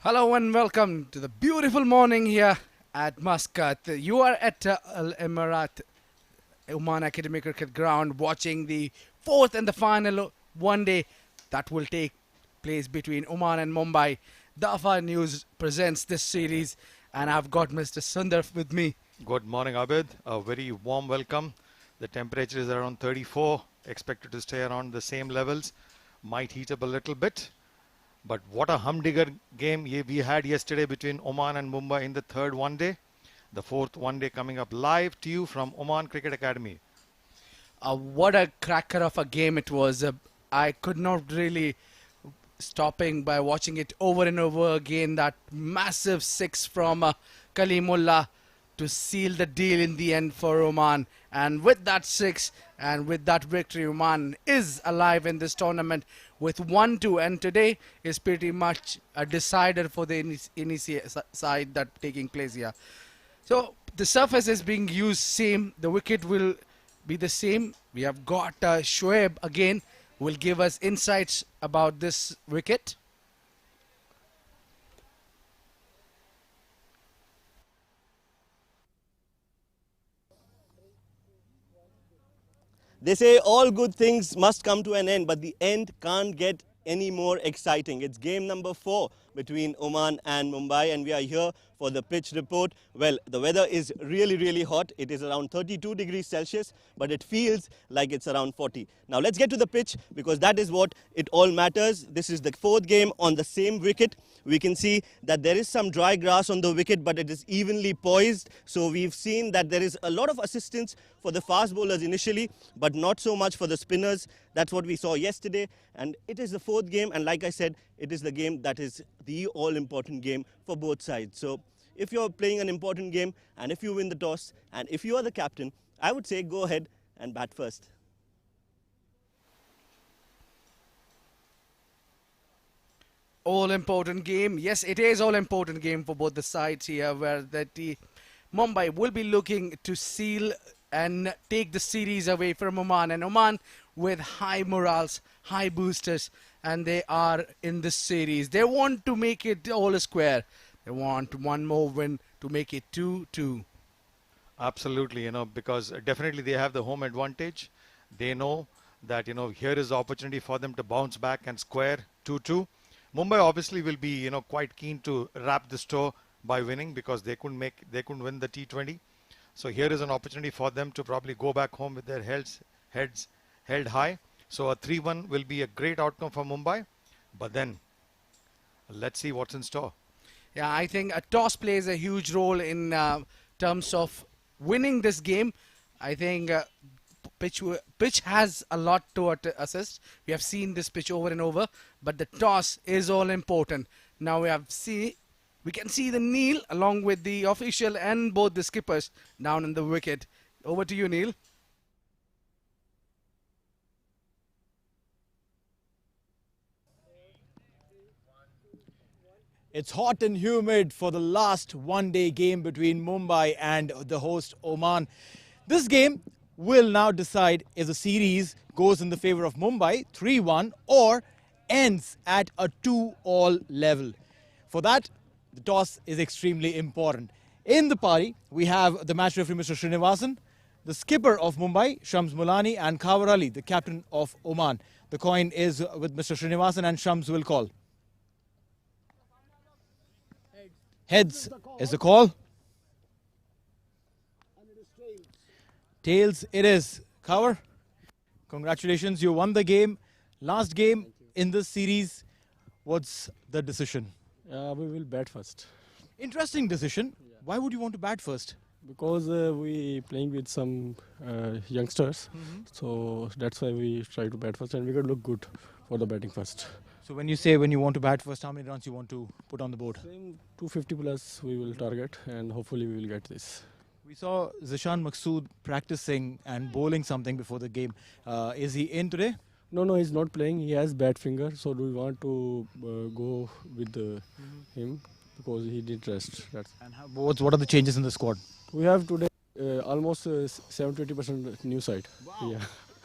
Hello and welcome to the beautiful morning here at Muscat. You are at Al Emirat Oman Academy Cricket Ground watching the fourth and the final one day that will take place between Oman and Mumbai. Dafa News presents this series, and I've got Mr. Sundar with me. Good morning, Abid. A very warm welcome. The temperature is around 34, expected to stay around the same levels. Might heat up a little bit. But what a humdinger game we had yesterday between Oman and Mumbai in the third one day. The fourth one day coming up live to you from Oman Cricket Academy. What a cracker of a game it was. I could not really stopping by watching it over and over again. That massive six from Kalimullah to seal the deal in the end for Oman. And with that six and with that victory, Oman is alive in this tournament with 1-2. And today is pretty much a decider for the side that taking place here. So the surface is being used same. The wicket will be the same. We have got Shoaib again will give us insights about this wicket. They say all good things must come to an end, but the end can't get any more exciting. It's game number 4 between Oman and Mumbai, and we are here for the pitch report. Well, the weather is really hot. It is around 32 degrees Celsius, but it feels like it's around 40. Now let's get to the pitch because that is what it all matters. This is the fourth game on the same wicket. We can see that there is some dry grass on the wicket, but it is evenly poised. So we've seen that there is a lot of assistance for the fast bowlers initially, but not so much for the spinners. That's what we saw yesterday. And it is the fourth game. And like I said, it is the game that is the all-important game for both sides. So if you're playing an important game and if you win the toss and if you are the captain, I would say go ahead and bat first. All important game. Yes, it is all important game for both the sides here, where the Mumbai will be looking to seal and take the series away from Oman, and Oman with high morals, high boosters, and they are in this series. They want to make it all square. They want one more win to make it 2-2. Absolutely, because definitely they have the home advantage. They know that, here is the opportunity for them to bounce back and square 2-2. Mumbai obviously will be, quite keen to wrap the store by winning because they couldn't win the T20. So here is an opportunity for them to probably go back home with their heads held high. So a 3-1 will be a great outcome for Mumbai. But then, let's see what's in store. Yeah, I think a toss plays a huge role in terms of winning this game. I think pitch has a lot to assist. We have seen this pitch over and over, but the toss is all important. Now we can see the Neil along with the official and both the skippers down in the wicket. Over to you, Neil. It's hot and humid for the last one-day game between Mumbai and the host Oman. This game will now decide if the series goes in the favor of Mumbai 3-1 or ends at a 2-all level. For that, the toss is extremely important. In the party, we have the match referee Mr. Srinivasan, the skipper of Mumbai, Shams Mulani, and Khawar Ali, the captain of Oman. The coin is with Mr. Srinivasan and Shams will call. Heads is the call. Tails it is. Khawar, congratulations, you won the game. Last game in this series. What's the decision? We will bat first Interesting decision. Why would you want to bat first? because we playing with some youngsters, so that's why we try to bat first, and we could look good for the batting first. So when you say when you want to bat first, how many runs you want to put on the board? Same 250 plus we will target, and hopefully we will get this. We saw Zishan Maqsood practicing and bowling something before the game. Is he in today? No, he's not playing. He has bad finger, so do we want to go with him because he did rest. That's And what are the changes in the squad? we have today almost 70-80% new side. Wow. Yeah.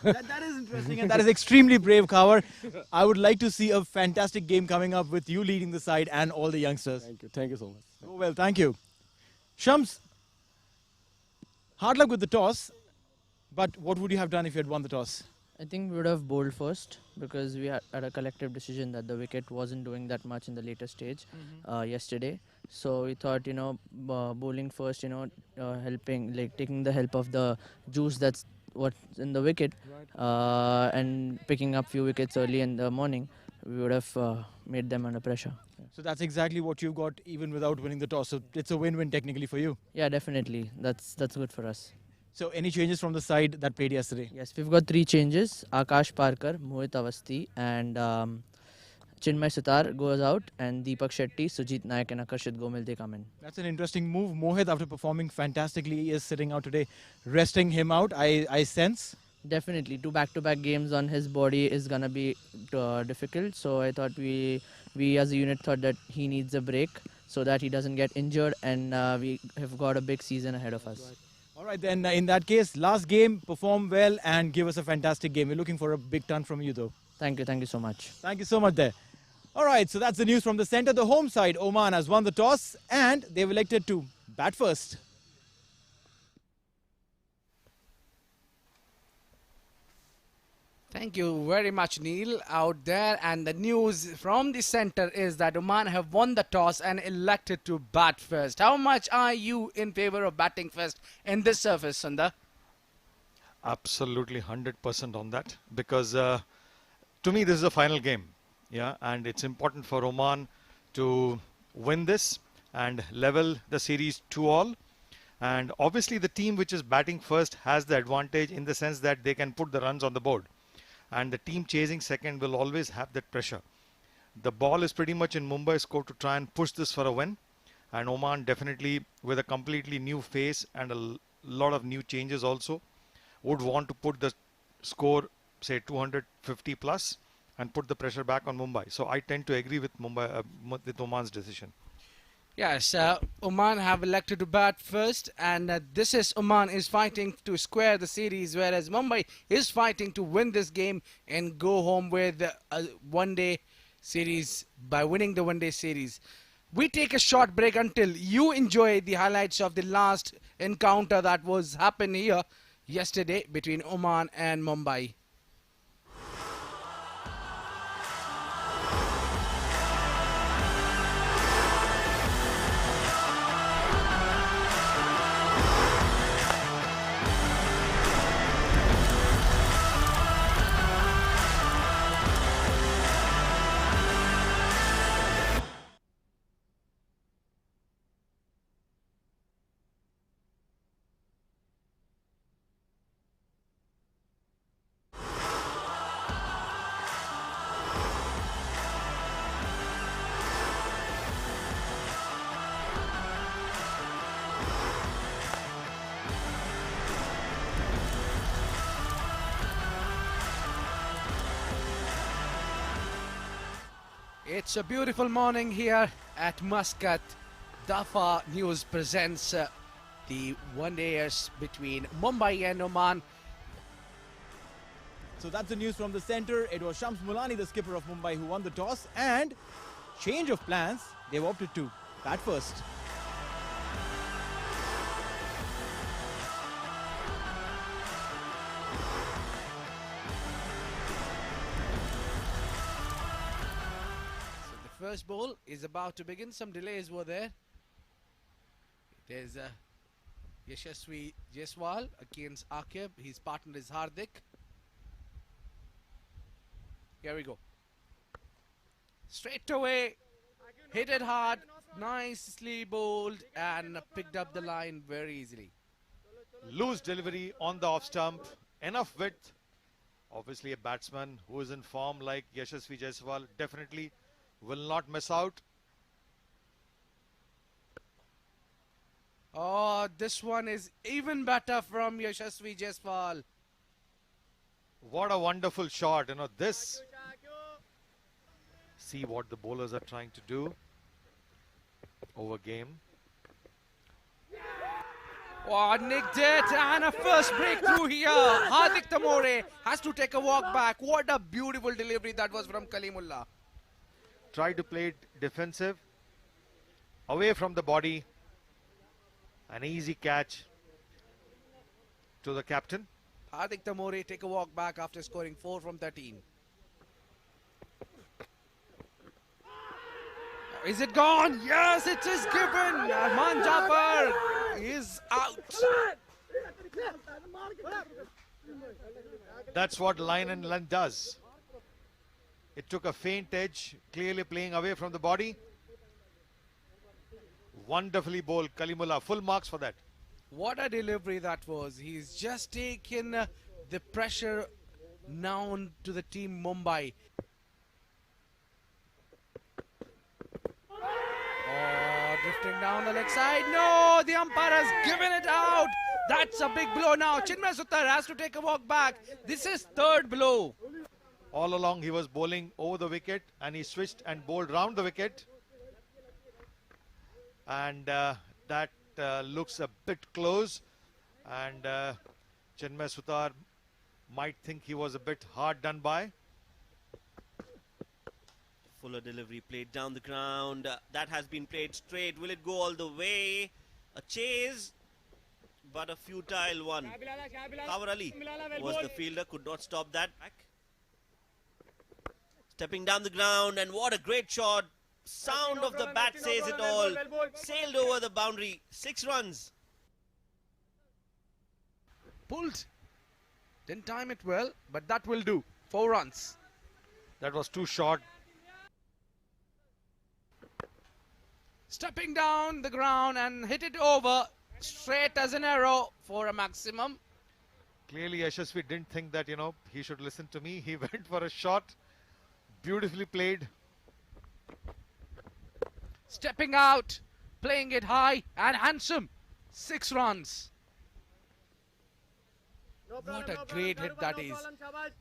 That is interesting and that is extremely brave, Kawar. I would like to see a fantastic game coming up with you leading the side and all the youngsters. Thank you so much. Oh, well, thank you. Shams, hard luck with the toss, but what would you have done if you had won the toss? I think we would have bowled first because we had a collective decision that the wicket wasn't doing that much in the later stage yesterday. So we thought, bowling first, helping, like taking the help of the juice that's what's in the wicket and picking up few wickets early in the morning, we would have made them under pressure. So that's exactly what you've got even without winning the toss. So it's a win-win technically for you. Yeah, definitely. That's good for us. So any changes from the side that played yesterday? Yes, we've got 3 changes. Akash Parkar, Mohit Avasti and Chinmay Sitar goes out and Deepak Shetty, Sujit Naik and Akarshit Gomel, they come in. That's an interesting move. Mohit, after performing fantastically, is sitting out today. Resting him out, I sense. Definitely, 2 back-to-back games on his body is gonna be difficult. So I thought we as a unit thought that he needs a break so that he doesn't get injured, and we have got a big season ahead of us. All right, then in that case, last game, perform well and give us a fantastic game. We're looking for a big turn from you, though. Thank you so much. Thank you so much there. All right, so that's the news from the center. The home side, Oman, has won the toss and they've elected to bat first. Thank you very much, Neil, out there. And the news from the center is that Oman have won the toss and elected to bat first. How much are you in favor of batting first in this surface, Sundar? Absolutely 100% on that, because to me this is a final game, yeah, and it's important for Oman to win this and level the series 2-all. And obviously the team which is batting first has the advantage in the sense that they can put the runs on the board, and the team chasing second will always have that pressure. The ball is pretty much in Mumbai's court to try and push this for a win, and Oman definitely, with a completely new face and a lot of new changes also, would want to put the score, say 250 plus, and put the pressure back on Mumbai. So I tend to agree with with Oman's decision. Yes, Oman have elected to bat first, and this is Oman is fighting to square the series, whereas Mumbai is fighting to win this game and go home with a one-day series by winning the one-day series. We take a short break until you enjoy the highlights of the last encounter that was happened here yesterday between Oman and Mumbai. It's a beautiful morning here at Muscat. Dafa News presents the one-dayers between Mumbai and Oman. So that's the news from the center. It was Shams Mulani, the skipper of Mumbai, who won the toss. And change of plans, they've opted to bat first. First ball is about to begin. Some delays were there. There's Yashasvi Jaiswal against Akib. His partner is Hardik. Here we go. Straight away. Hit it hard. Nicely bowled and picked up the line very easily. Loose delivery on the off stump. Enough width. Obviously a batsman who is in form like Yashasvi Jaiswal definitely will not miss out. Oh, this one is even better from Yashasvi Jaiswal. What a wonderful shot. You know, this. See what the bowlers are trying to do over game. Oh, nicked it, and a first breakthrough here. Hardik Tamore has to take a walk back. What a beautiful delivery that was from Kalimullah. Tried to play it defensive, away from the body. An easy catch to the captain. Hardik Tamore take a walk back after scoring 4 from 13. Is it gone? Yes, it is given. Arman Jafar is out. That's what line and length does. It took a faint edge, clearly playing away from the body. Wonderfully bowled Kalimullah. Full marks for that. What a delivery that was. He's just taken the pressure now to the team Mumbai. Oh, drifting down the leg side. No, the umpire has given it out. That's a big blow now. Chinmay Suttar has to take a walk back. This is third blow. All along he was bowling over the wicket and he switched and bowled round the wicket. And that looks a bit close. And Chinmay Suttar might think he was a bit hard done by. Fuller delivery played down the ground. That has been played straight. Will it go all the way? A chase, but a futile one. Kawar Ali was the fielder, could not stop that. Stepping down the ground, and what a great shot. Sound of the bat says it all. Sailed over the boundary. 6 runs. Pulled. Didn't time it well, but that will do. 4 runs. That was too short. Stepping down the ground and hit it over straight as an arrow for a maximum. Clearly Yashasvi didn't think that, he should listen to me. He went for a shot. Beautifully played. Stepping out, playing it high and handsome. 6 runs. What a great hit that is.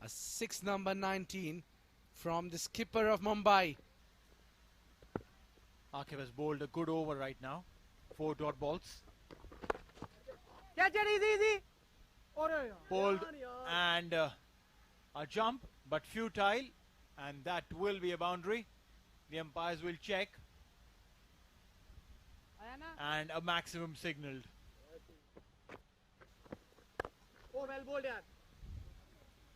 A 6 number 19 from the skipper of Mumbai. Akif has bowled a good over right now. 4 dot balls. Catch it easy. Bowled and a jump, but futile. And that will be a boundary. The umpires will check. And a maximum signalled. Oh, well bowled, yaar.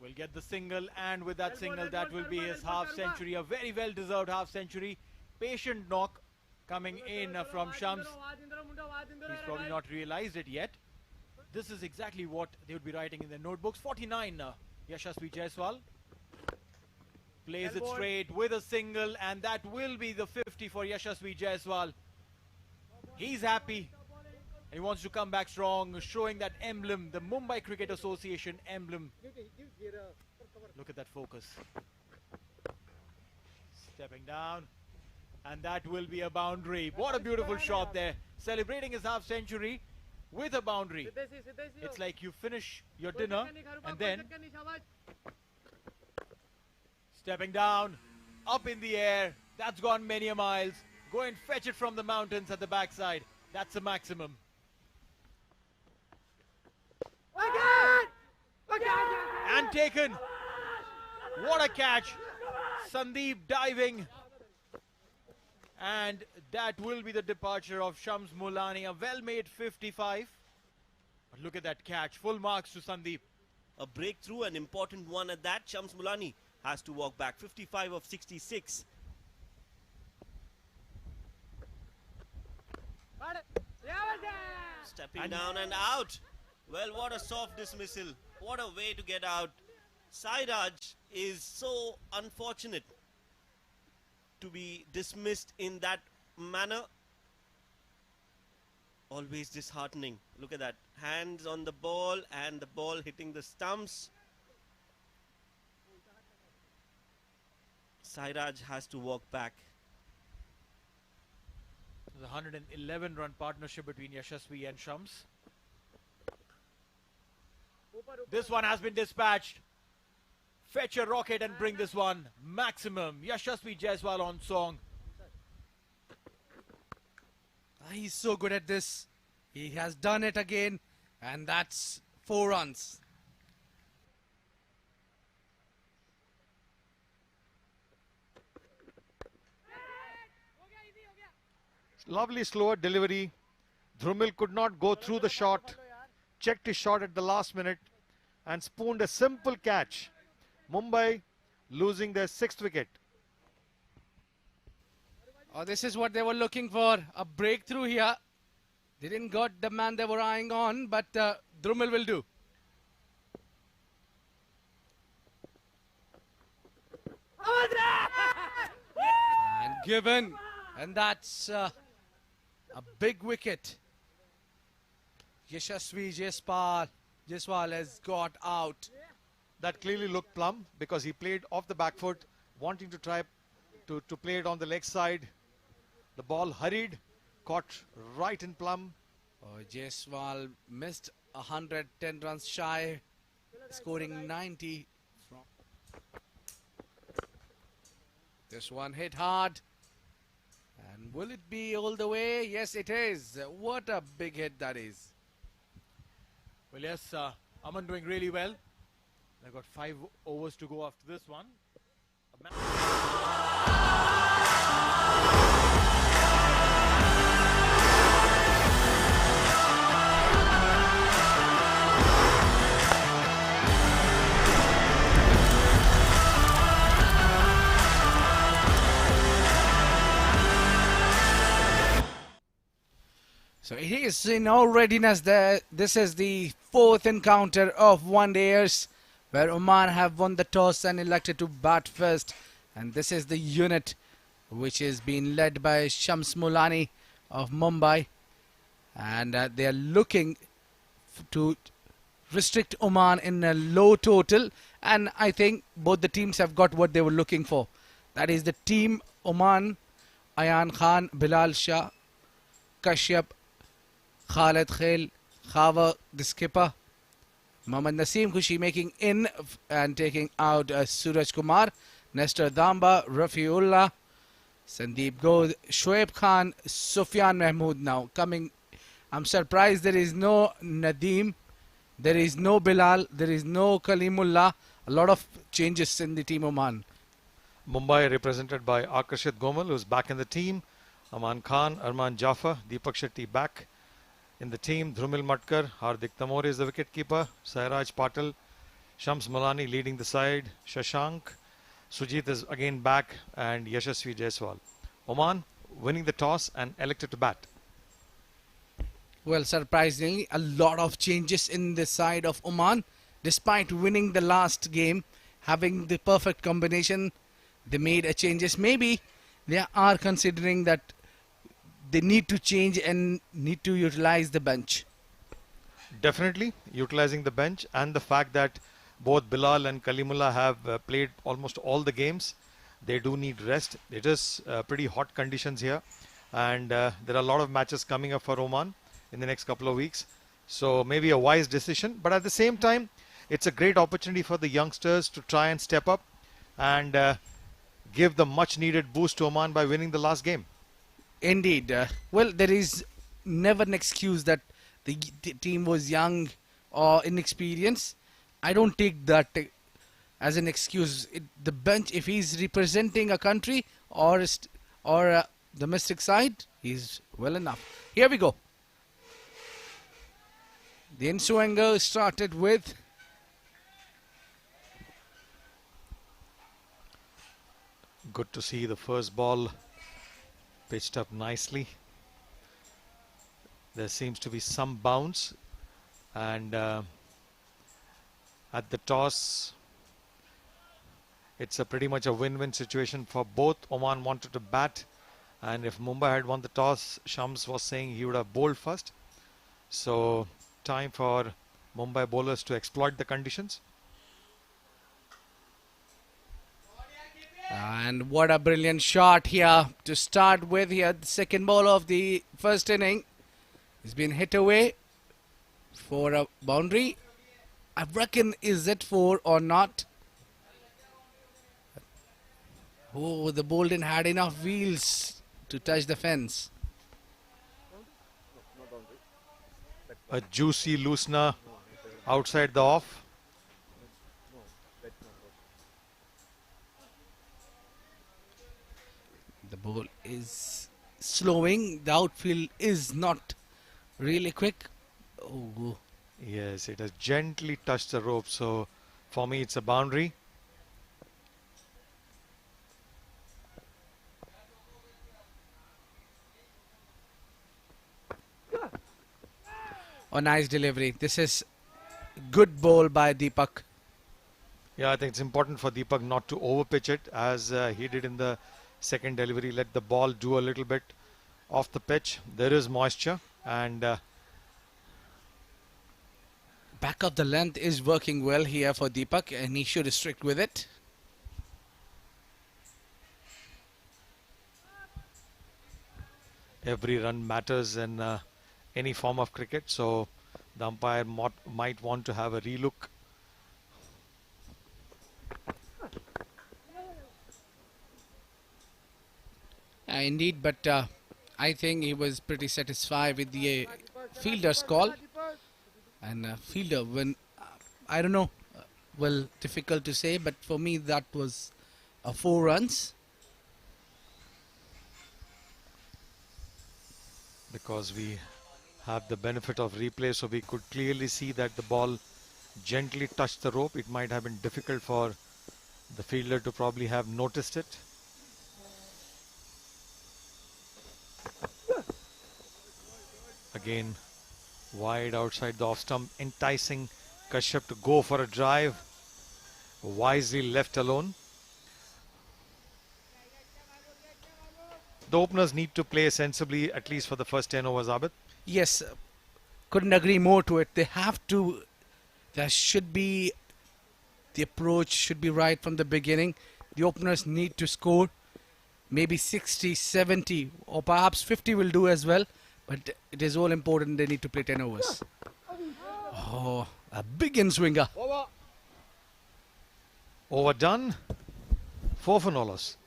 Will get the single, and with that single, that will be his half century. A very well deserved half century. Patient knock coming in from Shams. He's probably not realized it yet. This is exactly what they would be writing in their notebooks. 49, Yashasvi Jaiswal. Plays it straight with a single, and that will be the 50 for Yashasvi Jaiswal. He's happy. He wants to come back strong, showing that emblem, the Mumbai Cricket Association emblem. Look at that focus. Stepping down. And that will be a boundary. What a beautiful shot there. Celebrating his half century with a boundary. It's like you finish your dinner and then stepping down, up in the air. That's gone many a miles. Go and fetch it from the mountains at the backside. That's a maximum. And taken. What a catch. Sandeep diving. And that will be the departure of Shams Mulani. A well-made 55. But look at that catch. Full marks to Sandeep. A breakthrough, an important one at that. Shams Mulani has to walk back. 55 of 66. Stepping down and out. Well, what a soft dismissal. What a way to get out. Sairaj is so unfortunate to be dismissed in that manner. Always disheartening. Look at that. Hands on the ball and the ball hitting the stumps. Sairaj has to walk back. There's a 111 run partnership between Yashasvi and Shams. This one has been dispatched. Fetch a rocket and bring this one. Maximum. Yashasvi Jaiswal on song. He's so good at this. He has done it again, and that's 4 runs. Lovely slower delivery. Dhrumil could not go through the shot, checked his shot at the last minute and spooned a simple catch. Mumbai losing their 6th wicket. Oh, this is what they were looking for, a breakthrough here. They didn't got the man they were eyeing on, but Dhrumil will do. And given, and that's a big wicket. Yashasvi Jaiswal has got out. That clearly looked plumb because he played off the back foot, wanting to try to play it on the leg side. The ball hurried, caught right in plumb. Oh, Jaiswal missed 110 runs shy, scoring 90. This one hit hard. And will it be all the way? Yes, it is. What a big hit that is. Well, yes, Aman doing really well. They've got 5 overs to go after this one. So it is in all readiness there. This is the 4th encounter of one-dayers where Oman have won the toss and elected to bat first. And this is the unit which is being led by Shams Mulani of Mumbai. And they are looking to restrict Oman in a low total. And I think both the teams have got what they were looking for. That is the team Oman, Ayan Khan, Bilal Shah, Kashyap, Khalid Khail, Khawa, the skipper, Mohammad Naseem Khushi making in and taking out Suraj Kumar, Nestor Damba, Rafiullah, Sandeep Gode, Shoaib Khan, Sufyan Mahmood now coming. I'm surprised there is no Nadeem, there is no Bilal, there is no Kalimullah. A lot of changes in the team Oman. Mumbai represented by Akarshit Gomal, who's back in the team. Aman Khan, Arman Jaffa, Deepak Shetty back in the team. Dhrumil Matkar, Hardik Tamore is the wicketkeeper. Sairaj Patil, Shams Mulani leading the side. Shashank, Sujit is again back, and Yashasvi Jaiswal. Oman winning the toss and elected to bat. Well, surprisingly, a lot of changes in the side of Oman. Despite winning the last game, having the perfect combination, they made a changes. Maybe they are considering that they need to change and need to utilize the bench. Definitely utilizing the bench and the fact that both Bilal and Kalimullah have played almost all the games. They do need rest. It is pretty hot conditions here, and there are a lot of matches coming up for Oman in the next couple of weeks. So maybe a wise decision, but at the same time, it's a great opportunity for the youngsters to try and step up and give the much needed boost to Oman by winning the last game. Indeed. Well, there is never an excuse that the team was young or inexperienced. I don't take that as an excuse. The bench, if he's representing a country or a domestic side, he's well enough. Here we go. The ensuing started with Good to see the first ball pitched up nicely. There seems to be some bounce, and at the toss it's a pretty much a win-win situation for both. Oman wanted to bat, and if Mumbai had won the toss, Shams was saying he would have bowled first. So time for Mumbai bowlers to exploit the conditions. And what a brilliant shot here to start with here. The second ball of the first inning has been hit away for a boundary. I reckon, is it 4 or not? Oh, the Bolden had enough wheels to touch the fence. A juicy loosener outside the off. The ball is slowing. The outfield is not really quick. Oh, Yes, it has gently touched the rope. So for me, it's a boundary. a nice delivery. This is good ball by Deepak. Yeah, I think it's important for Deepak not to overpitch it as he did in the second delivery. Let the ball do a little bit off the pitch. There is moisture and Back of the length is working well here for Deepak and he should stick with it. every run matters in any form of cricket. So the umpire might want to have a relook. Indeed, but I think he was pretty satisfied with the fielder's call. And fielder, when I don't know, well, difficult to say, but for me that was 4 runs. Because we have the benefit of replay, so we could clearly see that the ball gently touched the rope. It might have been difficult for the fielder to probably have noticed it. Again, wide outside the off stump, enticing Kashyap to go for a drive. Wisely left alone. The openers need to play sensibly, at least for the first 10 overs, Abid. Yes, couldn't agree more to it. They have to, there should be, the approach should be right from the beginning. The openers need to score maybe 60, 70 or perhaps 50 will do as well. But it is all important they need to play 10 overs. Oh, a big in-swinger. Overdone. 4 for no loss.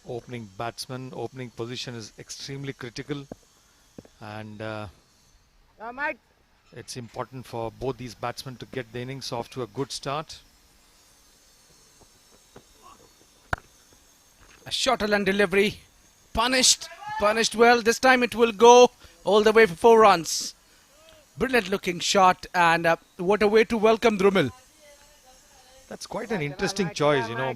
Opening batsman, opening position is extremely critical, and Mike. it's important for both these batsmen to get the innings off to a good start. A shorter run delivery. Punished well. This time it will go all the way for 4 runs. Brilliant looking shot, and what a way to welcome Drumil. That's quite an interesting choice, you know.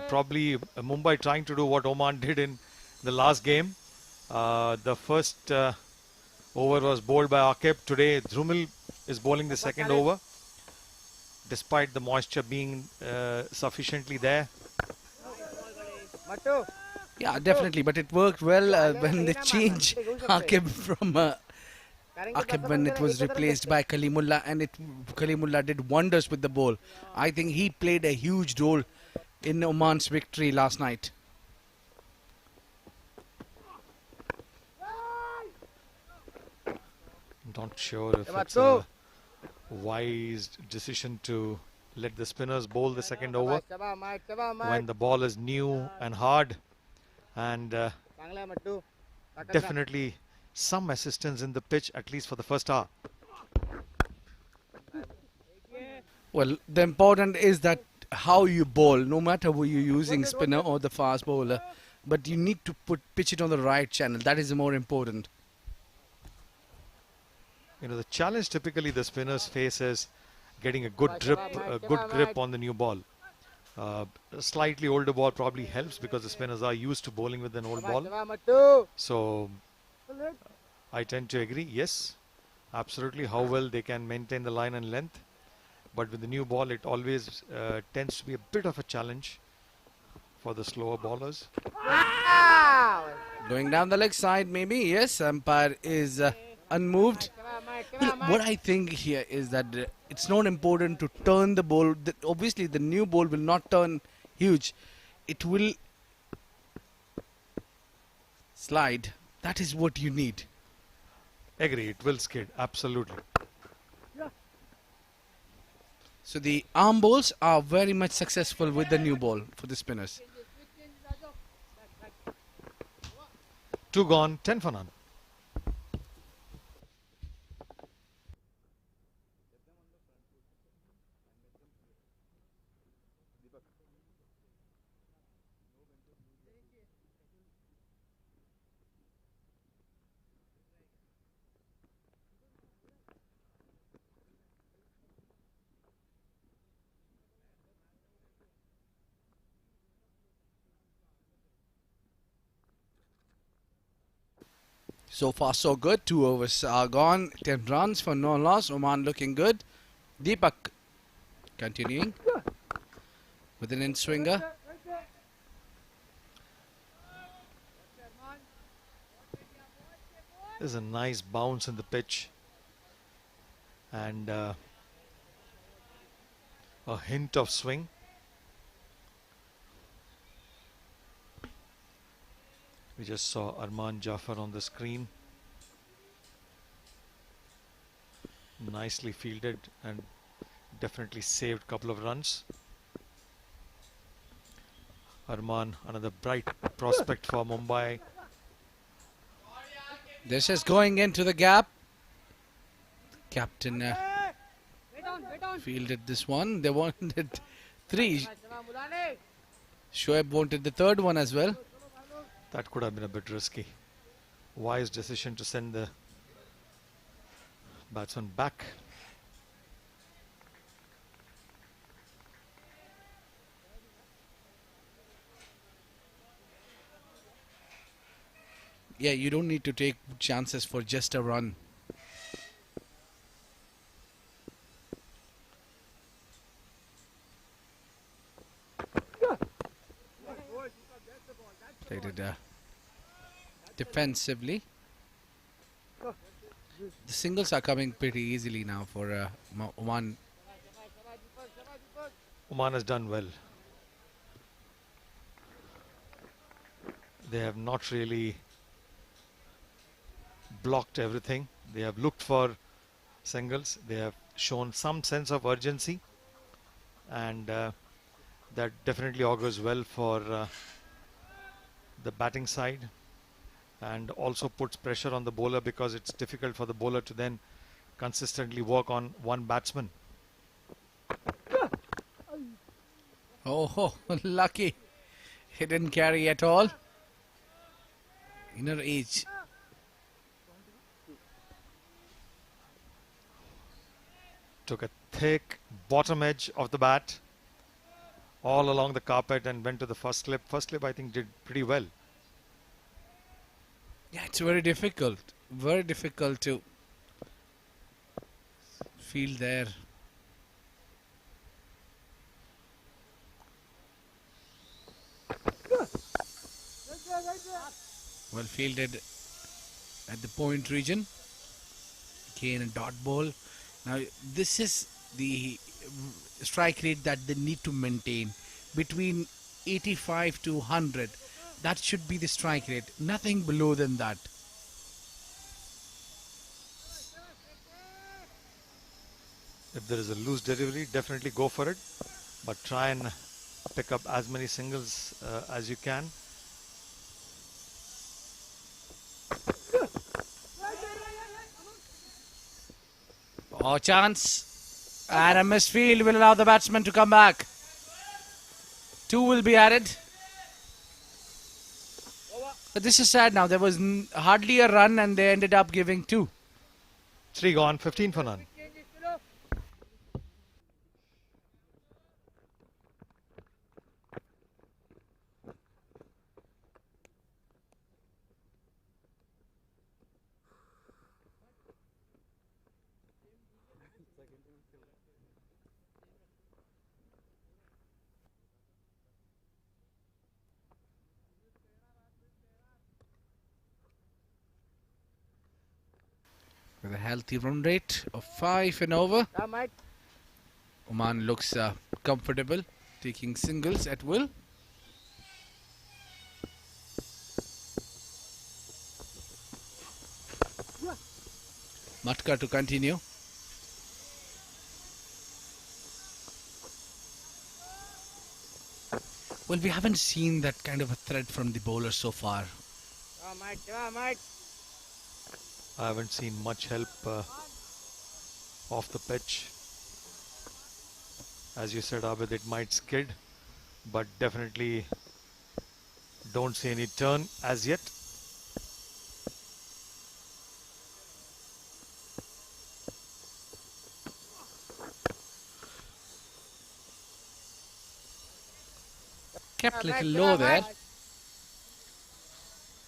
Probably Mumbai trying to do what Oman did in the last game. The first over was bowled by Akib. Today, Drumil is bowling the second over, despite the moisture being sufficiently there. Yeah, definitely, but it worked well when they changed Akib from Akib when it was replaced by Kalimullah, and Kalimullah did wonders with the ball. I think he played a huge role in Oman's victory last night. Not sure if it's a wise decision to let the spinners bowl the second over when the ball is new and hard, and definitely some assistance in the pitch, at least for the first hour. Well, the important is that how you bowl, no matter whether you're using spinner or the fast bowler, but you need to pitch it on the right channel. That is more important. You know, the challenge typically the spinners face is getting a good grip on the new ball. A slightly older ball probably helps because the spinners are used to bowling with an old ball. So I tend to agree, yes. Absolutely, how well they can maintain the line and length. But with the new ball, it always tends to be a bit of a challenge for the slower bowlers. Wow! Going down the leg side, maybe. Yes, umpire is unmoved. Come on, Mike. Come Well, on, Mike. what I think here is that it's not important to turn the ball. Obviously, the new ball will not turn huge. It will slide. That is what you need. Agree, it will skid. Absolutely. So the arm balls are very much successful with the new ball for the spinners. 2 gone, 10 for none. So far, so good. 2 overs are gone. 10 runs for no loss. Oman looking good. Deepak continuing with an in swinger. There's a nice bounce in the pitch. And a hint of swing. We just saw Mumbai Dafa on the screen. Nicely fielded and definitely saved a couple of runs. Arman, another bright prospect for Mumbai. This is going into the gap. Captain Wait on. fielded this one. They wanted 3. Salam, Mulane. Shoaib wanted the 3rd one as well. That could have been a bit risky. Wise decision to send the batsman back. Yeah, you don't need to take chances for just a run. Played it defensively. The singles are coming pretty easily now for Oman. Oman has done well. They have not really blocked everything. They have looked for singles. They have shown some sense of urgency, and that definitely augurs well for the batting side, and also puts pressure on the bowler because it's difficult for the bowler to then consistently work on one batsman. Oh, lucky. He didn't carry at all. Inner edge. Took a thick bottom edge of the bat all along the carpet and went to the first slip. First slip, I think, did pretty well. Yeah, it's very difficult. Very difficult to field there. Well fielded at the point region. Again a dot ball. Now this is the strike rate that they need to maintain between 85 to 100. That should be the strike rate. Nothing below than that. If there is a loose delivery, definitely go for it. But try and pick up as many singles as you can. Oh, chance. And a misfield will allow the batsman to come back. 2 will be added. But this is sad now. There was hardly a run and they ended up giving 2. 3 gone, 15 for none. with a healthy run rate of 5 and over. Come, mate. Oman looks comfortable, taking singles at will. Matka to continue. Well, we haven't seen that kind of a threat from the bowler so far. Come, mate. Come, mate. I haven't seen much help off the pitch. As you said, Abid, it might skid, but definitely don't see any turn as yet. Kept a Mate, little come, low there. mate.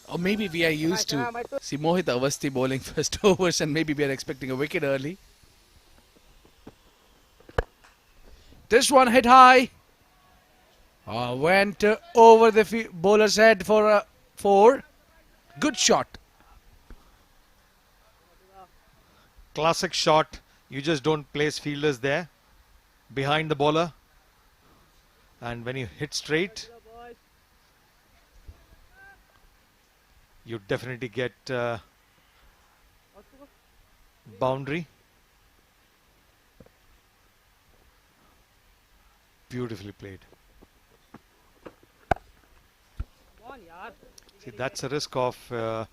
Or maybe we are used to Mate, see Mohit Awasthi bowling first overs and maybe we are expecting a wicket early. This one hit high. Went over the bowler's head for a 4. Good shot. Classic shot. You just don't place fielders there behind the bowler. And when you hit straight, you definitely get boundary. Beautifully played. See, that's a risk of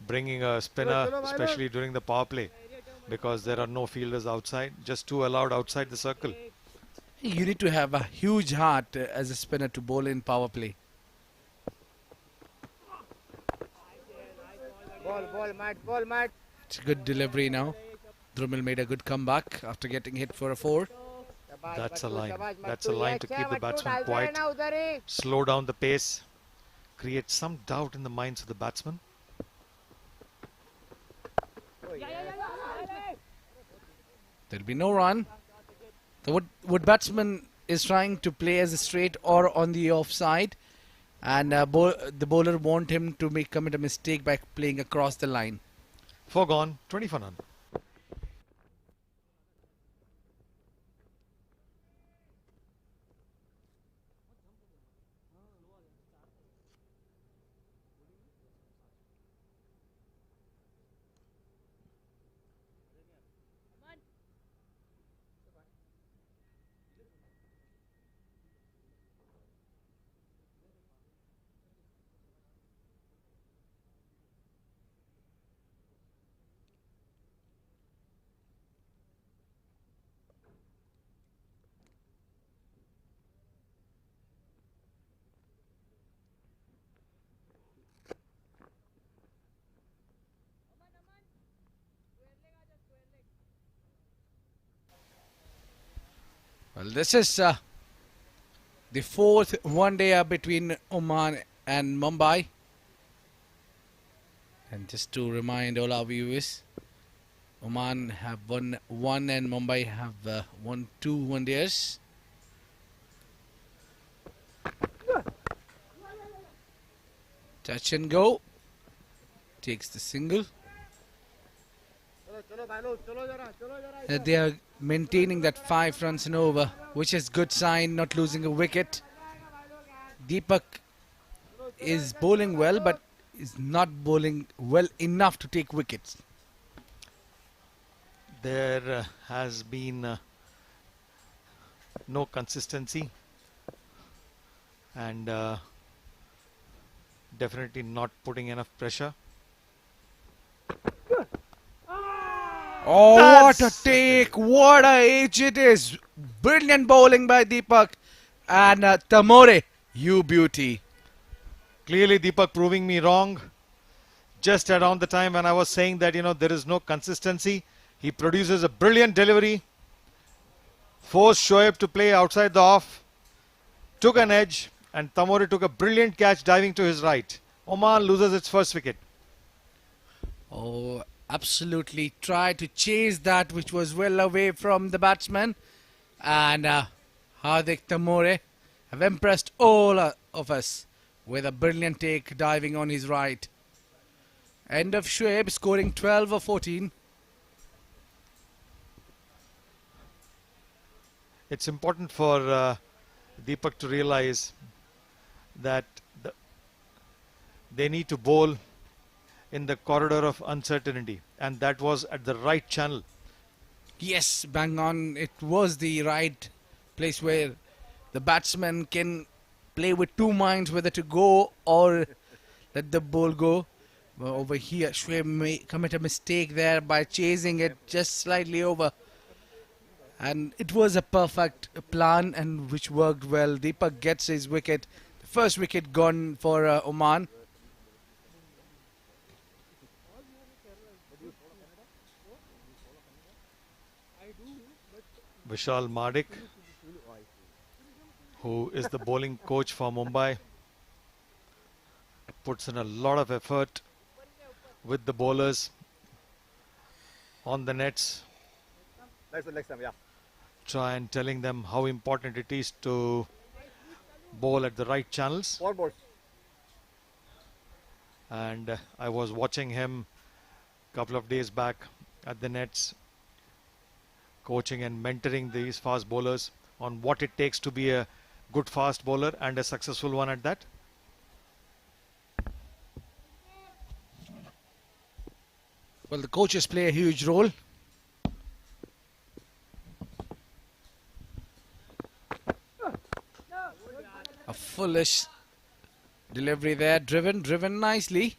bringing a spinner, especially during the power play, because there are no fielders outside, just 2 allowed outside the circle. You need to have a huge heart as a spinner to bowl in power play. Ball, mate. Ball, mate. It's a good delivery now. Drumil made a good comeback after getting hit for a 4. That's a line. That's a line to keep the batsman quiet. Slow down the pace. Create some doubt in the minds of the batsman. There'll be no run. The wood batsman is trying to play as a straight or on the offside, and the bowler want him to commit a mistake by playing across the line. 4 gone, 20 for none. Well, this is the 4th one-day between Oman and Mumbai. And just to remind all our viewers, Oman have won 1 and Mumbai have won 2 one-days. Touch and go. Takes the single. They are maintaining that 5 runs and over, which is good sign, not losing a wicket. Deepak is bowling well, but is not bowling well enough to take wickets. There has been no consistency and definitely not putting enough pressure. Oh, what a take! What a age it is! Brilliant bowling by Deepak and Tamore, you beauty. Clearly Deepak proving me wrong. Just around the time when I was saying that, there is no consistency, he produces a brilliant delivery, forced Shoaib to play outside the off, took an edge, and Tamore took a brilliant catch diving to his right. Oman loses its first wicket. Oh, absolutely tried to chase that which was well away from the batsman, and Hardik Tamore have impressed all of us with a brilliant take diving on his right. End of Shoaib scoring 12 or 14. it's important for Deepak to realize that they need to bowl in the corridor of uncertainty, and that was at the right channel. Yes, bang on. It was the right place where the batsman can play with two minds whether to go or let the ball go. Well, over here, Shoaib may commit a mistake there by chasing it just slightly over. And it was a perfect plan and which worked well. Deepak gets his wicket. The first wicket gone for Oman. Vishal Madik, who is the bowling coach for Mumbai, puts in a lot of effort with the bowlers on the nets, try and telling them how important it is to bowl at the right channels. And I was watching him a couple of days back at the nets, coaching and mentoring these fast bowlers on what it takes to be a good fast bowler and a successful one at that. Well, the coaches play a huge role. A foolish delivery there, driven nicely.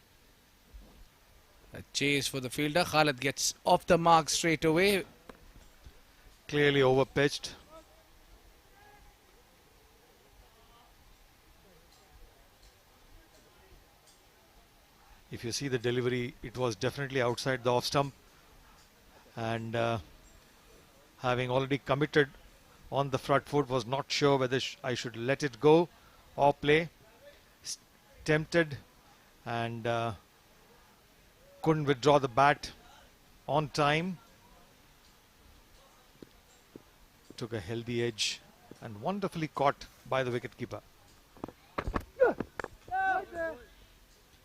A chase for the fielder. Khalid gets off the mark straight away. Clearly overpitched. If you see the delivery, it was definitely outside the off stump, and having already committed on the front foot, was not sure whether I should let it go or play. Tempted, and couldn't withdraw the bat on time. Took a healthy edge and wonderfully caught by the wicketkeeper.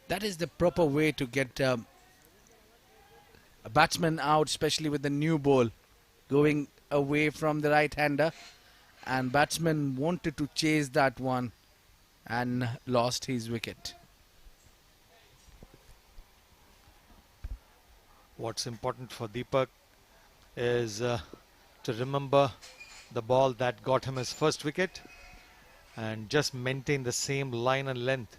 That is the proper way to get a batsman out, especially with the new ball going away from the right-hander. And batsman wanted to chase that one and lost his wicket. What's important for Deepak is to remember the ball that got him his first wicket and just maintain the same line and length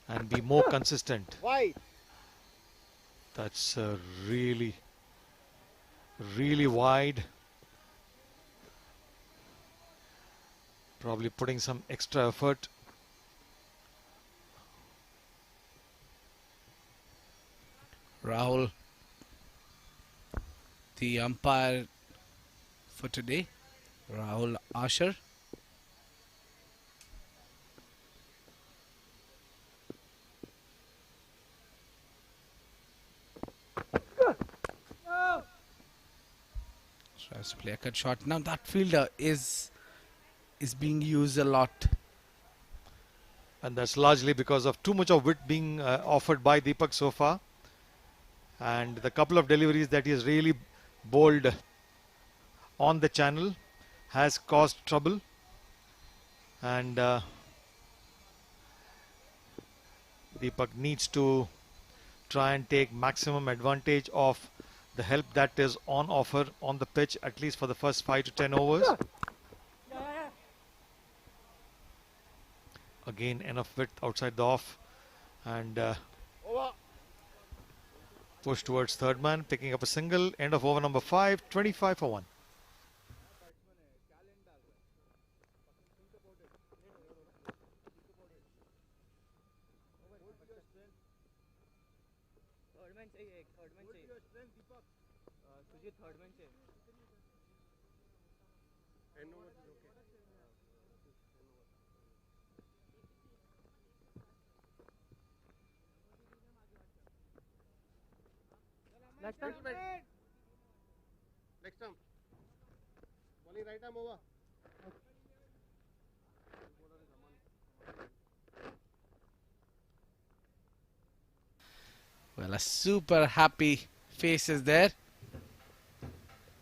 and be more consistent. Wide. That's really wide. Probably putting some extra effort. Rahul, the umpire for today, Rahul Asher. Tries to play a cut shot. Now that fielder is being used a lot. And that's largely because of too much of width being offered by Deepak so far. And the couple of deliveries that he has really bowled on the channel has caused trouble. And Deepak needs to try and take maximum advantage of the help that is on offer on the pitch, at least for the first 5 to 10 overs. Again, enough width outside the off, and push towards third man, picking up a single. End of over number 5, 25 for 1. Next time. Bowling right arm over. Well, a super happy face is there.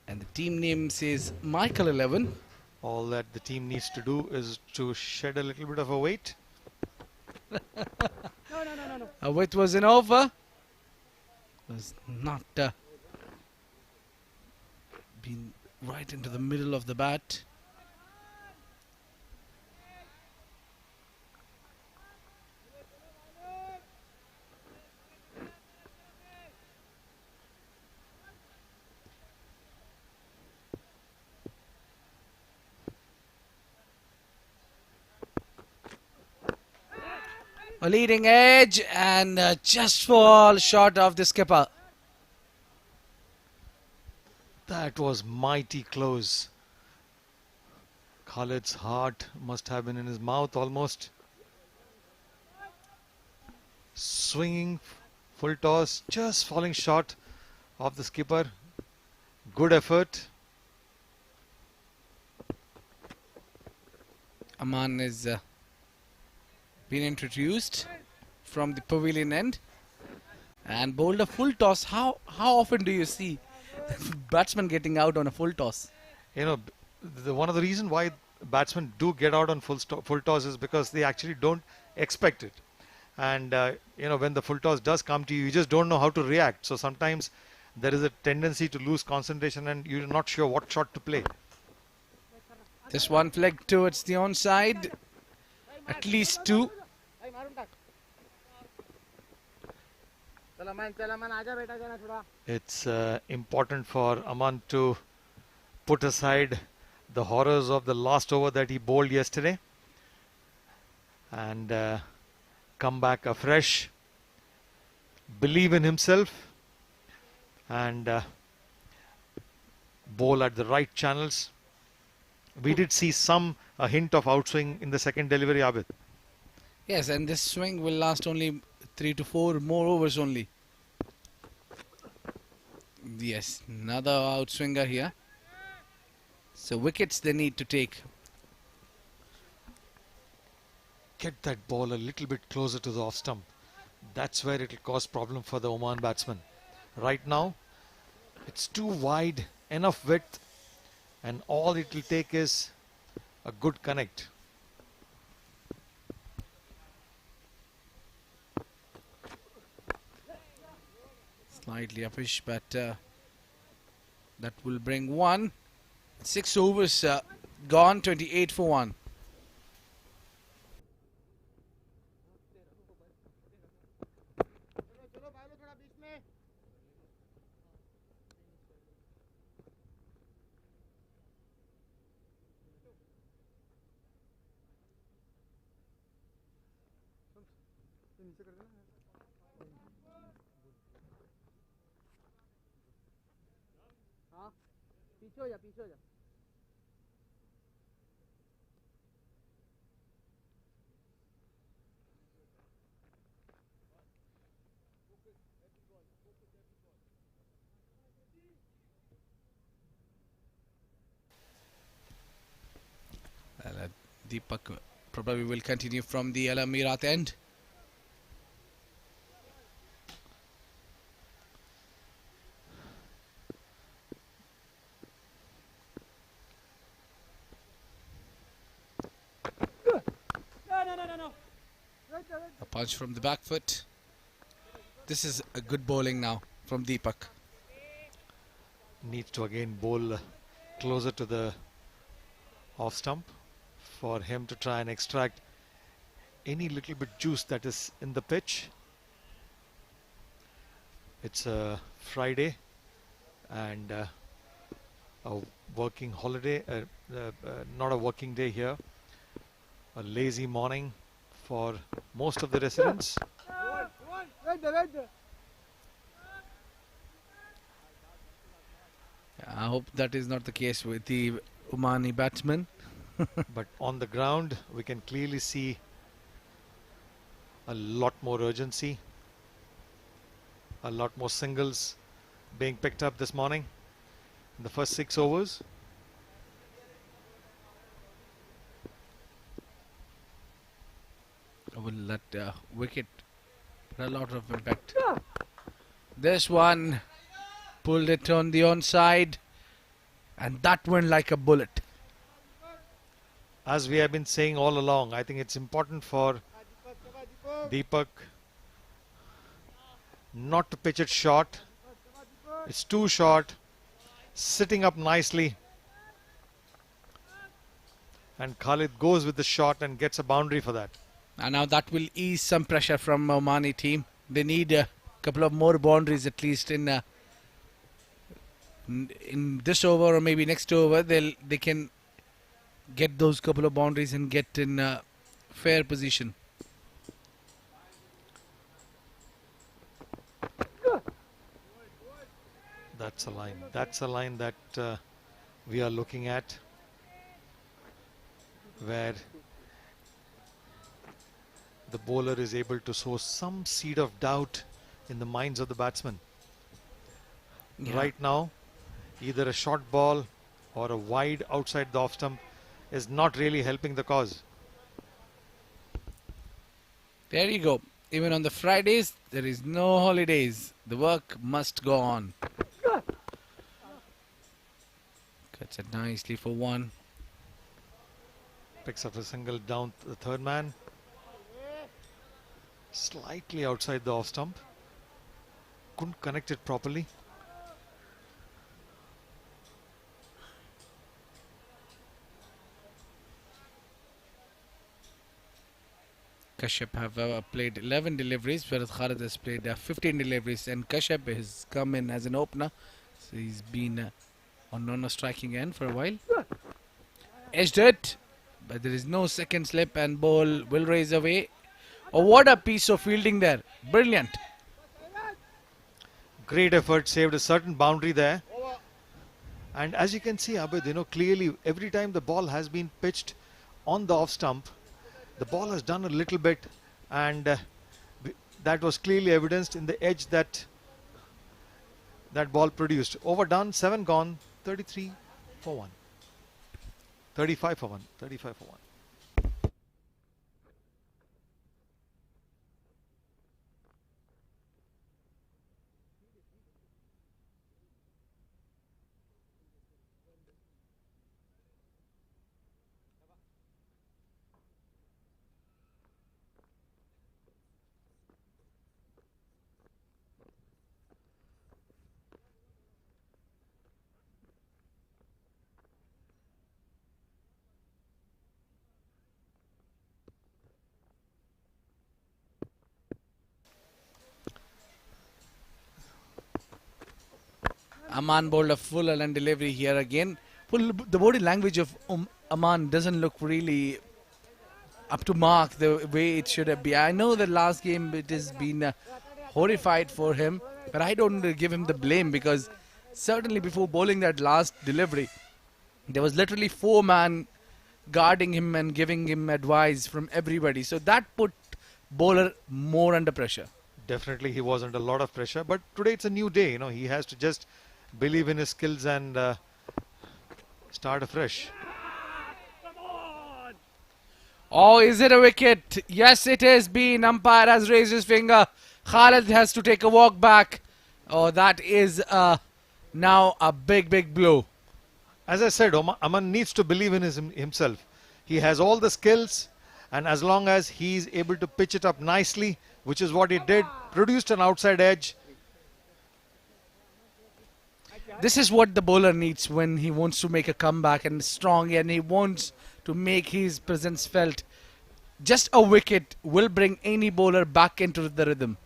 And the team name says Michael 11. All that the team needs to do is to shed a little bit of a weight. It was an over. Was not been right into the middle of the bat. A leading edge and just fall short of the skipper. That was mighty close. Khalid's heart must have been in his mouth almost. Swinging, full toss, just falling short of the skipper. Good effort. Aman is been introduced from the pavilion end and bowled a full toss. How often do you see batsmen getting out on a full toss? You know, one of the reasons why batsmen do get out on full toss is because they actually don't expect it. And you know, when the full toss does come to you, you just don't know how to react. So sometimes there is a tendency to lose concentration and you're not sure what shot to play. This one flicked towards the onside. At least two. It's important for Aman to put aside the horrors of the last over that he bowled yesterday and come back afresh, believe in himself and bowl at the right channels. We did see a hint of outswing in the second delivery, Abid. Yes, and this swing will last only 3 to 4 more overs only. Yes, another outswinger here. So wickets they need to take. Get that ball a little bit closer to the off stump. That's where it will cause problem for the Oman batsman. Right now, it's too wide, enough width, and all it will take is a good connect. Slightly uppish, but that will bring one. 6 overs gone, 28 for 1. Deepak probably will continue from the Al Amirat end. A punch from the back foot. This is a good bowling now from Deepak. Needs to again bowl closer to the off stump for him to try and extract any little bit juice that is in the pitch. It's a Friday and a working holiday, not a working day here. A lazy morning for most of the residents. I hope that is not the case with the Omani batsmen. But on the ground, we can clearly see a lot more urgency, a lot more singles being picked up this morning in the first 6 overs. Will that wicket put a lot of impact? This one pulled it on the onside, and that went like a bullet. As we have been saying all along, I think it's important for Deepak not to pitch it short. It's too short. Sitting up nicely. And Khalid goes with the shot and gets a boundary for that. And now that will ease some pressure from Omani team. They need a couple of more boundaries at least in this over or maybe next over. They can get those couple of boundaries and get in a fair position. That's a line. That's a line that we are looking at, where the bowler is able to sow some seed of doubt in the minds of the batsman. Yeah. Right now, either a short ball or a wide outside the off stump is not really helping the cause. There you go. Even on the Fridays, there is no holidays. The work must go on. Cuts it nicely for one. Picks up a single down the third man. Slightly outside the off stump. Couldn't connect it properly. Kashyap have played 11 deliveries, whereas Khalid has played 15 deliveries, and Kashyap has come in as an opener, so he's been on a striking end for a while. Edged it, but there is no second slip, and ball will raise away. Oh, what a piece of fielding there! Brilliant. Great effort, saved a certain boundary there. And as you can see, Abid, clearly every time the ball has been pitched on the off stump, the ball has done a little bit, and that was clearly evidenced in the edge that ball produced. Overdone, 7 gone, 33 for 1. 35 for 1. 35 for 1. Aman bowled a full Allen delivery here again. The body language of Aman doesn't look really up to mark the way it should have been. I know the last game it has been horrified for him, but I don't give him the blame, because certainly before bowling that last delivery, there was literally 4 men guarding him and giving him advice from everybody. So that put bowler more under pressure. Definitely he was under a lot of pressure, but today it's a new day. He has to just believe in his skills and start afresh. Oh, is it a wicket? Yes, it has been. Umpire has raised his finger. Khalid has to take a walk back. Oh, that is now a big blow. As I said, Aman needs to believe in himself. He has all the skills, and as long as he's able to pitch it up nicely, which is what he did, produced an outside edge. This is what the bowler needs when he wants to make a comeback and strong, and he wants to make his presence felt. Just a wicket will bring any bowler back into the rhythm.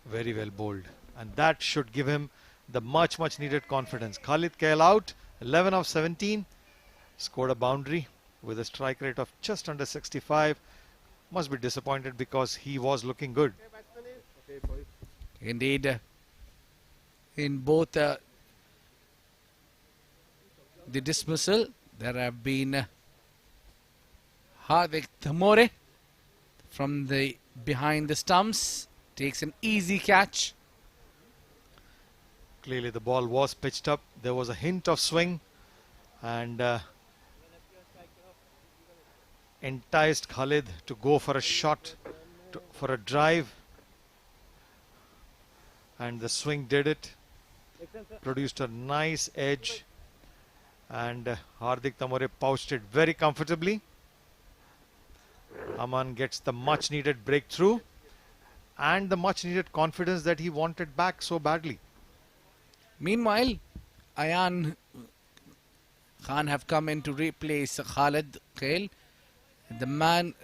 Very well bowled, and that should give him the much needed confidence. Khalid Kail out, 11 of 17, scored a boundary with a strike rate of just under 65. Must be disappointed because he was looking good. Indeed, in both the dismissal, there have been Hardik Thamore from the behind the stumps, takes an easy catch. Clearly the ball was pitched up. There was a hint of swing, and enticed Khalid to go for a shot, for a drive, and the swing did it. Produced a nice edge, And Hardik Tamore pouched it very comfortably. Aman gets the much needed breakthrough and the much needed confidence that he wanted back so badly. Meanwhile, Ayan Khan have come in to replace Khalid Khail, the man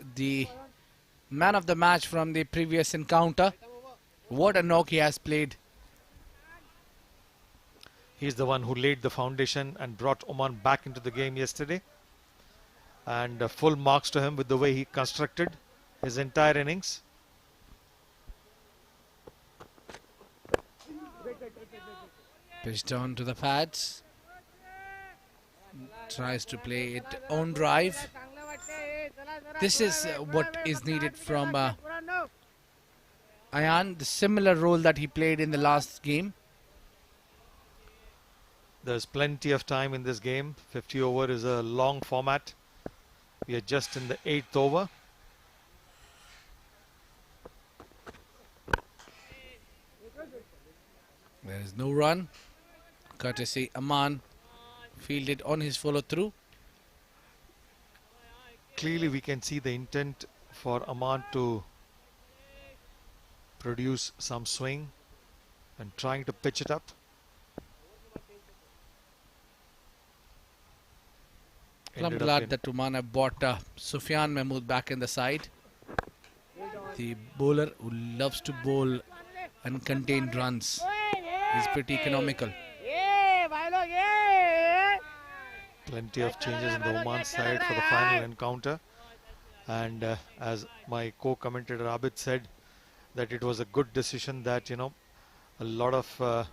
of the match from the previous encounter. What a knock he has played. He's the one who laid the foundation and brought Oman back into the game yesterday. And full marks to him with the way he constructed his entire innings. Pitched on to the pads. Tries to play it on drive. This is what is needed from Ayan, the similar role that he played in the last game. There's plenty of time in this game. 50 over is a long format. We are just in the 8th over. There is no run. Courtesy Aman fielded on his follow through. Clearly we can see the intent for Aman to produce some swing and trying to pitch it up. I'm glad that Oman have bought Sufyan Mahmood back in the side. The bowler who loves to bowl uncontained runs. He's pretty economical. Plenty of changes in the Oman side for the final encounter. And as my co-commentator Abid said, that it was a good decision that, a lot of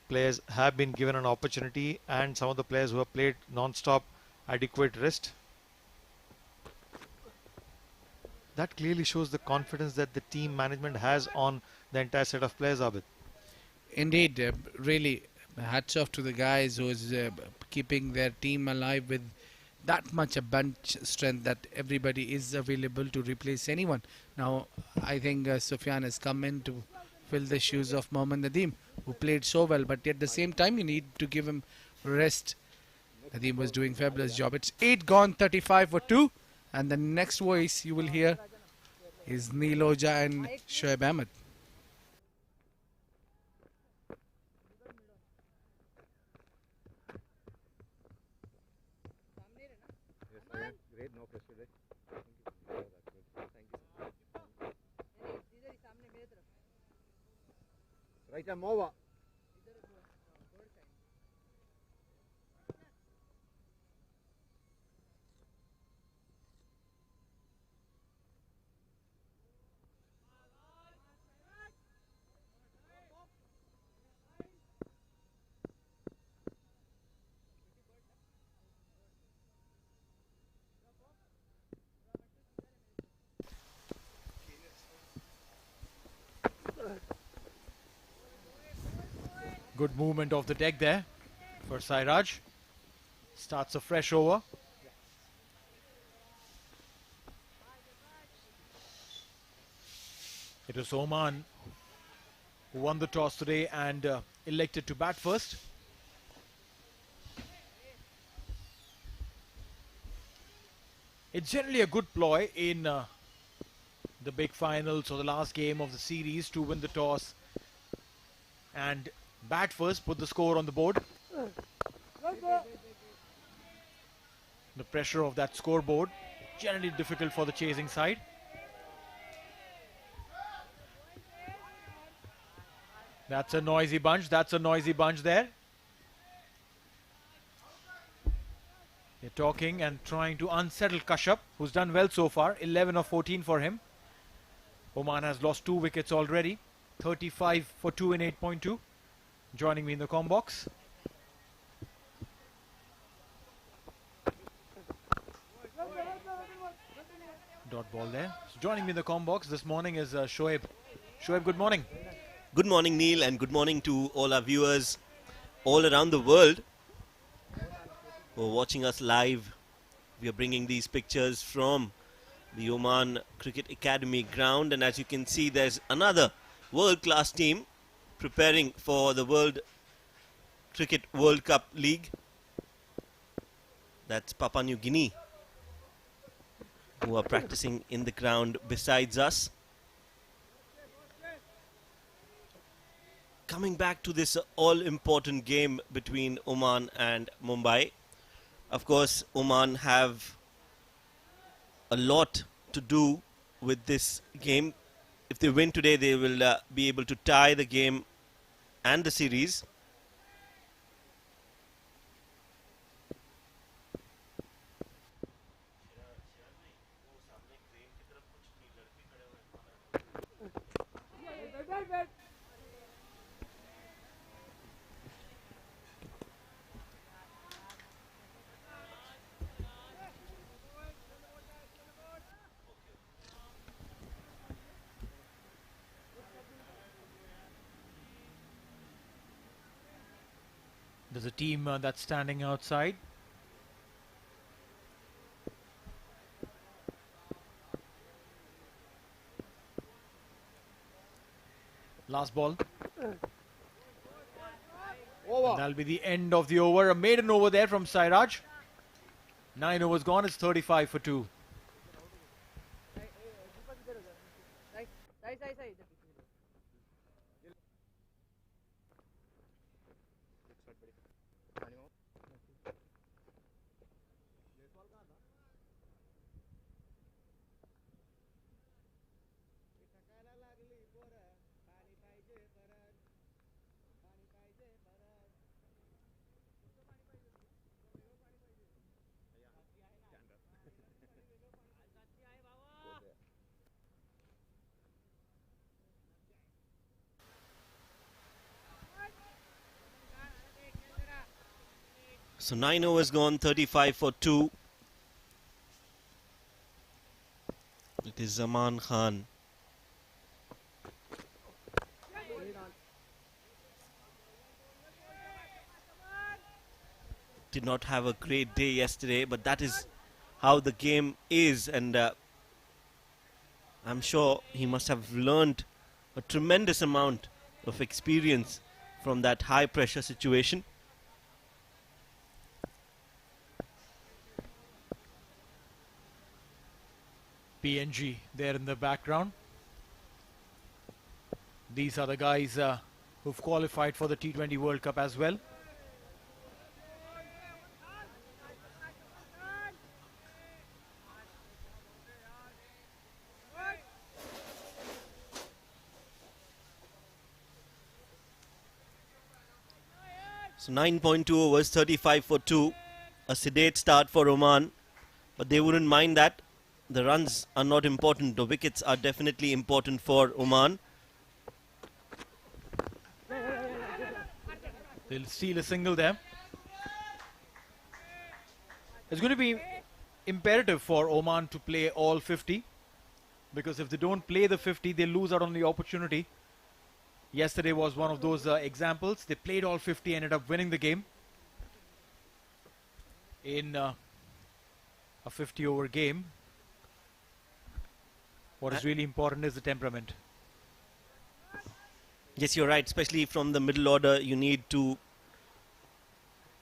players have been given an opportunity, and some of the players who have played non-stop adequate rest. That clearly shows the confidence that the team management has on the entire set of players, Abid. Indeed, really hats off to the guys who is keeping their team alive with that much a bench strength that everybody is available to replace anyone. Now, I think Sufyan has come in to fill the shoes of Mohammad Nadeem, who played so well, but at the same time you need to give him rest. Nadeem was doing fabulous job. It's 8 gone, 35 for 2, and the next voice you will hear is Neil Oja and Shoaib Ahmed. Right, I'm over. Good movement of the deck there for Sairaj. Starts a fresh over. It was Oman who won the toss today and elected to bat first. It's generally a good ploy in the big finals or the last game of the series to win the toss and bat first, put the score on the board. The pressure of that scoreboard, generally difficult for the chasing side. That's a noisy bunch, there. They're talking and trying to unsettle Kashyap, who's done well so far, 11 of 14 for him. Oman has lost 2 wickets already, 35 for 2 in 8.2. Joining me in the comm box. Dot ball there. So joining me in the comm box this morning is Shoaib. Shoaib, good morning. Good morning, Neil, and good morning to all our viewers all around the world who are watching us live. We are bringing these pictures from the Oman Cricket Academy ground, and as you can see, there's another world-class team preparing for the World Cricket World Cup League. That's Papua New Guinea, who are practicing in the ground besides us. Coming back to this all-important game between Oman and Mumbai. Of course, Oman have a lot to do with this game. If they win today, they will be able to tie the game and the series. There's a team that's standing outside. Last ball. And that'll be the end of the over. A maiden over there from Sairaj. 9 overs gone. It's 35 for 2. So 9 overs gone, 35 for 2. It is Zaman Khan. Did not have a great day yesterday, but that is how the game is, and I'm sure he must have learned a tremendous amount of experience from that high pressure situation. PNG there in the background. These are the guys who've qualified for the T20 World Cup as well. So 9.2 overs, 35 for 2. A sedate start for Oman, but they wouldn't mind that. The runs are not important. The wickets are definitely important for Oman. They'll steal a single there. It's going to be imperative for Oman to play all 50, because if they don't play the 50, they lose out on the opportunity. Yesterday was one of those examples. They played all 50, ended up winning the game in a 50-over game. What is really important is the temperament. Yes, you're right. Especially from the middle order, you need to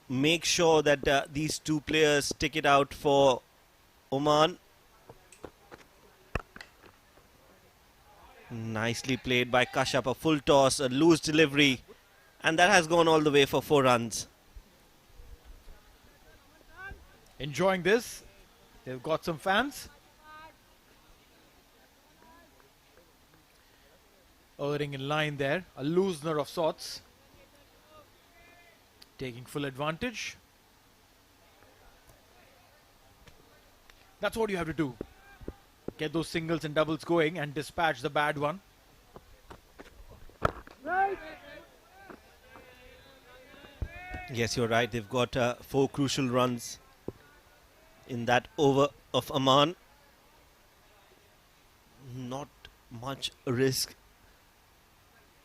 make sure that these two players stick it out for Oman. Nicely played by Kashyap. A full toss, a loose delivery, and that has gone all the way for 4 runs. Enjoying this. They've got some fans. Erring in line there. A loosener of sorts. Taking full advantage. That's what you have to do. Get those singles and doubles going and dispatch the bad one. Yes, you're right. They've got 4 crucial runs in that over of Oman. Not much risk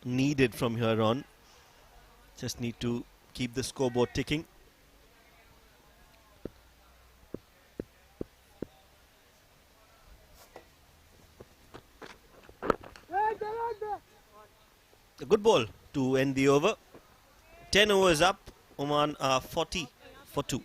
needed from here on. Just need to keep the scoreboard ticking. A good ball to end the over. 10 overs up. Oman are 40 for 2.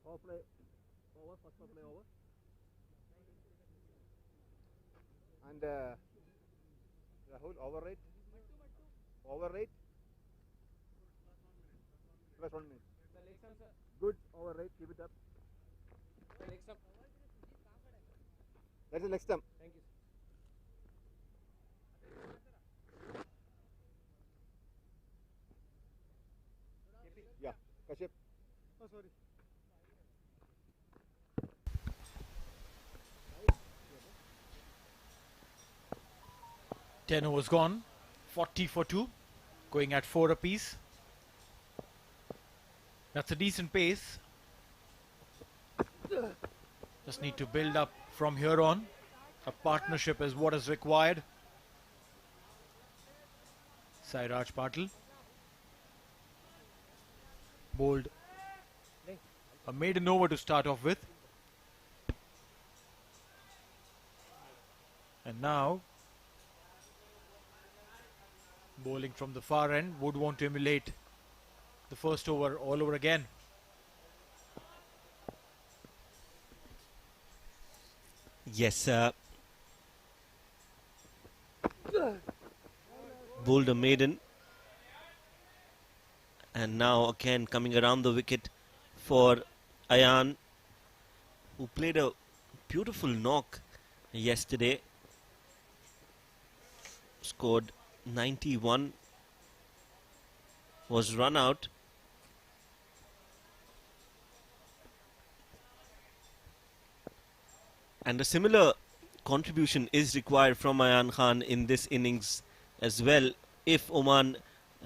Power play over, first power play over. And Rahul, overrate. Overrate. Plus 1 minute. Good, overrate, keep it up. That's the leg stump. Thank you. Yeah, Kashyap. Oh, sorry. 10 overs gone. 40 for 2. Going at 4 apiece. That's a decent pace. Just need to build up from here on. A partnership is what is required. Sairaj Patil. Bowled a maiden over to start off with. And now, bowling from the far end, would want to emulate the first over all over again. Yes, bowled a maiden. And now again coming around the wicket for Ayan, who played a beautiful knock yesterday. Scored 91. Was run out. And a similar contribution is required from Ayan Khan in this innings as well, if Oman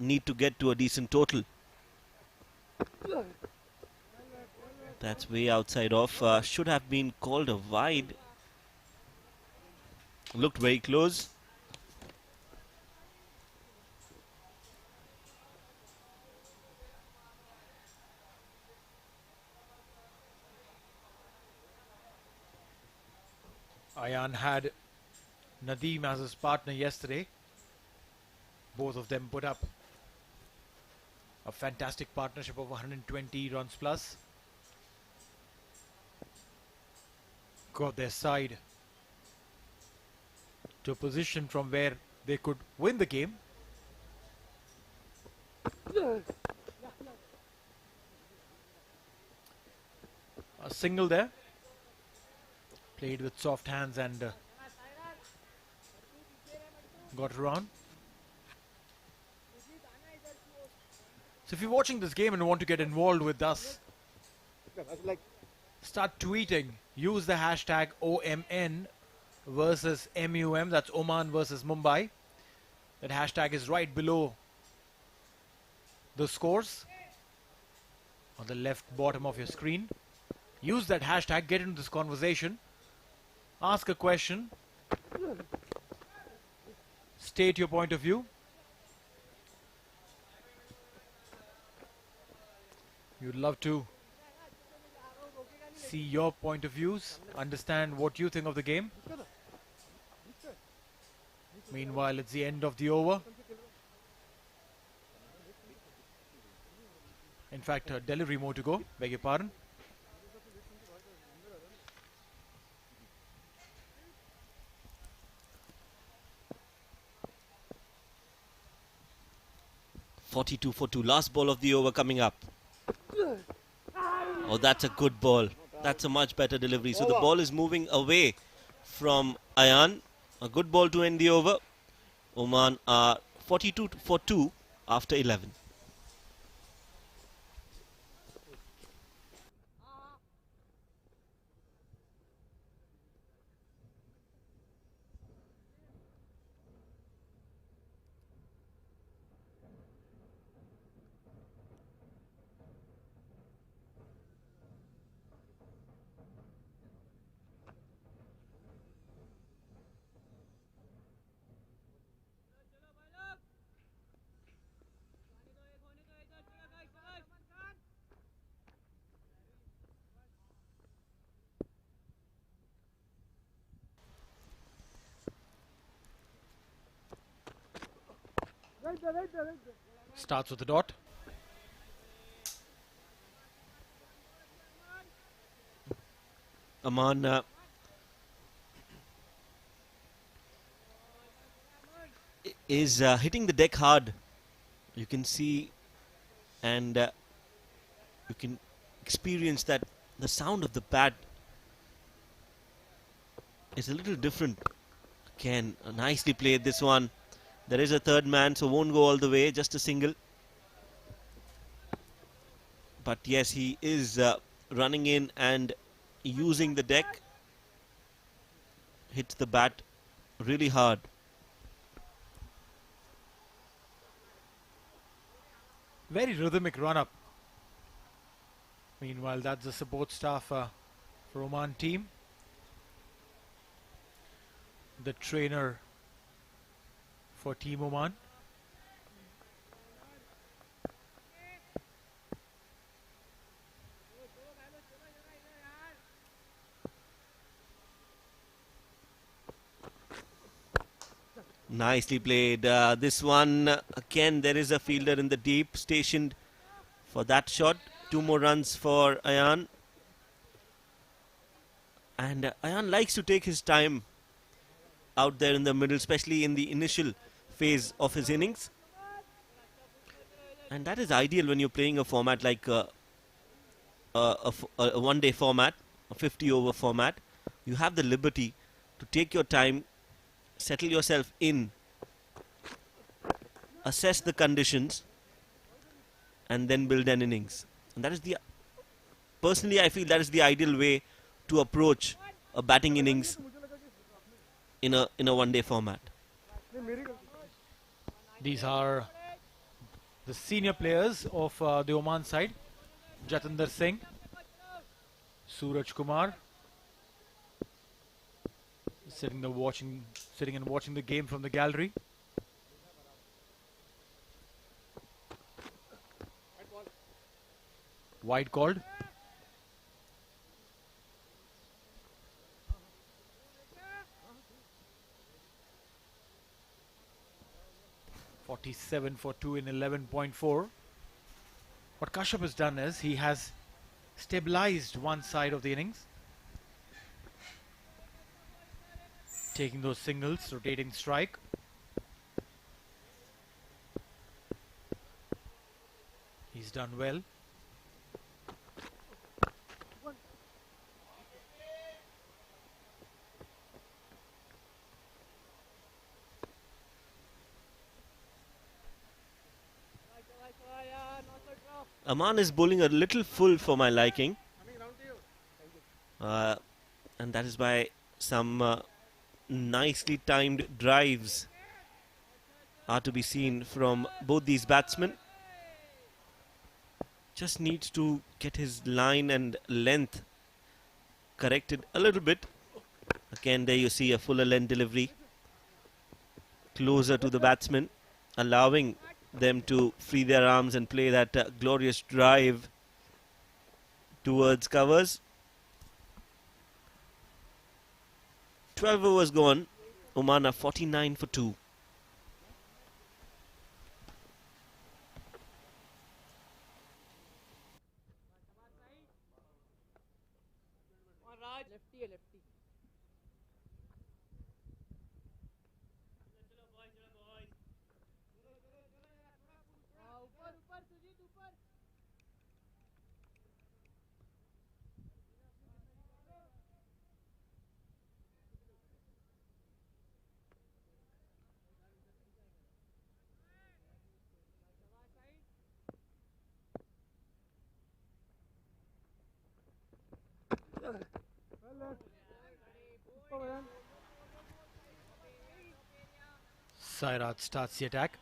need to get to a decent total. That's way outside off. Should have been called a wide. Looked very close. Ayan had Nadeem as his partner yesterday. Both of them put up a fantastic partnership of 120 runs plus. Got their side to a position from where they could win the game. A single there. Played with soft hands and got around. So if you're watching this game and want to get involved with us, start tweeting. Use the hashtag OMN versus MUM. That's Oman versus Mumbai. That hashtag is right below the scores on the left bottom of your screen. Use that hashtag. Get into this conversation. Ask a question. State your point of view. You'd love to see your point of views, understand what you think of the game. Meanwhile, it's the end of the over. In fact, delivery more to go. Beg your pardon. .42 for 2. Last ball of the over coming up. Oh, that's a good ball. That's a much better delivery. So the ball is moving away from Ayan. A good ball to end the over. Oman are 42 for 2 after 11. Starts with the dot. Oman is hitting the deck hard. You can see and you can experience that the sound of the bat is a little different. Again, nicely played this one. There is a third man, so won't go all the way, just a single. But yes, he is running in and using the deck. Hits the bat really hard. Very rhythmic run-up. Meanwhile, that's the support staff for Oman team. The trainer for Team Oman. Nicely played. This one, again, there is a fielder in the deep stationed for that shot. 2 more runs for Ayan. And Ayan likes to take his time out there in the middle, especially in the initial phase of his innings. And that is ideal when you're playing a format like a one-day format, a 50-over format. You have the liberty to take your time, settle yourself in, assess the conditions, and then build an innings. And that is the, personally I feel that is the ideal way to approach a batting innings in a one-day format. These are the senior players of the Oman side. Jatinder Singh, Suraj Kumar, sitting and watching the game from the gallery. Wide called. .47 for 2 in 11.4. What Kashyap has done is he has stabilized one side of the innings, taking those singles, rotating strike. He's done well. Aman is bowling a little full for my liking. And that is why some nicely timed drives are to be seen from both these batsmen. Just needs to get his line and length corrected a little bit. Again, there you see a fuller length delivery. Closer to the batsman, allowing them to free their arms and play that glorious drive towards covers. 12 overs gone. Oman are 49 for 2. Sairat starts the attack.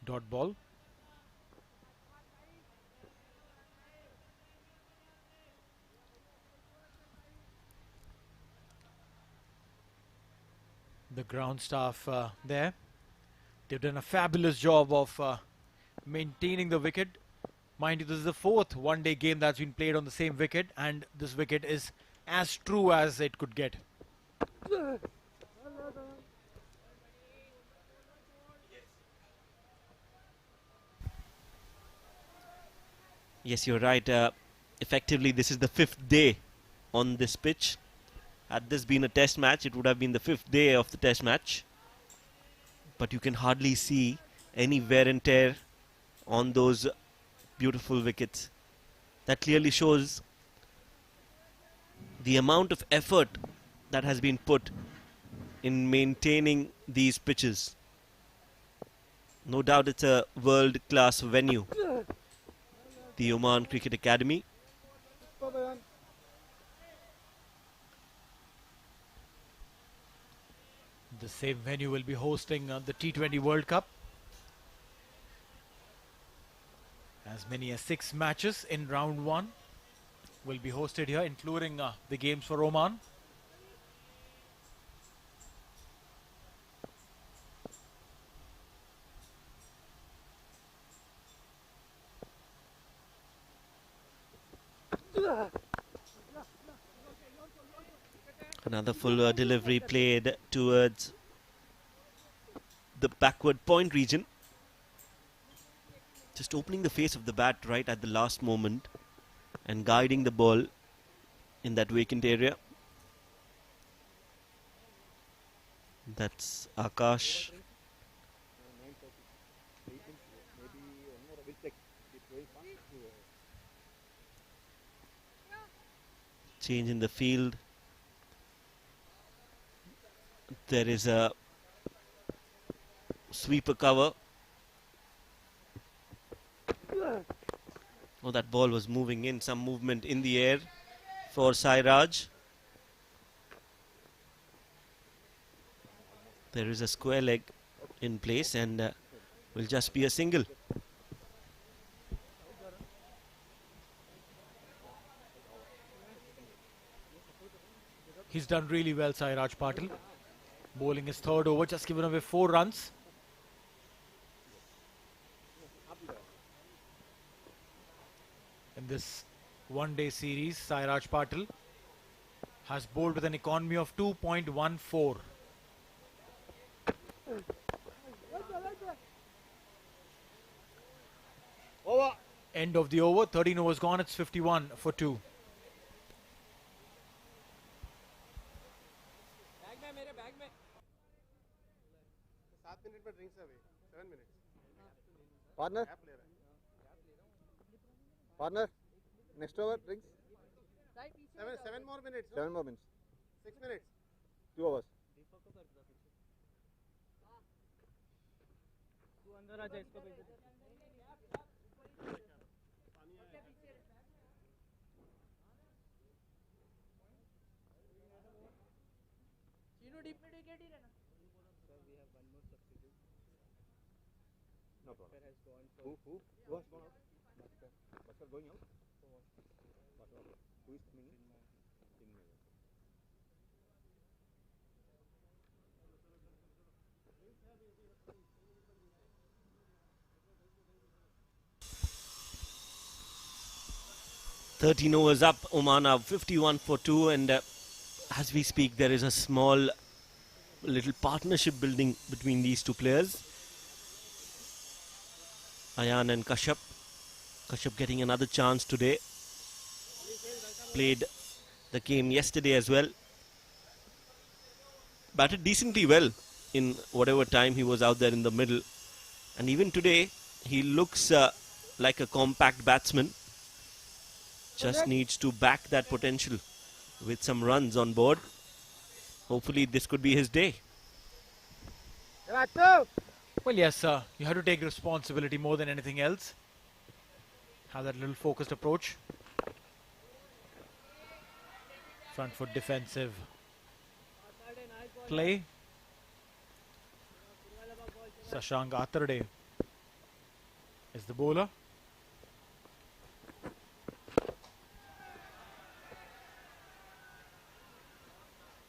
Dot ball. The ground staff there. They've done a fabulous job of maintaining the wicket. Mind you, this is the 4th one-day game that's been played on the same wicket, and this wicket is as true as it could get. Yes, you're right. Effectively, this is the 5th day on this pitch. Had this been a test match, it would have been the 5th day of the test match. But you can hardly see any wear and tear on those beautiful wickets. That clearly shows the amount of effort that has been put in maintaining these pitches. No doubt it's a world-class venue, the Oman Cricket Academy. The same venue will be hosting the T20 World Cup. As many as 6 matches in round 1 will be hosted here, including the games for Oman. Another full delivery played towards the backward point region. Just opening the face of the bat right at the last moment and guiding the ball in that vacant area. That's Akash. Change in the field. There is a sweeper cover. Oh, that ball was moving in, some movement in the air for Sairaj. There is a square leg in place and will just be a single. He's done really well, Sairaj Patil. Bowling his 3rd over, just given away 4 runs. In this one-day series, Sairaj Patil has bowled with an economy of 2.14. Over. End of the over, 13 overs gone, it's 51 for 2. Bag में 7 minute में drinks away 7 minutes partner partner next over drinks 7 more minutes 7 more minutes 6 minutes 2 hours तू अंदर आ जा इसको भेज दे no problem who has gone out Bhaskar going out who is coming in Tinmay. 13 overs up, Oman are 51 for 2 and as we speak there is a small little partnership building between these two players. Ayan and Kashyap. Kashyap getting another chance today. Played the game yesterday as well. Batted decently well in whatever time he was out there in the middle. And even today he looks like a compact batsman. Just needs to back that potential with some runs on board. Hopefully this could be his day. Well, yes, you have to take responsibility more than anything else. Have that little focused approach. Front foot defensive play. Shashank Atharde is the bowler.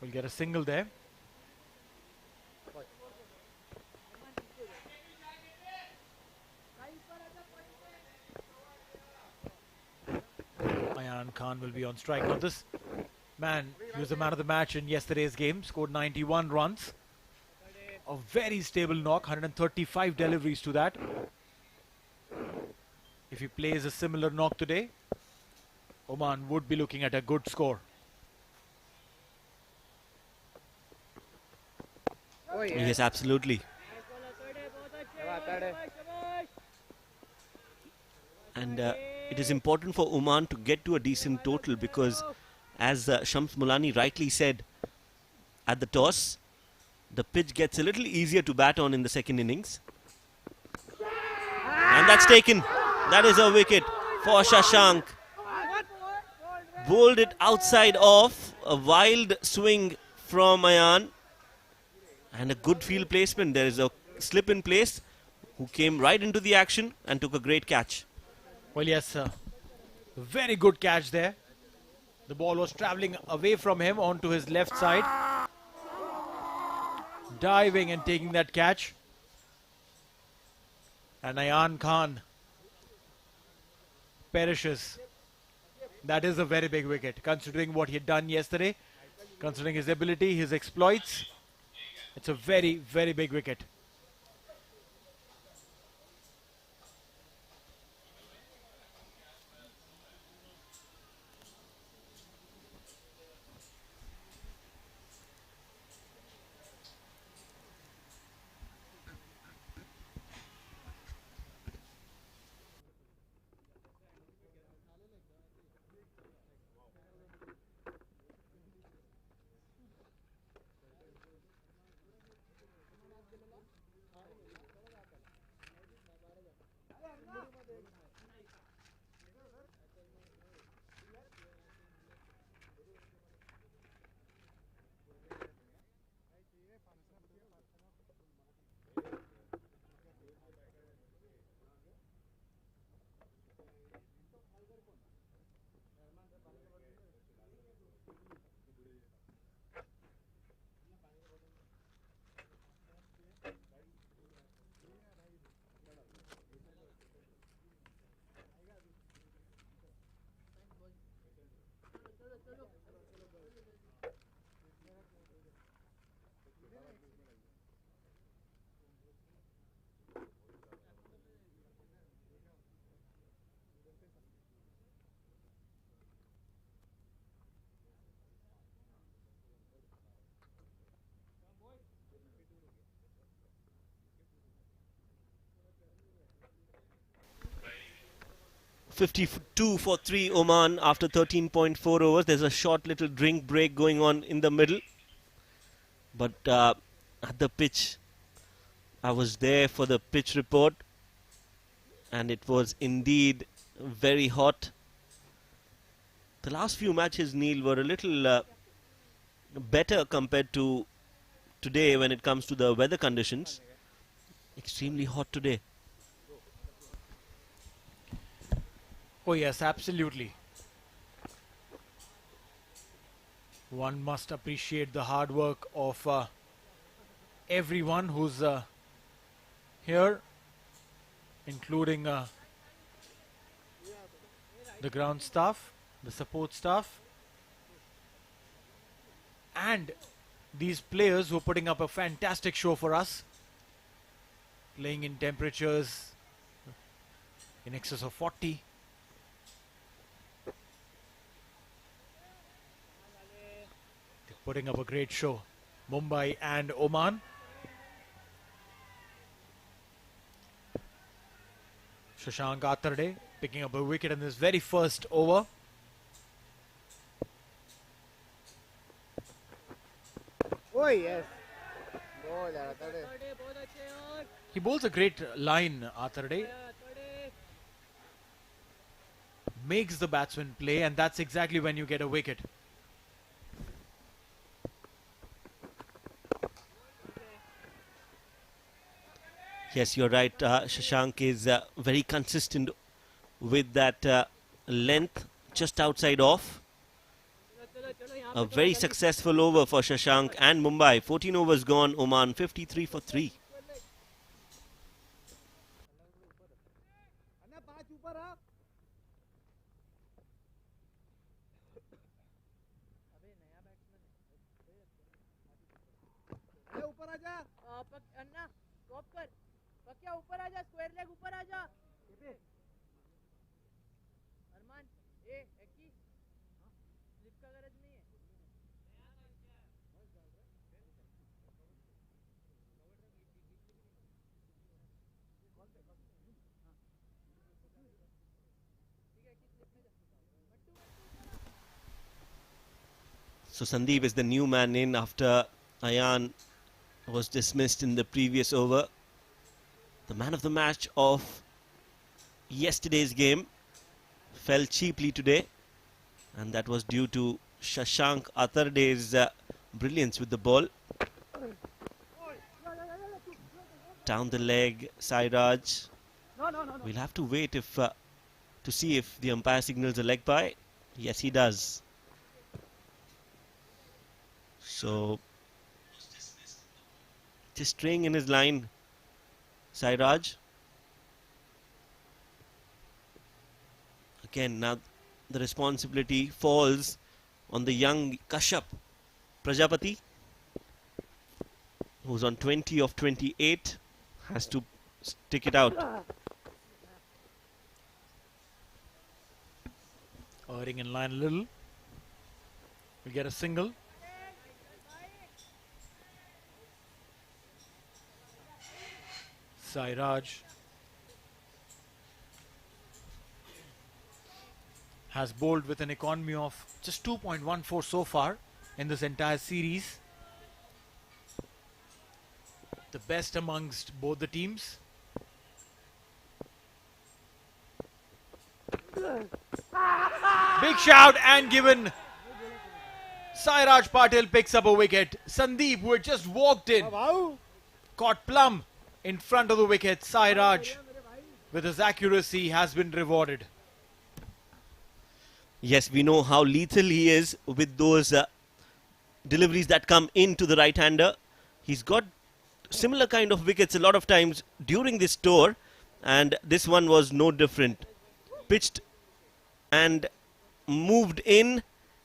We'll get a single there. Ayan Khan will be on strike. Now this man, he was the man of the match in yesterday's game, scored 91 runs. A very stable knock, 135 deliveries to that. If he plays a similar knock today, Oman would be looking at a good score. Oh yeah. Yes, absolutely. And it is important for Oman to get to a decent total because, as Shams Mulani rightly said at the toss, the pitch gets a little easier to bat on in the second innings. And that's taken. That is a wicket for Shashank. Bowled it outside off. A wild swing from Ayan. And a good field placement. There is a slip in place who came right into the action and took a great catch. Well, yes, very good catch there. The ball was travelling away from him onto his left side. Diving and taking that catch. And Ayan Khan perishes. That is a very big wicket, considering what he had done yesterday, considering his ability, his exploits. It's a very, very big wicket. .52 for 3 Oman after 13.4 overs. There's a short little drink break going on in the middle. But at the pitch, I was there for the pitch report. And it was indeed very hot. The last few matches, Neil, were a little better compared to today when it comes to the weather conditions. Extremely hot today. Oh yes, absolutely. One must appreciate the hard work of everyone who's here, including the ground staff, the support staff, and these players who are putting up a fantastic show for us, playing in temperatures in excess of 40. Putting up a great show. Mumbai and Oman. Shashank Atharde picking up a wicket in his very first over. Oh yes. Goal, yaar, Atharde. He bowls a great line, Atharde. Makes the batsman play, and that's exactly when you get a wicket. Yes, you're right. Shashank is very consistent with that length just outside off. A very successful over for Shashank and Mumbai. 14 overs gone. Oman 53 for 3. So Sandeep is the new man in after Ayan was dismissed in the previous over. The man of the match of yesterday's game fell cheaply today, and that was due to Shashank Atharde's brilliance with the ball. Down the leg, Sairaj. We'll have to wait if to see if the umpire signals a leg bye. Yes, he does. So, just staying in his line, Sairaj. Again, now the responsibility falls on the young Kashyap Prajapati, who's on 20 of 28, has to stick it out. Erring in line a little. We get a single. Sairaj has bowled with an economy of just 2.14 so far in this entire series. The best amongst both the teams. Big shout and given. Sairaj Patil picks up a wicket. Sandeep, who had just walked in, caught plumb in front of the wicket. Sairaj, with his accuracy, has been rewarded. Yes, we know how lethal he is with those deliveries that come into the right-hander. He's got similar kind of wickets a lot of times during this tour, and this one was no different. Pitched and moved in,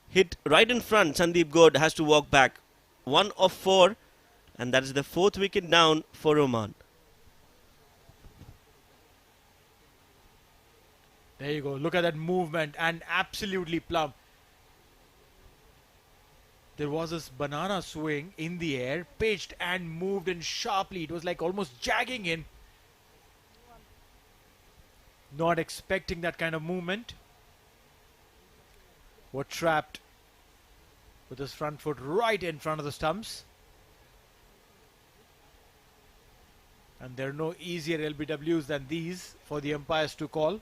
hit right in front. Sandeep Gode has to walk back. 1 of 4, and that is the 4th wicket down for Oman. There you go. Look at that movement and absolutely plumb. There was this banana swing in the air, pitched and moved in sharply. It was like almost jagging in. Not expecting that kind of movement. Were trapped with his front foot right in front of the stumps. And there are no easier LBWs than these for the umpires to call.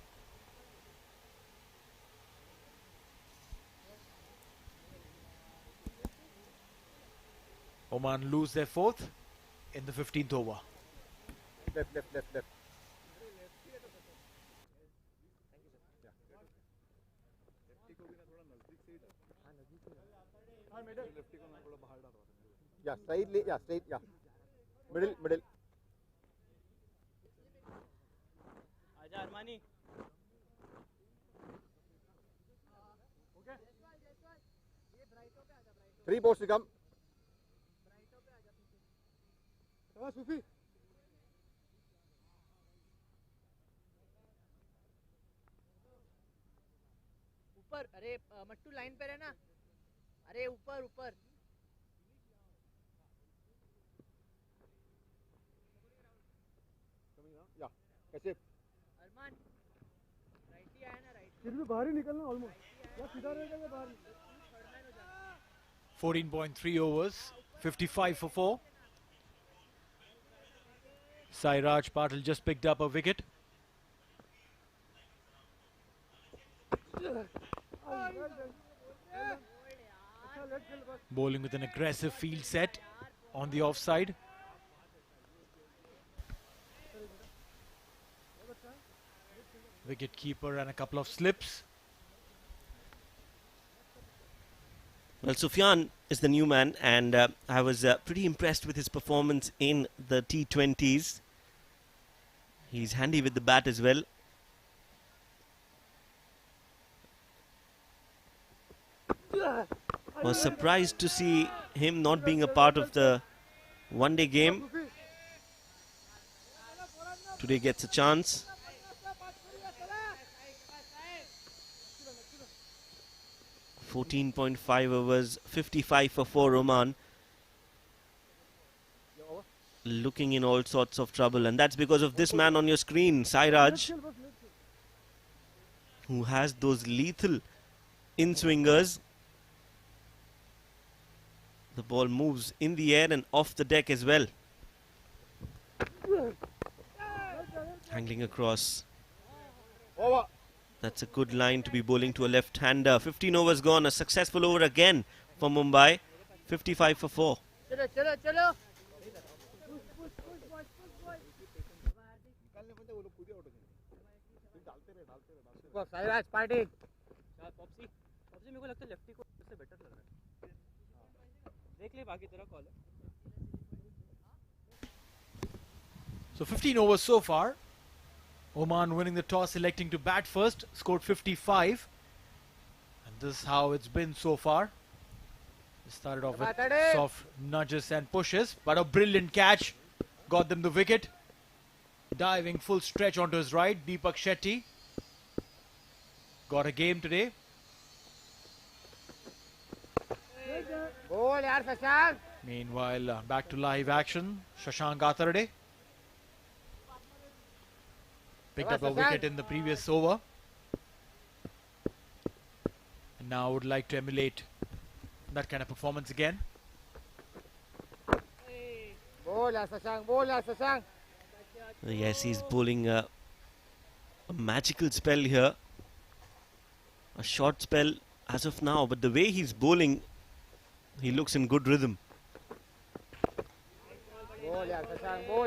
Oman lose their 4th in the 15th over. Left. Yeah, slightly, yeah, straight, yeah. Middle. Aja Armani. Three balls to come. Sufi. ऊपर अरे Mattu line पे रहना अरे ऊपर Yeah, कैसे? अरमान right ही आया ना right फिर भी बाहर ही निकलना ऑलमोस्ट या सीधा रहेगा या बाहर 14.3 overs, 55 for 4. Sairaj Patil just picked up a wicket. Bowling with an aggressive field set on the offside. Wicket keeper and a couple of slips. Well, Sufyan is the new man, and I was pretty impressed with his performance in the T20s. He's handy with the bat as well. Was surprised to see him not being a part of the one-day game. Today gets a chance. .5 overs, 55 for 4 Oman. Looking in all sorts of trouble, and that's because of this man on your screen, Sairaj, who has those lethal in-swingers. The ball moves in the air and off the deck as well. Angling across. Over. That's a good line to be bowling to a left-hander. 15 overs gone. A successful over again for Mumbai. 55 for 4. चलो चलो चलो Sairaj party Popsy Popsy मेरे को लगता है lefty को इससे better लग रहा है देख ले बाकी तेरा कॉल है So 15 overs so far. Oman winning the toss, electing to bat first, scored 55. And this is how it's been so far. It started off with soft nudges and pushes, but a brilliant catch got them the wicket. Diving full stretch onto his right, Deepak Shetty got a game today. बोल यार Shashank Meanwhile, back to live action. Shashank Atharde picked up a wicket in the previous over. And now would like to emulate that kind of performance again. बोल यार शशांक बोल यार Shashank Yes, he's bowling a magical spell here. A short spell as of now, but the way he's bowling, he looks in good rhythm. बोल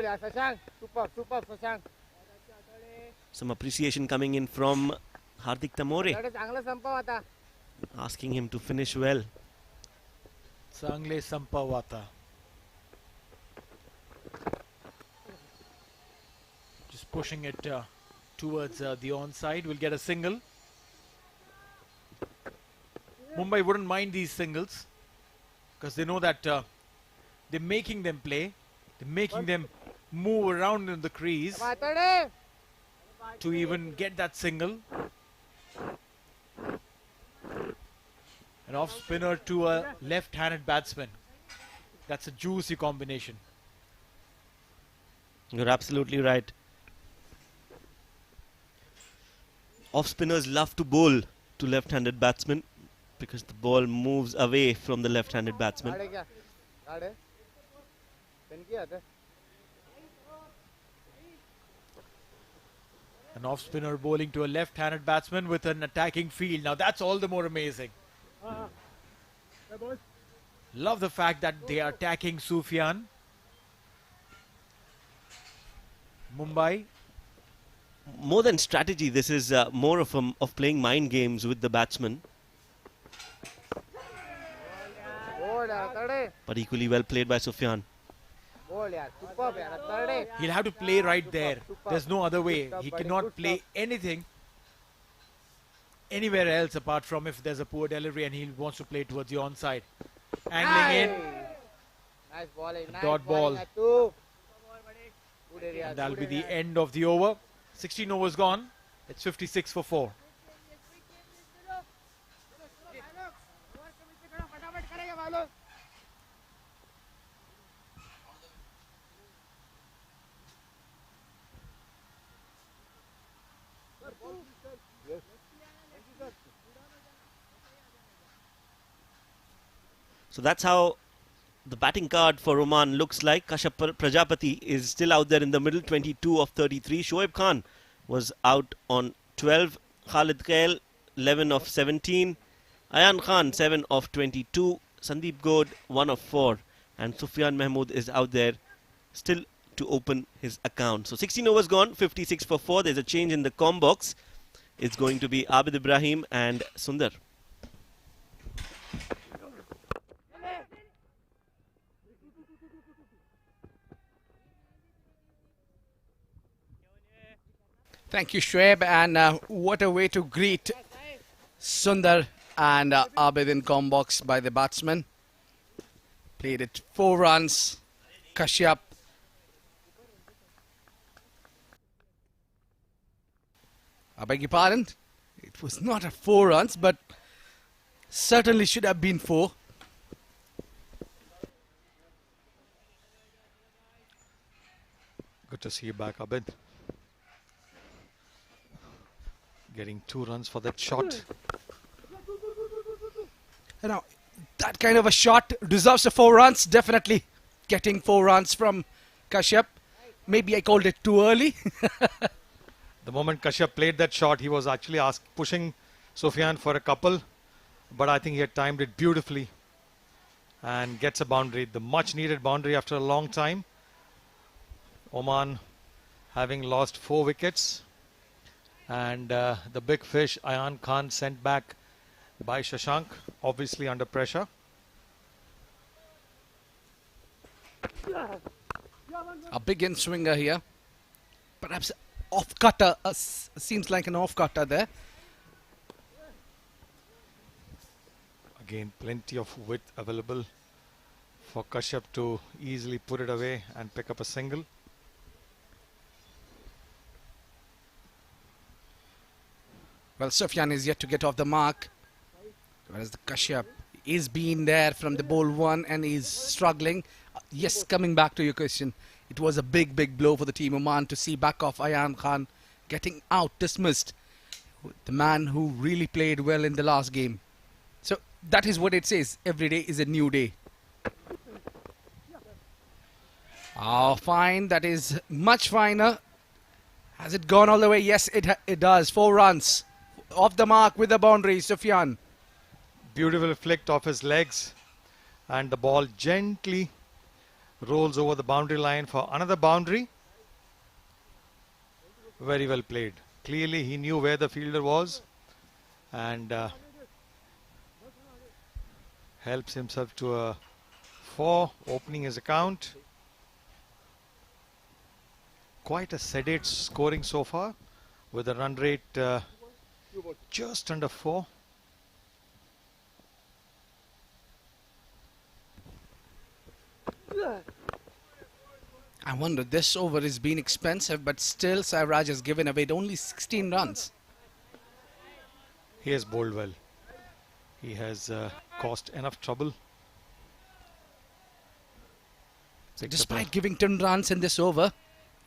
यार Shashank super super Shashank Some appreciation coming in from Hardik Tamore, थोडं चांगलं संपव आता asking him to finish well. Sangle Sampawata. Just pushing it towards the onside. Will get a single. Mumbai wouldn't mind these singles because they know that they're making them play. They're making them move around in the crease वातडे to even get that single. An off spinner to a left-handed batsman. That's a juicy combination. You're absolutely right. Off spinners love to bowl to left-handed batsmen because the ball moves away from the left-handed batsman. गाडे क्या गाडे pen किया था An off spinner bowling to a left-handed batsman with an attacking field. Now that's all the more amazing. Love the fact that they are attacking Sufyan. Mumbai. More than strategy, this is more of playing mind games with the batsman. बोल यार तड़े But equally well played by Sufyan. बोल यार super यार तड़े He'll have to play right there. There's no other way. He cannot play anything anywhere else apart from if there's a poor delivery and he wants to play towards the onside. Angling in. Nice bowling Dot ball. तू good area And that'll be the end of the over. 16 overs gone. It's 56 for 4. फटाफट करेगा वालों So that's how the batting card for Oman looks like. Kashyap Prajapati is still out there in the middle, 22 of 33. Shoaib Khan was out on 12. Khalid Khail, 11 of 17. Ayan Khan, 7 of 22. Sandeep God, 1 of 4. And Sufyan Mahmood is out there still to open his account. So 16 overs gone, 56 for 4. There's a change in the com box. It's going to be Abid Ibrahim and Sundar. Thank you, Shoaib. And what a way to greet Sundar and Abid in combox by the batsman. Played it 4 runs. Kashyap. I beg your pardon. It was not a 4 runs, but certainly should have been 4. Good to see you back, Abid. Getting 2 runs for that shot. Now, That kind of a shot deserves the 4 runs. Definitely getting 4 runs from Kashyap. Maybe I called it too early. The moment Kashyap played that shot, he was actually pushing Sufyan for a couple, but I think he had timed it beautifully and gets a boundary, the much needed boundary after a long time. Oman having lost 4 wickets, and the big fish Ayan Khan sent back by Shashank, obviously under pressure. A big in swinger here. Perhaps off cutter. Seems like an off cutter there. Again, plenty of width available for Kashyap to easily put it away and pick up a single. Well, Sufyan is yet to get off the mark. Whereas the Kashyap is being there from the ball 1 and is struggling. Yes, coming back to your question. It was a big, big blow for the team Oman to see back off Ayan Khan getting out, dismissed. The man who really played well in the last game. So that is what it says. Every day is a new day. Oh, fine. That is much finer. Has it gone all the way? Yes, it does. 4 runs. Off the mark with the boundary, Sufyan. Beautiful flicked off his legs, and the ball gently rolls over the boundary line for another boundary. Very well played. Clearly he knew where the fielder was and helps himself to a 4, opening his account. Quite a sedate scoring so far, with a run rate just under 4. I wonder, this over is being expensive, but still Sairaj has given away only 16 runs. He has bowled well. He has caused enough trouble. Despite giving 10 runs in this over,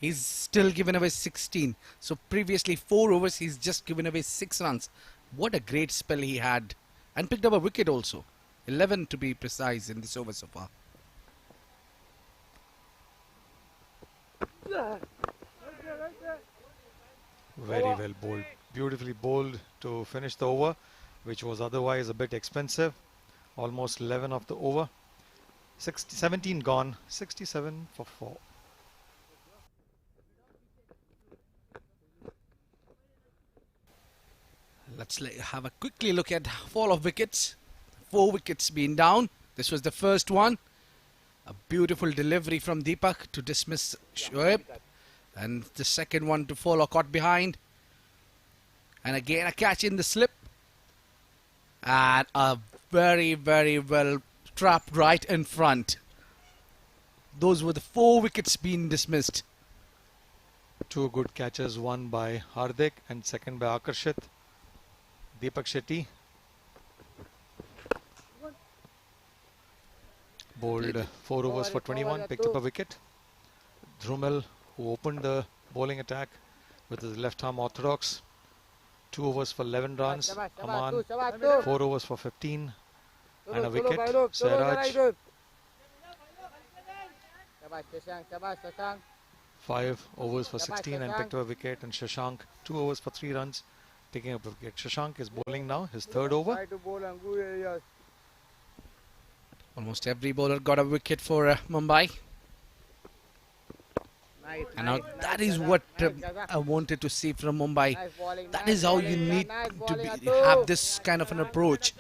he's still given away 16. So previously 4 overs, he's just given away 6 runs. What a great spell he had. And picked up a wicket also. 11 to be precise in this over so far. Very well bowled. Beautifully bowled to finish the over, which was otherwise a bit expensive. Almost 11 of the over. 17 gone. 67 for 4. Let's have a quickly look at fall of wickets. 4 wickets being down. This was the first one. A beautiful delivery from Deepak to dismiss Shoaib. And the second one to fall or caught behind. And again a catch in the slip. And a very, very well trapped right in front. Those were the 4 wickets being dismissed. 2 good catches, one by Hardik and second by Akarshit. Deepak Shetty bowled 4 overs for 21, picked up a wicket. Dhrumel, who opened the bowling attack with his left arm orthodox, 2 overs for 11 runs. Aman, 4 overs for 15 and a wicket. Sairaj, 5 overs for 16 and picked up a wicket. And Shashank, 2 overs for 3 runs, picking up a wicket. Shashank is bowling now, his 3rd over. Almost every bowler got a wicket for Mumbai. And now that is what I wanted to see from Mumbai. That is how you need to have this kind of an approach.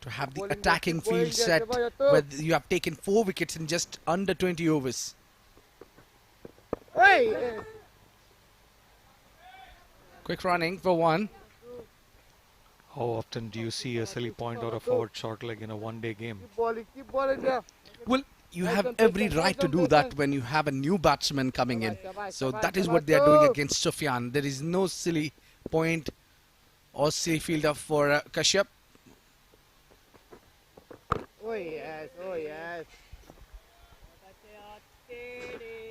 To have the attacking field set where you have taken 4 wickets in just under 20 overs. Quick running for 1. How often do you see a silly point or a forward short leg in a one-day game? Well, you have every right to do that when you have a new batsman coming in. So that is what they are doing against Sufyan. There is no silly point or silly fielder for Kashyap. Oh yes, oh yes.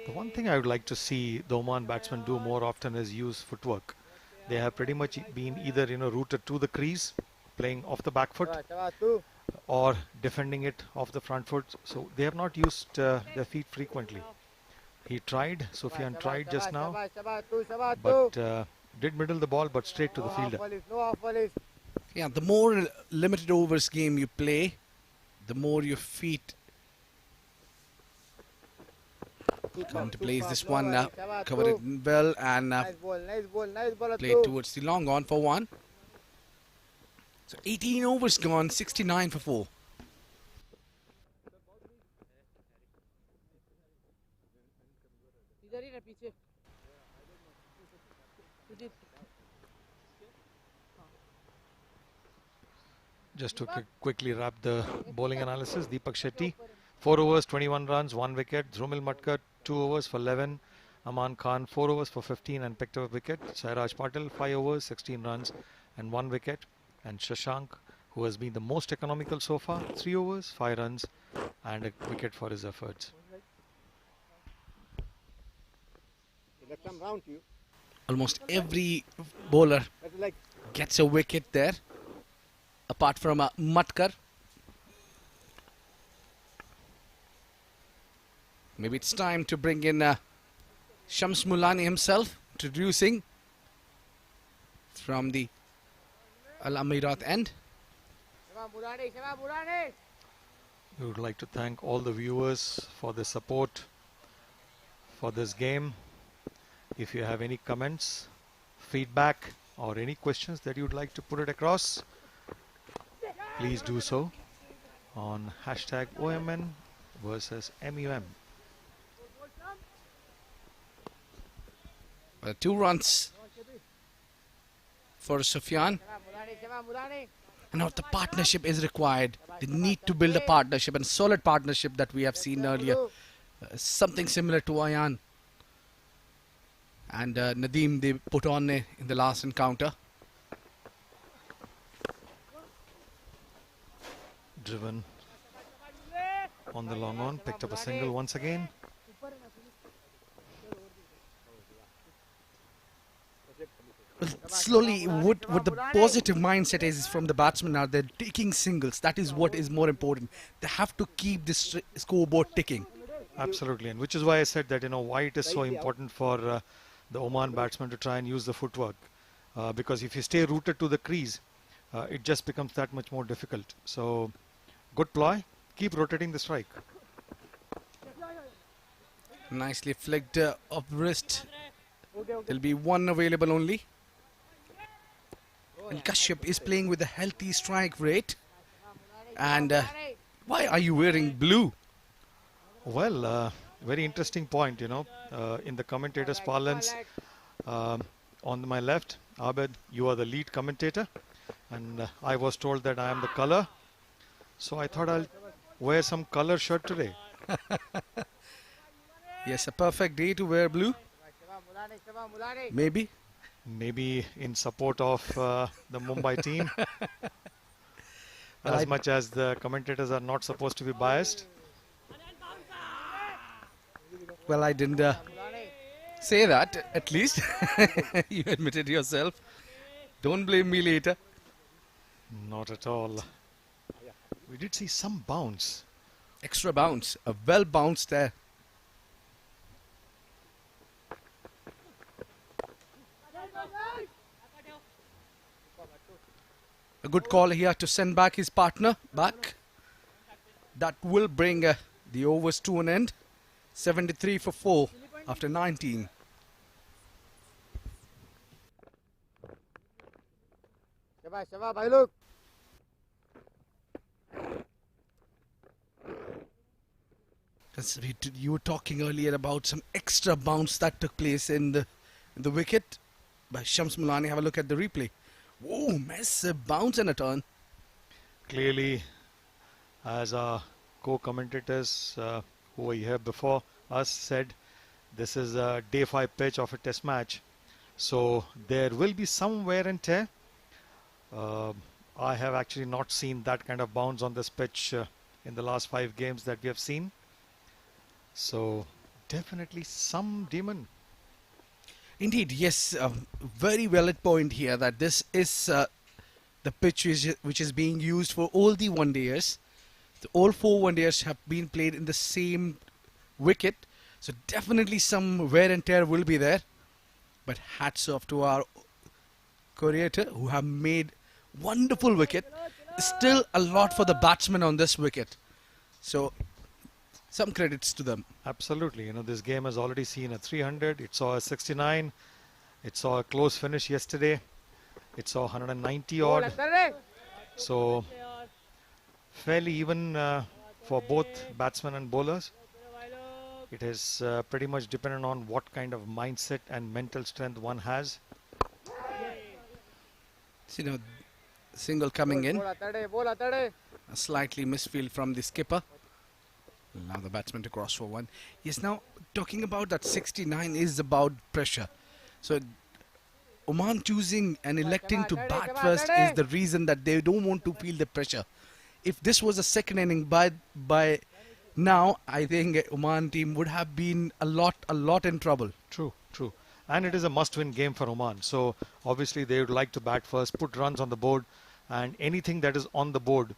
The one thing I would like to see the Oman batsmen do more often is use footwork. They have pretty much been either rooted to the crease, playing off the back foot, or defending it off the front foot. So they have not used their feet frequently. He tried, Sufyan tried just now, but did middle the ball, but straight to the fielder. Yeah, the more limited overs game you play, the more your feet come to place. This one covered it well and played towards the long on for one. So 18 overs gone, 69 for 4. इधर ही रह पीछे Sudeep Just to quickly wrap the bowling analysis, Deepak Shetty, 4 overs, 21 runs, 1 wicket. Dhrumil Matkar, 2 overs for 11. Aman Khan, 4 overs for 15 and picked up a wicket. Sairaj Patil, 5 overs, 16 runs and 1 wicket. And Shashank, who has been the most economical so far, 3 overs, 5 runs and a wicket for his efforts. Let come round to you. Almost every bowler gets a wicket there, apart from Matkar. Maybe it's time to bring in Shams Mulani himself, introducing from the Al Amirat end. We would like to thank all the viewers for the support for this game. If you have any comments, feedback or any questions that you would like to put it across, please do so on hashtag OMN versus MUM. 2 runs for Sufyan. And now the partnership is required. They need to build a partnership and solid partnership that we have seen earlier. Something similar to Ayan and Nadeem they put on in the last encounter. Driven on the long on, picked up a single once again. Well, slowly, what the positive mindset is from the batsmen are they're taking singles. That is what is more important. They have to keep this scoreboard ticking. Absolutely, and which is why I said that, why it is so important for the Oman batsman to try and use the footwork. Because if you stay rooted to the crease, it just becomes that much more difficult. So, good ploy. Keep rotating the strike. Nicely flicked of wrist. There'll be one available only. And Kashyap is playing with a healthy strike rate. And why are you wearing blue? Well, very interesting point, in the commentator's parlance. On my left, Abed, you are the lead commentator. And I was told that I am the color. So I thought I'll wear some color shirt today. Yes, a perfect day to wear blue. Maybe. Maybe in support of the Mumbai team. As much as the commentators are not supposed to be biased. Well, I didn't say that, at least. You admitted yourself. Don't blame me later. Not at all. We did see some bounce. Extra bounce. A well bounce there. A good call here to send back his partner back. That will bring the overs to an end. 73 for 4 after 19. You were talking earlier about some extra bounce that took place in the wicket by Shams Mulani. Have a look at the replay. Whoa, massive bounce and a turn. Clearly, as our co-commentators who were here before us said, this is a day 5 pitch of a test match. So there will be some wear and tear. I have actually not seen that kind of bounce on this pitch in the last 5 games that we have seen. So definitely some demon. Indeed, yes, very valid point here that this is the pitch which is being used for all the one-dayers. All 4 one-dayers have been played in the same wicket, so definitely some wear and tear will be there. But hats off to our creator who have made wonderful wicket. Still a lot for the batsmen on this wicket, so some credits to them. Absolutely. You know, this game has already seen a 300. It saw a 69. It saw a close finish yesterday. It saw 190 odd. So fairly even for both batsmen and bowlers. It is pretty much dependent on what kind of mindset and mental strength one has. So, you know, single coming in. A slightly misfield from the skipper. Now the batsman to cross for 1. Yes, now talking about that 69 is about pressure. So Oman choosing and electing to bat first is the reason that they don't want to feel the pressure. If this was a second inning by now, I think Oman team would have been a lot in trouble. True, true. And it is a must-win game for Oman. So obviously they would like to bat first, put runs on the board, and anything that is on the board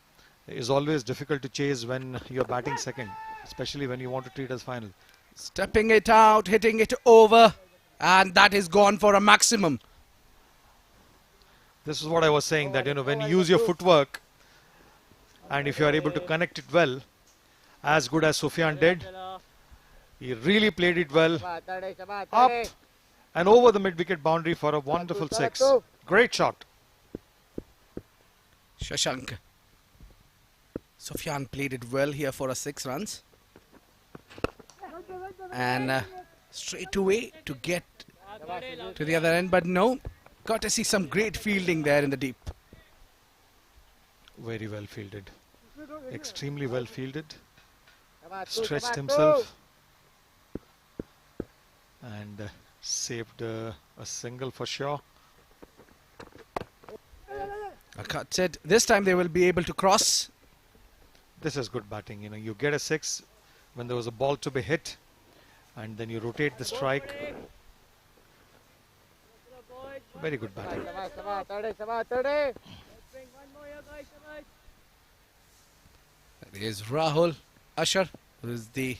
is always difficult to chase when you're batting second, especially when you want to treat as final. Stepping it out, hitting it over, and that is gone for a maximum. This is what I was saying, that, you know, when you use your footwork and if you are able to connect it well, as good as Sufyan did, he really played it well, up and over the mid-wicket boundary for a wonderful 6. Great shot. Shashank. Sufyan played it well here for a 6 runs. And straight away to get to the other end, but no, got to see some great fielding there in the deep. Very well fielded. Extremely well fielded. Stretched himself and saved a single for sure. Cut said this time they will be able to cross. This is good batting. You know, you get a 6 when there was a ball to be hit, and then you rotate the strike. Very good batting. There is Rahul Ashar, who is the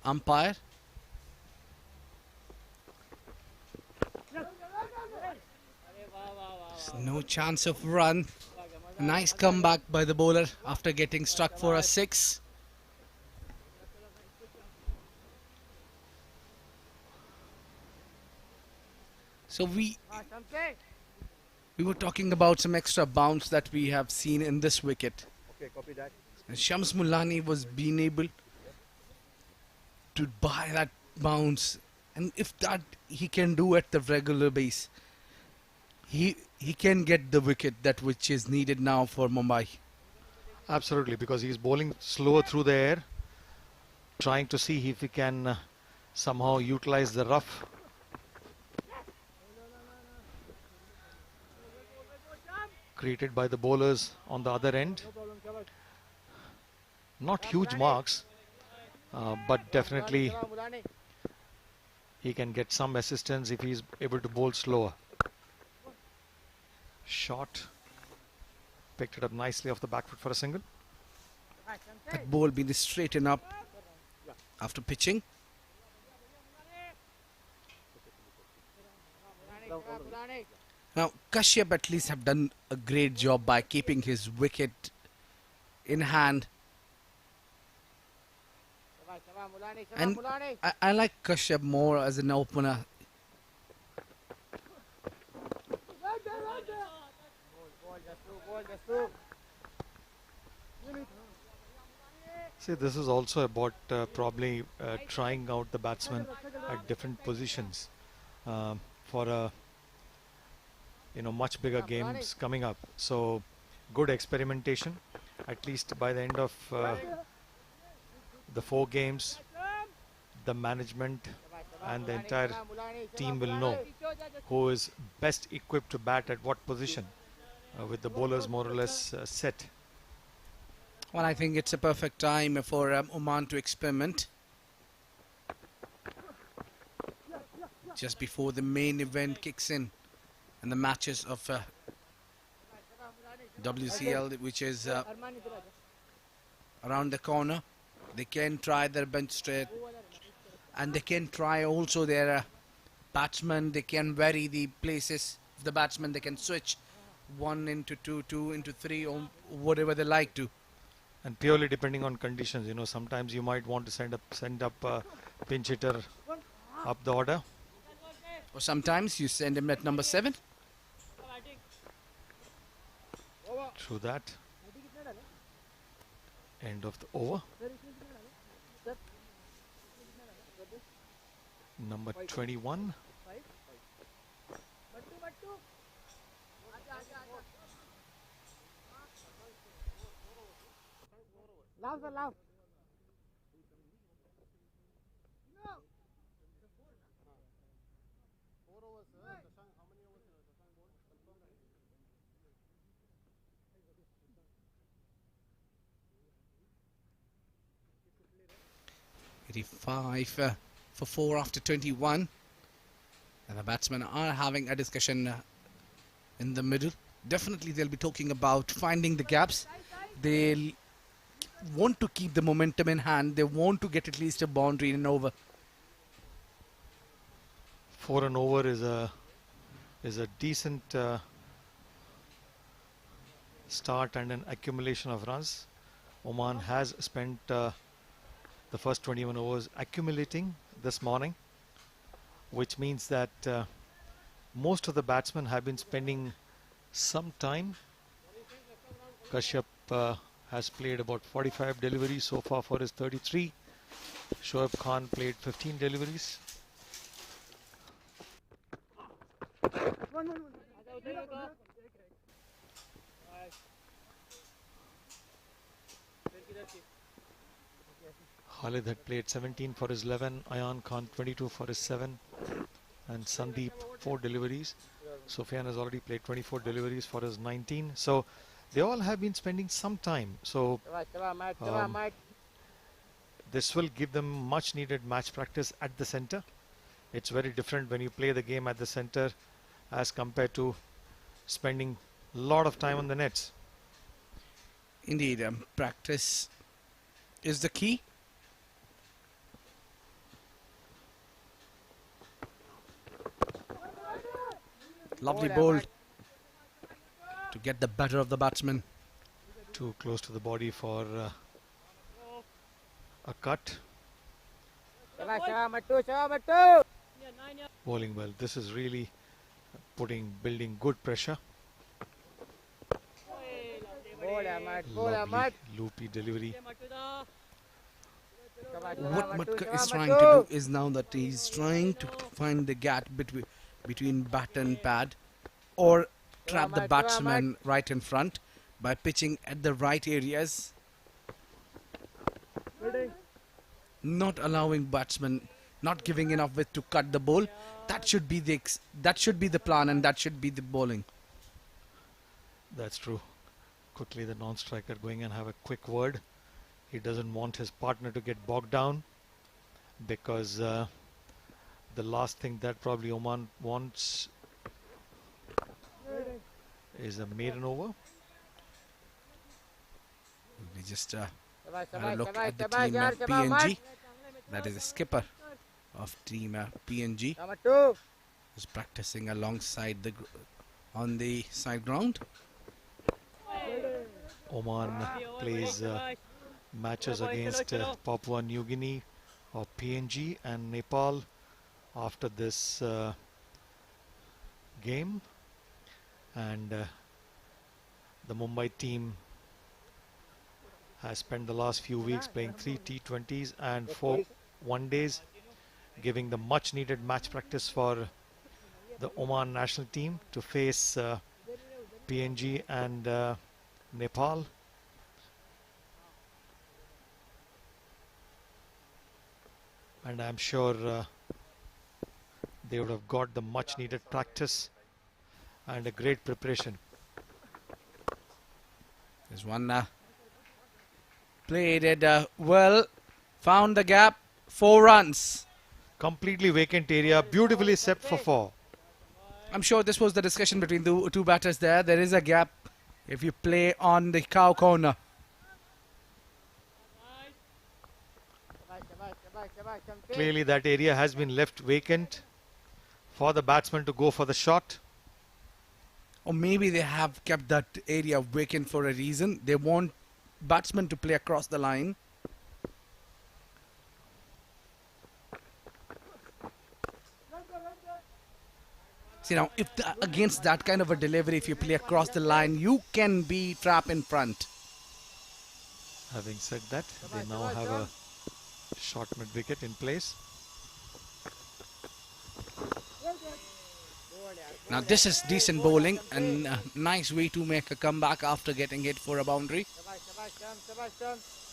umpire. No chance of run. Nice comeback by the bowler after getting struck for a 6. So we were talking about some extra bounce that we have seen in this wicket. Okay, copy that. And Shams Mullani was being able to buy that bounce, and if that he can do at the regular base, he can get the wicket that which is needed now for Mumbai. Absolutely, because he's bowling slower through the air, trying to see if he can somehow utilize the rough. Created by the bowlers on the other end. Not huge marks, but definitely he can get some assistance if he's able to bowl slower. Shot. Picked it up nicely off the back foot for a single. That ball being straightened up after pitching. Now Kashyap at least have done a great job by keeping his wicket in hand. And I like Kashyap more as an opener. See, this is also about probably trying out the batsman at different positions for a much bigger games coming up. So good experimentation. At least by the end of the 4 games, the management and the entire team will know who is best equipped to bat at what position, with the bowlers more or less set. Well, I think it's a perfect time for Oman to experiment. Just before the main event kicks in and the matches of WCL, which is around the corner. They can try their bench straight, and they can try also their batsmen. They can vary the places of the batsmen. They can switch 1 into 2, 2 into 3, or whatever they like to. And purely depending on conditions, sometimes you might want to send up a pinch hitter up the order. Or sometimes you send him at number 7. Through that. End of the over. Number 21. Love the love. 85 for 4 after 21. And the batsmen are having a discussion in the middle. Definitely they'll be talking about finding the gaps. They'll want to keep the momentum in hand. They want to get at least a boundary in an over. 4 and over is a decent start and an accumulation of runs. Oman has spent the first 21 overs accumulating this morning, which means that most of the batsmen have been spending some time. Kashyap has played about 45 deliveries so far for his 33. Shoaib Khan played 15 deliveries. Khalid had played 17 for his 11, Ayan Khan 22 for his 7, and Sandeep 4 deliveries. Sufyan has already played 24 deliveries for his 19. So they all have been spending some time. So this will give them much needed match practice at the center. It's very different when you play the game at the center as compared to spending a lot of time on the nets. Indeed, practice is the key. Lovely ball to get the better of the batsman. Too close to the body for a cut. Bowling well. This is really building good pressure. Lovely loopy delivery. What Matka is trying to do is now that he's trying to find the gap between bat and pad, or trap the batsman right in front by pitching at the right areas, not allowing batsmen, not giving enough width to cut the ball. That should be the plan, and that should be the bowling. That's true. Quickly the non-striker going and have a quick word. He doesn't want his partner to get bogged down, because the last thing that probably Oman wants is a maiden over. We just had a look at the team PNG. That is the skipper of team PNG, who's practicing alongside on the side ground. Oman plays matches against Papua New Guinea or PNG and Nepal after this game, and the Mumbai team has spent the last few weeks playing 3 T20s and 4 one-days, giving the much needed match practice for the Oman national team to face PNG and Nepal. And I'm sure they would have got the much needed practice and a great preparation. There's one played it well, found the gap, 4 runs. Completely vacant area, beautifully set for 4. I'm sure this was the discussion between the two batters there. There is a gap if you play on the cow corner. Clearly that area has been left vacant for the batsman to go for the shot. Or maybe they have kept that area vacant for a reason. They want batsmen to play across the line. See now, if against that kind of a delivery, if you play across the line, you can be trapped in front. Having said that, they now have a short mid-wicket in place. Now this is decent bowling and a nice way to make a comeback after getting hit for a boundary.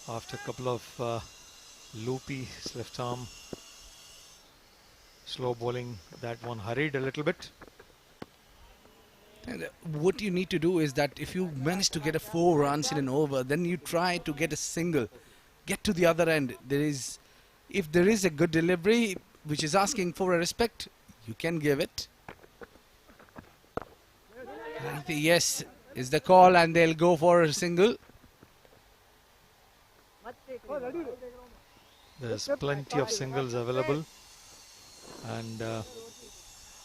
After a couple of loopy left arm slow bowling, that one hurried a little bit. And what you need to do is that if you manage to get a 4 runs in an over, then you try to get a single, get to the other end. If there is a good delivery which is asking for a respect, you can give it. I think yes is the call, and they'll go for a single. There's plenty of singles available, and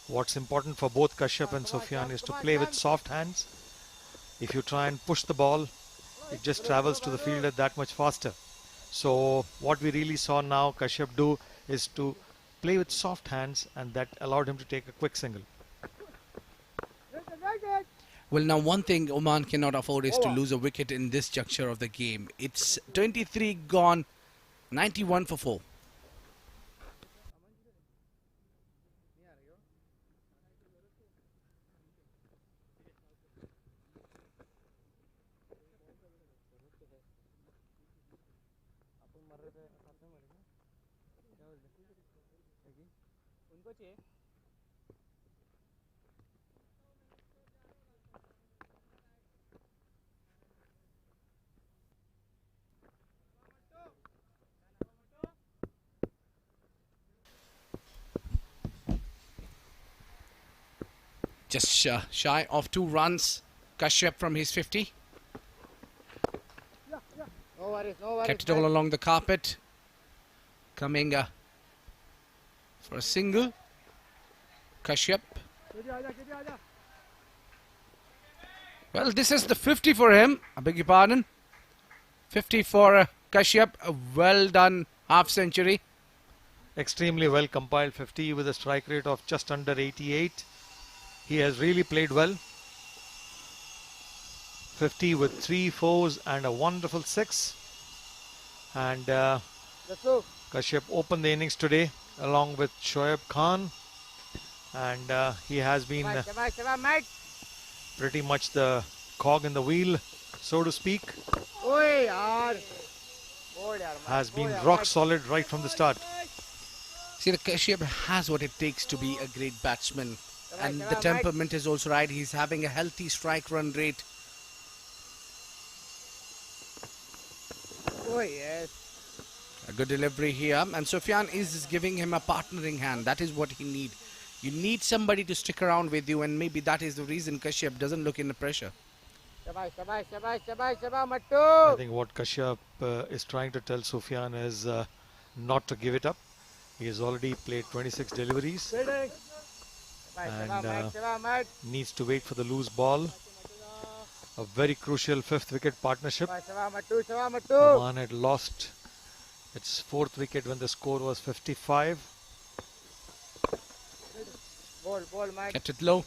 what's important for both Kashyap and Sufyan is to play with soft hands. If you try and push the ball, it just travels to the fielder that much faster. So what we really saw now Kashyap do is to play with soft hands, and that allowed him to take a quick single. Well, now one thing Oman cannot afford is to lose a wicket in this juncture of the game. It's 23 gone, 91 for 4. Just shy of 2 runs, Kashyap from his 50. No worries. Kept it all along the carpet. Coming for a single. Kashyap. Well, this is the 50 for him. I beg your pardon. 50 for Kashyap. A well done half century. Extremely well compiled 50 with a strike rate of just under 88. He has really played well. 50 with 3 fours and a wonderful 6. And Kashyap opened the innings today along with Shoaib Khan. And he has been pretty much the cog in the wheel, so to speak. Has been rock solid right from the start. See, the Kashyap has what it takes to be a great batsman. And the temperament is also right. He's having a healthy strike run rate. Oh yes. A good delivery here. And Sufyan is giving him a partnering hand. That is what he needs. You need somebody to stick around with you, and maybe that is the reason Kashyap doesn't look in the pressure. I think what Kashyap is trying to tell Sufyan is not to give it up. He has already played 26 deliveries and needs to wait for the loose ball. A very crucial 5th wicket partnership. Oman had lost its 4th wicket when the score was 55. Kept it low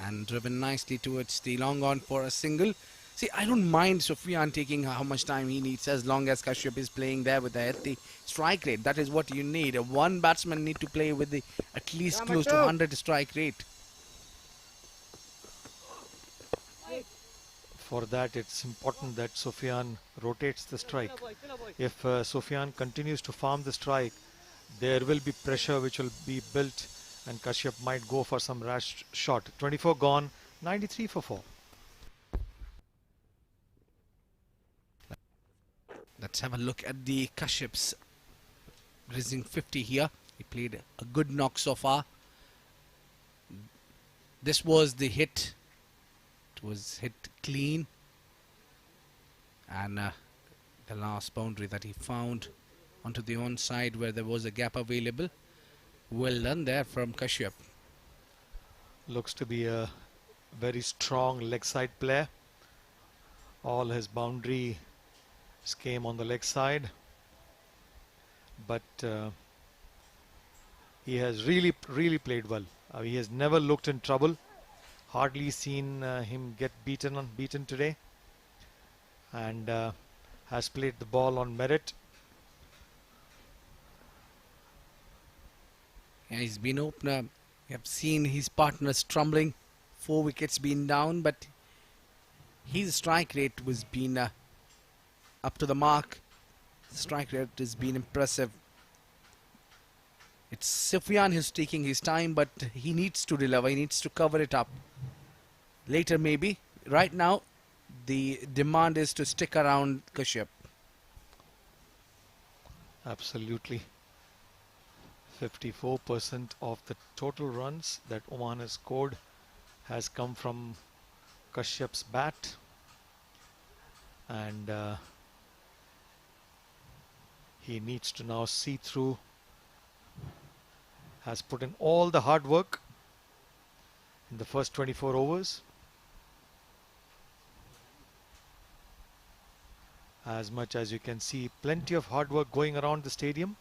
and driven nicely towards the long on for a single. See, I don't mind Sufyan taking how much time he needs as long as Kashyap is playing there with a healthy strike rate. That is what you need. One batsman need to play with the at least close to 100 strike rate. For that, it's important that Sufyan rotates the strike. If Sufyan continues to farm the strike, there will be pressure which will be built, and Kashyap might go for some rash shot. 24 gone, 93 for 4. Let's have a look at the Kashyap's grazing 50 here. He played a good knock so far. This was the hit It was hit clean, and the last boundary that he found onto the onside where there was a gap available. Well done there from Kashyap. Looks to be a very strong leg side player. All his boundaries came on the leg side, but he has really played well. He has never looked in trouble. Hardly seen him get beaten today, and has played the ball on merit. Yeah, he's been opener. We have seen his partners trembling. 4 wickets been down, but his strike rate was been up to the mark. Strike rate has been impressive. It's Sufyan who's taking his time, but he needs to deliver. He needs to cover it up. Later maybe. Right now, the demand is to stick around Kashyap. Absolutely. 54% of the total runs that Oman has scored has come from Kashyap's bat, and he needs to now see through. Has put in all the hard work in the first 24 overs. As much as you can see, plenty of hard work going around the stadium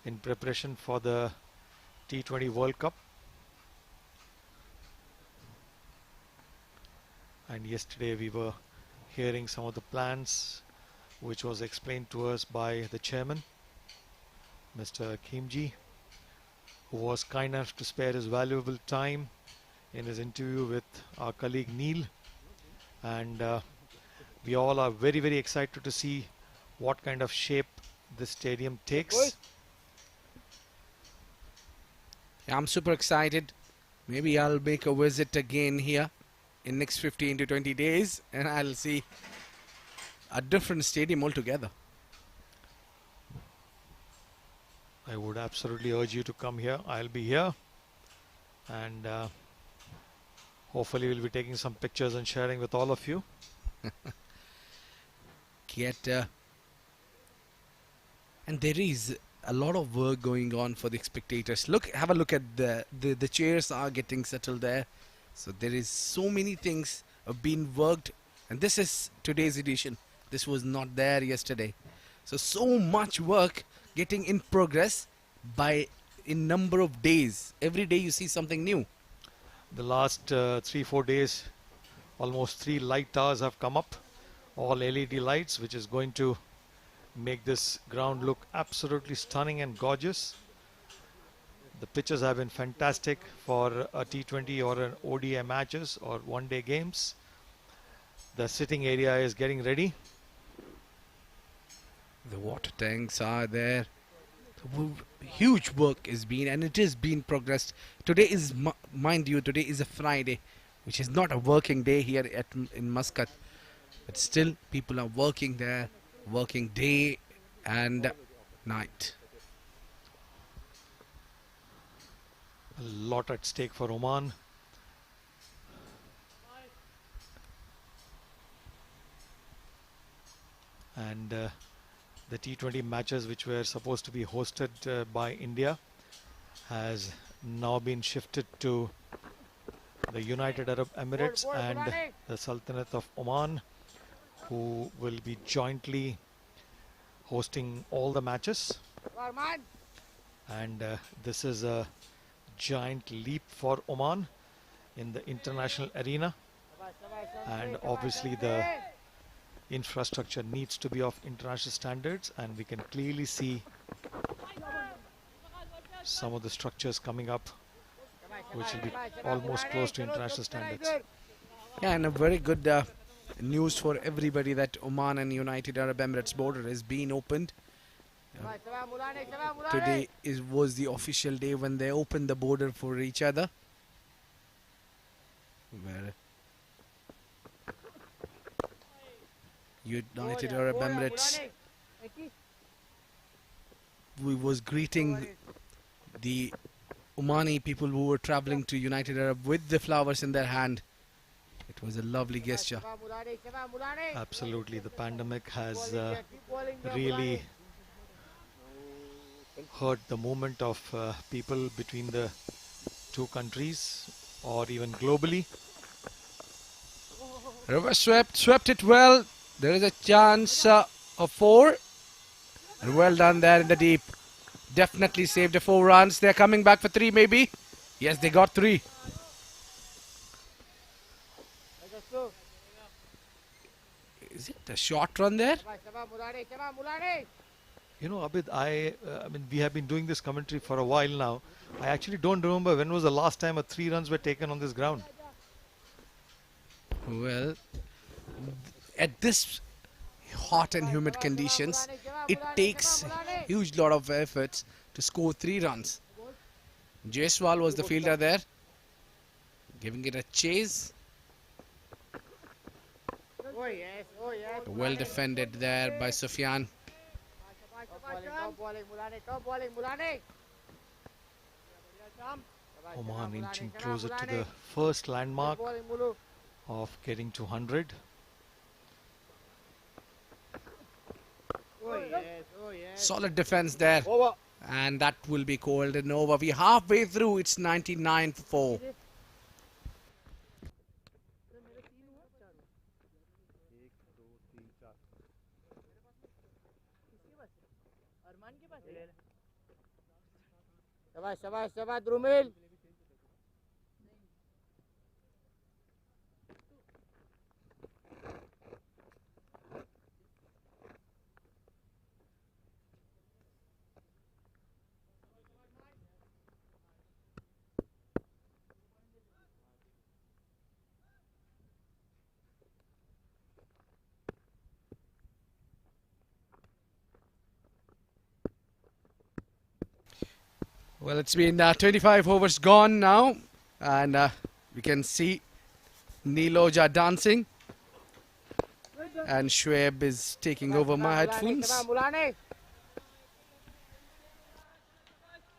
in preparation for the T20 World Cup. And yesterday we were hearing some of the plans which was explained to us by the chairman, Mr. Khimji, who was kind enough to spare his valuable time in his interview with our colleague Neil. And we all are very excited to see what kind of shape this stadium takes. Yeah, I'm super excited. Maybe I'll make a visit again here in next 15 to 20 days, and I'll see a different stadium altogether. I would absolutely urge you to come here. I'll be here, and hopefully we'll be taking some pictures and sharing with all of you. And there is a lot of work going on for the spectators. Have a look at the chairs are getting settled there. So there is so many things have been worked, and this is today's edition. This was not there yesterday. So much work getting in progress in number of days. Every day you see something new. The last 3-4 days, almost 3 light towers have come up, all LED lights, which is going to make this ground look absolutely stunning and gorgeous. The pitches have been fantastic for a T20 or an ODI matches or one-day games. The sitting area is getting ready. The water tanks are there. Huge work is being, and it is being progressed. Today is, mind you, today is a Friday, which is not a working day here in Muscat. But still, people are working there, working day and night. A lot at stake for Oman. And the T20 matches which were supposed to be hosted by India has now been shifted to the United Arab Emirates and the Sultanate of Oman, who will be jointly hosting all the matches. And this is a giant leap for Oman in the international arena, and obviously the infrastructure needs to be of international standards, and we can clearly see some of the structures coming up which will be almost close to international standards. Yeah, and a very good news for everybody that Oman and United Arab Emirates border is being opened. Today was the official day when they opened the border for each other. Where United Arab Emirates was greeting the Omani people who were traveling to United Arab with the flowers in their hand. It It was a lovely gesture. Absolutely, the pandemic has really hurt the movement of people between the two countries or even globally. Reverse swept it well. There is a chance of 4. And well done there in the deep. Definitely saved the 4 runs. They're coming back for 3 maybe. Yes, they got 3. Is it a short run there? You know, Abid, I mean, we have been doing this commentary for a while now. I actually don't remember when was the last time 3 runs were taken on this ground. Well, at this hot and humid conditions, it takes a huge lot of efforts to score 3 runs. Jaiswal was the fielder there, giving it a chase. Well defended there by Sufyan. Oman inching closer to the first landmark of getting to 100. Solid defense there. And that will be called an over. We're halfway through. It's 99 for 4. शाबाश Drumil Well, it's been 25 overs gone now, and we can see Niloja dancing, and Shoaib is taking over my headphones.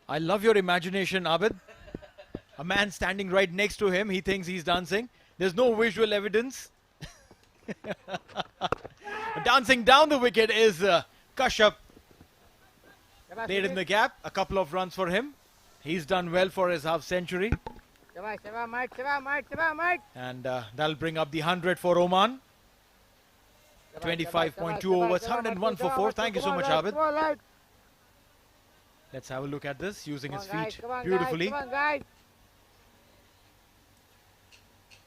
I love your imagination, Abid. A man standing right next to him, he thinks he's dancing. There's no visual evidence. Dancing down the wicket is Kashyap. Laid in the gap, a couple of runs for him. He's done well for his half century. And that'll bring up the 100 for Oman. 25.2 overs, 101 for 4. Thank you so much, Abid. Let's have a look at this, using his feet beautifully.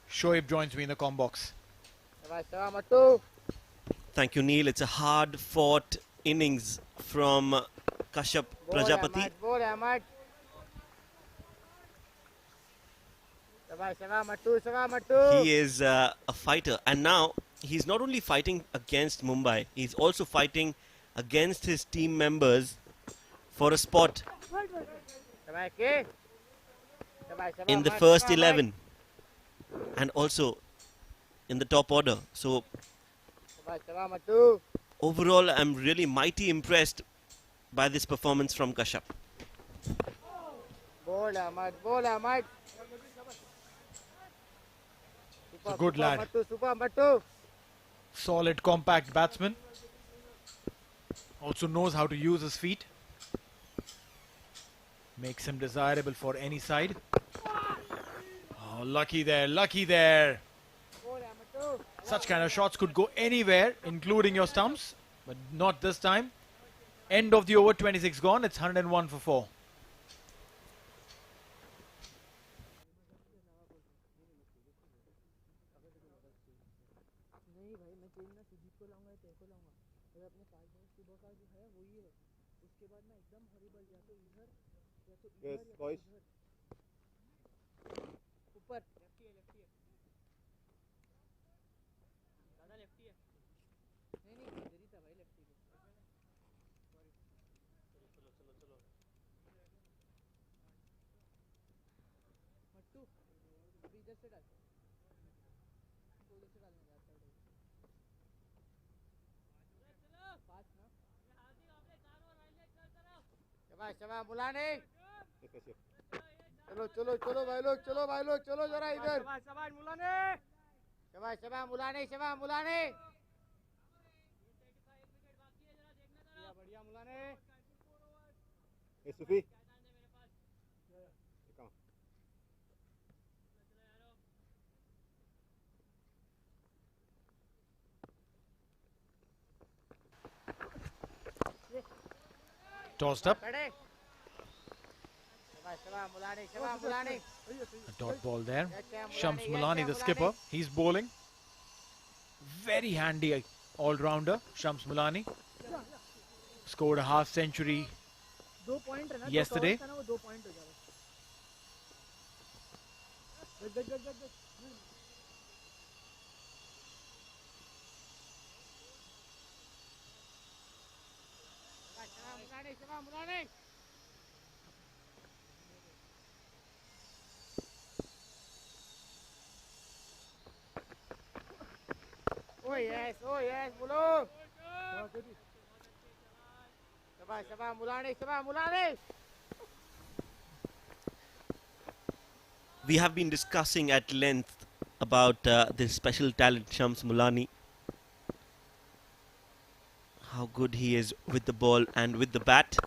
Shoaib joins me in the comm box. Thank you, Neil. It's a hard-fought innings from Kashyap Prajapati. He is a fighter, and now he's not only fighting against Mumbai, he's also fighting against his team members for a spot in the first 11 and also in the top order. So overall, I'm really mighty impressed by this performance from Kashyap. He's a good lad. Solid, compact batsman. Also knows how to use his feet. Makes him desirable for any side. Oh, lucky there, lucky there. Such kind of shots could go anywhere, including your stumps, but not this time. End of the over, 26 gone. It's 101 for 4. Yes, boys. चलो चलो चलो भाई लोग चलो चलो जरा इधर शाबाश शाबाश मुलाने शाबाश मुलाने बढ़िया मुलाने ए सुफी Tossed up. खड़े शाबाश शाबाश मुलाने शाबाश मुलाने A dot ball there. Shams Mulani, the skipper, he's bowling. Very handy all-rounder, Shams Mulani. Scored a half century yesterday. मुलाने शाबाश मुलाने oh yes बोलो शाबाश शाबाश मुलाने शाबाश मुलाने We have been discussing at length about this special talent Shams Mulani. How good he is with the ball and with the bat.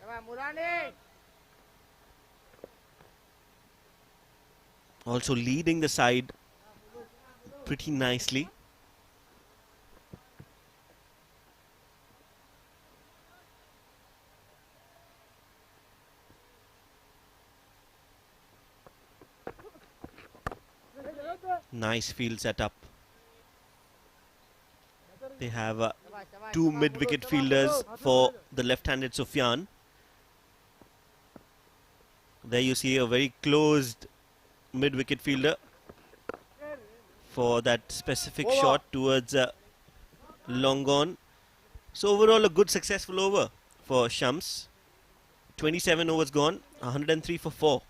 शाबाश मुलाने Also leading the side pretty nicely. Nice field setup. They have two mid-wicket fielders for the left-handed Sufyan. There you see a very closed mid-wicket fielder for that specific shot towards long on. So overall a good successful over for Shams. 27 overs gone, 103 for 4.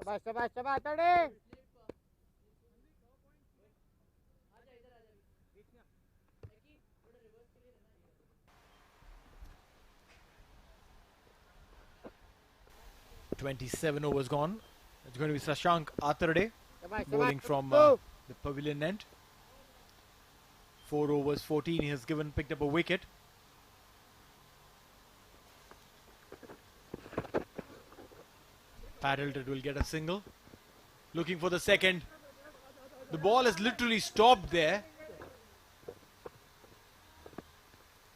शाबाश शाबाश शाबाश तड़े 27 overs gone. It's going to be Shashank Atharde bowling from the pavilion end. 4 overs, 14. He has picked up a wicket. Paddleton will get a single. Looking for the second. The ball is literally stopped there.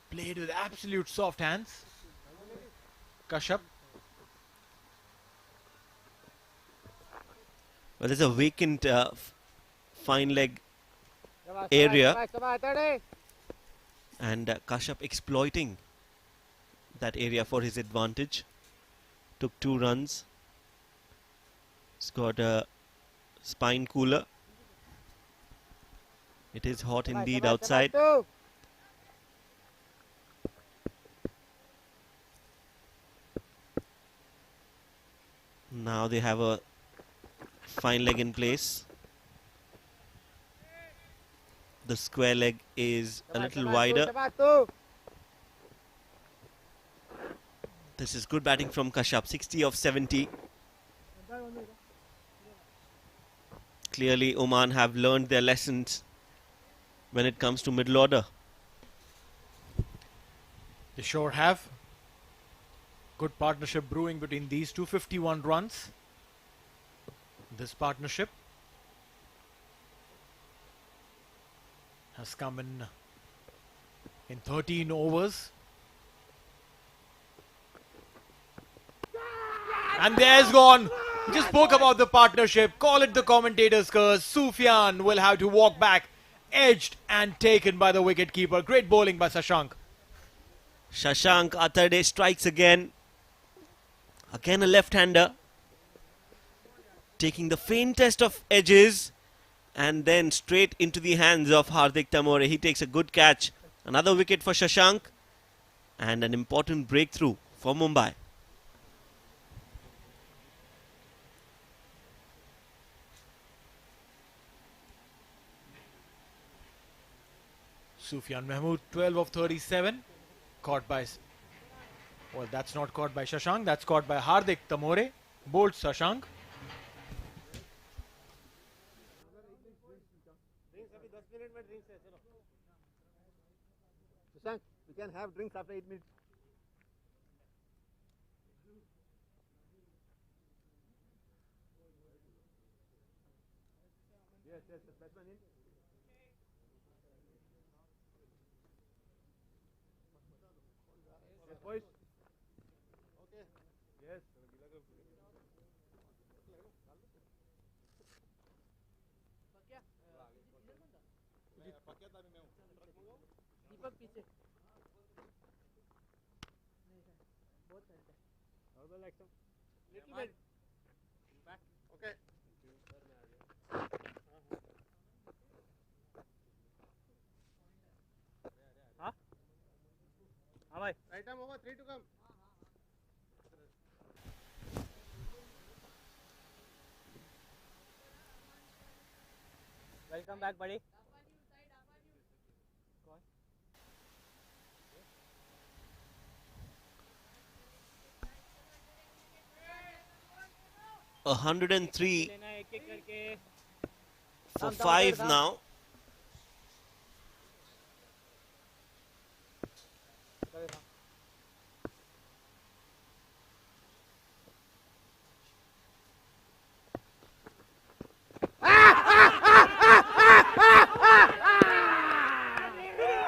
Played with absolute soft hands. Kashyap. Well, there's a vacant fine leg area, and Kashyap exploiting that area for his advantage. Took 2 runs. He's got a spine cooler. It is hot indeed outside. Now they have a fine leg in place. The square leg is a little wider. This is good batting from Kashyap, 60 of 70. Clearly Oman have learned their lessons when it comes to middle order. They sure have. Good partnership brewing between these two. 51 runs. This partnership has come in 13 overs. And there's gone. We just spoke about the partnership. Call it the commentator's curse. Sufyan will have to walk back, edged and taken by the wicketkeeper. Great bowling by Shashank. Shashank Atharde strikes again. Again a left-hander. Taking the faintest of edges and then straight into the hands of Hardik Tamore. He takes a good catch. Another wicket for Shashank and an important breakthrough for Mumbai. Sufyan Mahmood, 12 of 37, caught by, well, that's not caught by Shashank, that's caught by Hardik Tamore, bowled Shashank. Shashank, we can have drinks after 8 minutes. Yes, batsman in. Yes, boys. Okay. Yes. दीपक पीछे बहुत side है Little bit. Back. Okay. हाँ हाँ भाई Right arm over, 3 to come. Welcome back बड़ी 103 लेना एक एक करके for 5 now.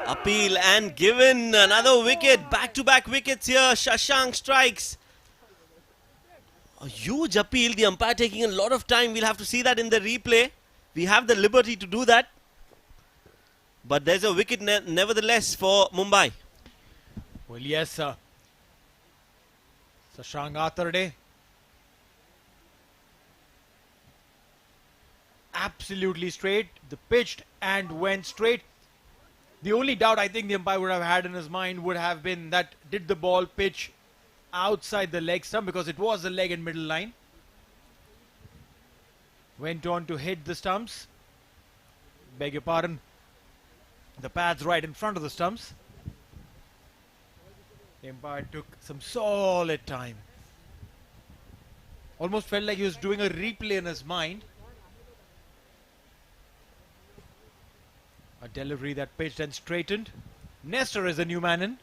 Appeal and given another wicket. Back-to-back wickets here. Shashank strikes. A huge appeal. The umpire taking a lot of time. We'll have to see that in the replay. We have the liberty to do that. But there's a wicket nevertheless for Mumbai. Well, yes, sir. Shashank Atharde. Absolutely straight. The pitched and went straight. The only doubt I think the umpire would have had in his mind would have been that did the ball pitch outside the leg stump, because it was the leg and middle line. Went on to hit the stumps. Beg your pardon. The pads right in front of the stumps. The umpire took some solid time. Almost felt like he was doing a replay in his mind. A delivery that pitched and straightened. Nestor is a new man in.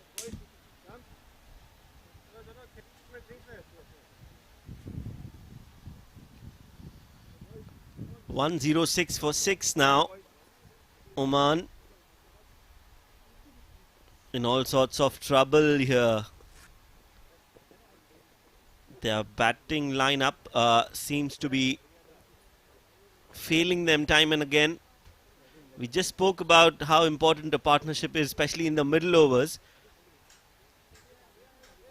106 for 6 now. Oman in all sorts of trouble here. Their batting lineup seems to be failing them time and again. We just spoke about how important a partnership is, especially in the middle overs.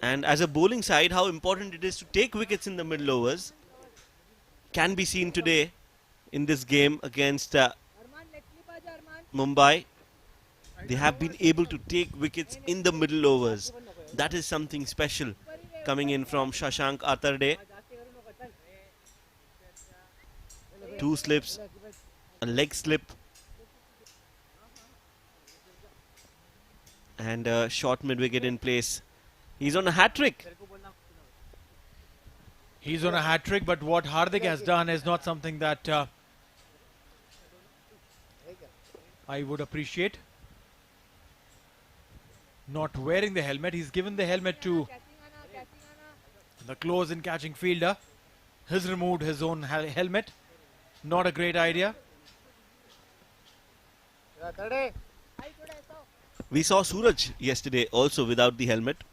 And as a bowling side, how important it is to take wickets in the middle overs can be seen today in this game against Mumbai. They have been able to take wickets in the middle overs. That is something special coming in from Shashank Atharde. 2 slips, a leg slip, and a short mid-wicket in place. He's on a hat-trick. He's on a hat-trick, but what Hardik has done is not something that I would appreciate. Not wearing the helmet. He's given the helmet to the close and catching fielder. He's removed his own helmet. Not a great idea. We saw Suraj yesterday also without the helmet.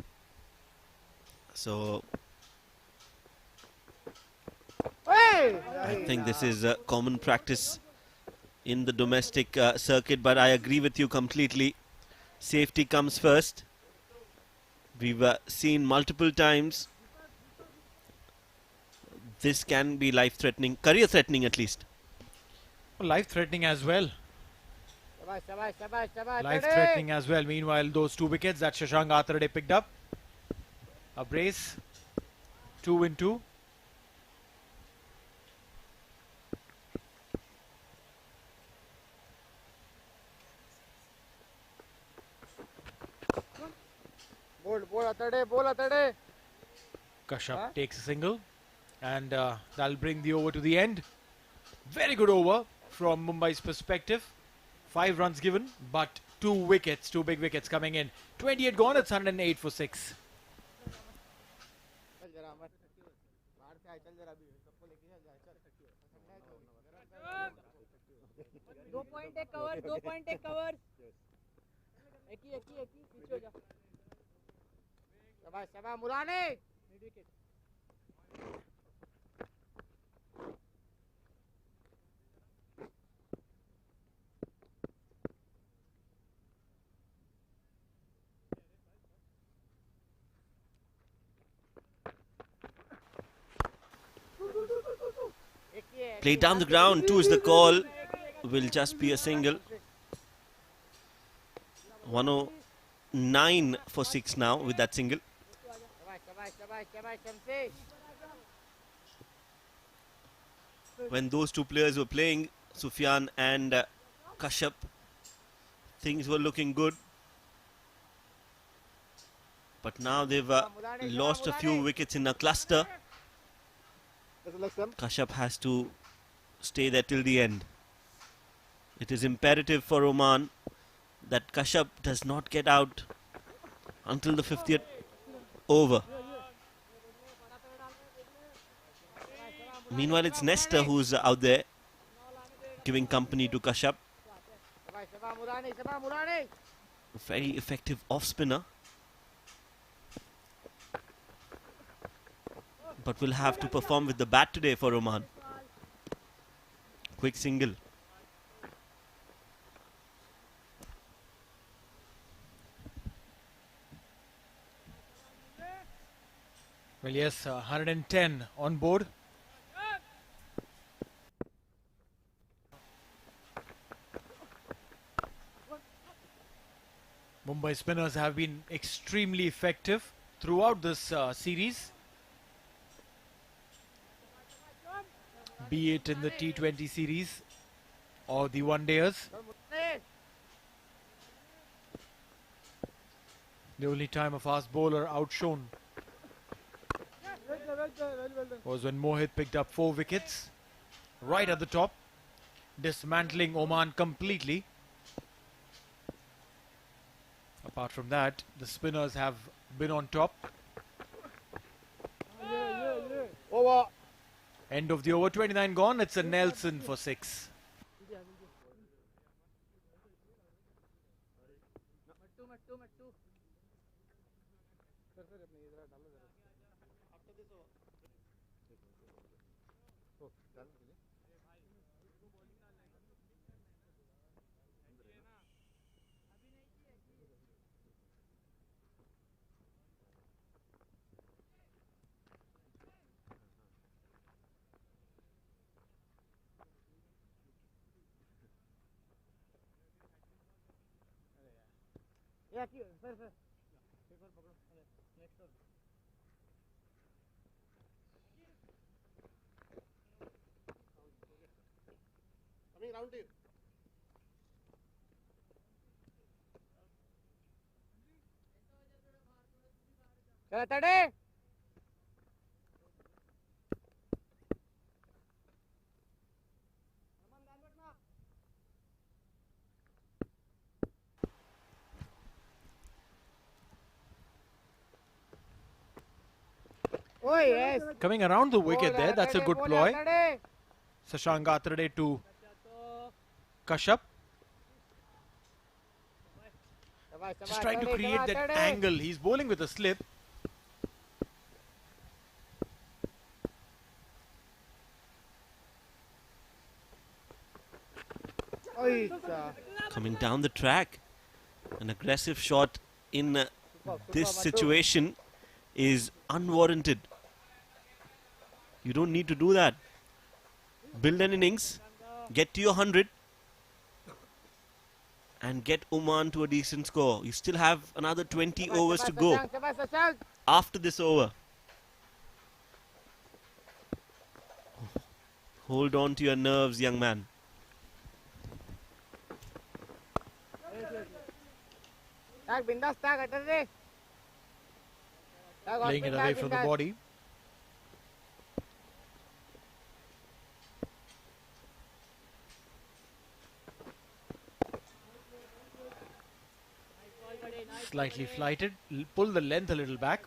So I think this is a common practice in the domestic circuit, but I agree with you completely. Safety comes first. We've seen multiple times this can be life-threatening, career-threatening at least. Life-threatening as well. Shabash, shabash, shabash, shabash. Life-threatening as well. Meanwhile, those 2 wickets that Shashank Atharde picked up. A brace. 2 in 2. Ball Atharde. Kashyap takes a single, and that'll bring the over to the end. Very good over from Mumbai's perspective. 5 runs given, but 2 wickets, 2 big wickets coming in. 28 gone, it's 108 for 6. दो point एक cover, 2 point एक cover. एक ही पीछे हो जा. शाबाश शाबाश मुराने. Mid wicket. Play down the ground, 2 is the call. Will just be a single. 109 for 6 now with that single. When those 2 players were playing, Sufyan and Kashyap, things were looking good. But now they've lost a few wickets in a cluster. Kashyap has to stay there till the end. It is imperative for Oman that Kashyap does not get out until the 50th over. Meanwhile, it's Nestor who's out there giving company to Kashyap. A very effective off-spinner. But will have to perform with the bat today for Oman. Quick single. Well, yes, 110 on board. Mumbai spinners have been extremely effective throughout this series. Be it in the T20 series or the one-dayers. The only time a fast bowler outshone was when Mohit picked up 4 wickets right at the top, dismantling Oman completely. Apart from that, the spinners have been on top. Over. End of the over, 29 gone. It's a Nelson for 6. Yeah, sir. Coming round to you. चला तड़े. Oh yes. Coming around the wicket there, that's a good ploy. Shashank Atharde to Kashyap. Just trying to create that angle. He's bowling with a slip. Coming down the track, an aggressive shot in this situation is unwarranted. You don't need to do that. Build an innings get to your 100 and get Oman to a decent score. You still have another 20 overs to go after this over. Hold on to your nerves, young man. Playing it away from the body. Slightly flighted, pull the length a little back.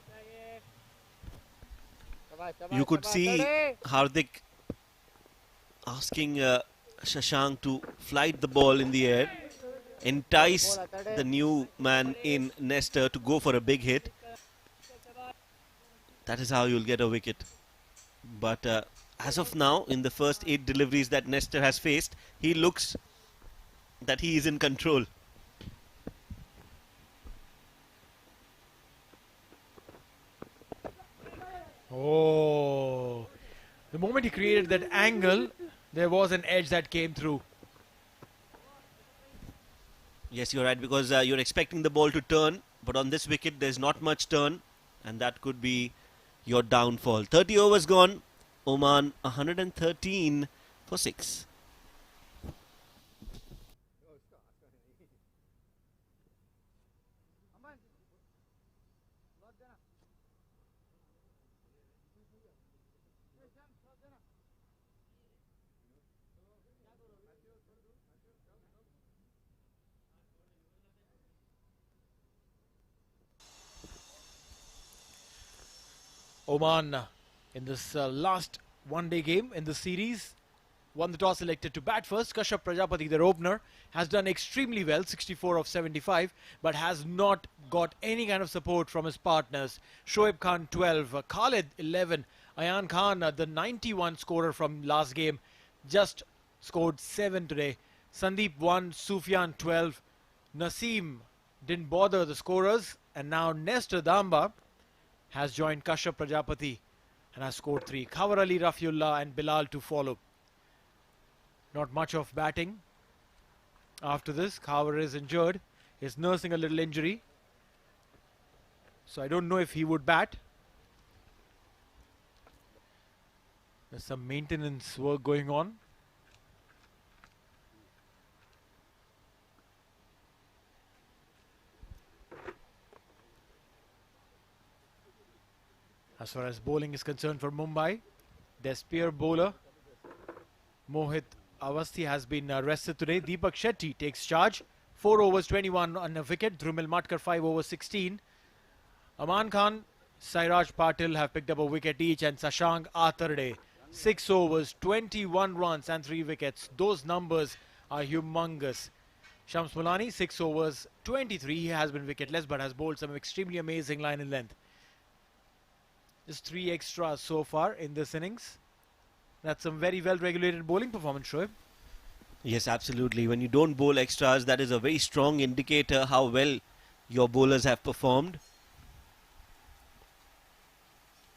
You could see Hardik asking Shashank to flight the ball in the air, entice the new man in Nestor to go for a big hit. That is how you'll get a wicket. But as of now, in the first 8 deliveries that Nestor has faced, he looks that he is in control. Oh, the moment he created that angle, there was an edge that came through. Yes, you're right, because you're expecting the ball to turn, but on this wicket there's not much turn, and that could be your downfall. 30 overs gone. Oman 113 for 6. Oman in this last one-day game in the series won the toss, elected to bat first. Kashyap Prajapati, their opener, has done extremely well, 64 of 75, but has not got any kind of support from his partners. Shoaib Khan 12, Khalid 11, Ayan Khan, the 91 scorer from last game, just scored 7 today. Sandeep 1, Sufyan 12, Naseem didn't bother the scorers, and now Nestor Damba has joined Kashyap Prajapati and has scored 3. Khawar Ali, Rafiullah and Bilal to follow. Not much of batting after this. Khawar is injured. He's nursing a little injury, so I don't know if he would bat. There's some maintenance work going on. As far as bowling is concerned for Mumbai, their spear bowler Mohit Awasthi has been rested today. Deepak Shetty takes charge. 4 overs 21 on a wicket. Drumil Matkar 5 overs 16. Aman Khan, Sairaj Patil have picked up a wicket each, and Shashank Atharde 6 overs 21 runs and 3 wickets. Those numbers are humongous. Shams Mulani 6 overs 23. He has been wicketless but has bowled some extremely amazing line and length. Just 3 extras so far in this innings. That's some very well regulated bowling performance, Shoaib. Yes, absolutely. When you don't bowl extras, that is a very strong indicator how well your bowlers have performed.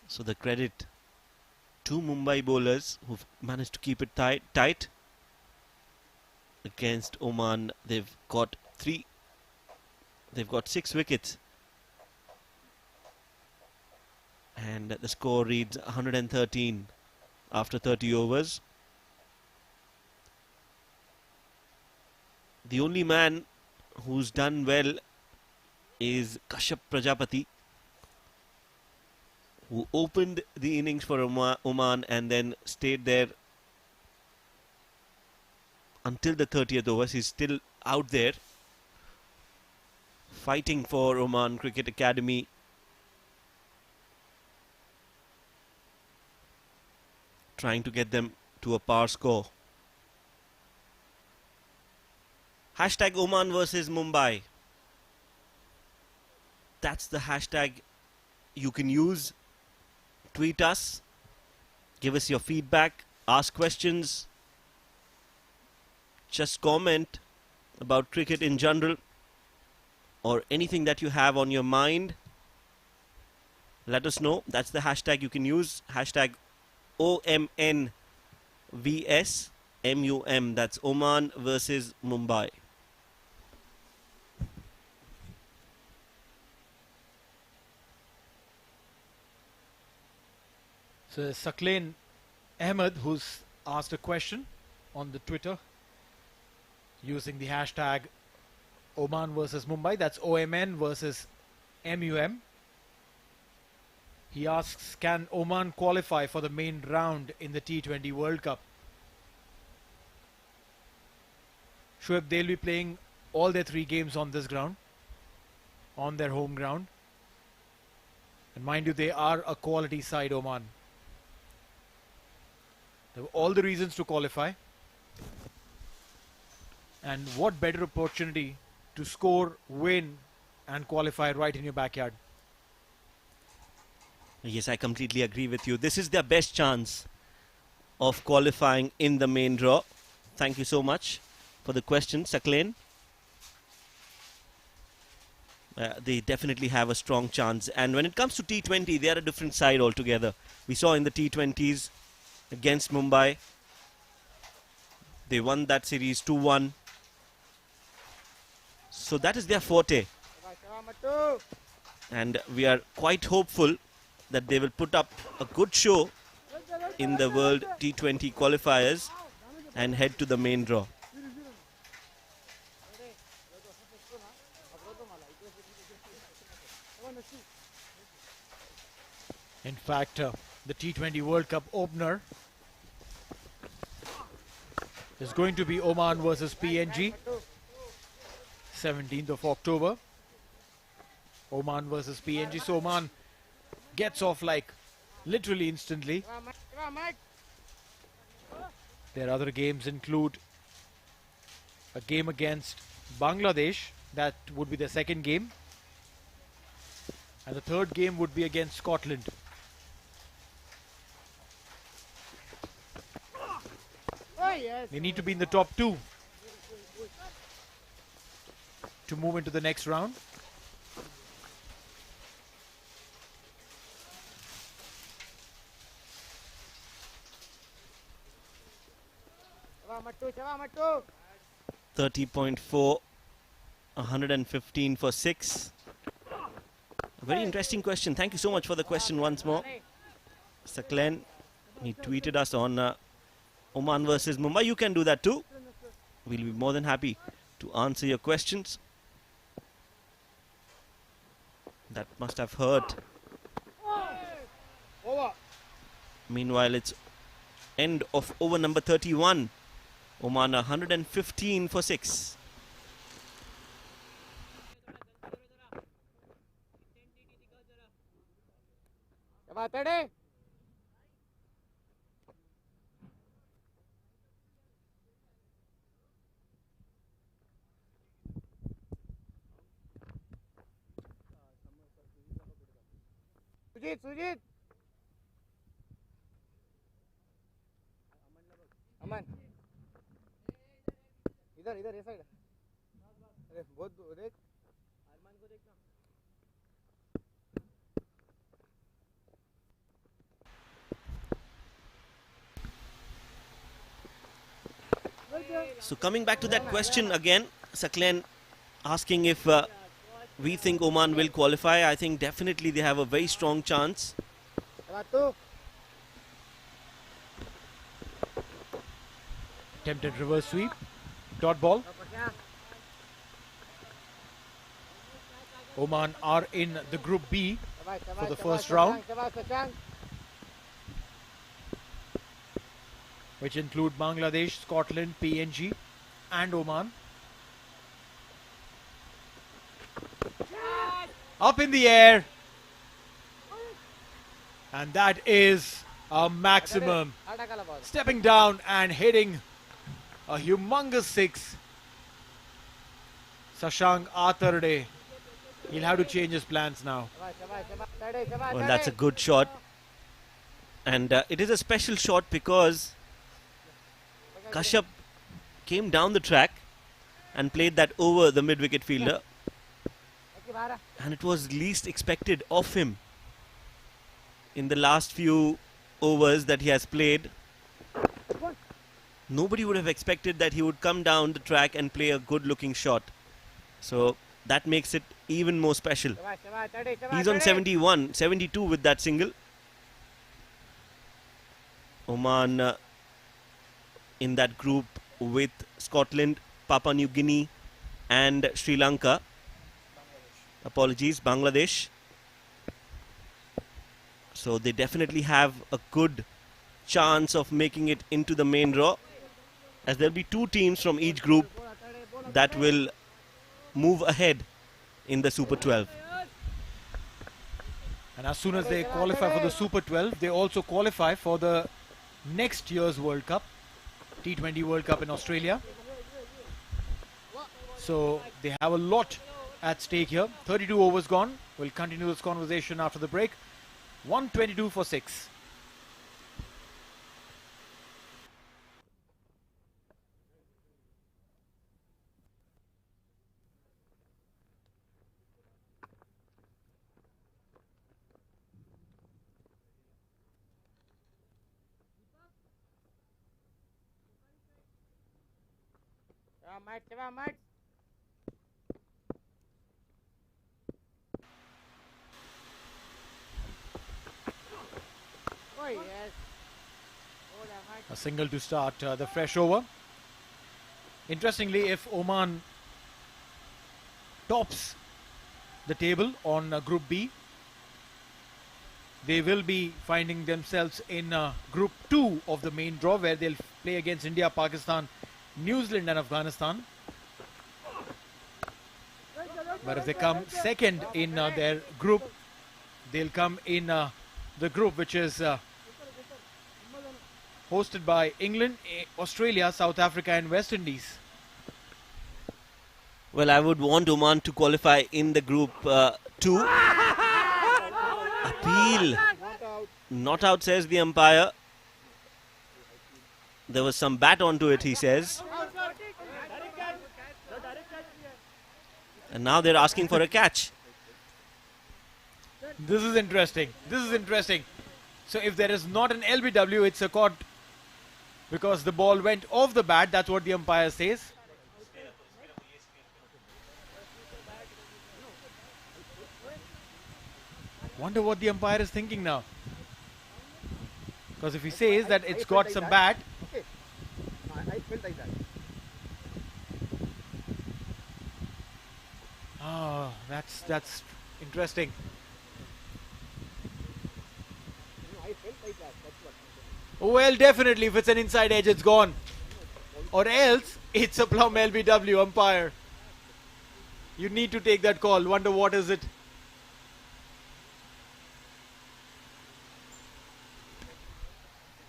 So the credit to Mumbai bowlers who've managed to keep it tight. Against Oman, they've got 6 wickets. And the score reads 113 after 30 overs. The only man who's done well is Kashyap Prajapati, who opened the innings for Oman and then stayed there until the 30th over. He's still out there fighting for Oman Cricket Academy. Trying to get them to a par score. Hashtag Oman versus Mumbai. That's the hashtag you can use. Tweet us. Give us your feedback. Ask questions. Just comment about cricket in general or anything that you have on your mind. Let us know. That's the hashtag you can use. Hashtag OMNVS. MUM. That's Oman versus Mumbai. So Saklain Ahmed, who's asked a question on the Twitter using the hashtag Oman versus Mumbai. That's OMN versus MUM. He asks, can Oman qualify for the main round in the T20 World Cup? Shoaib, they'll be playing all their 3 games on this ground, on their home ground. And mind you, they are a quality side, Oman. They have all the reasons to qualify. And what better opportunity to score, win and qualify right in your backyard. Yes, I completely agree with you. This is their best chance of qualifying in the main draw. Thank you so much for the question, Saklain. They definitely have a strong chance. And when it comes to T20, they are a different side altogether. We saw in the T20s against Mumbai, they won that series 2-1. So that is their forte. And we are quite hopeful that they will put up a good show in the World T20 qualifiers and head to the main draw. In fact, the T20 World Cup opener is going to be Oman versus PNG, 17th of October. Oman versus PNG. So Oman gets off like literally instantly. Their other games include a game against Bangladesh. That would be the second game. And the third game would be against Scotland. They need to be in the top 2 to move into the next round. Mattu. 30.4, 115 for 6. A very interesting question. Thank you so much for the question once more. Saklain, he tweeted us on Oman versus Mumbai. You can do that too. We'll be more than happy to answer your questions. That must have hurt. Meanwhile, it's end of over number 31. Oman 115 for 6. Sujit. Aman. इधर ये side अरे बहुत देख अरमान को देखना So coming back to that question again, Saklain asking if we think Oman will qualify. I think definitely they have a very strong chance. Attempted reverse sweep. Dot ball. Oman are in the Group B for the first round, which include Bangladesh, Scotland, PNG and Oman. Up in the air. And that is a maximum. Stepping down and hitting a humongous 6. Shashank Atharde. He'll have to change his plans now. Well, that's a good shot. And it is a special shot because Kashyap came down the track and played that over the mid-wicket fielder. And it was least expected of him in the last few overs that he has played. nobody would have expected that he would come down the track and play a good looking shot. So that makes it even more special. He's on 71, 72 with that single. Oman in that group with Scotland, Papua New Guinea and Sri Lanka. Apologies, Bangladesh. So they definitely have a good chance of making it into the main draw, as there will be 2 teams from each group that will move ahead in the Super 12. And as soon as they qualify for the Super 12, they also qualify for the next year's World Cup, T20 World Cup in Australia. So they have a lot at stake here. 32 overs gone. We'll continue this conversation after the break. 122 for 6. A single to start the fresh over. Interestingly, if Oman tops the table on Group B, they will be finding themselves in Group 2 of the main draw, where they'll play against India, Pakistan, New Zealand and Afghanistan. But if they come second in their group, they'll come in the group which is hosted by England, Australia, South Africa and West Indies. Well, I would want Oman to qualify in the group 2. Appeal. Not out, says the umpire. There was some bat onto it, he says. And now they're asking for a catch. This is interesting. This is interesting. So if there is not an LBW, it's a caught because the ball went off the bat. That's what the umpire says. Wonder what the umpire is thinking now. Because if he says that it's got some bat. Okay. I felt like that. Oh, that's interesting. I felt like that. That's what. Well, definitely, if it's an inside edge, it's gone. Or else, it's a plumb LBW umpire. You need to take that call. Wonder what is it?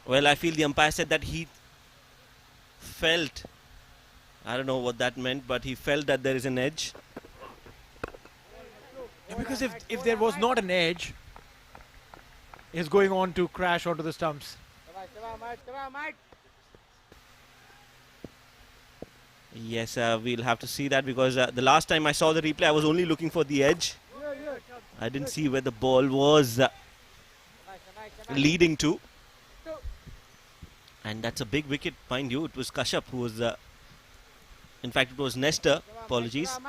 Well, I feel the umpire said that he felt, I don't know what that meant, but he felt that there is an edge. Yeah, because if there was not an edge, he's going on to crash onto the stumps. Yes, we'll have to see that, because the last time I saw the replay, I was only looking for the edge. I didn't see where the ball was leading to. And that's a big wicket, mind you. It was Kashyap who was, in fact, it was Nestor, apologies,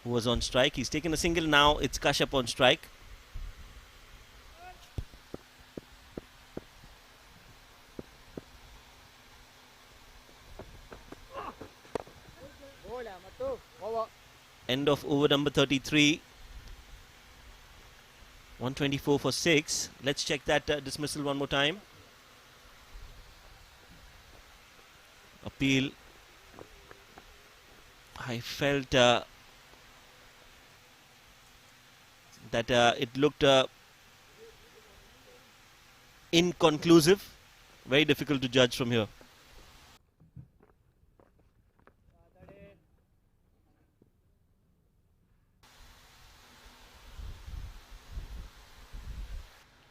who was on strike. He's taken a single now. It's Kashyap on strike. End of over number 33. 124 for 6. Let's check that dismissal one more time. Appeal. I felt that it looked inconclusive. Very difficult to judge from here.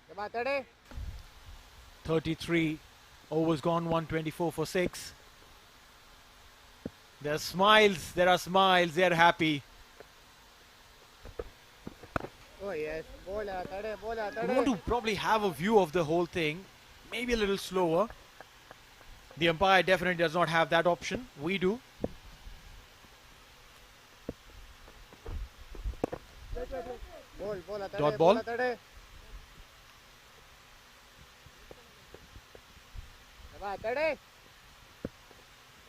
Come on, 33 overs gone, 124 for 6. There are smiles, they are happy. Oh yes, We want to probably have a view of the whole thing, maybe a little slower. The umpire definitely does not have that option. We do. Dot ball.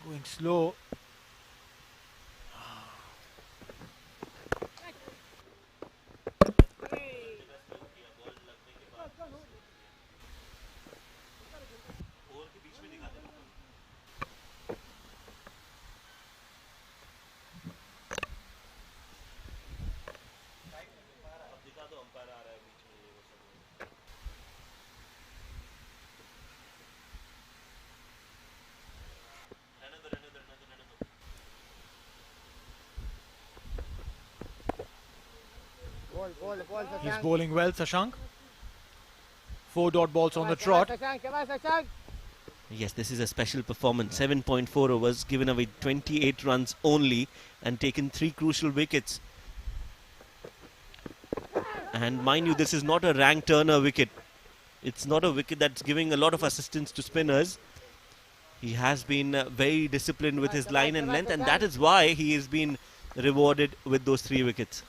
Going slow. He's bowling well, Shashank. 4 dot balls on the trot. Yes, this is a special performance. 7.4 overs, given away 28 runs only and taken 3 crucial wickets. And mind you, this is not a rank turner wicket. It's not a wicket that's giving a lot of assistance to spinners. He has been very disciplined with his line and length, and that is why he has been rewarded with those 3 wickets.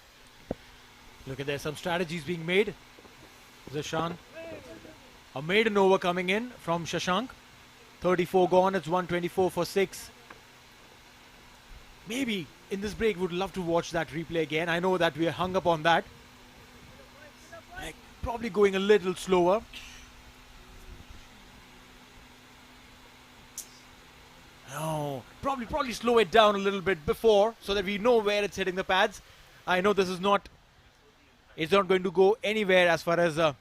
Look at there, some strategies being made. Zishan. A maiden over coming in from Shashank. 34 gone, it's 124 for 6. Maybe in this break would love to watch that replay again. I know that we are hung up on that. Probably going a little slower. No, probably slow it down a little bit before so that we know where it's hitting the pads. I know this is not, it's not going to go anywhere as far as the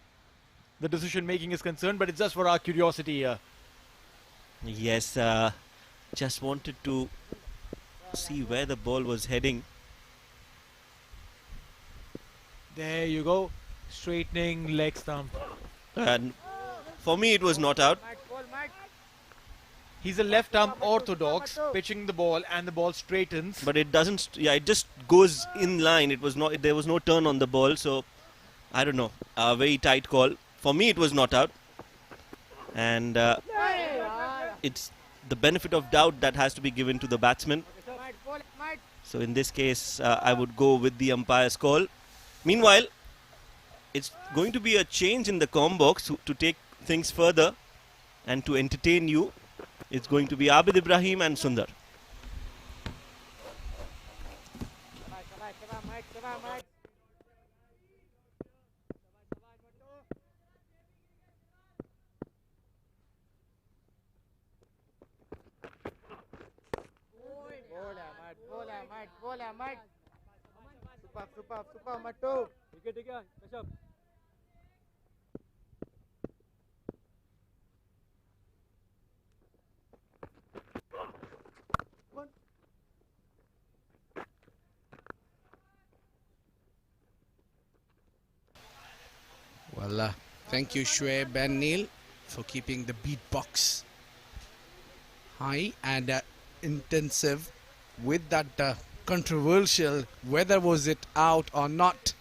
decision making is concerned, but it's just for our curiosity here. Yes, just wanted to see where the ball was heading. There you go, straightening leg stump. And for me, it was not out. He's a left arm orthodox, pitching the ball, and the ball straightens. But it doesn't. Yeah, it just goes in line. It was not. There was no turn on the ball, so I don't know. A very tight call. For me, it was not out. And it's the benefit of doubt that has to be given to the batsman. So in this case, I would go with the umpire's call. Meanwhile, it's going to be a change in the com box to take things further and to entertain you. It's going to be Abid Ibrahim and Sundar. Super, Mattu. Wicket है Kashyap. Well, thank you, Shoaib and Neil, for keeping the beatbox high and intensive with that controversial whether was it out or not.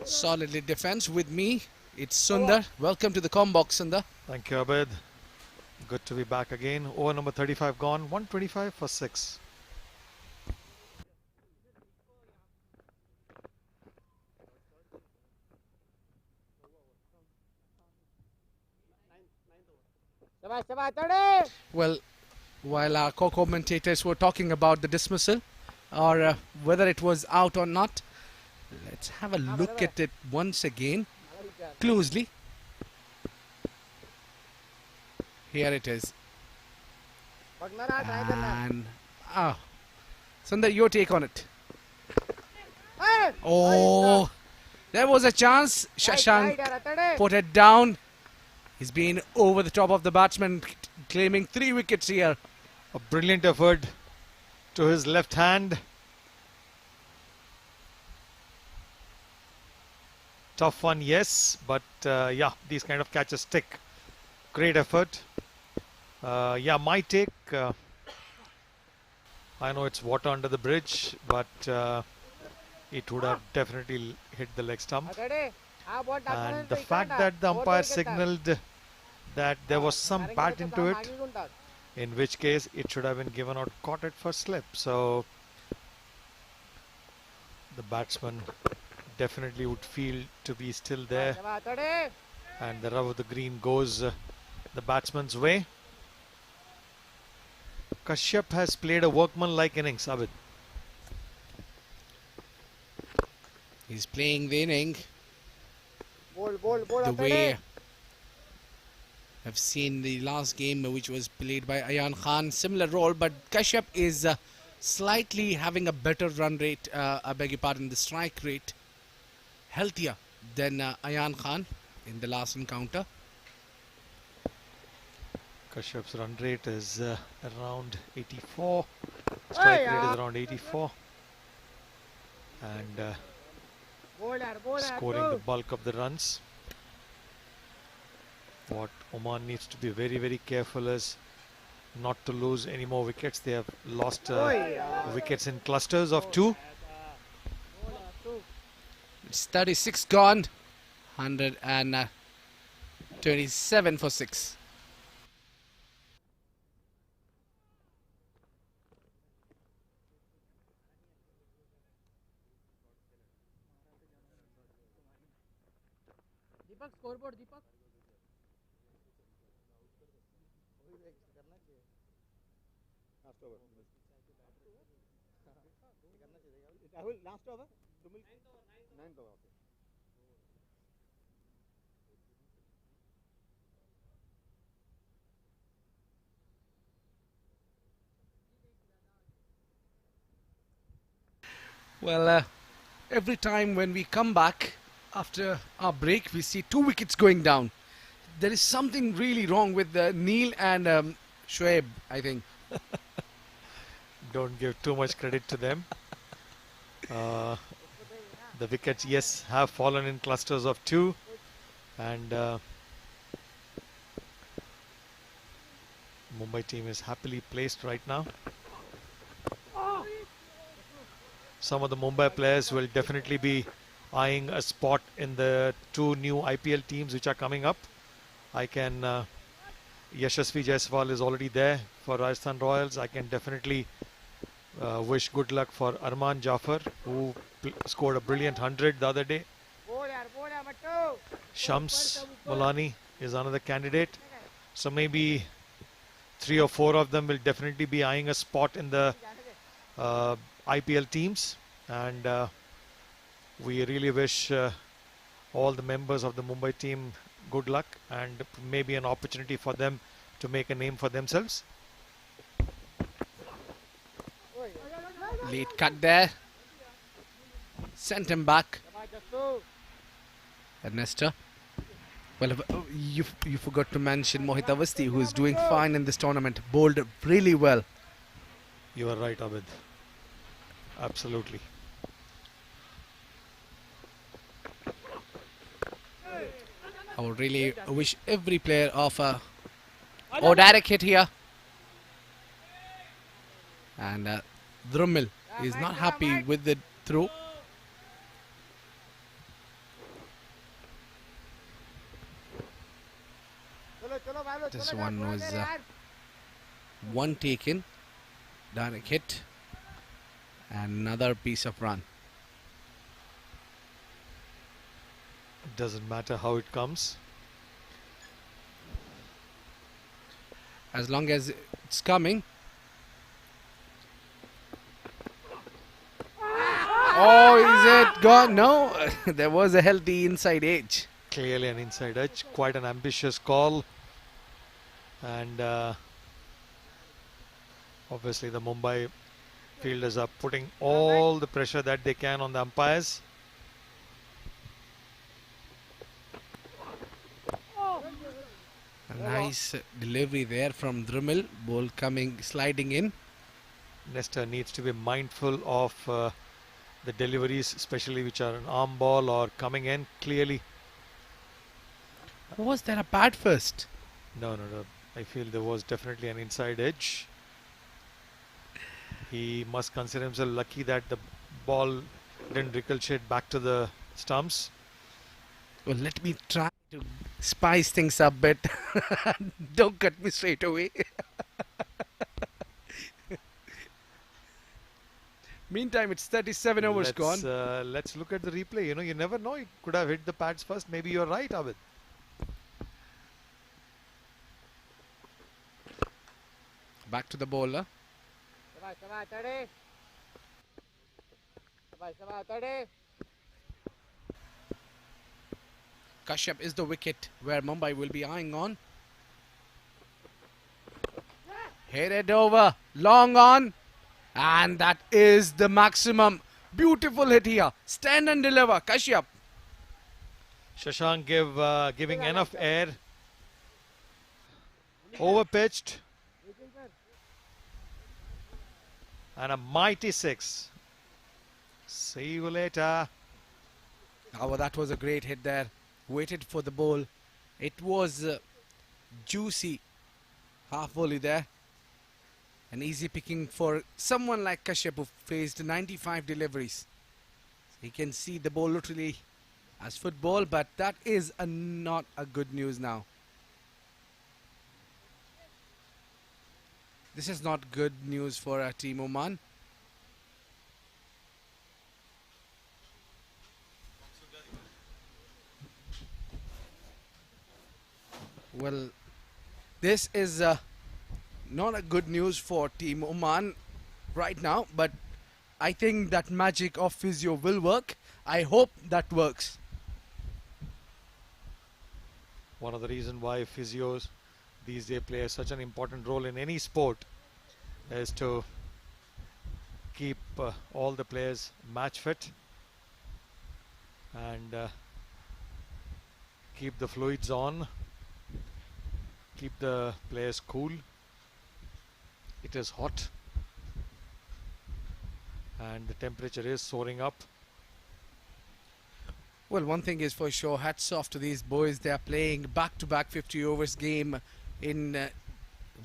Solidly defense with me. It's Sundar. Welcome to the com box, Sundar. Thank you, Abid. Good to be back again. Over number 35 gone. 125 for 6. Well, while our co-commentators were talking about the dismissal or whether it was out or not, let's have a look at it once again closely. Here it is. And Sundar, your take on it. Oh, there was a chance. Shashank put it down. He's been over the top of the batsman, claiming 3 wickets here. A brilliant effort to his left hand. Tough one, yes, but yeah, these kind of catches stick. Great effort. Yeah, my take, I know it's water under the bridge, but it would have definitely hit the leg stump. And the fact that the umpire signalled that there was some bat into it, in which case it should have been given out, caught it for slip. So the batsman definitely would feel to be still there, and the rub of the green goes the batsman's way. Kashyap has played a workman-like innings, Abid. He's playing the inning Ball, the way I've seen the last game, which was played by Ayan Khan. Similar role, but Kashyap is slightly having a better run rate, I beg your pardon, the strike rate, healthier than Ayan Khan in the last encounter. Kashyap's run rate is around 84. Strike rate is around 84. And scoring the bulk of the runs. What Oman needs to be very, very careful is not to lose any more wickets. They have lost wickets in clusters of 2. It's 36 gone, 127 for 6. Deepak scoreboard Deepak Last over. Rahul, last over. 9th over. Okay. Well, every time when we come back after our break, we see 2 wickets going down. There is something really wrong with Neil and Shoaib, I think. Don't give too much credit to them. The wickets, yes, have fallen in clusters of 2. And Mumbai team is happily placed right now. Some of the Mumbai players will definitely be eyeing a spot in the 2 new IPL teams which are coming up. I can, Yashasvi Jaiswal is already there for Rajasthan Royals. I can definitely wish good luck for Arman Jafar, who scored a brilliant 100 the other day. Shams Mulani is another candidate. So maybe 3 or 4 of them will definitely be eyeing a spot in the IPL teams, and we really wish all the members of the Mumbai team good luck, and maybe an opportunity for them to make a name for themselves. Late cut there. Sent him back. Ernesto. Well, you forgot to mention Mohit Awasthi, who is doing fine in this tournament. Bowled really well. You are right, Abid. Absolutely. I would really wish every player of direct hit here. And Drummel is not happy with the throw. This one was one taken, direct hit, and another piece of run. It doesn't matter how it comes. As long as it's coming. Oh, is it gone? No, there was a healthy inside edge. Clearly an inside edge, quite an ambitious call. And obviously the Mumbai fielders are putting all the pressure that they can on the umpires. A nice delivery there from Drummel. Ball sliding in. Nestor needs to be mindful of the deliveries, especially which are an arm ball or coming in clearly. Was there a bat first? No. I feel there was definitely an inside edge. He must consider himself lucky that the ball didn't ricochet back to the stumps. Well, let me try to spice things up a bit. Don't cut me straight away. Meantime, it's 37 overs gone. Let's look at the replay. You know, you never know. He could have hit the pads first. Maybe you're right, Abid. Back to the bowler. Kashyap is the wicket where Mumbai will be eyeing on. Hit it over. Long on. And that is the maximum. Beautiful hit here. Stand and deliver. Kashyap. Shashank giving enough air. Overpitched. And a mighty 6. See you later. Oh, that was a great hit there. Waited for the ball. It was juicy. Half volley there. An easy picking for someone like Kashyap who faced 95 deliveries. He can see the ball literally as football, but that is not a good news now. This is not good news for Team Oman. Well, this is not a good news for Team Oman right now, but I think that magic of physio will work. I hope that works. One of the reasons why physios these days play such an important role in any sport is to keep all the players match fit and keep the fluids on, keep the players cool. It is hot and the temperature is soaring up. Well, one thing is for sure, hats off to these boys. They are playing back-to-back 50 overs game in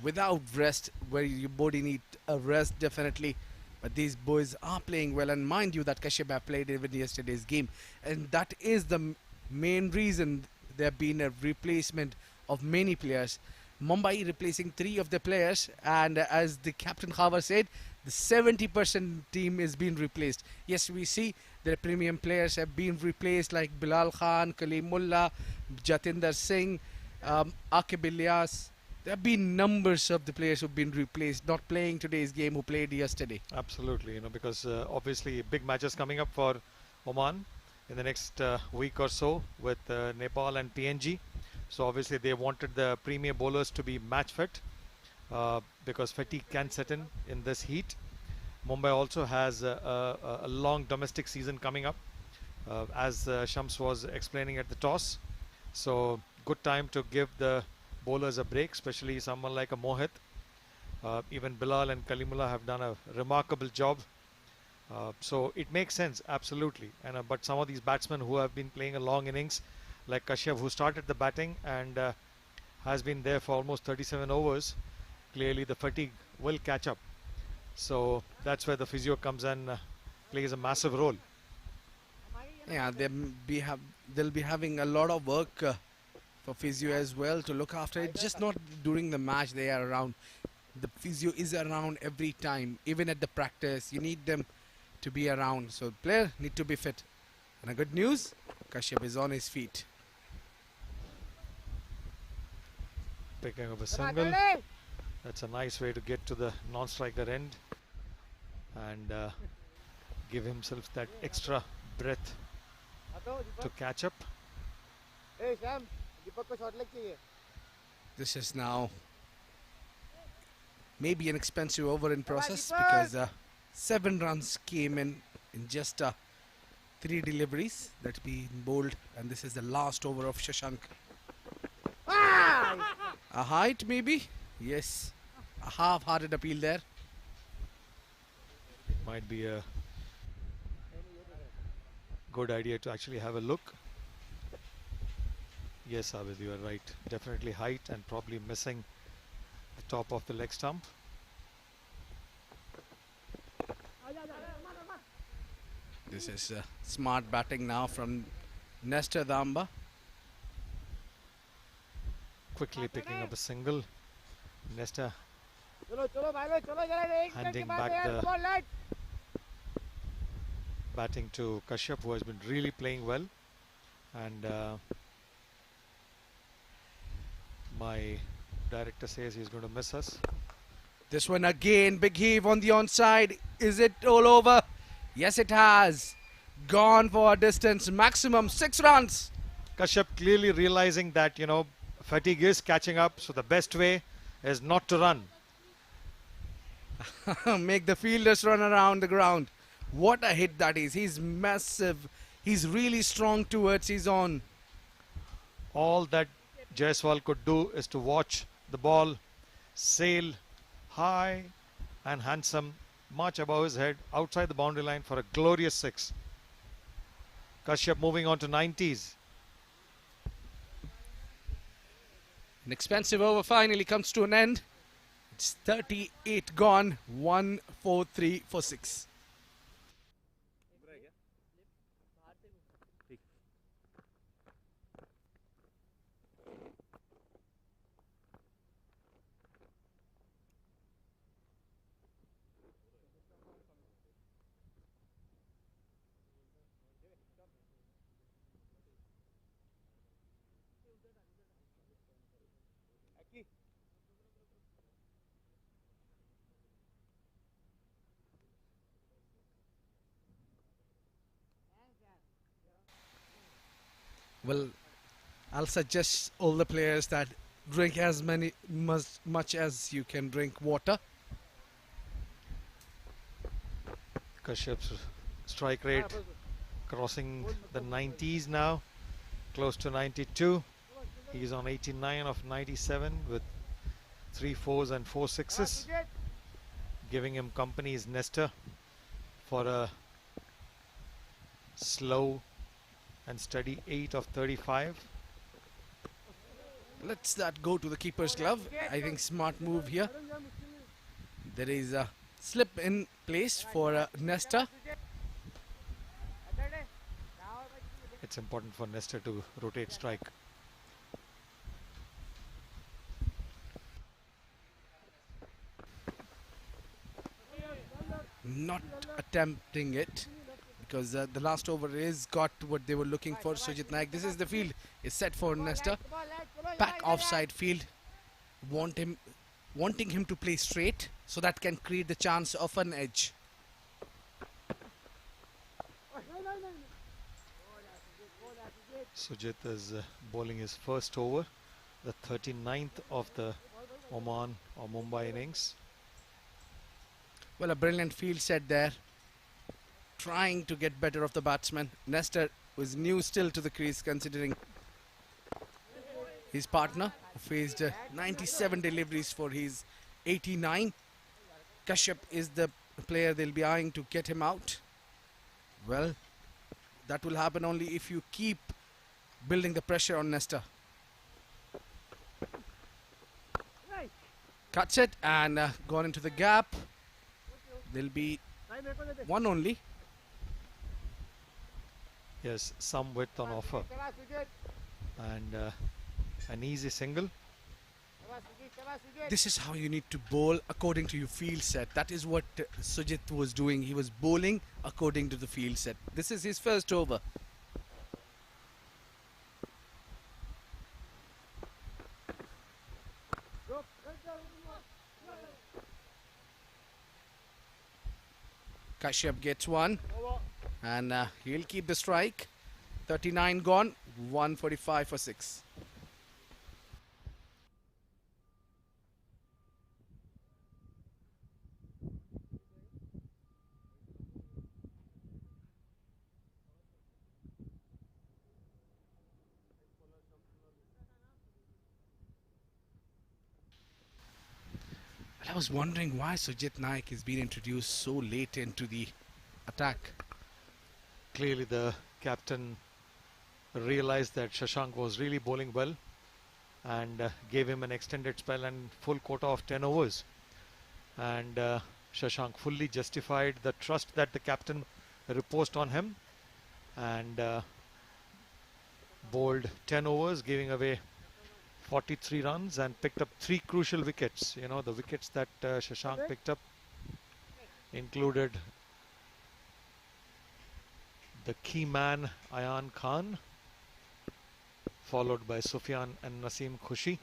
without rest, where your body need a rest definitely. But these boys are playing well, and mind you that Kashyap have played even yesterday's game, and that is the main reason there have been a replacement of many players. Mumbai replacing 3 of the players, and as the captain Khavar said, the 70% team is being replaced. Yes, we see the premium players have been replaced like Bilal Khan, Kaleem Mullah, Jatinder Singh, Akib Ilyas. There have been numbers of the players who have been replaced, not playing today's game, who played yesterday. Absolutely, you know, because obviously big matches coming up for Oman in the next week or so with Nepal and PNG. So obviously they wanted the premier bowlers to be match fit because fatigue can set in this heat. Mumbai also has a long domestic season coming up, as Shams was explaining at the toss. So good time to give the bowlers a break, especially someone like a Mohit. Even Bilal and Kalimullah have done a remarkable job. So it makes sense, absolutely. And but some of these batsmen who have been playing a long innings, like Kashyap, who started the batting and has been there for almost 37 overs, clearly the fatigue will catch up. So that's where the physio comes and plays a massive role. Yeah, they'll be having a lot of work for physio as well to look after it. Just not during the match they are around. The physio is around every time, even at the practice. You need them to be around. So the player need to be fit. And a good news, Kashyap is on his feet. Picking up a single. That's a nice way to get to the non-striker end and give himself that extra breath to catch up. This is now maybe an expensive over in process because 7 runs came in just 3 deliveries that been bowled, and this is the last over of Shashank. A height maybe? Yes. A half-hearted appeal there. Might be a good idea to actually have a look. Yes, Abid, you are right. Definitely height and probably missing the top of the leg stump. This is smart batting now from Nestor Damba. quickly picking up a single. Nesta handing back the batting to Kashyap, who has been really playing well. And my director says he's going to miss us. This one again, big heave on the onside. Is it all over? Yes, it has. Gone for a distance, maximum 6 runs. Kashyap clearly realizing that, fatigue is catching up, so the best way is not to run. Make the fielders run around the ground. What a hit that is. He's massive. He's really strong towards his own. All that Jaiswal could do is to watch the ball sail high and handsome, much above his head, outside the boundary line for a glorious 6. Kashyap moving on to 90s. An expensive over finally comes to an end. It's 38 gone, 1-4-3 for 6. Well, I'll suggest all the players that drink as much as you can drink water. Kashyap's strike rate crossing the 90s now, close to 92. He's on 89 of 97 with 3 fours and 4 sixes. Giving him company is Nesta for a slow and steady 8 of 35. Let's that go to the keeper's glove. I think smart move here. There is a slip in place for Nesta. It's important for Nesta to rotate strike. Not attempting it because the last over is got what they were looking for. Sujit Naik. This is the field. It's set for Nesta. Back offside field. Wanting him to play straight so that can create the chance of an edge. Sujit is bowling his first over, the 39th of the Oman or Mumbai innings. Well, a brilliant field set there. Trying to get better of the batsman. Nesta was new still to the crease considering his partner who faced 97 deliveries for his 89. Kashyap is the player they'll be eyeing to get him out. Well, that will happen only if you keep building the pressure on Nesta. Cuts it and gone into the gap. There'll be one only. Yes, some width on offer. And an easy single. This is how you need to bowl according to your field set. That is what Sujit was doing. He was bowling according to the field set. This is his first over. Kashyap gets one and he'll keep the strike. 39 gone, 145 for 6. I was wondering why Sujit Naik has been introduced so late into the attack. Clearly the captain realized that Shashank was really bowling well and gave him an extended spell and full quota of 10 overs. And Shashank fully justified the trust that the captain reposed on him and bowled 10 overs, giving away 43 runs and picked up 3 crucial wickets. You know, the wickets that Shashank picked up included the key man Ayan Khan, followed by Sufyan and Naseem Khushi.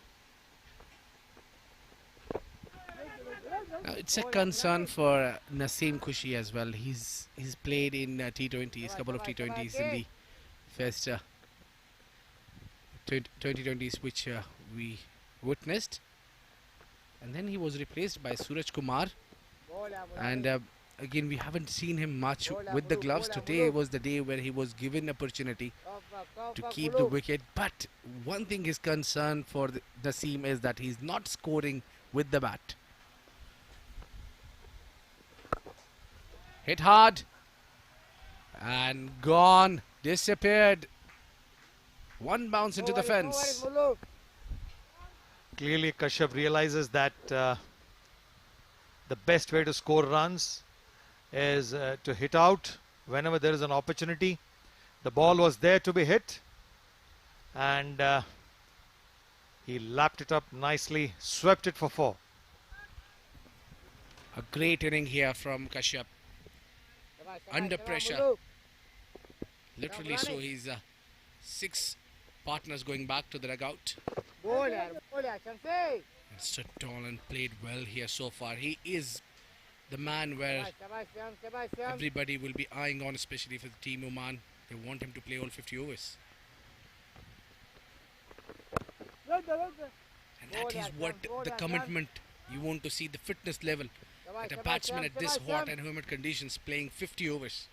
Now, it's a concern for Naseem Khushi as well. He's played in T20s, couple of T20s in the first 2020s which we witnessed, and then he was replaced by Suraj Kumar, and again we haven't seen him much with the gloves. Today was the day where he was given opportunity to keep the wicket, but one thing is concern for Naseem is that he's not scoring with the bat. Hit hard and gone, disappeared. One bounce into the fence. Clearly Kashyap realizes that the best way to score runs is to hit out whenever there is an opportunity. The ball was there to be hit, and he lapped it up nicely, swept it for 4. A great inning here from Kashyap. Under pressure. Literally so he's 6 partners going back to the dugout. Stood tall and played well here so far. He is the man where everybody will be eyeing on, especially for the team Oman. They want him to play all 50 overs. And that is what the commitment you want to see, the fitness level at a batsman at this hot and humid conditions playing 50 overs.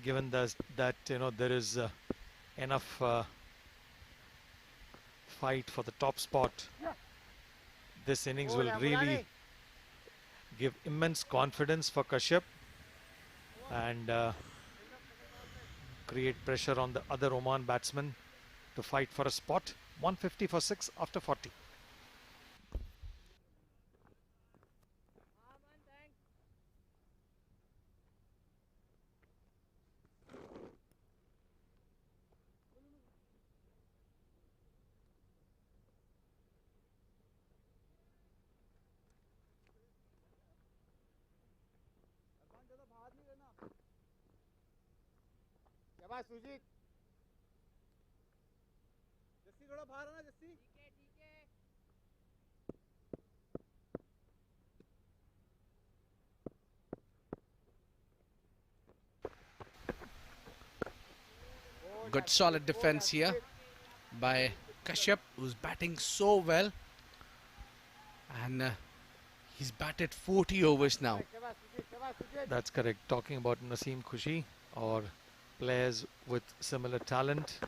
Given that you know there is enough fight for the top spot, this innings will really give immense confidence for Kashyap and create pressure on the other Oman batsmen to fight for a spot. 150 for 6 after 40. शाबाश सुजीत जस्सी थोड़ा बाहर आना Jassi Good solid defense here by Kashyap, who's batting so well, and he's batted 40 overs now. That's correct. Talking about Naseem Khushi or players with similar talent,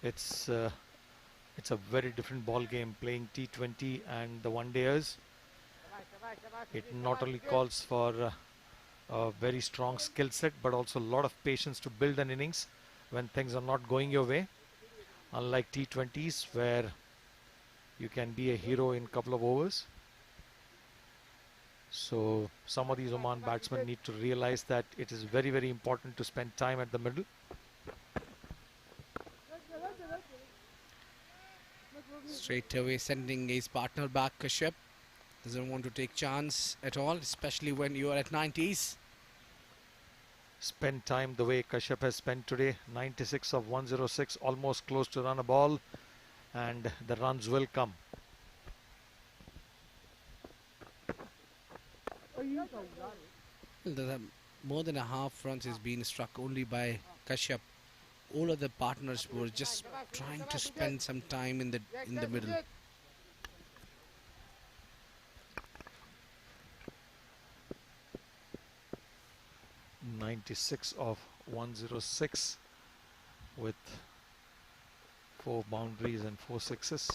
it's a very different ball game playing T20 and the one-dayers. It not only calls for a very strong skill set but also a lot of patience to build an innings when things are not going your way, unlike T20s where you can be a hero in a couple of overs. So some of these Oman batsmen need to realize that it is very, very important to spend time at the middle. Straight away sending his partner back. Kashyap doesn't want to take chance at all, especially when you are at 90s. Spend time the way Kashyap has spent today. 96 of 106, almost close to run a ball, and the runs will come. More than a half runs is being struck only by Kashyap. All of the partners were just trying to spend some time in the middle. 96 of 106 with 4 boundaries and 4 sixes.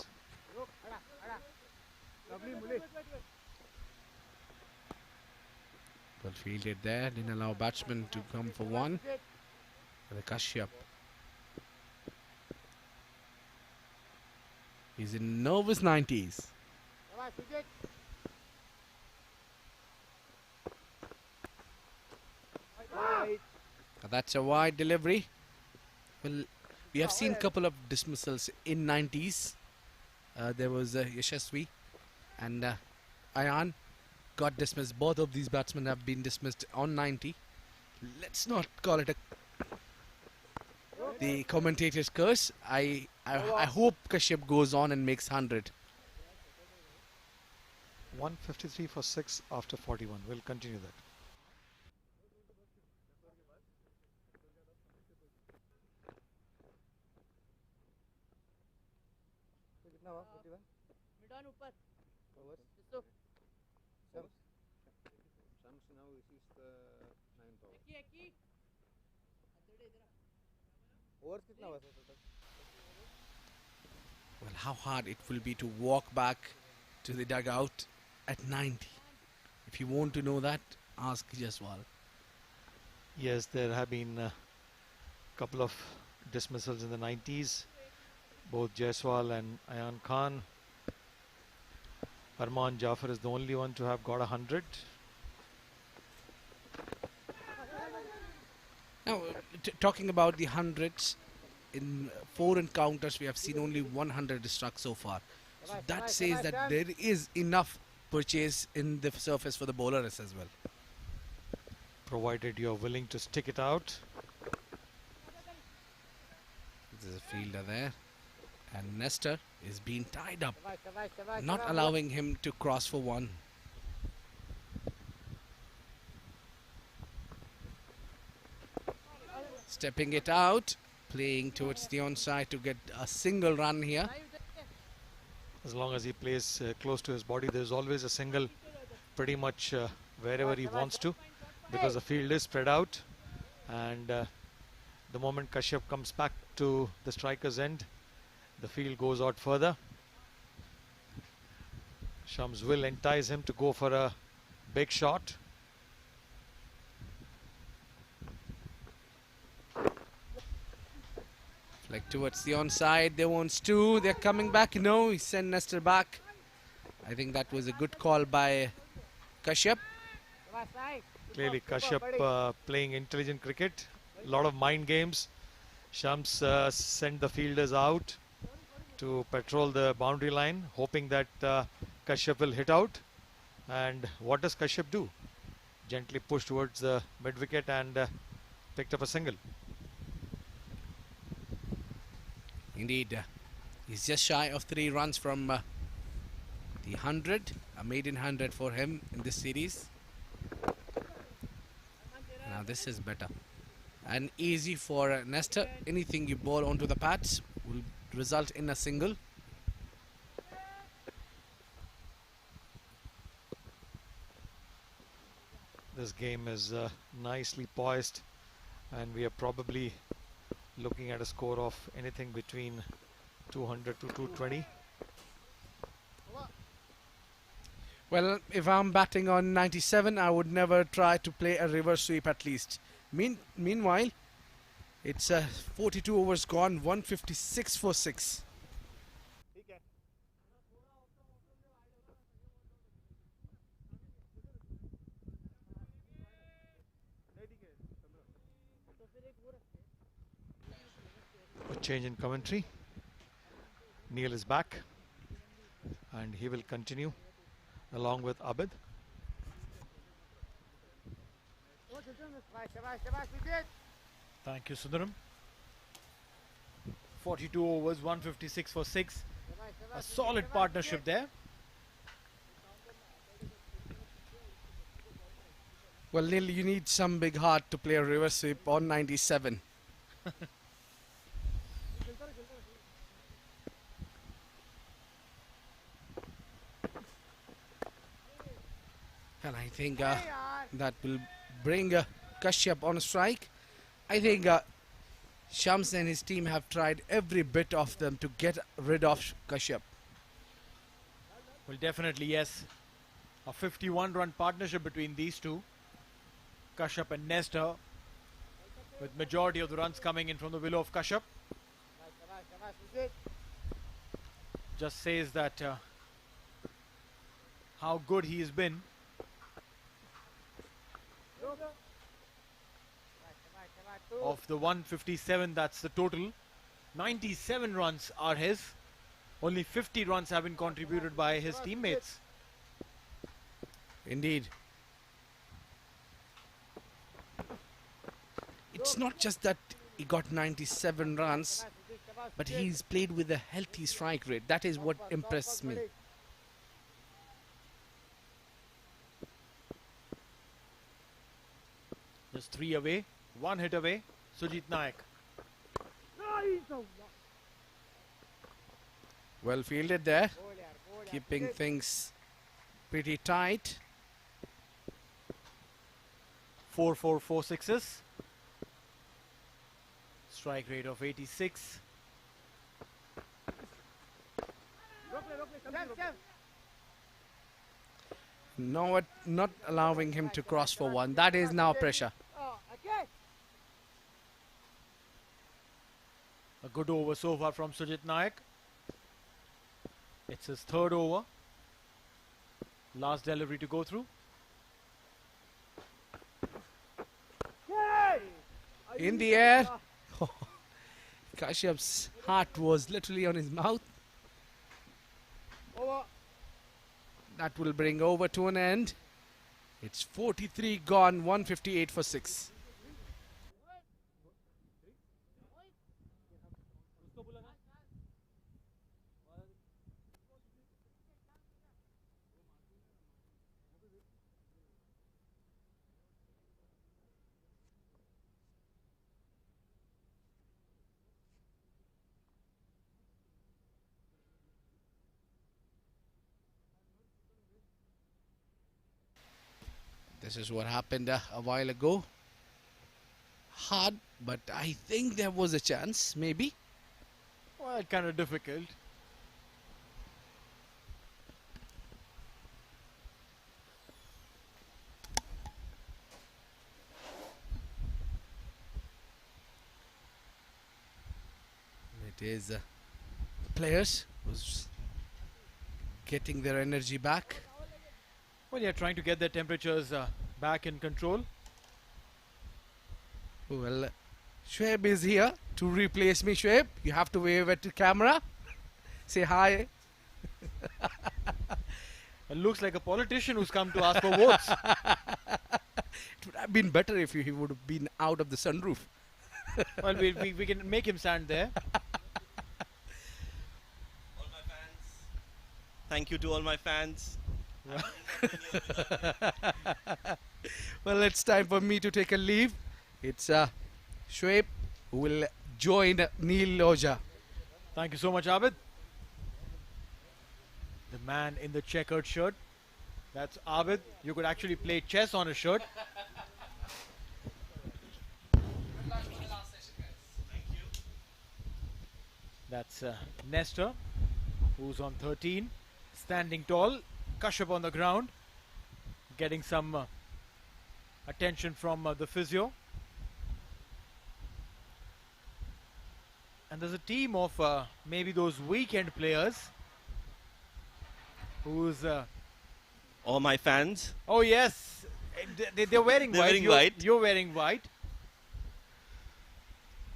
Well fielded there, didn't allow batsman to come for one. The Kashyap. He's in nervous 90s. That's a wide delivery. Well, We have seen a couple of dismissals in 90s. There was Yashasvi and Ayan got dismissed. Both of these batsmen have been dismissed on 90. Let's not call it the commentator's curse. I hope Kashyap goes on and makes 100. 153 for 6 after 41. We'll continue that. कितना हुआ 51 mid on ऊपर overs जिसो Shams Shams now this is the 9th over एकी overs कितना हुआ sir total Well, how hard it will be to walk back to the dugout at 90. If you want to know that, ask Jaswal. Yes, there have been a couple of dismissals in the 90s. Both Jaiswal and Ayan Khan. Arman Jafar is the only one to have got 100. Now, talking about the hundreds, in 4 encounters we have seen only 100 struck so far. So that says that there is enough purchase in the surface for the bowlers as well. Provided you're willing to stick it out. There's a fielder there. And Nestor is being tied up, not allowing him to cross for one. Stepping it out, playing towards the onside to get a single run here. As long as he plays close to his body, there's always a single pretty much wherever he wants to, because the field is spread out. And the moment Kashyap comes back to the striker's end, the field goes out further. Shams will entice him to go for a big shot. Like towards the onside, they wants two. They're coming back. No, he sent Nestor back. I think that was a good call by Kashyap. Clearly Kashyap playing intelligent cricket. A lot of mind games. Shams sent the fielders out to patrol the boundary line, hoping that Kashyap will hit out. And what does Kashyap do? Gently push towards the mid wicket and picked up a single. Indeed, he's just shy of 3 runs from the 100, a maiden 100 for him in this series. Now this is better and easy for Nestor. Anything you bowl onto the pads will result in a single. This game is nicely poised, and we are probably looking at a score of anything between 200 to 220. Well, if I'm batting on 97, I would never try to play a reverse sweep at least. Meanwhile, it's 42 overs gone, 156 for 6. A change in commentary. Neil is back, and he will continue along with Abid. Thank you, Sundaram. 42 overs, 156 for 6. A solid partnership there. Well, Neil, you need some big heart to play a reverse sweep on 97. And I think that will bring Kashyap on a strike. I think Shams and his team have tried every bit of them to get rid of Kashyap. Well, definitely, yes. A 51-run partnership between these two. Kashyap and Nestor, with majority of the runs coming in from the willow of Kashyap. Just says that how good he has been. Of the 157, that's the total. 97 runs are his. Only 50 runs have been contributed by his teammates. Indeed. It's not just that he got 97 runs, but he's played with a healthy strike rate. That is what impresses me. Just 3 away, 1 hit away. Sujit Naik. Well fielded there, keeping things pretty tight. 4 4 sixes. Strike rate of 86. No, not allowing him to cross for one. That is now pressure. A good over so far from Sujit Naik. It's his 3rd over. Last delivery to go through. In the air. Kashyap's heart was literally on his mouth. That will bring over to an end. It's 43 gone, 158 for 6. This is what happened a while ago. Hard, but I think there was a chance, maybe. Well, kind of difficult. It is players who's getting their energy back. Well, yeah, trying to get their temperatures back in control. Well, Shoaib is here to replace me. Shoaib, you have to wave at the camera. Say hi. It looks like a politician who's come to ask for votes. It would have been better if he would have been out of the sunroof. Well, we can make him stand there. All my fans. Thank you to all my fans. Well, it's time for me to take a leave. It's Shoaib who will join Neil Loja. Thank you so much, Abid. The man in the checkered shirt. That's Abid. You could actually play chess on his shirt. That's Nestor, who's on 13, standing tall. Kashyap on the ground, getting some attention from the physio. And there's a team of maybe those weekend players who's... All my fans. oh yes, they're wearing They're white. wearing white. You're wearing white.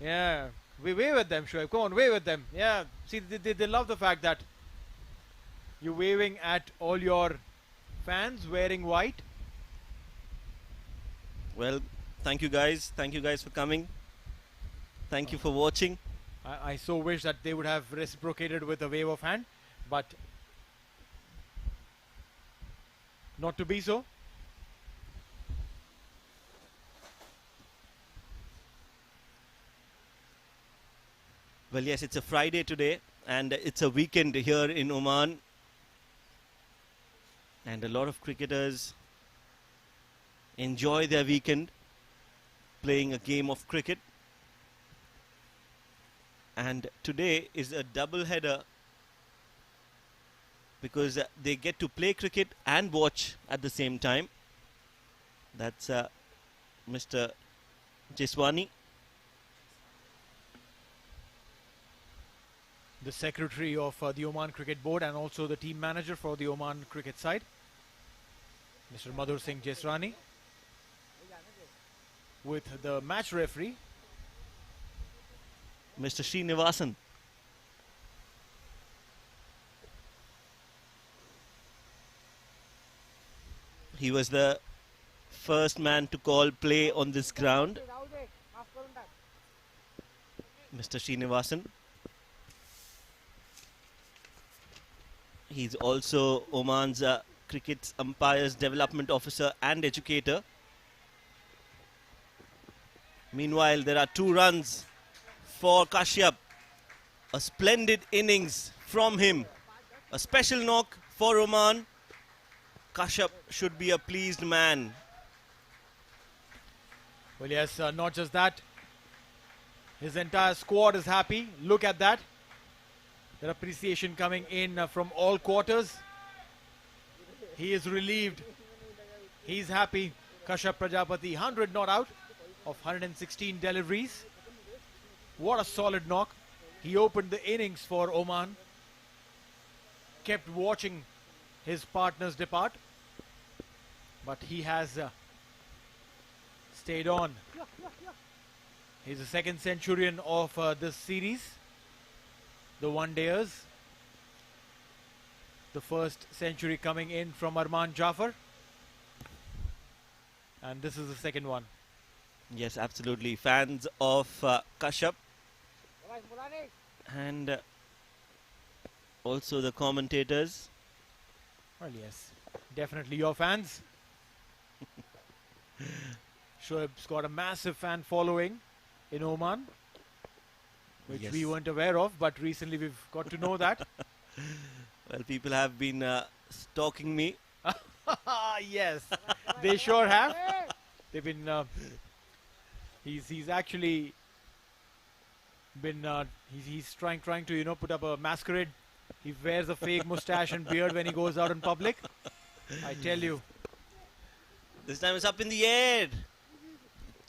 Yeah, we wave at them, Shoaib. Come on, wave at them. Yeah, see, they love the fact that you're waving at all your fans wearing white. Well, thank you guys. Thank you guys for coming. Thank you for watching. I so wish that they would have reciprocated with a wave of hand, but not to be so. Well, yes, it's a Friday today, and it's a weekend here in Oman. And a lot of cricketers enjoy their weekend playing a game of cricket. And today is a double header because they get to play cricket and watch at the same time. That's Mr. Jeswani. The secretary of the Oman Cricket Board and also the team manager for the Oman cricket side, Mr. Madhur Singh Jesrani, with the match referee, Mr. Srinivasan. He was the first man to call play on this ground, Mr. Srinivasan. He's also Oman's cricket's umpires development officer and educator. Meanwhile, there are 2 runs for Kashyap. A splendid innings from him. A special knock for Oman. Kashyap should be a pleased man. Well, yes, not just that. His entire squad is happy. Look at that. Their appreciation coming in from all quarters. He is relieved. He's happy. Kashyap Prajapati, 100 not out of 116 deliveries. What a solid knock. He opened the innings for Oman. Kept watching his partners depart. But he has stayed on. He's the second centurion of this series. The one-dayers. The first century coming in from Mumbai Dafa. And this is the second one. Yes, absolutely. Fans of Kashyap. And also the commentators. Well, yes. Definitely your fans. Shoaib's got a massive fan following in Oman, which Yes. we weren't aware of, but recently we've got to know that. Well, people have been stalking me. Yes, they sure have. They've been. He's actually been. He's trying to put up a masquerade. He wears a fake mustache and beard when he goes out in public. I tell you. This time it's up in the air.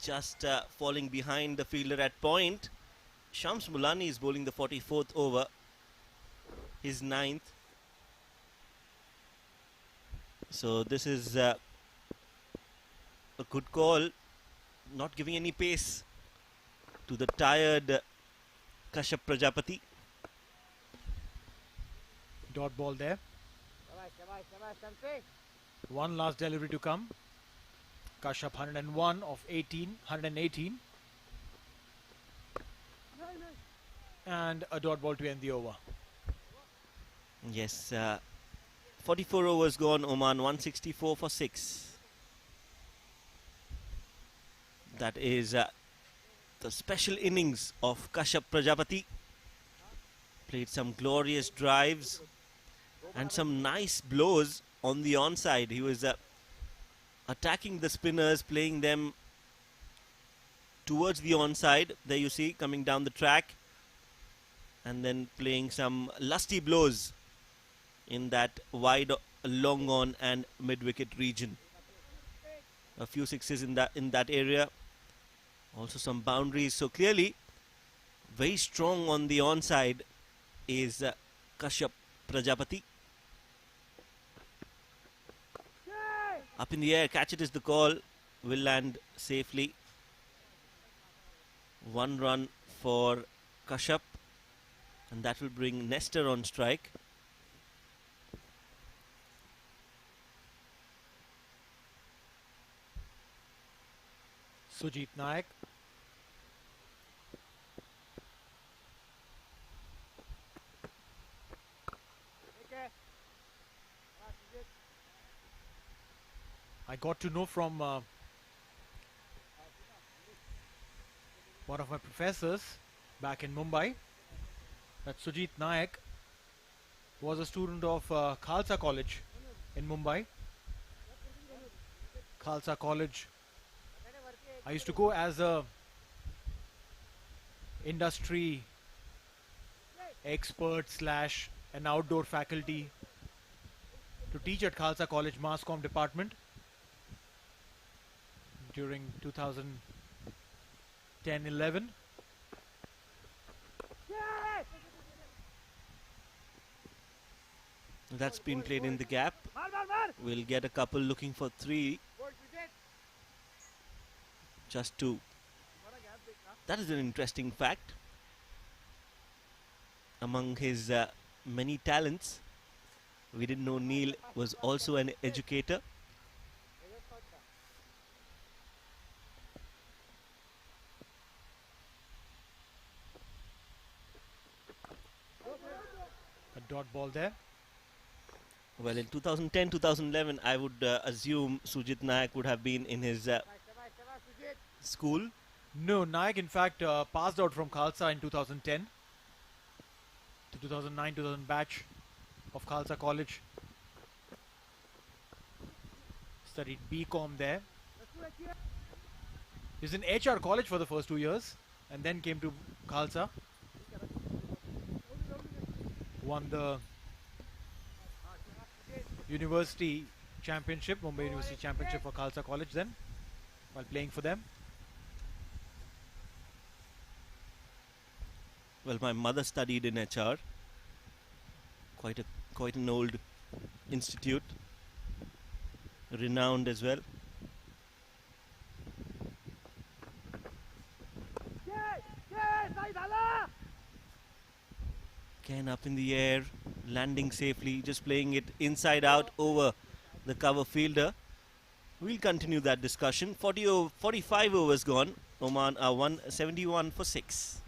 Just falling behind the fielder at point. Shams Mulani is bowling the 44th over. His 9th. So this is a good call. Not giving any pace to the tired Kashyap Prajapati. Dot ball there. One last delivery to come. Kashyap 101 of 118. And a dot ball to end the over. Yes, 44 overs gone. Oman 164 for 6. That is the special innings of Kashyap Prajapati. Played some glorious drives and some nice blows on the onside. He was attacking the spinners, playing them towards the onside. There you see, coming down the track. And then playing some lusty blows in that wide, long on and mid-wicket region. A few sixes in that area. Also some boundaries. So clearly, very strong on the onside is Kashyap Prajapati. Up in the air, catch it is the call. Will land safely. 1 run for Kashyap. And that will bring Nestor on strike. Sujit Nayak. I got to know from one of my professors back in Mumbai that Sujit Nayak was a student of Khalsa College in Mumbai. Khalsa College. I used to go as a industry expert slash an outdoor faculty to teach at Khalsa College Mass Comm department during 2010-11. That's been played in the gap. We'll get a couple looking for 3. Just 2. That is an interesting fact. among his many talents. We didn't know Neil was also an educator. A dot ball there. Well, in 2010-2011, I would assume Sujit Nayak would have been in his school. No, Nayak in fact passed out from Khalsa in 2010 to 2009-2000 batch of Khalsa College. Studied BCom there. He was in HR college for the first 2 years and then came to Khalsa. Won the University Championship, Mumbai University Championship for Khalsa College then, while playing for them. Well, my mother studied in HR. Quite an old institute, renowned as well. Again up in the air, landing safely, just playing it inside out over the cover fielder. We'll continue that discussion. 45 overs gone. Oman are 171 for 6.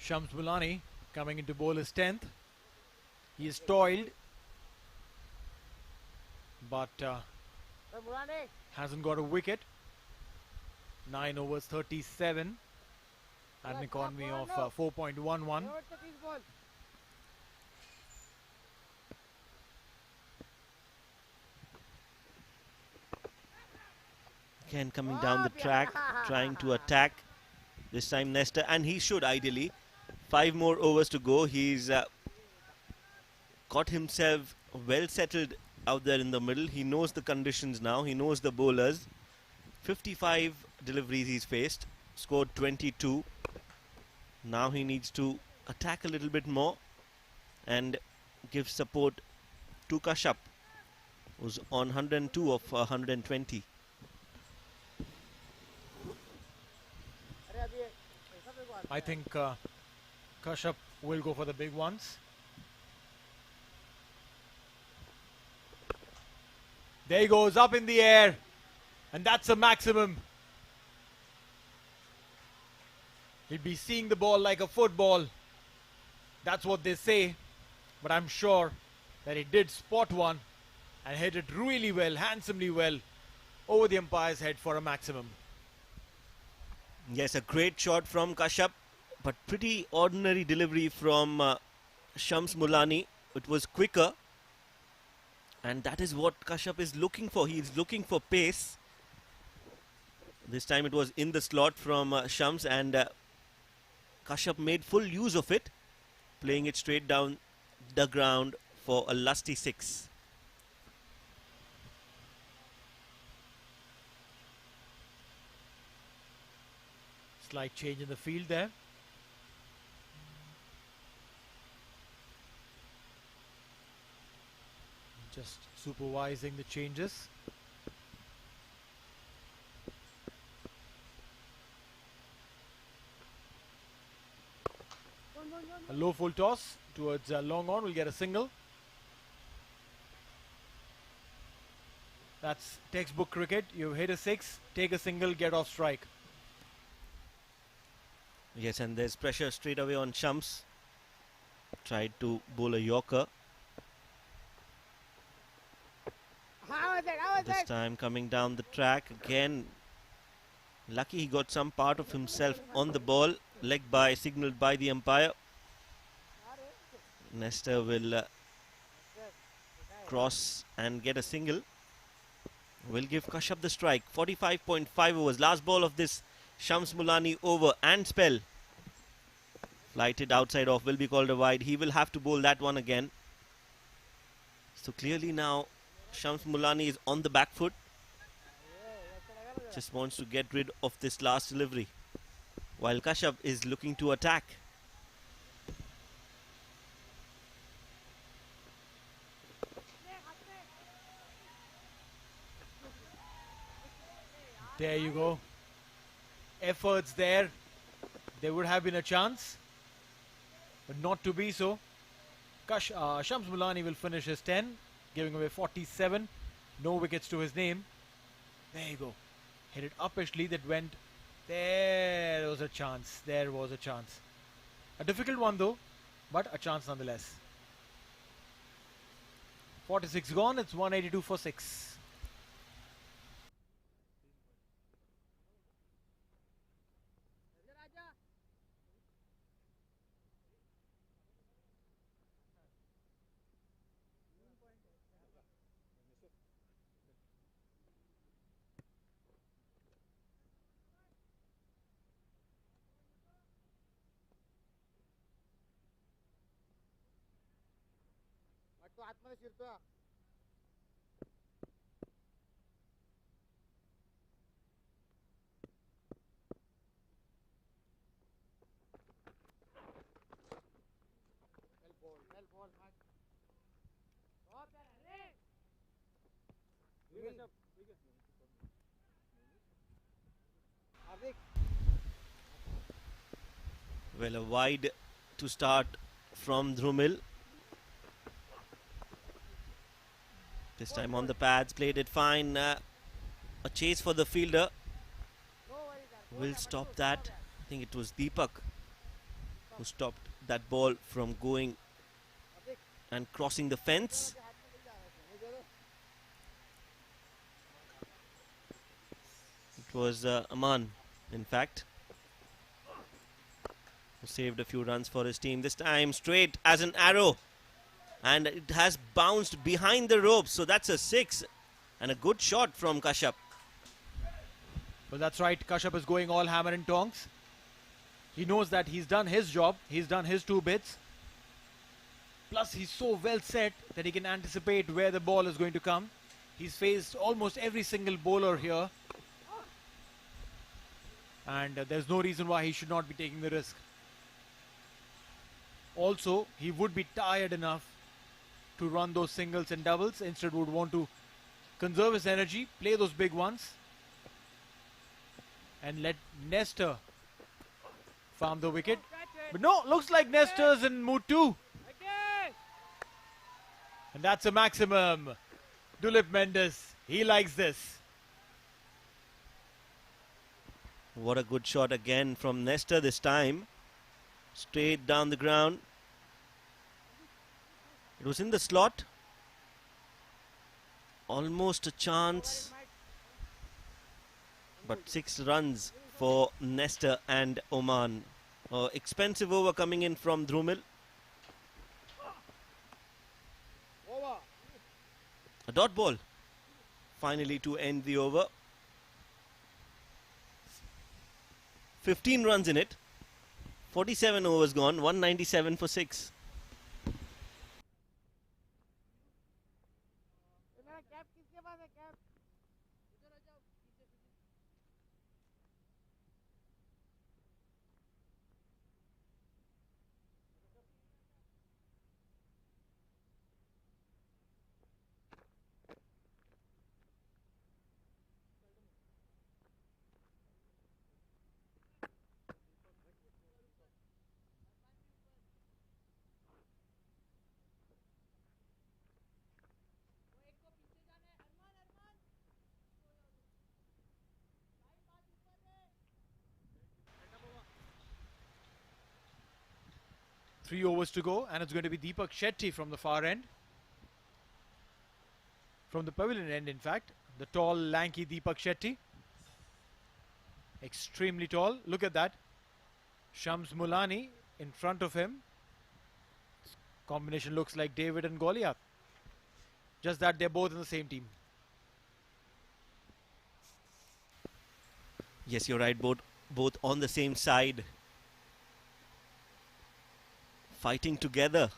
Shams Mulani coming into bowl his 10th. He is toiled, but hasn't got a wicket. 9 overs 37 at an economy of 4.11. Again coming down the track, trying to attack. This time Nestor, and he should ideally. 5 more overs to go. He's got himself well settled out there in the middle. He knows the conditions now. He knows the bowlers. 55 deliveries he's faced. Scored 22. Now he needs to attack a little bit more and give support to Kashyap, who's on 102 of 120. I think Kashyap will go for the big ones. There he goes, up in the air, and that's a maximum. He'll be seeing the ball like a football. That's what they say, but I'm sure that he did spot one and hit it really well, handsomely well, over the umpire's head for a maximum. Yes, a great shot from Kashyap, but pretty ordinary delivery from Shams Mulani. It was quicker, and that is what Kashyap is looking for. He is looking for pace. This time it was in the slot from Shams, and Kashyap made full use of it, playing it straight down the ground for a lusty 6. Slight change in the field there. Just supervising the changes. A low full toss towards long on, will get a single. That's textbook cricket. You hit a 6, take a single, get off strike. Yes, and there's pressure straight away on Shams. Tried to bowl a Yorker. This time coming down the track again. Lucky he got some part of himself on the ball. Leg by signaled by the umpire. Nestor will cross and get a single. Will give Kashyap the strike. 45.5 overs. Last ball of this Shams Mulani over and spell. Flighted outside off, will be called a wide. He will have to bowl that one again. So clearly now Shams Mulani is on the back foot. Just wants to get rid of this last delivery, while Kashyap is looking to attack. There you go. Efforts there. There would have been a chance, but not to be so. Shams Mulani will finish his 10, giving away 47. No wickets to his name. There you go. Hit it uppishly, that went. There was a chance. There was a chance. A difficult one though, but a chance nonetheless. 46 gone. It's 182 for 6. तो आतमध्ये शिरतो well ball match बहुत प्यारा रे हार्दिक Well, a wide to start from Dhrumil. This time on the pads, played it fine. A chase for the fielder. Will stop that. I think it was Deepak who stopped that ball from going and crossing the fence. It was Aman, in fact, who saved a few runs for his team. This time straight as an arrow, and it has bounced behind the ropes, so that's a 6 and a good shot from Kashyap. Well, that's right. Kashyap is going all hammer and tongs. He knows that he's done his job. He's done his 2 bits. Plus, he's so well set that he can anticipate where the ball is going to come. He's faced almost every single bowler here. And there's no reason why he should not be taking the risk. Also, he would be tired enough to run those singles and doubles. Instead, would want to conserve his energy, play those big ones, and let Nestor farm the wicket. But no, looks like Nestor's in mood too. And that's a maximum. Dulip Mendes, he likes this. What a good shot again from Nestor this time. Straight down the ground. It was in the slot. Almost a chance. But 6 runs for Nestor and Oman. Expensive over coming in from Dhrumil. A dot ball finally to end the over. 15 runs in it. 47 overs gone. 197 for 6. Three overs to go, and it's going to be Deepak Shetty from the far end. From the pavilion end, in fact. The tall, lanky Deepak Shetty. Extremely tall. Look at that. Shams Mulani in front of him. Combination looks like David and Goliath. just that they're both in the same team. Yes, you're right. Both on the same side, fighting together.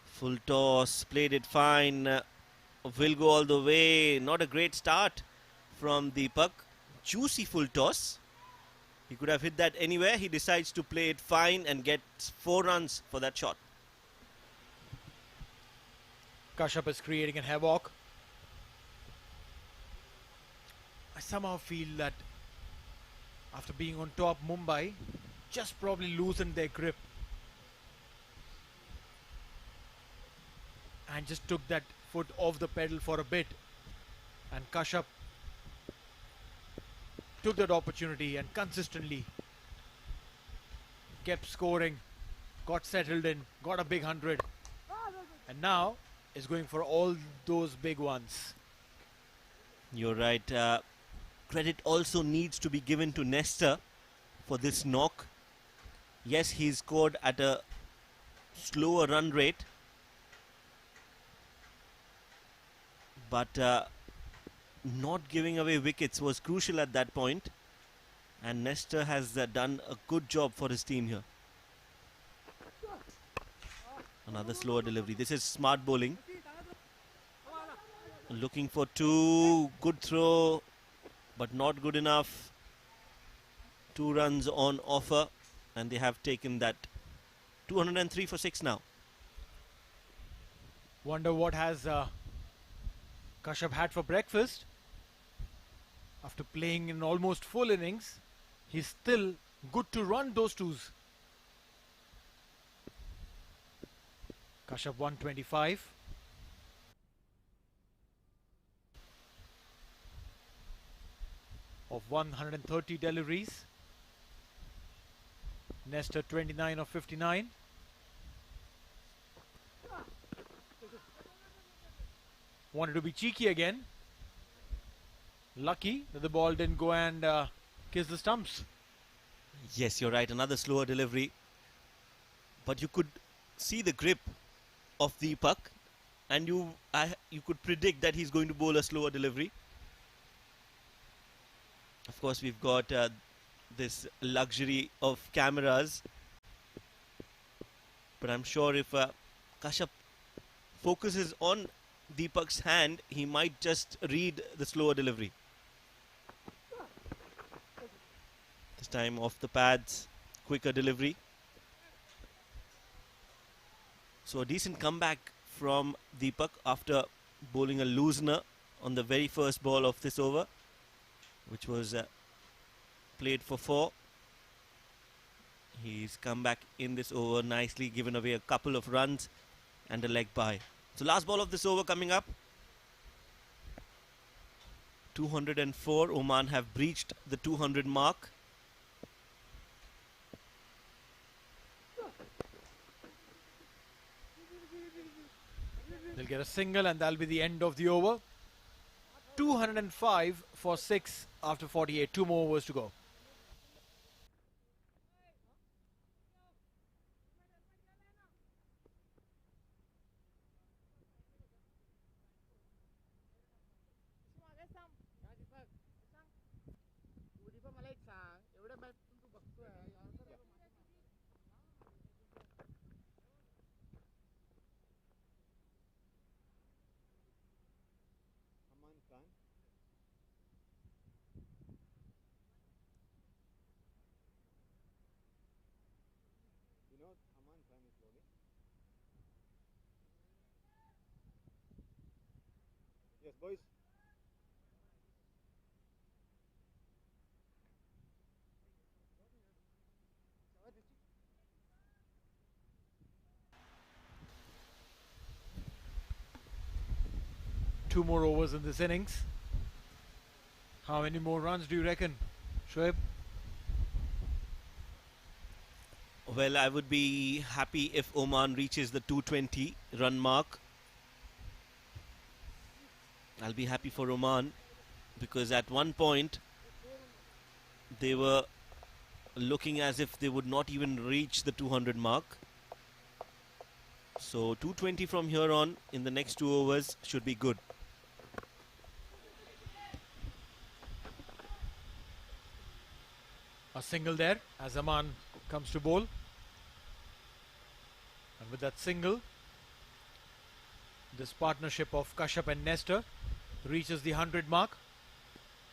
Full toss, played it fine. Will go all the way. Not a great start from Deepak. Juicy full toss. He could have hit that anywhere. He decides to play it fine and gets 4 runs for that shot. Kashyap is creating a havoc. I somehow feel that after being on top, Mumbai just probably loosened their grip and just took that foot off the pedal for a bit, and Kashyap took that opportunity and consistently kept scoring, got settled in, got a big 100, and now is going for all those big ones. You're right. Credit also needs to be given to Nestor for this knock. Yes, he scored at a slower run rate, but not giving away wickets was crucial at that point, and Nestor has done a good job for his team here. Another slower delivery. This is smart bowling. Looking for 2. Good throw, but not good enough. 2 runs on offer, and they have taken that. 203 for 6 now. Wonder what has Kashyap had for breakfast. After playing in almost full innings, he's still good to run those twos. Kashyap 125. Of 130 deliveries. Nestor 29 of 59. Wanted to be cheeky again. Lucky that the ball didn't go and kiss the stumps. Yes, you're right. Another slower delivery. But you could see the grip of Deepak, and you could predict that he's going to bowl a slower delivery. Of course, we've got this luxury of cameras. But I'm sure if Kashyap focuses on Deepak's hand, he might just read the slower delivery. This time off the pads, quicker delivery. So a decent comeback from Deepak after bowling a loosener on the very first ball of this over, which was played for 4. He's come back in this over nicely, given away a couple of runs and a leg bye. So last ball of this over coming up. 204. Oman have breached the 200 mark. They'll get a single and that'll be the end of the over. 205 for 6 after 48. 2 more overs to go. Yes, boys. Two more overs in this innings. How many more runs do you reckon, Shoaib? Well, I would be happy if Oman reaches the 220 run mark. I'll be happy for Oman because at one point they were looking as if they would not even reach the 200 mark. So 220 from here on in the next 2 overs should be good. A single there as Aman comes to bowl. And with that single, this partnership of Kashyap and Nestor reaches the 100 mark.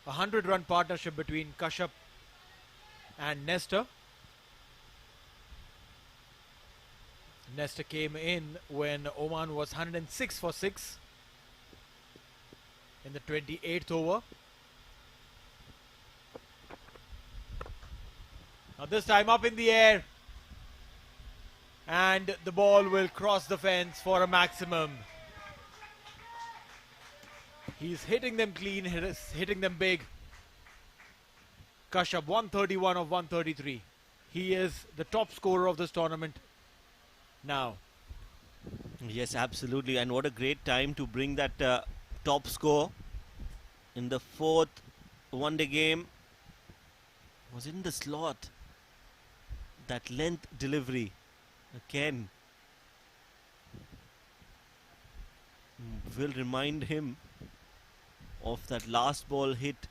A 100-run partnership between Kashyap and Nestor. Nestor came in when Oman was 106 for 6 in the 28th over. Now this time up in the air, and the ball will cross the fence for a maximum. He's hitting them clean, hitting them big. Kashyap 131 of 133. He is the top scorer of this tournament now. Yes, absolutely. And what a great time to bring that top score in the 4th one-day game. Was in the slot. That length delivery again will remind him of that last ball hit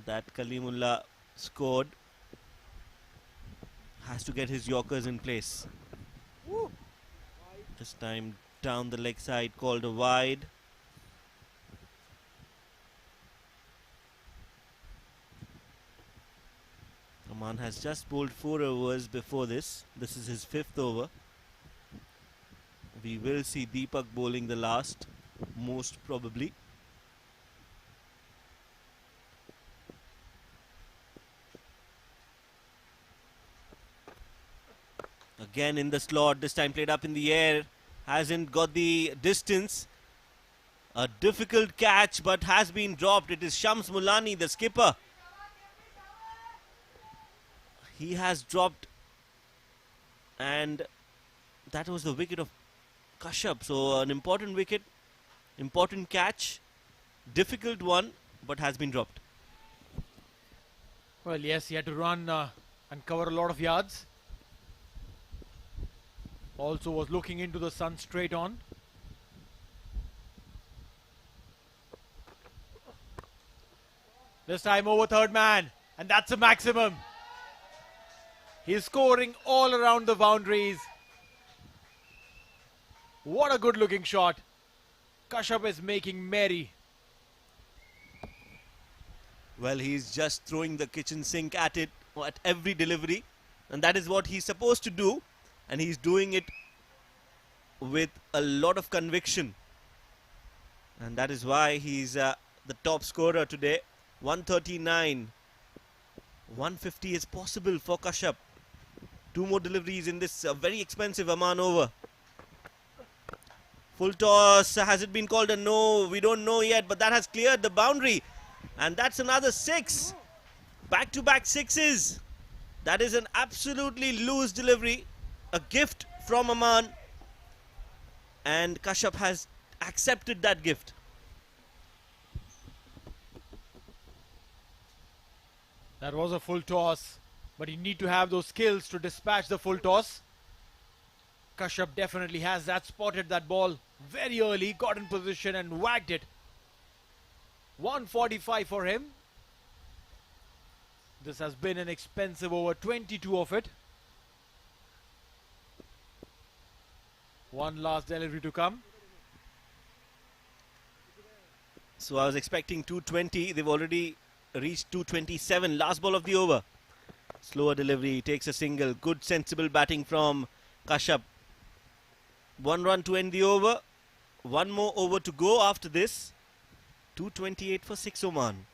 that Kalimullah scored. Has to get his Yorkers in place. Woo. This time down the leg side, called a wide. Oman has just bowled 4 overs before this. This is his 5th over. We will see Deepak bowling the last, most probably. Again in the slot, this time played up in the air. Hasn't got the distance. A difficult catch, but has been dropped. It is Shams Mulani, the skipper. He has dropped, and that was the wicket of Kashyap. So an important wicket, important catch, difficult one, but has been dropped. Well, yes, he had to run and cover a lot of yards. Also was looking into the sun straight on. This time over third man, and that's a maximum. He's scoring all around the boundaries. What a good looking shot. Kashyap is making merry. Well, he's just throwing the kitchen sink at it at every delivery, and that is what he's supposed to do, and he's doing it with a lot of conviction, and that is why he's the top scorer today. 139. 150 is possible for Kashyap. 2 more deliveries in this very expensive Oman over. Full toss. Has it been called a no? We don't know yet, but that has cleared the boundary. And that's another 6. Back-to-back 6s. That is an absolutely loose delivery. A gift from Oman. And Kashyap has accepted that gift. That was a full toss, but you need to have those skills to dispatch the full toss. Kashyap definitely has that, spotted that ball very early, got in position and whacked it. 145 for him. This has been an expensive over, 22 of it. One last delivery to come. So I was expecting 220. They've already reached 227. Last ball of the over. Slower delivery, takes a single. Good sensible batting from Kashyap. 1 run to end the over. 1 more over to go after this. 228 for 6 Oman.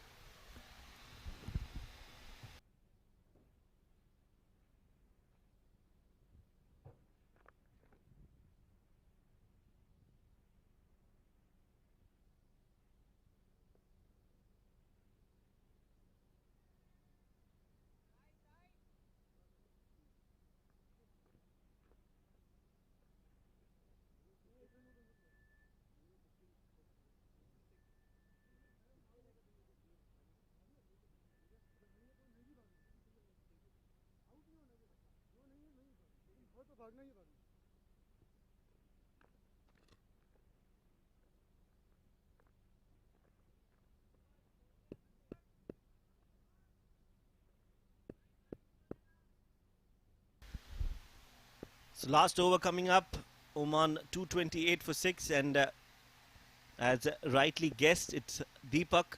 So last over coming up, Oman 228 for 6, and as rightly guessed, it's Deepak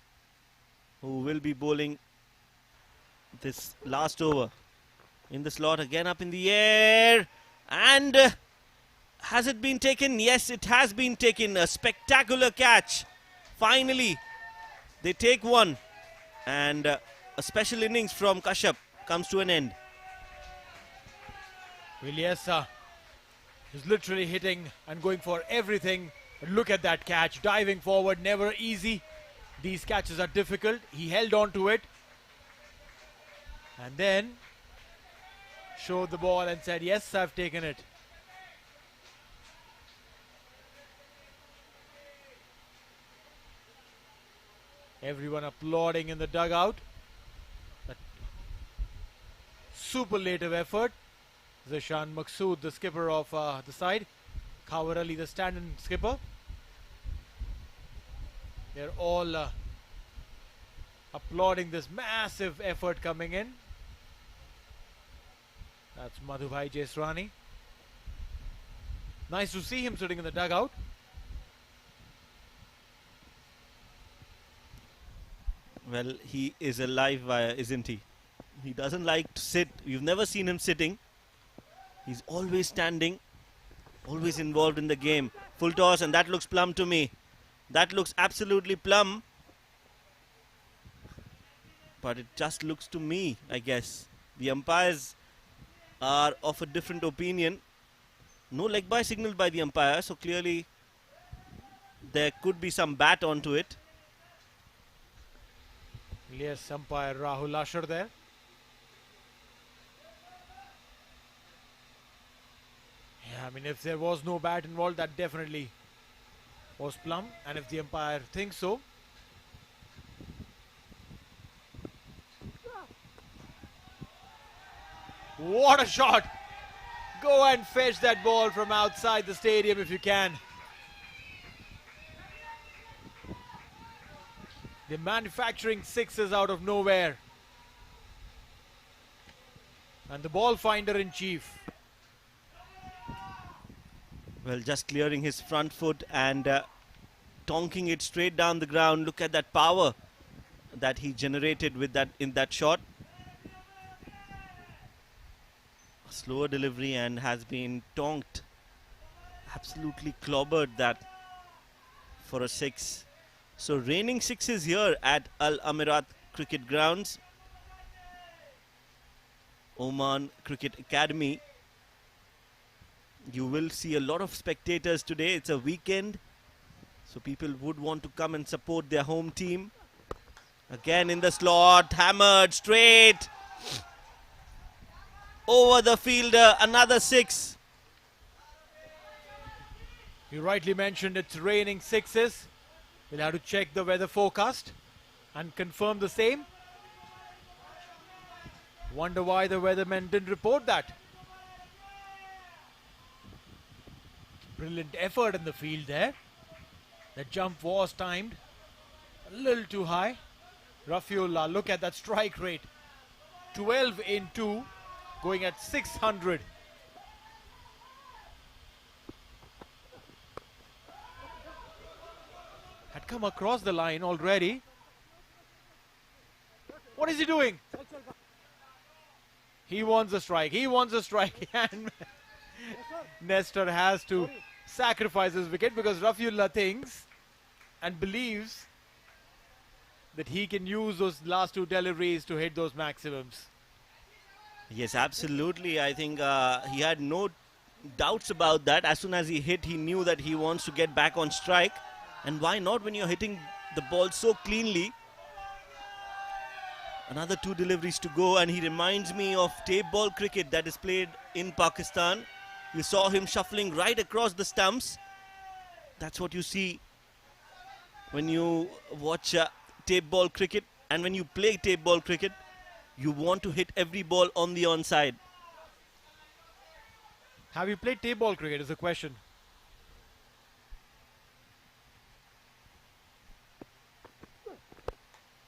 who will be bowling this last over. In the slot, again up in the air, and has it been taken? Yes, it has been taken. A spectacular catch. Finally, they take one, and a special innings from Kashyap comes to an end. Well, yes, he's literally hitting and going for everything. But look at that catch, diving forward, never easy. These catches are difficult. He held on to it and then showed the ball and said, yes, I've taken it. Everyone applauding in the dugout. That superlative effort. Zishan Maqsood, the skipper of the side. Khawar Ali, the stand-in skipper. They're all applauding this massive effort coming in. That's Madhubhai Jesrani. Nice to see him sitting in the dugout. Well, he is a live wire, isn't he? He doesn't like to sit. You've never seen him sitting. He's always standing, always involved in the game. Full toss, and that looks plumb to me. That looks absolutely plumb. But it just looks to me, I guess. The umpires are of a different opinion. No leg by signaled by the umpire, so clearly there could be some bat onto it. Yes, umpire Rahul Ashar there. Yeah, I mean, if there was no bat involved, that definitely was plumb. And if the umpire thinks so. What a shot! Go and fetch that ball from outside the stadium if you can. They're manufacturing sixes out of nowhere. And the ball finder in chief. Well, just clearing his front foot and tonking it straight down the ground. Look at that power that he generated with that in that shot. A slower delivery and has been tonked. Absolutely clobbered that for a six. So raining sixes here at Al Amirat Cricket Grounds. Oman Cricket Academy. You will see a lot of spectators today. It's a weekend, so people would want to come and support their home team. Again in the slot, hammered straight over the fielder, another six. You rightly mentioned it's raining sixes. We'll have to check the weather forecast and confirm the same. Wonder why the weathermen didn't report that. Brilliant effort in the field there. The jump was timed a little too high. Rafiullah, look at that strike rate. 12 in 2, going at 600. Had come across the line already. What is he doing? He wants a strike. He wants a strike. And Nestor has to sacrifice his wicket because Rafiullah thinks and believes that he can use those last two deliveries to hit those maximums. Yes, absolutely. I think he had no doubts about that. As soon as he hit, he knew that he wants to get back on strike. And why not when you're hitting the ball so cleanly? Another two deliveries to go, and he reminds me of tape ball cricket that is played in Pakistan. You saw him shuffling right across the stumps. That's what you see when you watch tape ball cricket. And when you play tape ball cricket, you want to hit every ball on the onside. Have you played tape ball cricket is the question.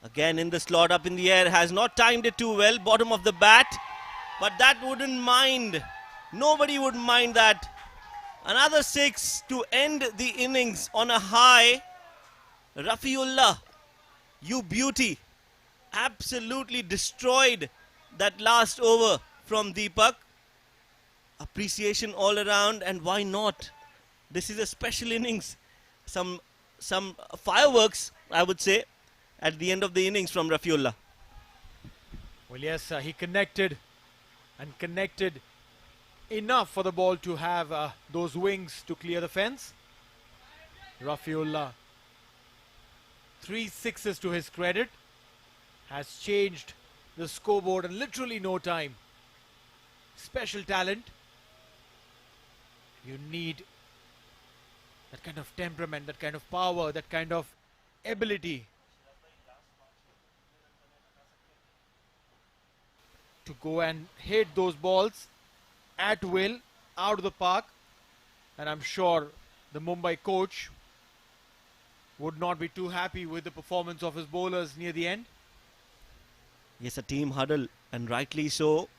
Again in the slot, up in the air, has not timed it too well, bottom of the bat, but that wouldn't mind. Nobody would mind that. Another 6 to end the innings on a high. Rafiullah, you beauty, absolutely destroyed that last over from Deepak. Appreciation all around, and why not? This is a special innings. Some fireworks, I would say, at the end of the innings from Rafiullah. Well, yes, he connected and connected enough for the ball to have those wings to clear the fence. Rafiullah, 3 sixes to his credit, has changed the scoreboard in literally no time. Special talent. You need that kind of temperament, that kind of power, that kind of ability to go and hit those balls at will, out of the park. And I'm sure the Mumbai coach would not be too happy with the performance of his bowlers near the end. Yes, a team huddle, and rightly so.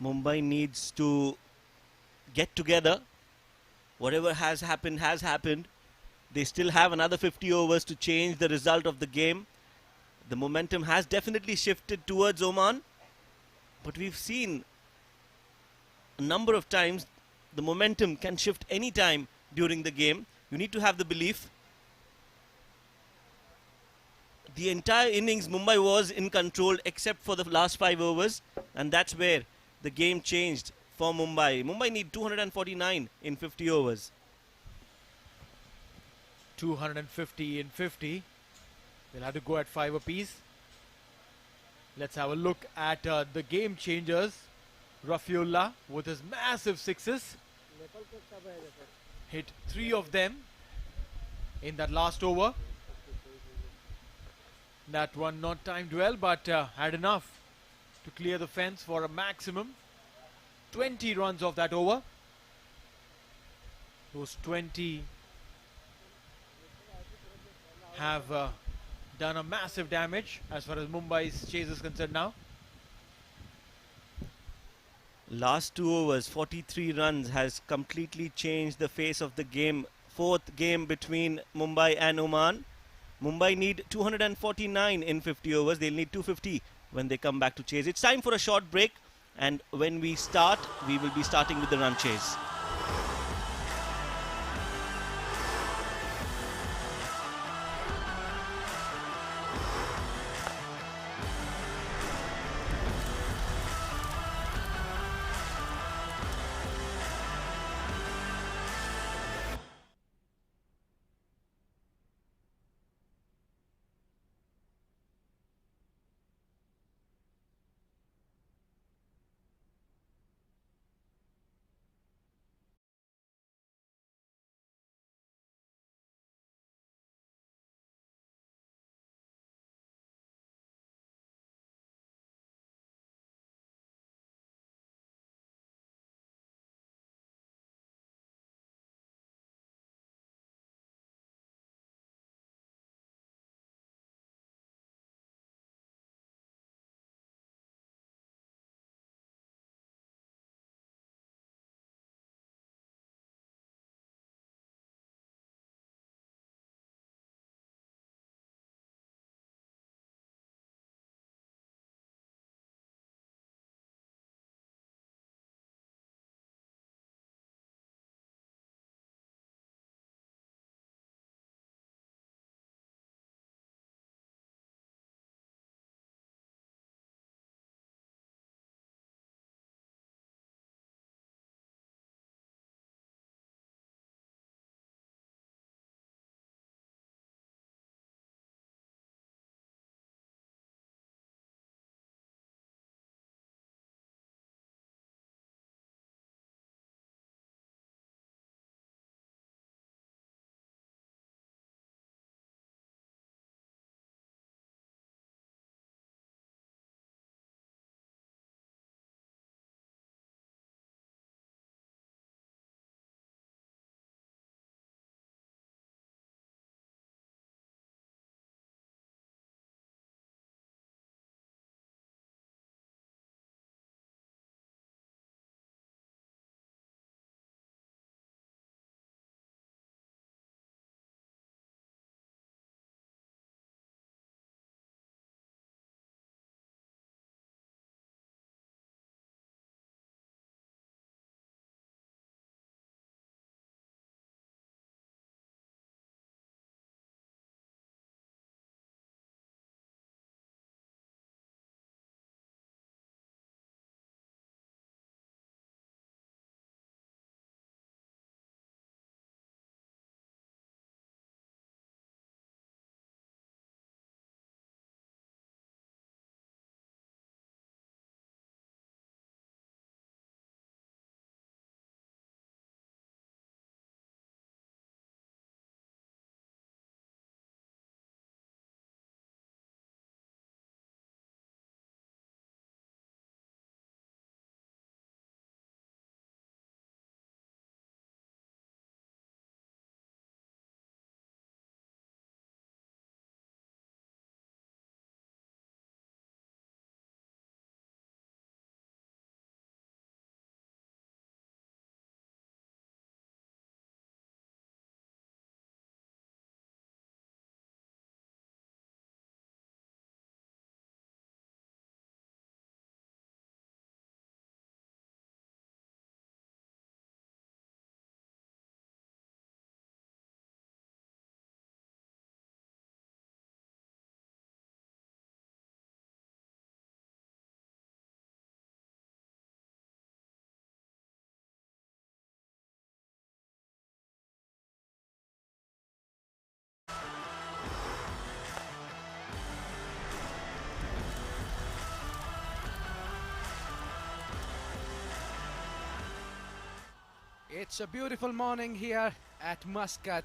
Mumbai needs to get together. Whatever has happened has happened. They still have another 50 overs to change the result of the game. The momentum has definitely shifted towards Oman, but we've seen a number of times the momentum can shift any time during the game. You need to have the belief. The entire innings Mumbai was in control except for the last 5 overs, and that's where the game changed for Mumbai. Mumbai need 249 in 50 overs. 250 in 50. They'll have to go at 5 apiece. Let's have a look at the game changers. Rafiullah with his massive sixes. Hit 3 of them in that last over. That one not timed well, but had enough to clear the fence for a maximum 20 runs of that over. Those 20 have done a massive damage as far as Mumbai's chase is concerned now. Last 2 overs, 43 runs has completely changed the face of the game. 4th game between Mumbai and Oman. Mumbai need 249 in 50 overs. They'll need 250 when they come back to chase. It's time for a short break, and when we start, we will be starting with the run chase. It's a beautiful morning here at Muscat.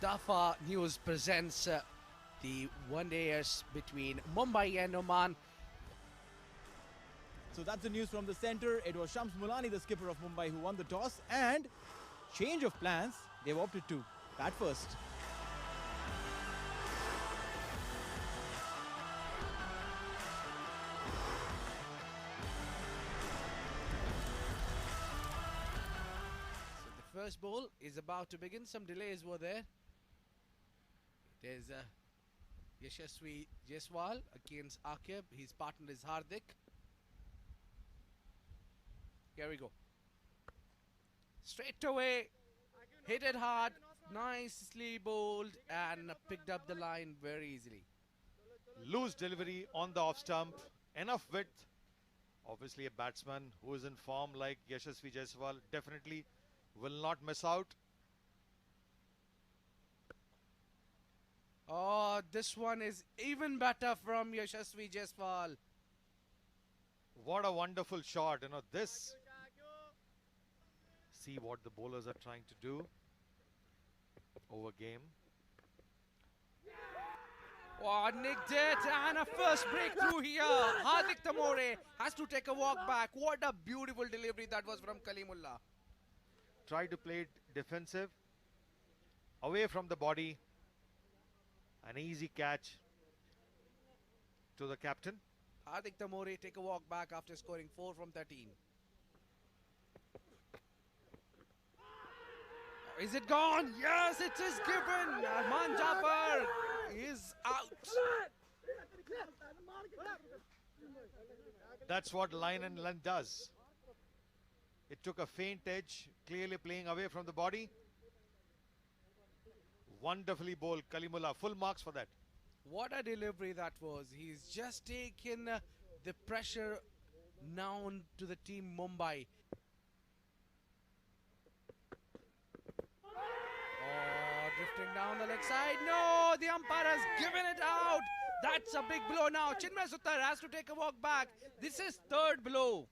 Dafa News presents the one-dayers between Mumbai and Oman. So that's the news from the centre. It was Shams Mulani, the skipper of Mumbai, who won the toss. And change of plans, they've opted to bat first. So the first ball is about to begin. Some delays were there. There's Yashasvi Jaiswal against Akib. His partner is Hardik. Here we go. Straight away, hit it hard, nicely bowled and picked up the line very easily. Loose delivery on the off stump. Enough width. Obviously a batsman who is in form like Yashasvi Jaiswal definitely will not miss out. Oh, this one is even better from Yashasvi Jaiswal. What a wonderful shot. You know, this. See what the bowlers are trying to do over game. Oh, nicked it and a first breakthrough here. Hardik Tamore has to take a walk back. What a beautiful delivery that was from Kalimullah. Try to play it defensive. Away from the body. An easy catch to the captain. Hardik Tamore take a walk back after scoring 4 from 13. Is it gone? Yes, it is given. Arman Jafar is out. That's what line and length does. It took a faint edge, clearly playing away from the body. Wonderfully bowled Kalimullah. Full marks for that. What a delivery that was. He's just taken the pressure now to the team Mumbai. Oh, drifting down the leg side. No, the umpire has given it out. That's a big blow now. Chinmay Suttar has to take a walk back. This is third blow.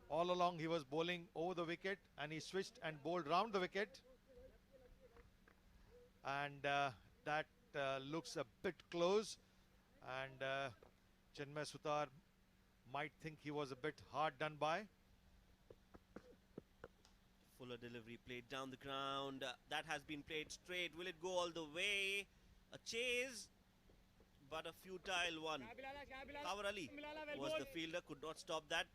All along he was bowling over the wicket and he switched and bowled round the wicket. And that looks a bit close. And Chinmay Suttar might think he was a bit hard done by. Fuller delivery played down the ground. That has been played straight. Will it go all the way? A chase, but a futile one. Kawar Ali was the fielder, could not stop that.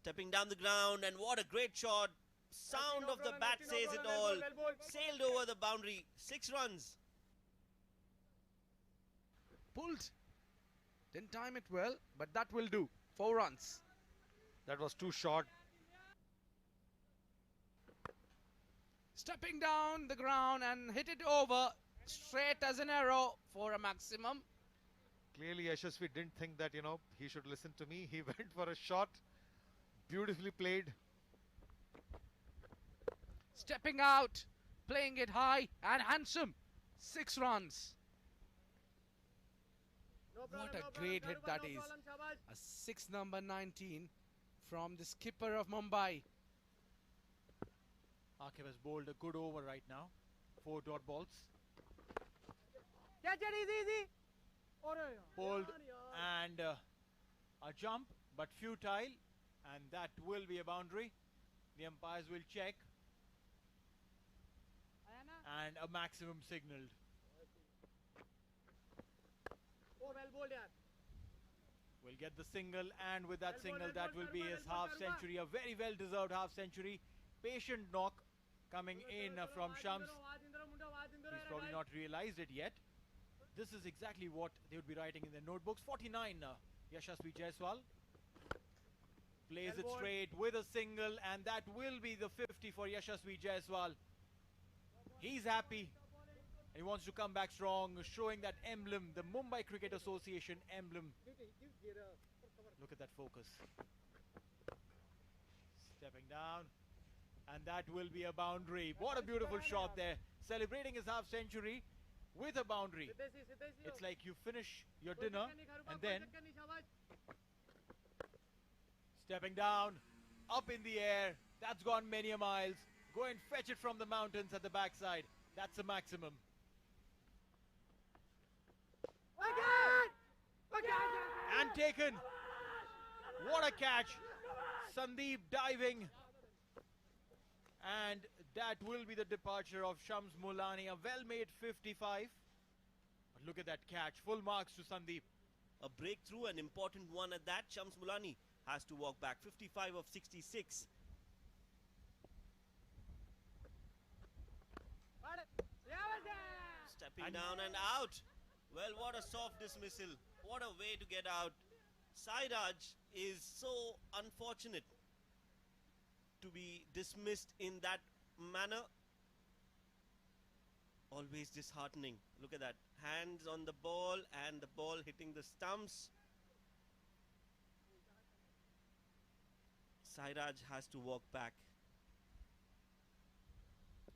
Stepping down the ground, and what a great shot. Sound of the bat says it all. Sailed over the boundary. 6 runs. Pulled. Didn't time it well, but that will do. 4 runs. That was too short. Stepping down the ground and hit it over straight as an arrow for a maximum. Clearly Yashasvi didn't think that, you know, he should listen to me. He went for a shot. Beautifully played. Stepping out, playing it high and handsome. 6 runs. What a great hit that is. A 6 number 19 from the skipper of Mumbai. Akib has bowled a good over right now. 4 dot balls. Catch it easy. Bowled and a jump, but futile. And that will be a boundary. The umpires will check. And a maximum signalled. Oh, well bowled, yaar. Will get the single, and with that single, that will be his half century. A very well deserved half century. Patient knock coming in from Shams. He's probably not realized it yet. This is exactly what they would be writing in their notebooks. 49, Yashasvi Jaiswal. Plays it straight with a single, and that will be the 50 for Yashasvi Jaiswal. He's happy. He wants to come back strong, showing that emblem, the Mumbai Cricket Association emblem. Look at that focus. Stepping down. And that will be a boundary. What a beautiful shot there. Celebrating his half century with a boundary. It's like you finish your dinner and then stepping down, up in the air, That's gone many a miles. Go and fetch it from the mountains at the backside. That's a maximum. And taken. What a catch. Sandeep diving. And that will be the departure of Shams Mulani. A well-made 55. But look at that catch. Full marks to Sandeep. A breakthrough, an important one at that. Shams Mulani has to walk back. 55 of 66. Stepping down and out. Well, what a soft dismissal. What a way to get out. Sairaj is so unfortunate to be dismissed in that manner. Always disheartening. Look at that. Hands on the ball and the ball hitting the stumps. Sairaj has to walk back.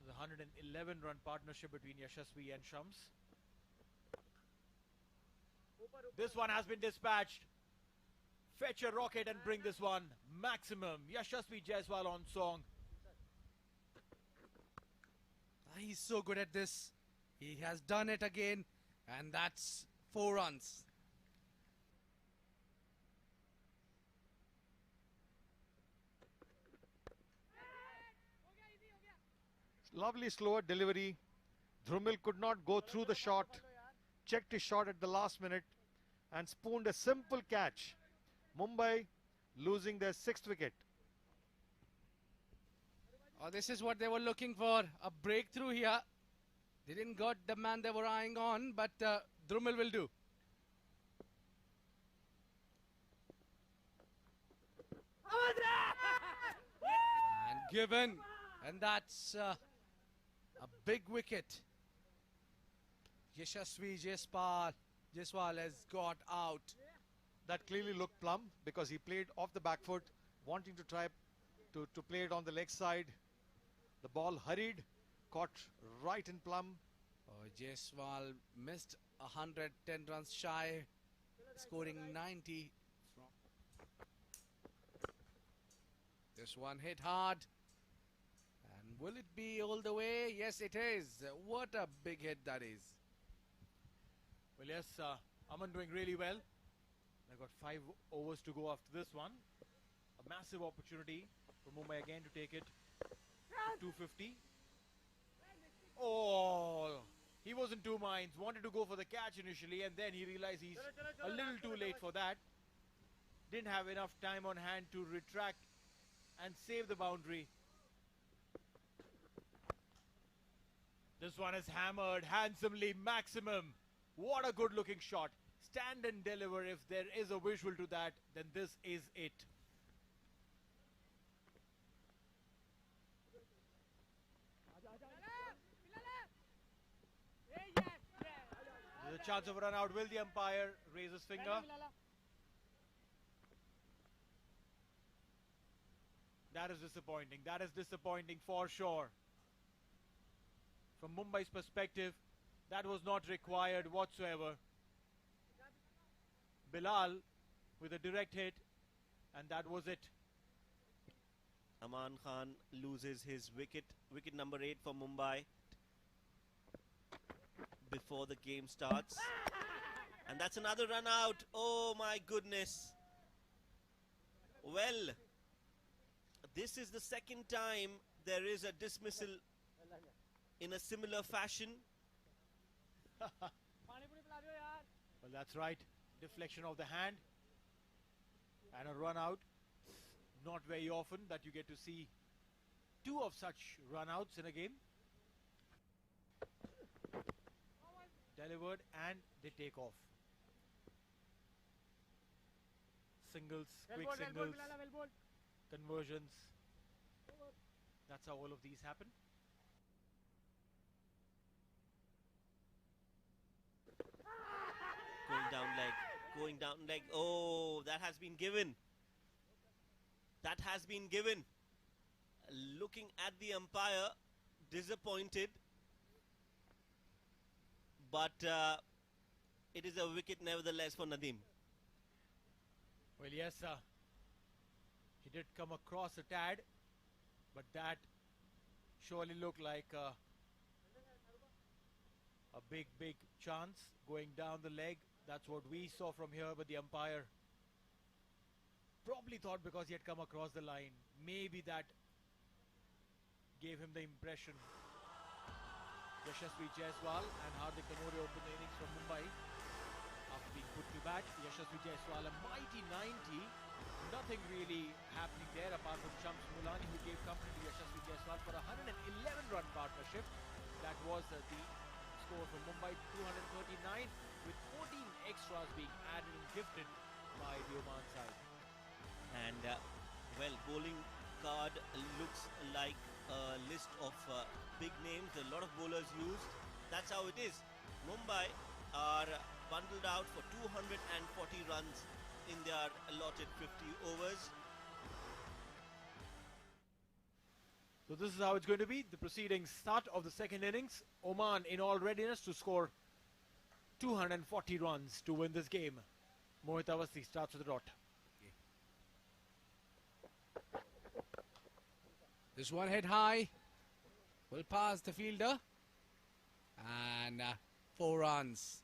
The 111-run partnership between Yashasvi and Shams. This one has been dispatched. Fetch a rocket and bring this one. Maximum. Yashasvi Jaiswal on song. He's so good at this. He has done it again. And that's 4 runs. Lovely slower delivery. Dhrumil could not go through the shot. Checked his shot at the last minute and spooned a simple catch. Mumbai losing their 6th wicket. Oh, this is what they were looking for. A breakthrough here. They didn't got the man they were eyeing on, but Dhrumil will do. And given. And that's a big wicket. Yashasvi Jaiswal has got out. That clearly looked plumb because he played off the back foot, wanting to try to play it on the leg side. The ball hurried, caught right in plumb. Oh, Jaiswal missed 110 runs shy, scoring 90. This one hit hard. And will it be all the way? Yes, it is. What a big hit that is. Well, yes, Aman doing really well. They've got 5 overs to go after this one. A massive opportunity for Mumbai again to take it to 250. Oh, he was in 2 minds. Wanted to go for the catch initially and then he realized he's a little too late for that. Didn't have enough time on hand to retract and save the boundary. This one is hammered handsomely, maximum. What a good looking shot. Stand and deliver. If there is a visual to that, then this is it. There's a chance of a run out. Will the umpire raise his finger? That is disappointing. That is disappointing for sure. From Mumbai's perspective, that was not required whatsoever. Bilal with a direct hit, and that was it. Aman Khan loses his wicket number 8 for Mumbai before the game starts. And that's another run out. Oh my goodness. Well, this is the second time there is a dismissal in a similar fashion. Well, that's right. Deflection of the hand and a run out. Not very often that you get to see 2 of such run outs in a game. Delivered and they take off. Singles, quick singles, conversions. That's how all of these happen. Going down leg. Oh, that has been given. That has been given. Looking at the umpire, disappointed. But it is a wicket nevertheless for Nadeem. Well, yes, he did come across a tad. But that surely looked like a big chance going down the leg. That's what we saw from here, but the umpire probably thought because he had come across the line, maybe that gave him the impression. Yashasvi Jaiswal and Hardik Kanore opened the innings from Mumbai. After being put to bat, Yashasvi Jaiswal, a mighty 90. Nothing really happening there apart from Shams Mulani, who gave company to Yashasvi Jaiswal for a 111-run partnership. That was the score from Mumbai, 239, with 14 extras being added and gifted by the Oman side. And well, bowling card looks like a list of big names, a lot of bowlers used. That's how it is. Mumbai are bundled out for 240 runs in their allotted 50 overs. So this is how it's going to be. The proceedings start of the second innings. Oman in all readiness to score 240 runs to win this game. Mohit Awasthi starts with the dot. This one hit high. Will pass the fielder. And 4 runs.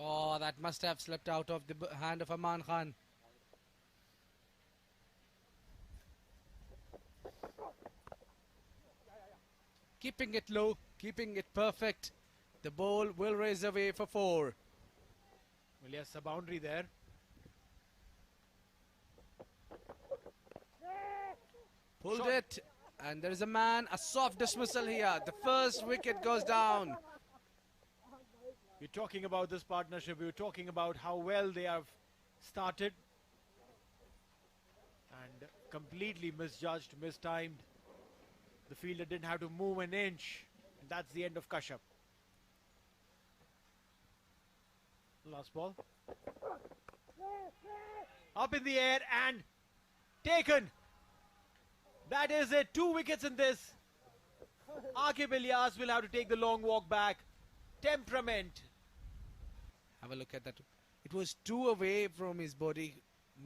Oh, that must have slipped out of the hand of Aman Khan. Keeping it low, keeping it perfect. The ball will raise away for 4. Well, yes, a boundary there. Pulled it, and there is a man, a soft dismissal here. The first wicket goes down. We're talking about this partnership. We're talking about how well they have started. And completely misjudged, mistimed. The fielder didn't have to move an inch. And that's the end of Kashyap. Last ball. Up in the air and taken. That is it. 2 wickets in this. Aqib Ilyas will have to take the long walk back. Temperament. Have a look at that. It was 2 away from his body.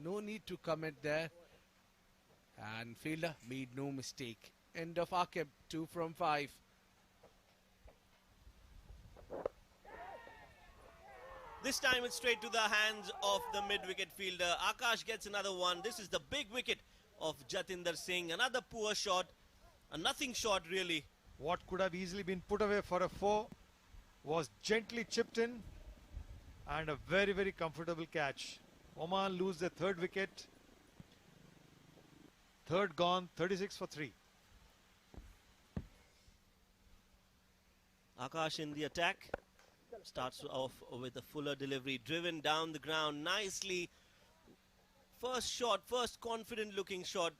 No need to commit there. And fielder made no mistake. End of Aqib, 2 from 5. This time it's straight to the hands of the mid-wicket fielder. Akash gets another one. This is the big wicket of Jatinder Singh. Another poor shot. A nothing shot really. What could have easily been put away for a 4 was gently chipped in, and a very comfortable catch. Oman lose their 3rd wicket. 3rd gone, 36 for 3. Akash in the attack. Starts off with a fuller delivery, driven down the ground nicely. First shot, first confident looking shot.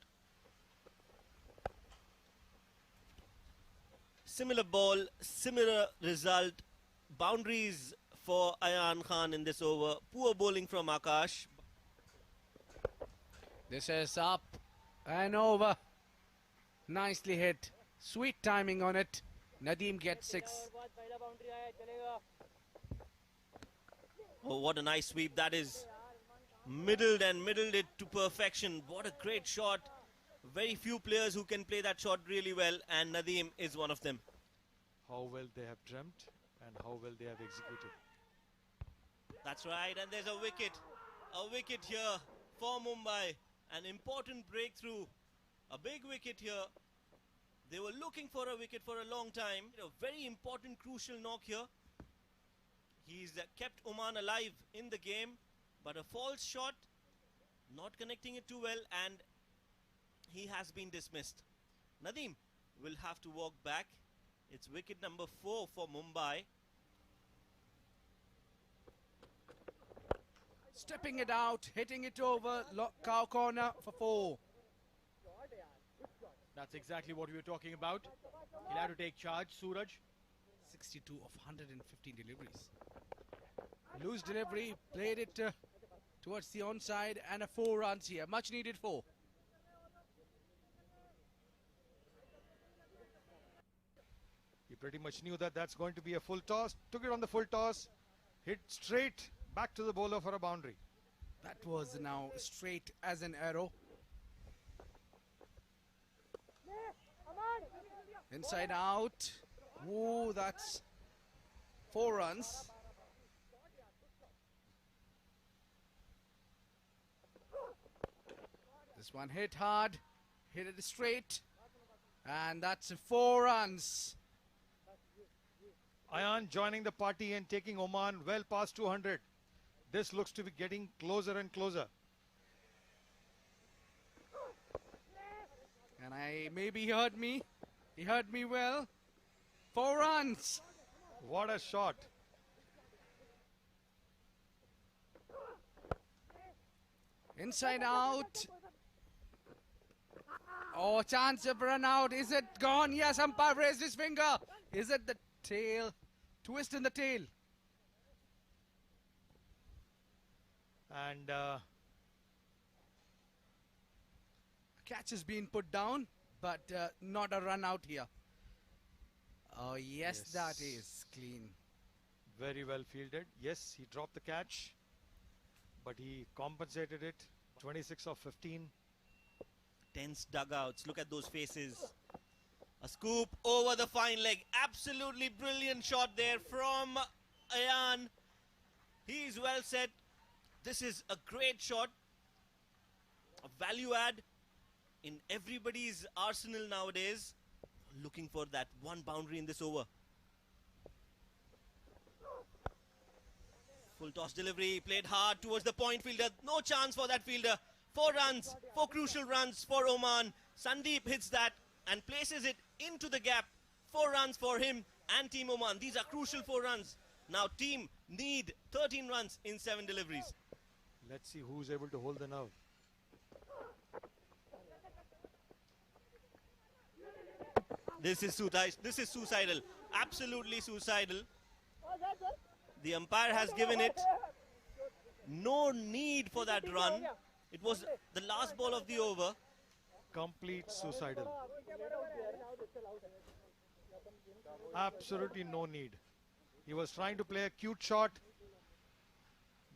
Similar ball, similar result. Boundaries for Ayan Khan in this over. Poor bowling from Akash. This is up and over. Nicely hit. Sweet timing on it. Nadeem gets 6. Oh, what a nice sweep that is. Middled it to perfection. What a great shot. Very few players who can play that shot really well, and Nadeem is one of them. How well they have dreamt and how well they have executed. That's right, and there's a wicket. A wicket here for Mumbai. An important breakthrough. A big wicket here. They were looking for a wicket for a long time. A very important, crucial knock here. He's kept Oman alive in the game, but a false shot, not connecting it too well, and he has been dismissed. Nadeem will have to walk back. It's wicket number 4 for Mumbai. Stepping it out, hitting it over, cow corner for 4. That's exactly what we were talking about. He'll have to take charge, Suraj. 62 of 115 deliveries. Loose delivery, played it towards the onside, and a 4 runs here. Much needed 4. He pretty much knew that that's going to be a full toss. Took it on the full toss. Hit straight back to the bowler for a boundary. That was now straight as an arrow. Inside out. Ooh, that's 4 runs. This one hit hard, hit it straight, and that's 4 runs. Ayan joining the party and taking Oman well past 200. This looks to be getting closer and closer. And maybe he heard me. He heard me well. 4 runs. What a shot. Inside out. Oh, chance of run out. Is it gone? Yes, umpire raised his finger. Is it the tail? Twist in the tail. And Catch has been put down, but not a run out here. Oh, yes, that is clean. very well fielded. Yes, he dropped the catch, but he compensated it. 26 of 15. Tense dugouts. Look at those faces. A scoop over the fine leg. Absolutely brilliant shot there from Ayan. He's well set. This is a great shot. A value add in everybody's arsenal nowadays. Looking for that one boundary in this over. Full toss delivery, played hard towards the point fielder. No chance for that fielder. 4 runs, 4 crucial runs for Oman. Sandeep hits that and places it into the gap. 4 runs for him and Team Oman. These are crucial 4 runs. Now team need 13 runs in 7 deliveries. Let's see who's able to hold the nerve. This is suicidal. Absolutely suicidal. The umpire has given it. No need for that run. It was the last ball of the over. Complete suicidal. Absolutely no need. He was trying to play a cute shot.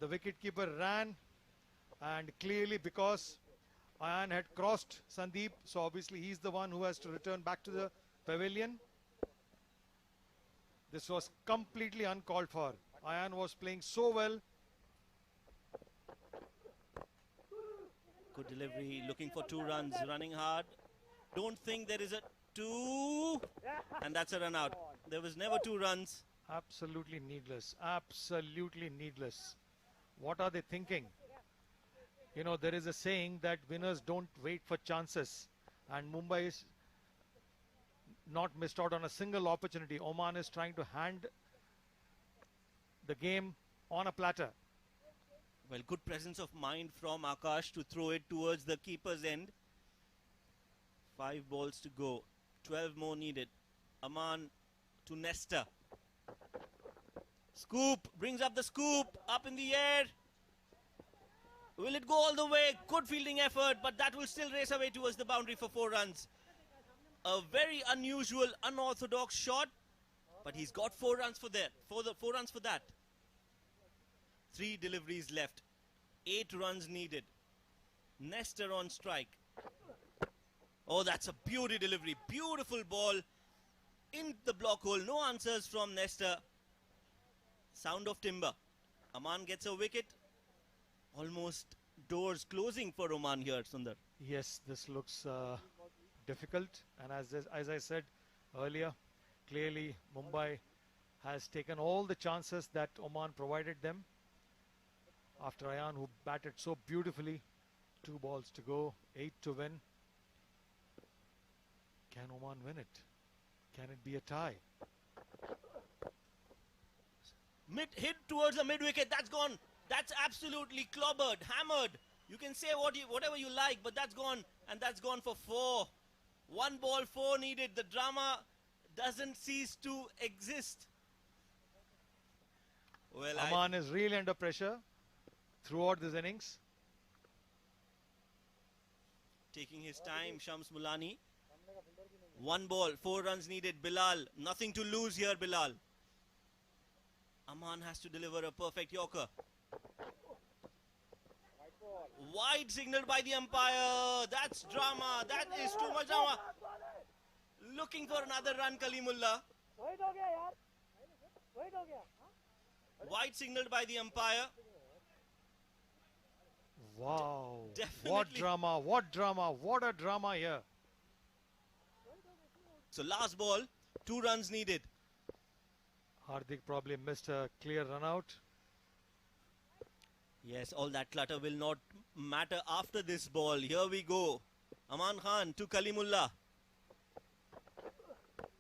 The wicketkeeper ran, and clearly because Ayan had crossed Sandeep, so obviously he's the one who has to return back to the pavilion. This was completely uncalled for. Ayan was playing so well. Good delivery, looking for 2 runs, running hard. Don't think there is a 2. And that's a run out. There was never 2 runs. Absolutely needless. Absolutely needless. What are they thinking? You know, there is a saying that winners don't wait for chances. And Mumbai is not missed out on a single opportunity. Oman is trying to hand the game on a platter. Well, good presence of mind from Akash to throw it towards the keeper's end. 5 balls to go. 12 more needed. Aman to Nesta. Scoop. Brings up the scoop. Up in the air. Will it go all the way? Good fielding effort, but that will still race away towards the boundary for 4 runs. A very unusual, unorthodox shot, but he's got 4 runs for that. 4 runs for that. 3 deliveries left. 8 runs needed. Nestor on strike. Oh, that's a beauty delivery. Beautiful ball in the block hole. No answers from Nestor. Sound of timber. Aman gets a wicket. Almost doors closing for Oman here, Sundar. Yes, this looks difficult. And as I said earlier, clearly Mumbai has taken all the chances that Oman provided them. After Ayan, who batted so beautifully. 2 balls to go, 8 to win. Can Oman win it? Can it be a tie? Hit towards the mid wicket. That's gone. That's absolutely clobbered, hammered. You can say whatever you like, but that's gone. And that's gone for 4. 1 ball, 4 needed. The drama doesn't cease to exist. Well, Aman is really under pressure throughout this innings. Taking his time, Shams Mulani. 1 ball, 4 runs needed. Bilal, nothing to lose here, Bilal. Aman has to deliver a perfect Yorker. Wide signaled by the umpire. That's drama. That is too much drama. Looking for another run, Kalimullah. Wide signaled by the umpire. Wow. Definitely. What drama, what drama, what a drama here. So last ball, 2 runs needed. Hardik probably missed a clear run out. Yes, all that clutter will not matter after this ball. Here we go. Aman Khan to Kalimullah.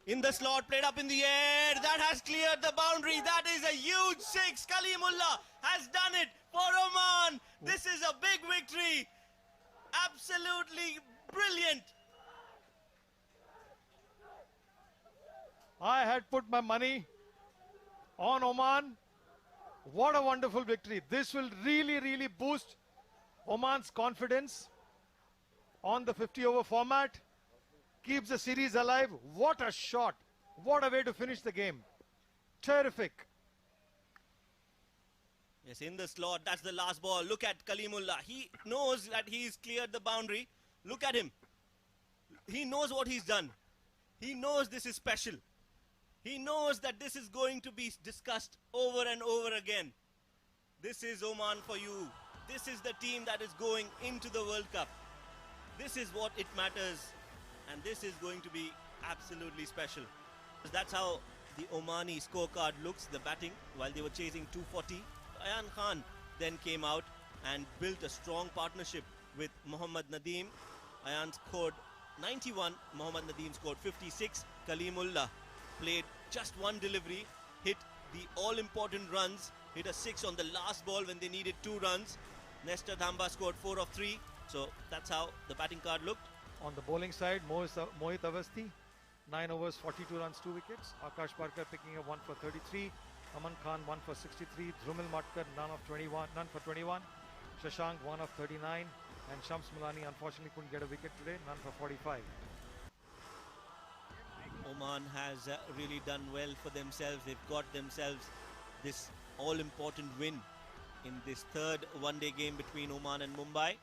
In the slot, played up in the air. That has cleared the boundary. That is a huge 6. Kalimullah has done it for Oman. This is a big victory. Absolutely brilliant. I had put my money on Oman. What a wonderful victory. This will really boost Oman's confidence on the 50-over format. Keeps the series alive. What a shot. What a way to finish the game. Terrific. Yes, in the slot. That's the last ball. Look at Kalimullah. He knows that he's cleared the boundary. Look at him. He knows what he's done. He knows this is special. He knows that this is going to be discussed over and over again. This is Oman for you. This is the team that is going into the World Cup. This is what it matters. And this is going to be absolutely special. That's how the Omani scorecard looks, the batting, while they were chasing 240. Ayan Khan then came out and built a strong partnership with Mohammad Nadeem. Ayan scored 91, Mohammad Nadeem scored 56. Kalimullah played just one delivery, hit the all-important runs, hit a 6 on the last ball when they needed 2 runs. Nestor Dhamba scored 4 of 3. So that's how the batting card looked. On the bowling side, Mohit Avasthi, 9 overs, 42 runs, 2 wickets. Akash Parkar picking up 1 for 33. Aman Khan 1 for 63. Dhrumil Matkar none for 21. Shashank 1 of 39. And Shams Mulani unfortunately couldn't get a wicket today, none for 45. Oman has really done well for themselves. They've got themselves this all-important win in this third one-day game between Oman and Mumbai.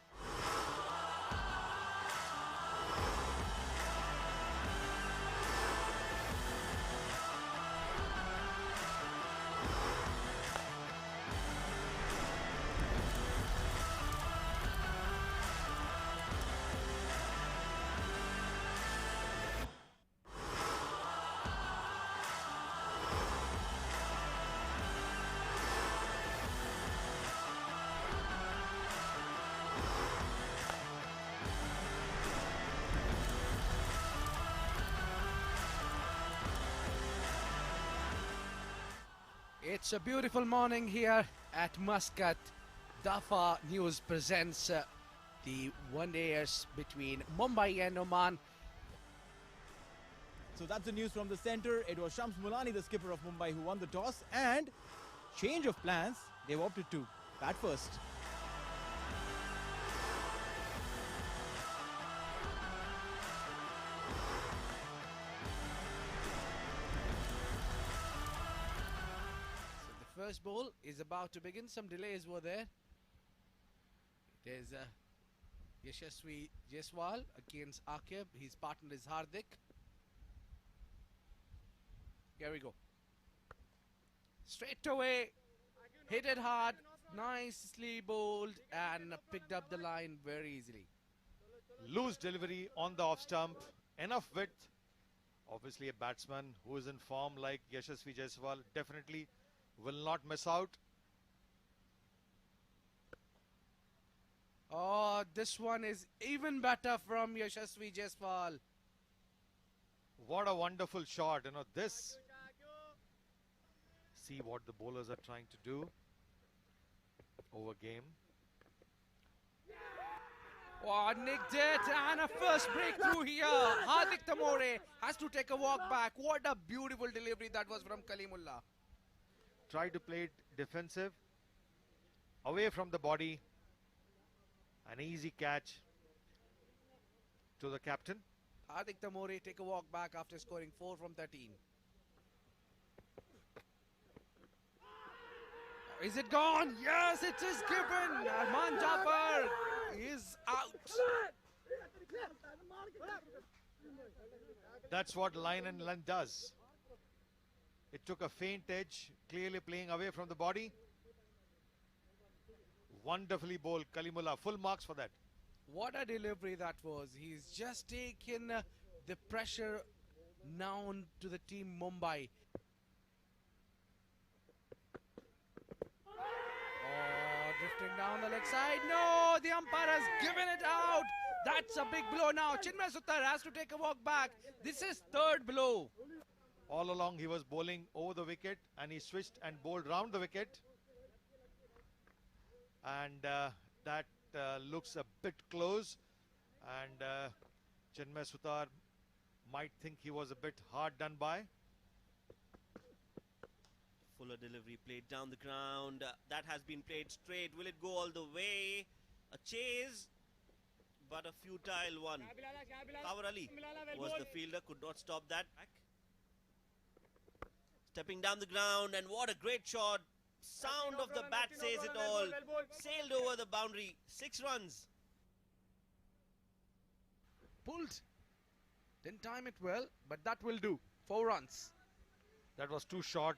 It's a beautiful morning here at Muscat. Dafa News presents the one-dayers between Mumbai and Oman. So that's the news from the centre. It was Shams Mulani, the skipper of Mumbai, who won the toss. And change of plans, they've opted to bat first. First ball is about to begin. Some delays were there. There's Yashasvi Jaiswal against Akib. His partner is Hardik. Here we go. Straight away. Hit it hard. Nicely bowled and picked up the line very easily. Loose delivery on the off stump. Enough width. Obviously a batsman who is in form like Yashasvi Jaiswal definitely will not miss out. Oh, this one is even better from Yashasvi Jaiswal. What a wonderful shot. You know, this. See what the bowlers are trying to do over game. Oh, nicked it, and a first breakthrough here. Hardik Tamore has to take a walk back. What a beautiful delivery that was from Kalimullah. Try to play it defensive, away from the body. An easy catch to the captain. Hardik Tamore take a walk back after scoring 4 from 13. Is it gone? Yes, it is given. Arman Jafar is out. That's what line and length does. It took a faint edge, clearly playing away from the body. Wonderfully bowled Kalimullah. Full marks for that. What a delivery that was. He's just taken the pressure now to the team Mumbai. Oh, drifting down the leg side. No, the umpire has given it out. That's a big blow now. Chinmay Suttar has to take a walk back. This is third blow. All along he was bowling over the wicket and he switched and bowled round the wicket. And that looks a bit close. And Chinmay Suttar might think he was a bit hard done by. Fuller delivery played down the ground. That has been played straight. Will it go all the way? A chase, but a futile one. Kawar Ali was the fielder, could not stop that. Stepping down the ground, and what a great shot. Sound of the bat says it all. Sailed over the boundary. 6 runs. Pulled. Didn't time it well, but that will do. 4 runs. That was too short.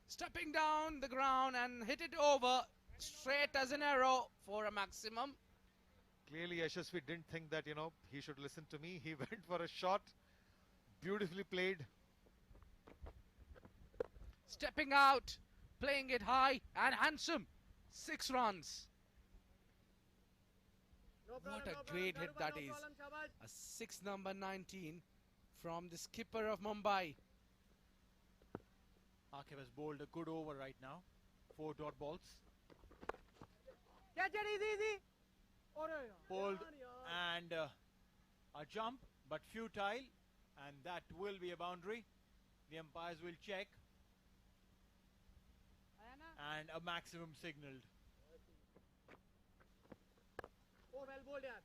Stepping down the ground and hit it over straight as an arrow for a maximum. Clearly Yashasvi didn't think that, he should listen to me. He went for a shot. Beautifully played. Stepping out, playing it high and handsome. 6 runs. What a great hit that is. A 6 number 19 from the skipper of Mumbai. Akib has bowled a good over right now. 4 dot balls. Catch it easy. Pulled and a jump, but futile. And that will be a boundary. The umpires will check. And a maximum signalled. Oh, well bowled, yaar.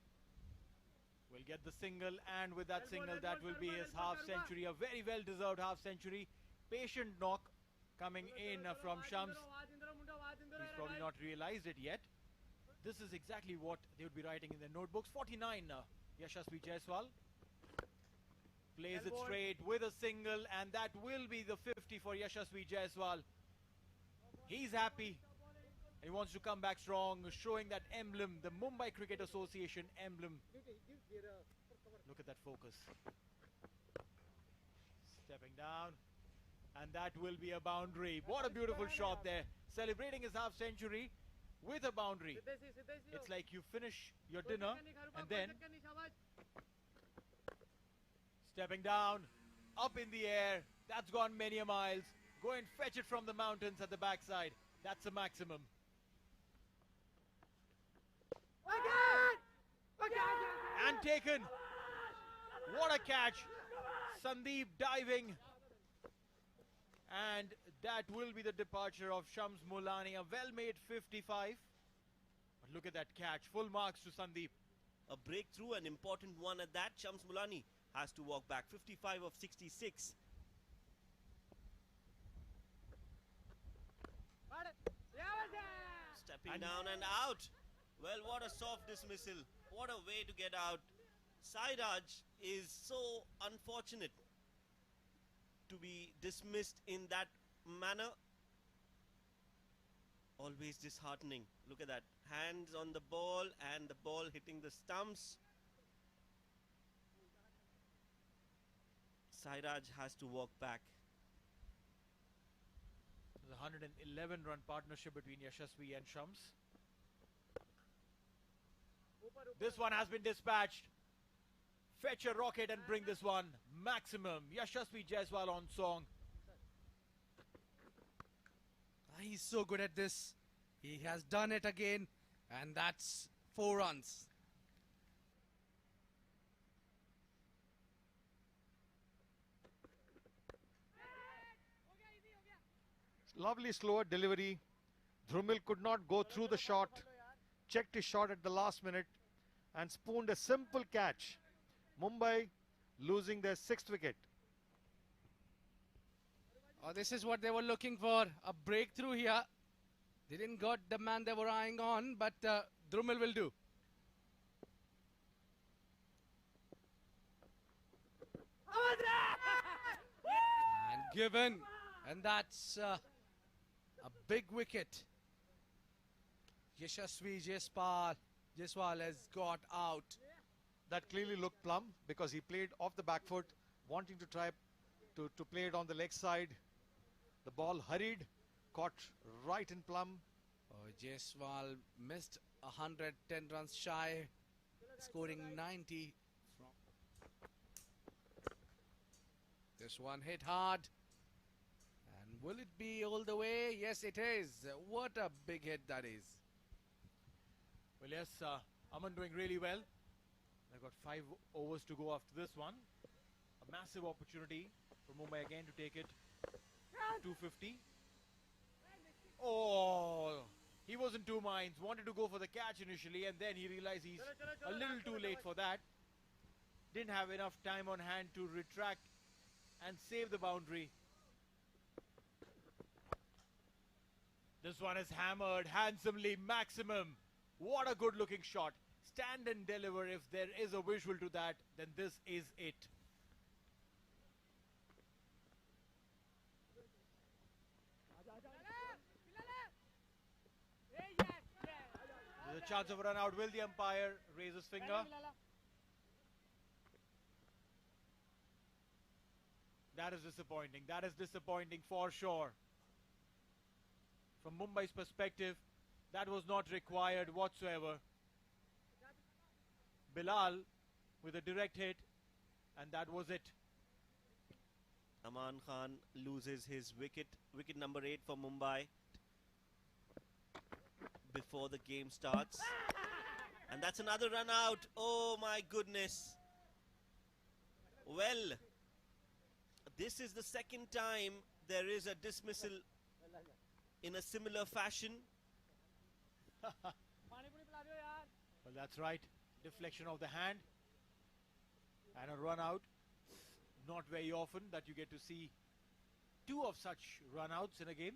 Will get the single, and with that single, that will be his half century. A very well deserved half century. Patient knock coming in from Shams. He's probably not realized it yet. This is exactly what they would be writing in their notebooks. 49, Yashasvi Jaiswal. Plays it straight with a single, and that will be the 50 for Yashasvi Jaiswal. He's happy. He wants to come back strong, showing that emblem, the Mumbai Cricket Association emblem. Look at that focus. Stepping down, and that will be a boundary. What a beautiful shot there. Celebrating his half century with a boundary. It's like you finish your dinner and then stepping down, up in the air. That's gone many a miles. Go and fetch it from the mountains at the backside. That's a maximum. And taken. What a catch. Sandeep diving. And that will be the departure of Shams Mulani. A well-made 55. But look at that catch. Full marks to Sandeep. A breakthrough, an important one at that. Shams Mulani has to walk back. 55 of 66. Stepping down and out. Well, what a soft dismissal. What a way to get out. Sairaj is so unfortunate to be dismissed in that manner. Always disheartening. Look at that. Hands on the ball and the ball hitting the stumps. Sairaj has to walk back. The 111 run partnership between Yashasvi and Shams. This one has been dispatched. Fetch a rocket and bring this one. Maximum. Yashasvi Jaiswal on song. He's so good at this. He has done it again. And that's 4 runs. Lovely slower delivery. Dhrumil could not go through the shot. Checked his shot at the last minute and spooned a simple catch. Mumbai losing their 6th wicket. Oh, this is what they were looking for. A breakthrough here. They didn't got the man they were eyeing on, but Drummel will do. And given. And that's a big wicket. Yashasvi Jaiswal has got out. That clearly looked plumb because he played off the back foot, wanting to try to play it on the leg side. The ball hurried, caught right in plumb. Oh, Jaiswal missed 110 runs shy, scoring 90. This one hit hard. And will it be all the way? Yes, it is. What a big hit that is. Well, yes, Aman doing really well. They've got 5 overs to go after this one. A massive opportunity for Mumbai again to take it to 250. Oh, he was in two minds. Wanted to go for the catch initially, and then he realized he's a little too late for that. Didn't have enough time on hand to retract and save the boundary. This one is hammered handsomely, maximum. What a good looking shot. Stand and deliver. If there is a visual to that, then this is it. There's a chance of a run out. Will the umpire raise his finger? That is disappointing. That is disappointing for sure. From Mumbai's perspective, that was not required whatsoever. Bilal with a direct hit, and that was it. Aman Khan loses his wicket number 8 for Mumbai before the game starts. And that's another run out. Oh my goodness. Well, this is the second time there is a dismissal in a similar fashion. Well, that's right. Deflection of the hand and a run out. Not very often that you get to see 2 of such run outs in a game.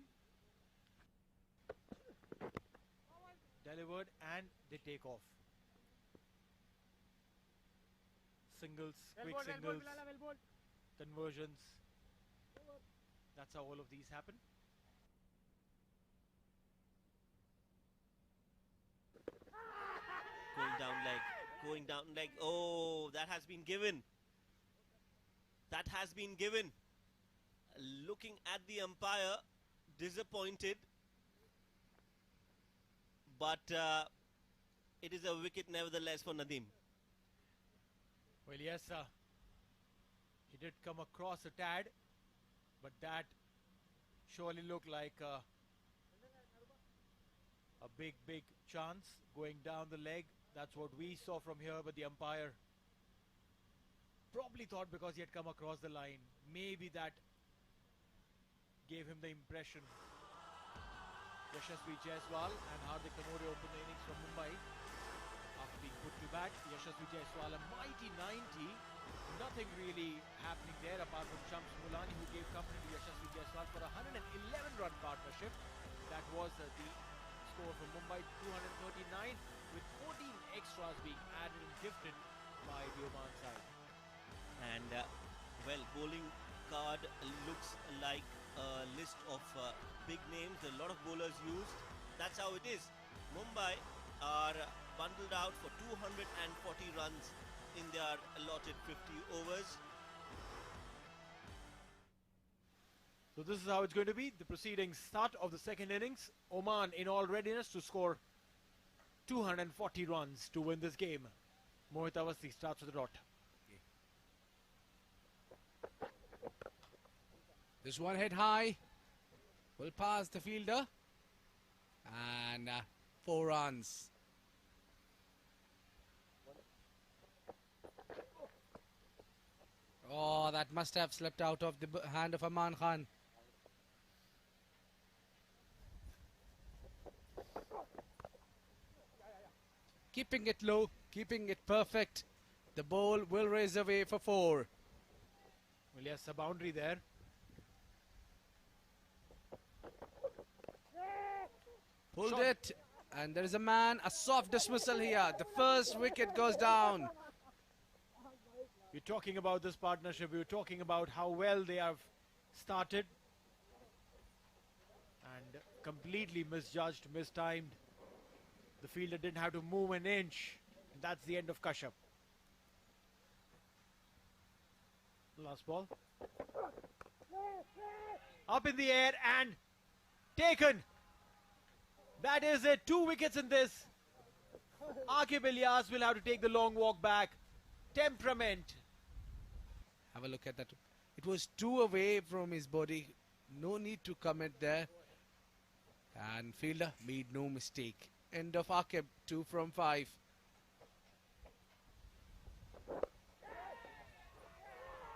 Delivered and they take off. Singles, quick singles, conversions. That's how all of these happen. Going down leg. Oh, that has been given. That has been given. Looking at the umpire, disappointed. But it is a wicket nevertheless for Nadeem. Well, yes, he did come across a tad, but that surely looked like a big chance going down the leg. That's what we saw from here, but the umpire probably thought because he had come across the line, maybe that gave him the impression. Yashasvi Jaiswal and Hardik Kanode open the innings from Mumbai. After being put to bat, Yashasvi Jaiswal a mighty 90. Nothing really happening there apart from Shams Mulani, who gave company to Yashasvi Jaiswal for a 111-run partnership. That was the score from Mumbai, 239, with 14 extras being added and gifted by the Oman side. And well, bowling card looks like a list of big names, a lot of bowlers used. That's how it is. Mumbai are bundled out for 240 runs in their allotted 50 overs. So this is how it's going to be. The proceedings start of the second innings. Oman in all readiness to score 240 runs to win this game. Mohit Awasthi starts with the dot. This one hit high. Will pass the fielder. And 4 runs. Oh, that must have slipped out of the hand of Aman Khan. Keeping it low, keeping it perfect. The ball will raise away for 4. Well, yes, a boundary there. Pulled Shot. it. And there is a man, a soft dismissal here. The first wicket goes down. We're talking about this partnership. We're talking about how well they have started. And completely misjudged, mistimed. The fielder didn't have to move an inch. And that's the end of Kashyap. Last ball. Up in the air and taken. That is it. 2 wickets in this. Aqib Ilyas will have to take the long walk back. Temperament. Have a look at that. It was 2 away from his body. No need to commit there. And fielder made no mistake. End of Aqib, 2 from 5.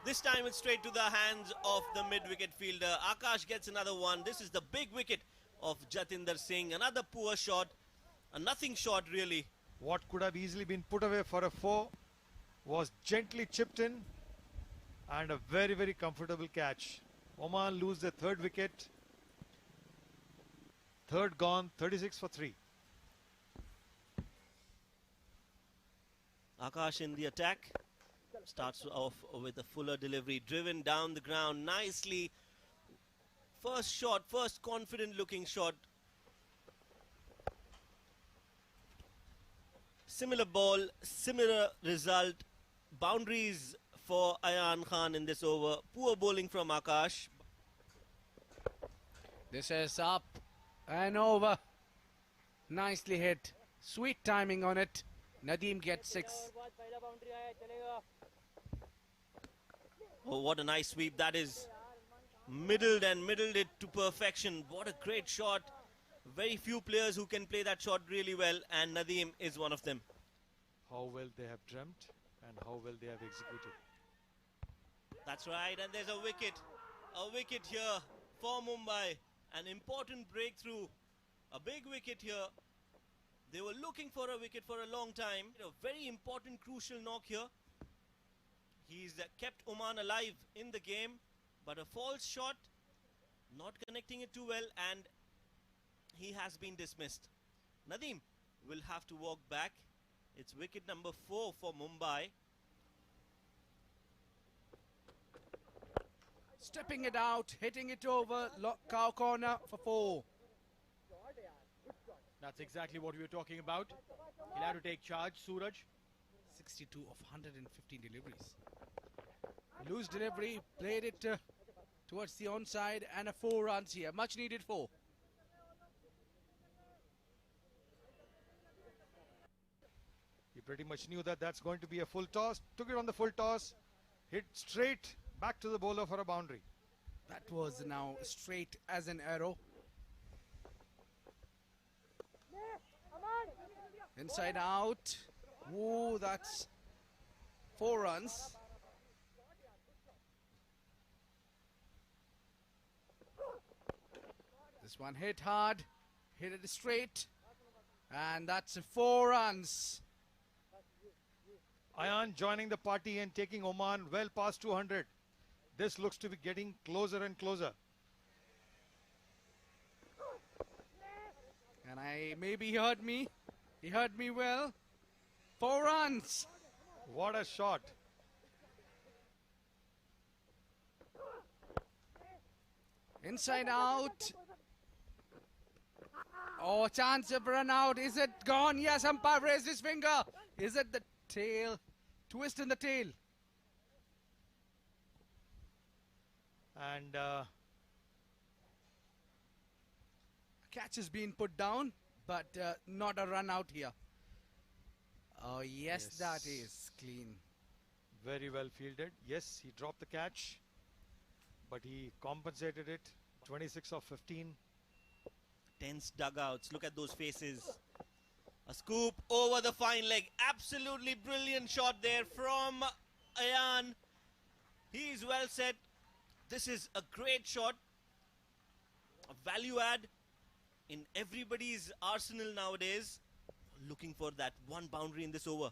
This time it's straight to the hands of the mid-wicket fielder. Akash gets another one. This is the big wicket of Jatinder Singh. Another poor shot. A nothing shot really. What could have easily been put away for a 4 was gently chipped in, and a very, very comfortable catch. Oman lose their 3rd wicket. 3rd gone, 36 for 3. Akash in the attack. Starts off with a fuller delivery. Driven down the ground nicely. First shot, first confident looking shot. Similar ball, similar result. Boundaries for Ayan Khan in this over. Poor bowling from Akash. This is up and over. Nicely hit. Sweet timing on it. Nadeem gets 6. Oh, what a nice sweep that is. Middled it to perfection. What a great shot. Very few players who can play that shot really well, and Nadeem is one of them. How well they have dreamt and how well they have executed. That's right, and there's a wicket. A wicket here for Mumbai. An important breakthrough. A big wicket here. They were looking for a wicket for a long time. A very important, crucial knock here. He's kept Oman alive in the game, but a false shot, not connecting it too well, and he has been dismissed. Nadeem will have to walk back. It's wicket number 4 for Mumbai. Stepping it out, hitting it over, cow corner for 4. That's exactly what we were talking about. He'll have to take charge, Suraj. 62 of 115 deliveries. Loose delivery, played it towards the onside, and a 4 runs here. Much needed 4. He pretty much knew that that's going to be a full toss. Took it on the full toss. Hit straight back to the bowler for a boundary. That was now straight as an arrow. Inside out. Whoa, that's 4 runs. This one hit hard, hit it straight, and that's 4 runs. Ayan joining the party and taking Oman well past 200. This looks to be getting closer and closer. And maybe he heard me. He heard me well. 4 runs. What a shot. Inside out. Oh, chance of run out. Is it gone? Yes, umpire raised his finger. Is it the tail? Twist in the tail. And Catch is being put down, but not a run out here. Oh, yes, that is clean. very well fielded. Yes, he dropped the catch, but he compensated it. 26 of 15. Tense dugouts. Look at those faces. A scoop over the fine leg. Absolutely brilliant shot there from Ayan. He's well set. This is a great shot. A value add in everybody's arsenal nowadays. Looking for that one boundary in this over.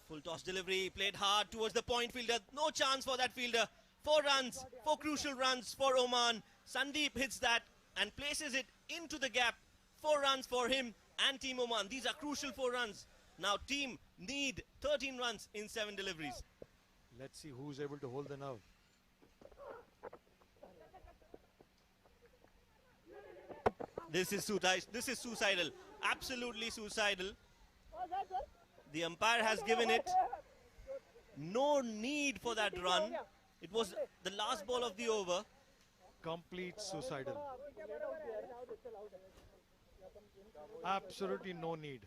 Full toss delivery. Played hard towards the point fielder. No chance for that fielder. 4 runs. 4 crucial runs for Oman. Sandeep hits that and places it into the gap. 4 runs for him and Team Oman. These are crucial 4 runs. Now team need 13 runs in 7 deliveries. Let's see who's able to hold the nerve. This is suicidal. Absolutely suicidal. The umpire has given it. No need for that run. It was the last ball of the over. Complete suicidal. Absolutely no need.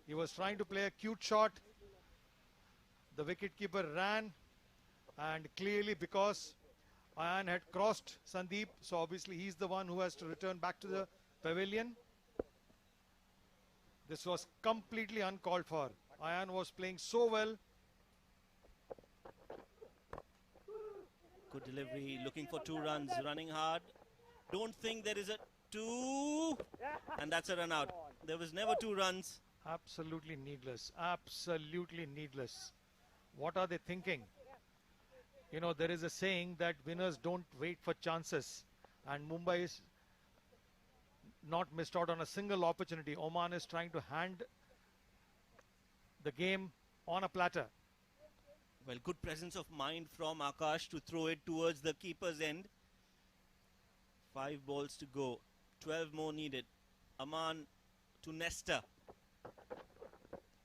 He was trying to play a cute shot. The wicketkeeper ran, and clearly because Ayan had crossed Sandeep, so obviously he's the one who has to return back to the pavilion. This was completely uncalled for. Ayan was playing so well. Good delivery, looking for 2 runs, running hard. Don't think there is a 2. And that's a run out. There was never 2 runs. Absolutely needless. Absolutely needless. What are they thinking? You know, there is a saying that winners don't wait for chances. And Mumbai is not missed out on a single opportunity. Oman is trying to hand the game on a platter. Well, good presence of mind from Akash to throw it towards the keeper's end. 5 balls to go. 12 more needed. Aman to Nesta.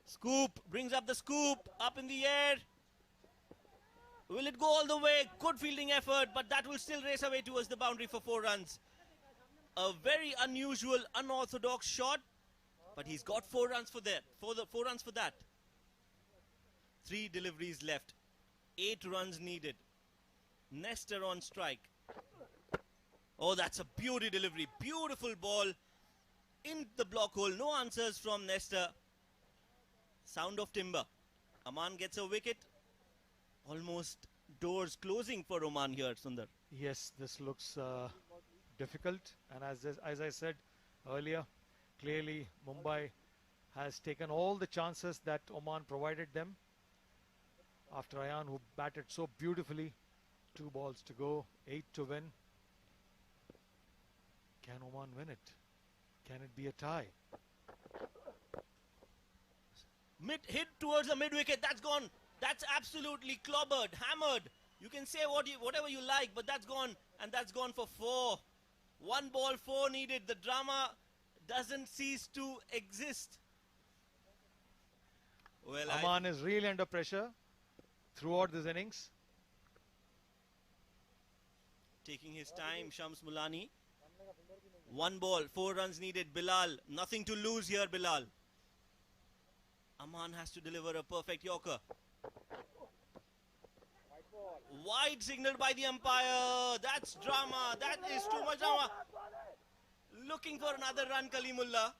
Scoop. Brings up the scoop. Up in the air. Will it go all the way? Good fielding effort, but that will still race away towards the boundary for 4 runs. A very unusual, unorthodox shot, but he's got 4 runs for that. 4 runs for that. 3 deliveries left. 8 runs needed. Nestor on strike. Oh, that's a beauty delivery. Beautiful ball in the block hole. No answers from Nestor. Sound of timber. Aman gets a wicket. Almost doors closing for Oman here, Sundar. Yes, this looks difficult. And as I said earlier, clearly Mumbai has taken all the chances that Oman provided them. After Ayan, who batted so beautifully. 2 balls to go, 8 to win. Can Oman win it? Can it be a tie? Hit towards the mid-wicket. That's gone. That's absolutely clobbered, hammered. You can say whatever you like, but that's gone. And that's gone for 4. 1 ball, 4 needed. The drama doesn't cease to exist. Well, Aman is really under pressure throughout this innings. Taking his time, Shams Mulani. 1 ball, 4 runs needed. Bilal, nothing to lose here, Bilal. Aman has to deliver a perfect Yorker. Wide signaled by the umpire. That's drama. That is too much drama. Looking for another run, Kalimullah.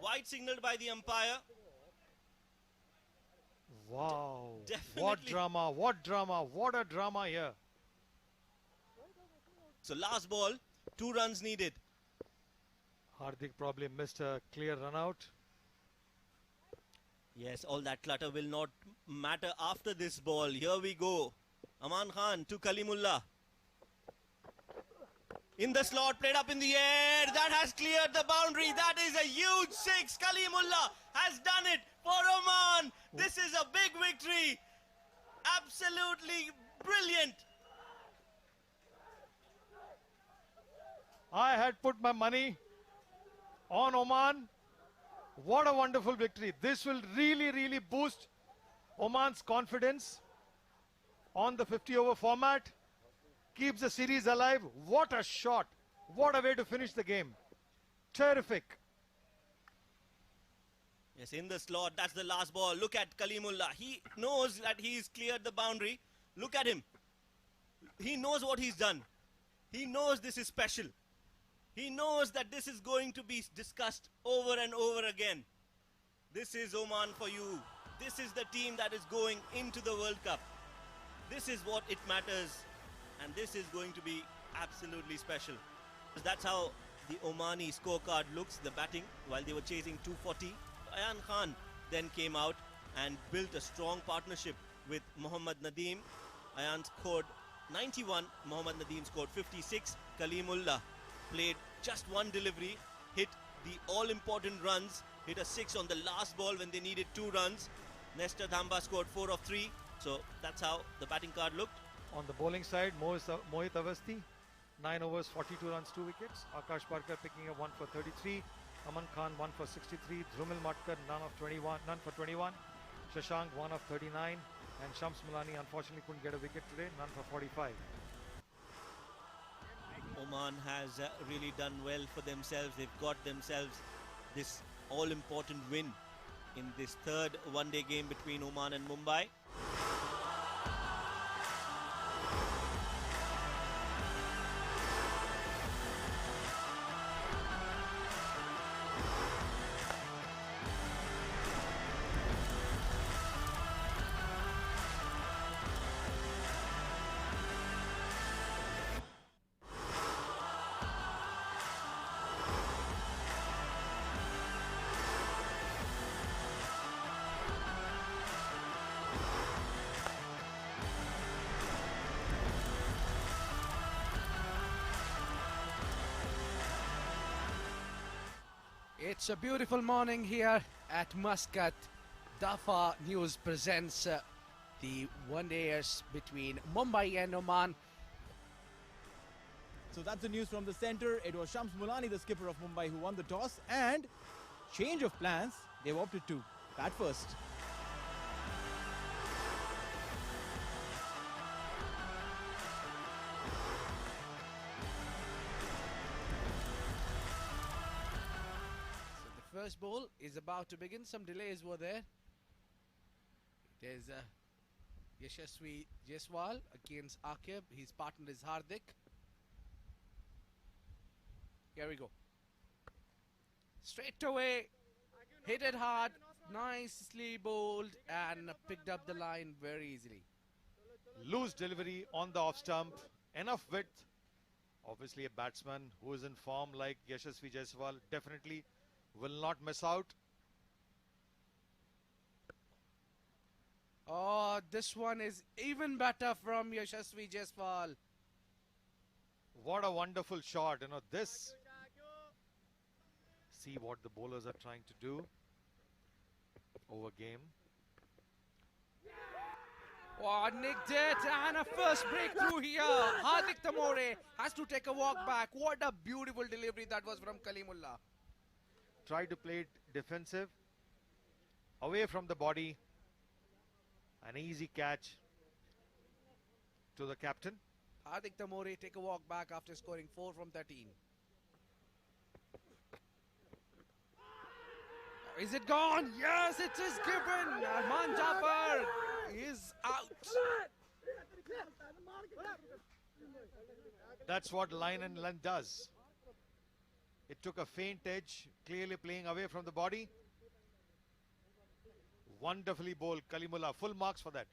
Wide signaled by the umpire. Wow. Definitely. What drama, what drama, what a drama here. So last ball, 2 runs needed. Hardik probably missed a clear run out. Yes, all that clutter will not matter after this ball. Here we go. Aman Khan to Kalimullah. In the slot, played up in the air. That has cleared the boundary. That is a huge 6. Kalimullah has done it for Oman. This is a big victory. Absolutely brilliant. I had put my money on Oman. What a wonderful victory. This will really boost Oman's confidence on the 50-over format. Keeps the series alive. What a shot. What a way to finish the game. Terrific. Yes, in the slot. That's the last ball. Look at Kalimullah. He knows that he's cleared the boundary. Look at him. He knows what he's done. He knows this is special. He knows that this is going to be discussed over and over again. This is Oman for you. This is the team that is going into the World Cup. This is what it matters. And this is going to be absolutely special. That's how the Omani scorecard looks, the batting, while they were chasing 240. Ayan Khan then came out and built a strong partnership with Mohammad Nadeem. Ayan scored 91, Mohammad Nadeem scored 56. Kalimullah played just one delivery, hit the all-important runs, hit a 6 on the last ball when they needed 2 runs. Nestor Dhamba scored 4 of 3. So that's how the batting card looked. On the bowling side, Mohit Avasti, 9 overs, 42 runs, 2 wickets. Akash Parkar picking up 1 for 33. Aman Khan 1 for 63. Dhrumil Matkar none for 21. Shashank 1 of 39. And Shams Mulani unfortunately couldn't get a wicket today, none for 45. Oman has really done well for themselves. They've got themselves this all-important win in this third one-day game between Oman and Mumbai. It's a beautiful morning here at Muscat. Dafa News presents the one-dayers between Mumbai and Oman. So that's the news from the centre. It was Shams Mulani, the skipper of Mumbai, who won the toss, and change of plans. They've opted to bat first. First ball is about to begin. Some delays were there. There's Yashasvi Jaiswal against Akib. His partner is Hardik. Here we go. Straight away. Hit it hard. Nicely bowled and picked up the line very easily. Loose delivery on the off stump. Enough width. Obviously a batsman who is in form like Yashasvi Jaiswal definitely will not miss out. Oh, this one is even better from Yashasvi Jaiswal. What a wonderful shot. You know, this. See what the bowlers are trying to do over game. Oh, nicked it, and a first breakthrough here. Hardik Tamore has to take a walk back. What a beautiful delivery that was from Kalimullah. Tried to play it defensive, away from the body. An easy catch to the captain. Hardik Tamore take a walk back after scoring 4 from 13. Is it gone? Yes, it is given. Arman Jafar is out. That's what line and length does. It took a faint edge, clearly playing away from the body. Wonderfully bowled Kalimullah, full marks for that.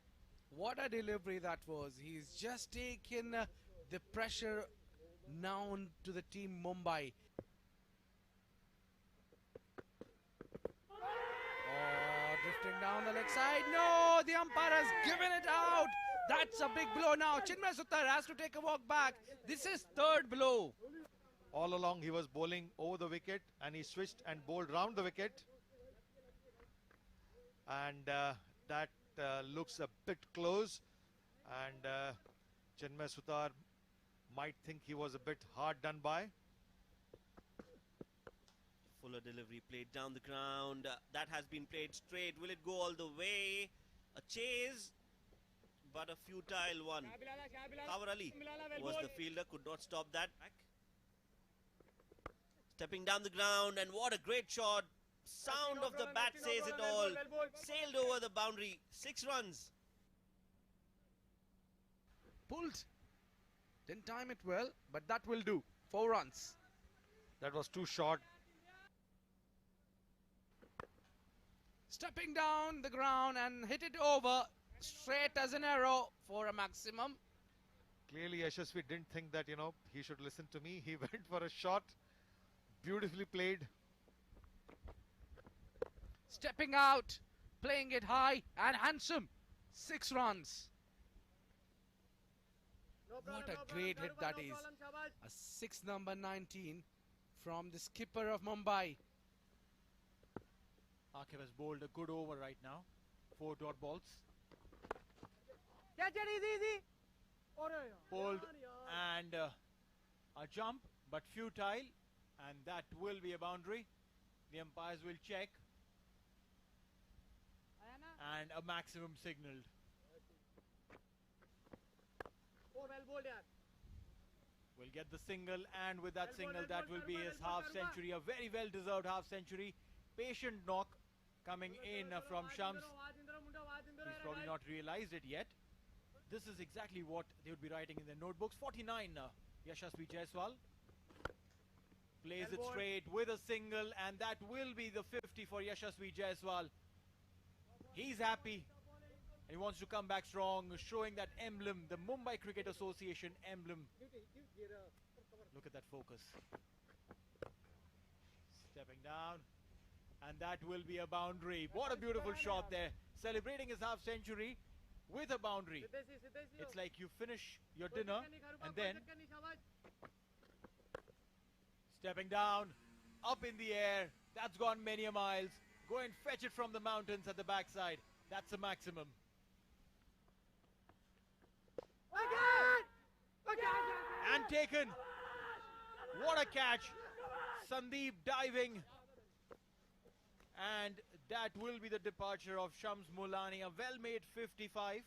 What a delivery that was. He's just taken the pressure down to the team Mumbai. Oh, drifting down the leg side. No, the umpire has given it out. That's a big blow now. Chinmay Suttar has to take a walk back. This is third blow. All along he was bowling over the wicket and he switched and bowled round the wicket. And that looks a bit close. And Chinmay Suttar might think he was a bit hard done by. Fuller delivery played down the ground. That has been played straight. Will it go all the way? A chase, but a futile one. Kawar Ali was the fielder, could not stop that. Stepping down the ground, and what a great shot. Sound of the bat says it all. Sailed over the boundary. 6 runs. Pulled. Didn't time it well, but that will do. 4 runs. That was too short. Stepping down the ground and hit it over straight as an arrow for a maximum. Clearly Yashasvi didn't think that, you know, he should listen to me. He went for a shot. Beautifully played. Stepping out, playing it high and handsome. 6 runs. What a great hit that is. A 6 number 19 from the skipper of Mumbai. Akif has bowled a good over right now. 4 dot balls. Catch it easy. Bowled and a jump, but futile, and that will be a boundary. The umpires will check, and a maximum signalled. Well bowled, yaar. Will get the single, and with that single, that will be his half century. A very well deserved half century. Patient knock coming in from Shams. He's probably not realized it yet. This is exactly what they would be writing in their notebooks. 49, Yashasvi Jaiswal plays it straight with a single, and that will be the 50 for Yashasvi Jaiswal. He's happy. He wants to come back strong, showing that emblem, the Mumbai Cricket Association emblem. Look at that focus. Stepping down, and that will be a boundary. What a beautiful shot there. Celebrating his half century with a boundary. It's like you finish your dinner and then stepping down, up in the air. That's gone many a miles. Go and fetch it from the mountains at the backside. That's a maximum. And taken. What a catch. Sandeep diving. And that will be the departure of Shams Mulani. A well-made 55.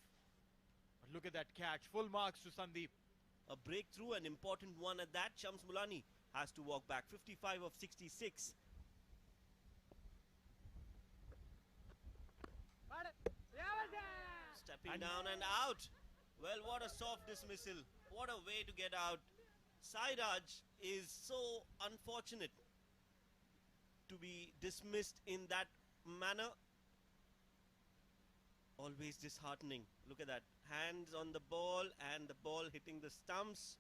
But look at that catch. Full marks to Sandeep. A breakthrough, an important one at that. Shams Mulani has to walk back. 55 of 66. Stepping down and out. Well, what a soft dismissal. What a way to get out. Sairaj is so unfortunate to be dismissed in that manner. Always disheartening. Look at that. Hands on the ball and the ball hitting the stumps.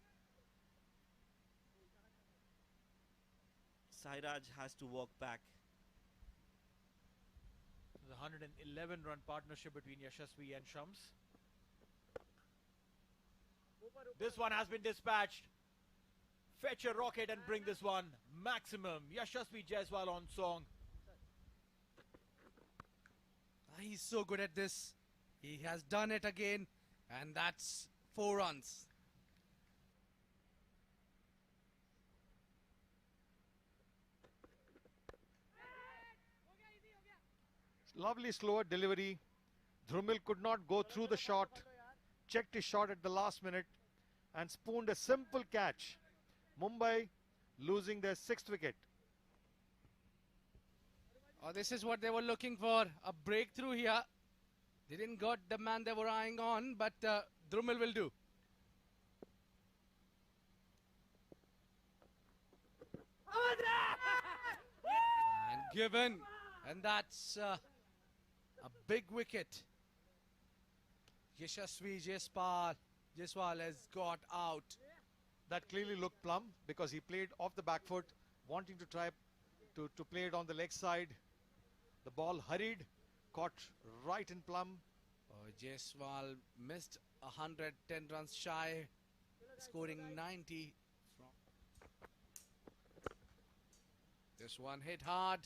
Sairaj has to walk back. The 111 run partnership between Yashasvi and Shams. This one has been dispatched. Fetch a rocket and bring this one. Maximum. Yashasvi Jaiswal on song. He's so good at this. He has done it again. And that's 4 runs. Lovely slower delivery. Dhrumil could not go through the shot. Checked his shot at the last minute and spooned a simple catch. Mumbai losing their 6th wicket. Oh, this is what they were looking for. A breakthrough here. They didn't got the man they were eyeing on, but Dhrumil will do. And given. And that's a big wicket. Yashasvi Jaiswal has got out. That clearly looked plumb because he played off the back foot, wanting to try to play it on the leg side. The ball hurried, caught right in plumb. Oh, Jaiswal missed 110 runs shy, scoring 90. This one hit hard.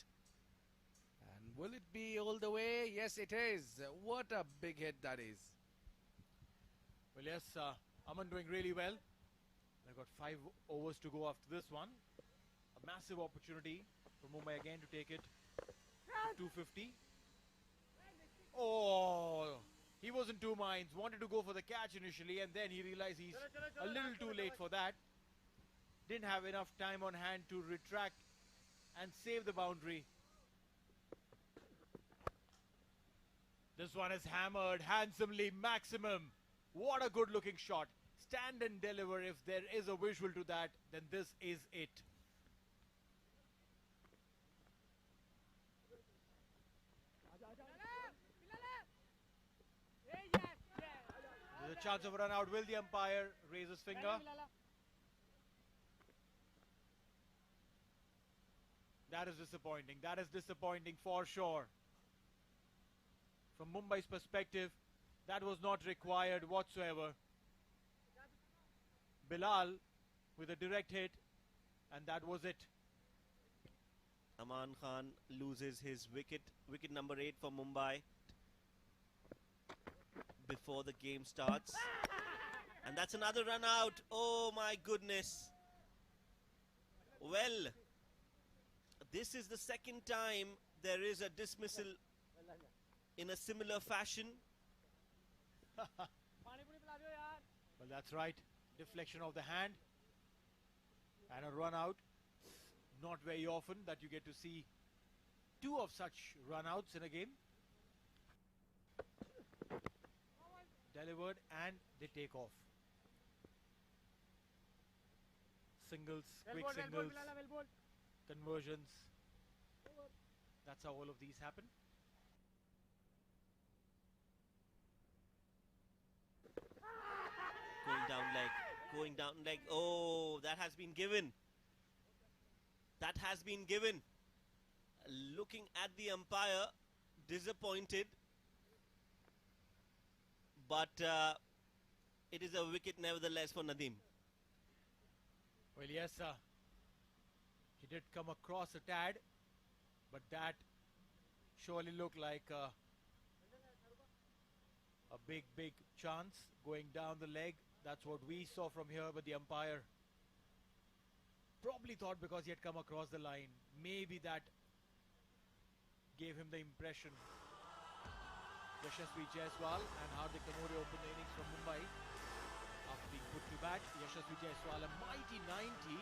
And will it be all the way? Yes, it is. What a big hit that is. Well, yes, Aman doing really well. They've got 5 overs to go after this one. A massive opportunity for Mumbai again to take it to 250. Oh, he was in 2 minds. Wanted to go for the catch initially, and then he realized he's a little too late for that. Didn't have enough time on hand to retract and save the boundary. This one is hammered handsomely, maximum. What a good looking shot. Stand and deliver. If there is a visual to that, then this is it. There's a chance of a run out. Will the umpire raise his finger? That is disappointing. That is disappointing for sure. From Mumbai's perspective, that was not required whatsoever. Bilal with a direct hit, and that was it. Aman Khan loses his wicket number 8 for Mumbai before the game starts. And that's another run out. Oh my goodness. Well, this is the second time there is a dismissal in a similar fashion. Well, that's right. Deflection of the hand and a run out. Not very often that you get to see two of such run outs in a game. Delivered and they take off. Singles, quick singles, conversions. That's how all of these happen. Going down leg. Oh, that has been given. That has been given. Looking at the umpire, disappointed. But it is a wicket nevertheless for Nadeem. Well, yes, he did come across a tad, but that surely looked like a big chance going down the leg. That's what we saw from here, but the umpire probably thought because he had come across the line, maybe that gave him the impression. Yashasvi Jaiswal and Hardik Kamore opened the innings from Mumbai after being put to bat. Yashasvi Jaiswal, a mighty 90.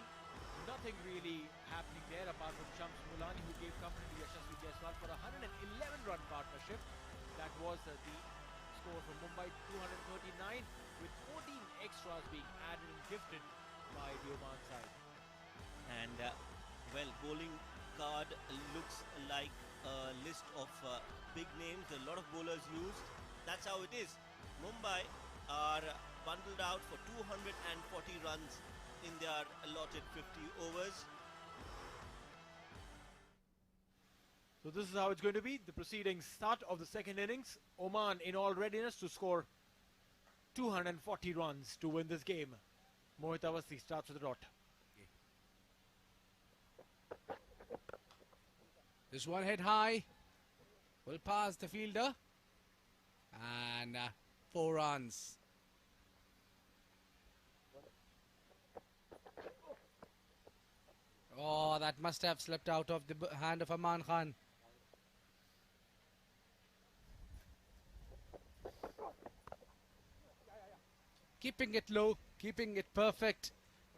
Nothing really happening there apart from Shams Mulani, who gave company to Yashasvi Jaiswal for a 111-run partnership. That was the score from Mumbai, 239, with 14 extras being added and gifted by the Oman side. And well, bowling card looks like a list of big names, a lot of bowlers used. That's how it is. Mumbai are bundled out for 240 runs in their allotted 50 overs. So this is how it's going to be. The proceedings start of the second innings. Oman in all readiness to score 240 runs to win this game. Mohit Awasthi starts with the dot. This one hit high. Will pass the fielder. And 4 runs. Oh, that must have slipped out of the hand of Aman Khan. Keeping it low, keeping it perfect.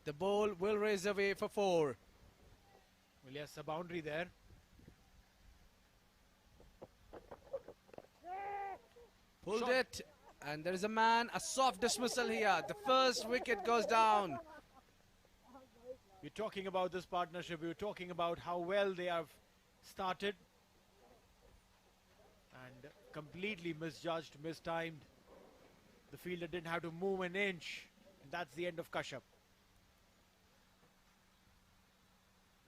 The ball will raise away for 4. Well, yes, a boundary there. Pulled Shot. it. And there is a man, a soft dismissal here. The first wicket goes down. We're talking about this partnership. We're talking about how well they have started. And completely misjudged, mistimed. The fielder didn't have to move an inch. And that's the end of Kashyap.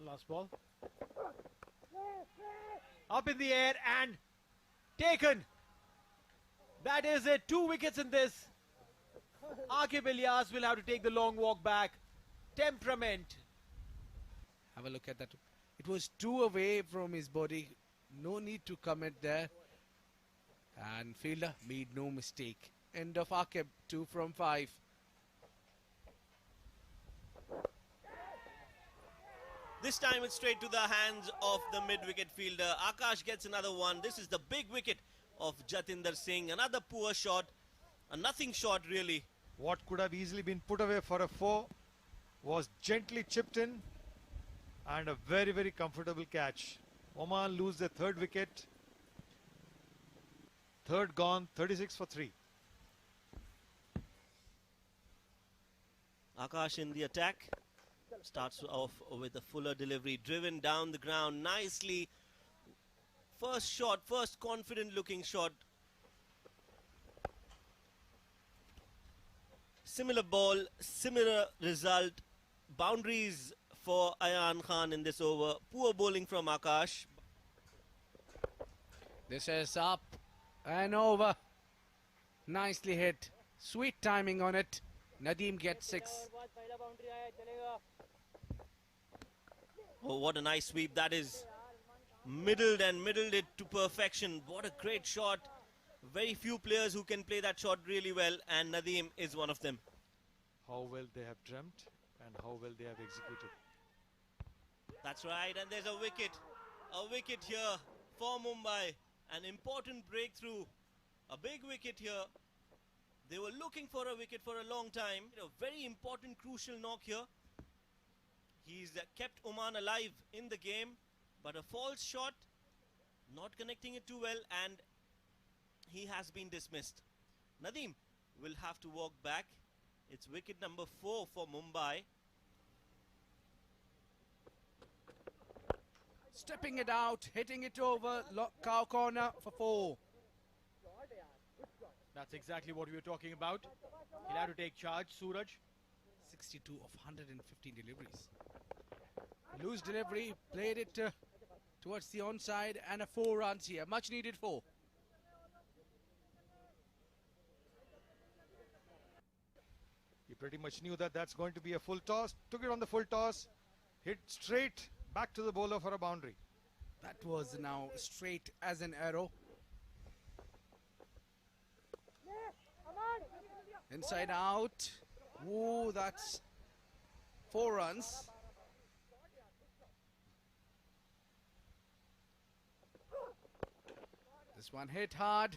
Last ball. Up in the air and taken. That is it. 2 wickets in this. Aqib Ilyas will have to take the long walk back. Temperament. Have a look at that. It was 2 away from his body. No need to commit there. And fielder made no mistake. End of Aqib, 2 from 5. This time it's straight to the hands of the mid-wicket fielder. Akash gets another one. This is the big wicket of Jatinder Singh. Another poor shot. A nothing shot really. What could have easily been put away for a 4 was gently chipped in. And a very comfortable catch. Oman lose their 3rd wicket. 3rd gone, 36 for 3. Akash in the attack. Starts off with a fuller delivery. Driven down the ground nicely. First shot, first confident looking shot. Similar ball, similar result. Boundaries for Ayan Khan in this over. Poor bowling from Akash. This is up and over. Nicely hit. Sweet timing on it. Nadeem gets 6. Oh, what a nice sweep that is. Middled it to perfection. What a great shot. Very few players who can play that shot really well, and Nadeem is one of them. How well they have dreamt and how well they have executed. That's right, and there's a wicket. A wicket here for Mumbai. An important breakthrough. A big wicket here. They were looking for a wicket for a long time. A very important, crucial knock here. He's kept Oman alive in the game, but a false shot, not connecting it too well, and he has been dismissed. Nadeem will have to walk back. It's wicket number 4 for Mumbai. Stepping it out, hitting it over, cow corner for 4. That's exactly what we were talking about. He'll have to take charge, Suraj. 62 of 115 deliveries. Loose delivery, played it towards the onside, and a 4 runs here. Much needed 4. He pretty much knew that that's going to be a full toss. Took it on the full toss. Hit straight back to the bowler for a boundary. That was now straight as an arrow. Inside out. Ooh, that's 4 runs. This one hit hard,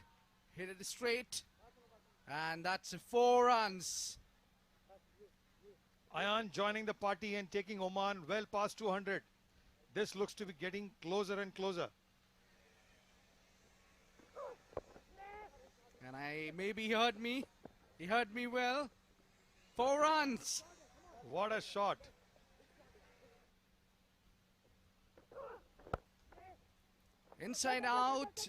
hit it straight, and that's 4 runs. Ayan joining the party and taking Oman well past 200. This looks to be getting closer and closer. And maybe he heard me. He heard me well. 4 runs. What a shot. Inside out.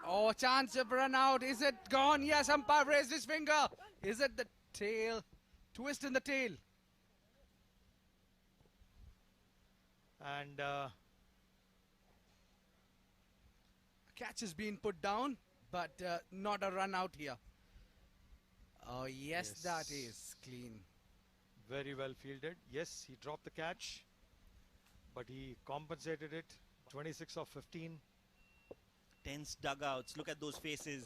Oh, chance of run out. Is it gone? Yes, umpire raised his finger. Is it the tail? Twist in the tail. And Catch has been put down, but not a run out here. Oh, yes, that is clean. very well fielded. Yes, he dropped the catch, but he compensated it. 26 of 15. Tense dugouts. Look at those faces.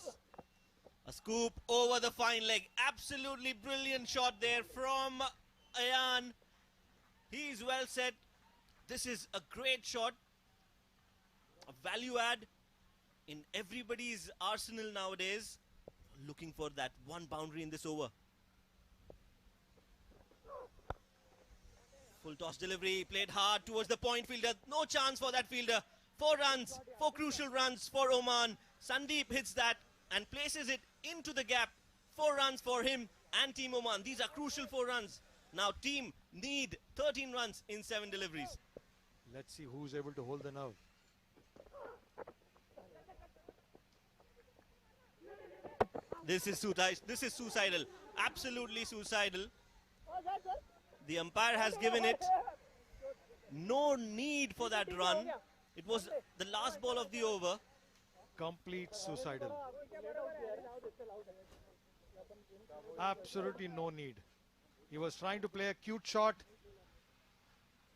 A scoop over the fine leg. Absolutely brilliant shot there from Ayan. He's well set. This is a great shot. A value add in everybody's arsenal nowadays. Looking for that one boundary in this over. Full toss delivery, played hard towards the point fielder. No chance for that fielder. 4 runs, 4 crucial runs for Oman. Sandeep hits that and places it into the gap. 4 runs for him and Team Oman. These are crucial 4 runs. Now team need 13 runs in 7 deliveries. Let's see who's able to hold the nerve. This is suicidal. Absolutely suicidal. The umpire has given it. No need for that run. It was the last ball of the over. Complete suicidal. Absolutely no need. He was trying to play a cute shot.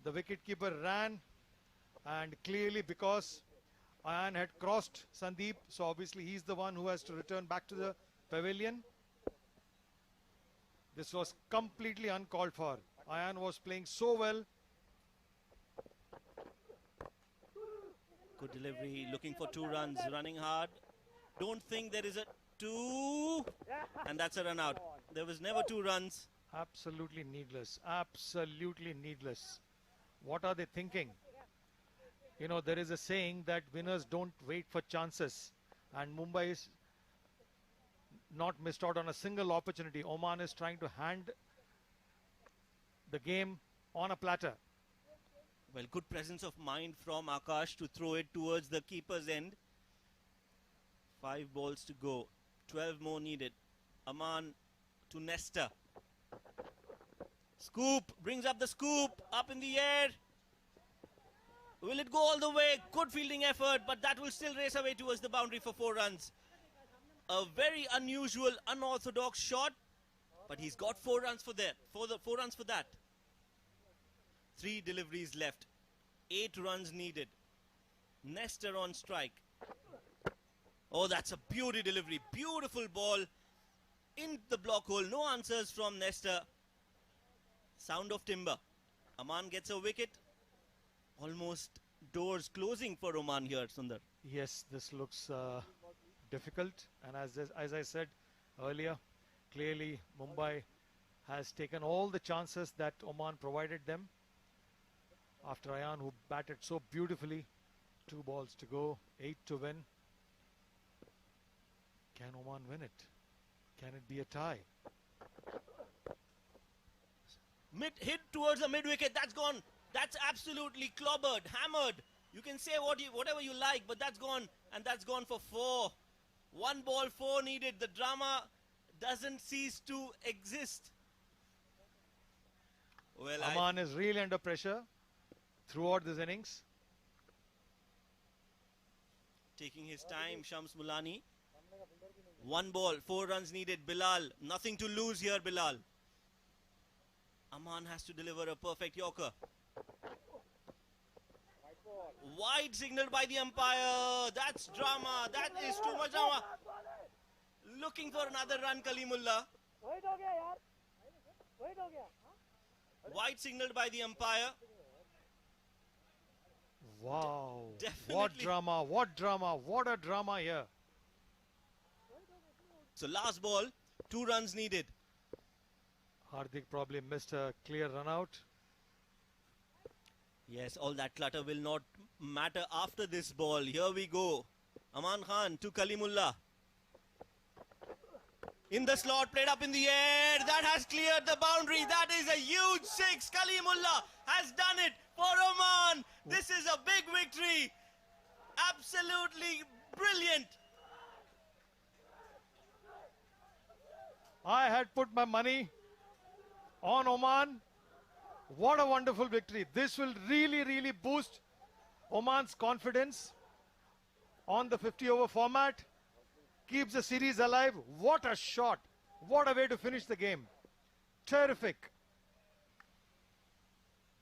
The wicketkeeper ran, and clearly because Ayan had crossed Sandeep, so obviously he's the one who has to return back to the pavilion. This was completely uncalled for. Ayan was playing so well. Good delivery, looking for 2 runs, running hard. Don't think there is a 2. And that's a run out. There was never 2 runs. Absolutely needless. Absolutely needless. What are they thinking? You know, there is a saying that winners don't wait for chances. And Mumbai is not missed out on a single opportunity. Oman is trying to hand the game on a platter. Well, good presence of mind from Akash to throw it towards the keeper's end. 5 balls to go. 12 more needed. Aman to Nesta. Scoop, brings up the scoop, up in the air. Will it go all the way? Good fielding effort, but that will still race away towards the boundary for 4 runs. A very unusual, unorthodox shot, but he's got 4 runs for that. 4 runs for that. 3 deliveries left. 8 runs needed. Nestor on strike. Oh, that's a beauty delivery. Beautiful ball in the block hole. No answers from Nestor. Sound of timber. Aman gets a wicket. Almost doors closing for Oman here, Sundar. Yes, this looks difficult, and as I said earlier, clearly Mumbai has taken all the chances that Oman provided them. After Ayan, who batted so beautifully, 2 balls to go, 8 to win. Can Oman win it? Can it be a tie? Hit towards the mid wicket. That's gone. That's absolutely clobbered, hammered. You can say whatever you like, but that's gone, and that's gone for 4. 1 ball, 4 needed. The drama doesn't cease to exist. Well, Aman is really under pressure throughout this innings. Taking his time, Shams Mulani. 1 ball, 4 runs needed. Bilal, nothing to lose here, Bilal. Aman has to deliver a perfect Yorker. Wide signaled by the umpire. That's drama. That is too much drama. Looking for another run, Kalimullah. Wide signaled by the umpire. Wow. Definitely. What drama, what drama, what a drama here. So last ball, 2 runs needed. Hardik probably missed a clear run out. Yes, all that clutter will not matter after this ball. Here we go. Aman Khan to Kalimullah. In the slot, played up in the air. That has cleared the boundary. That is a huge 6. Kalimullah has done it for Oman. This is a big victory. Absolutely brilliant. I had put my money on Oman. What a wonderful victory. This will really boost Oman's confidence on the 50-over format. Keeps the series alive. What a shot. What a way to finish the game. Terrific.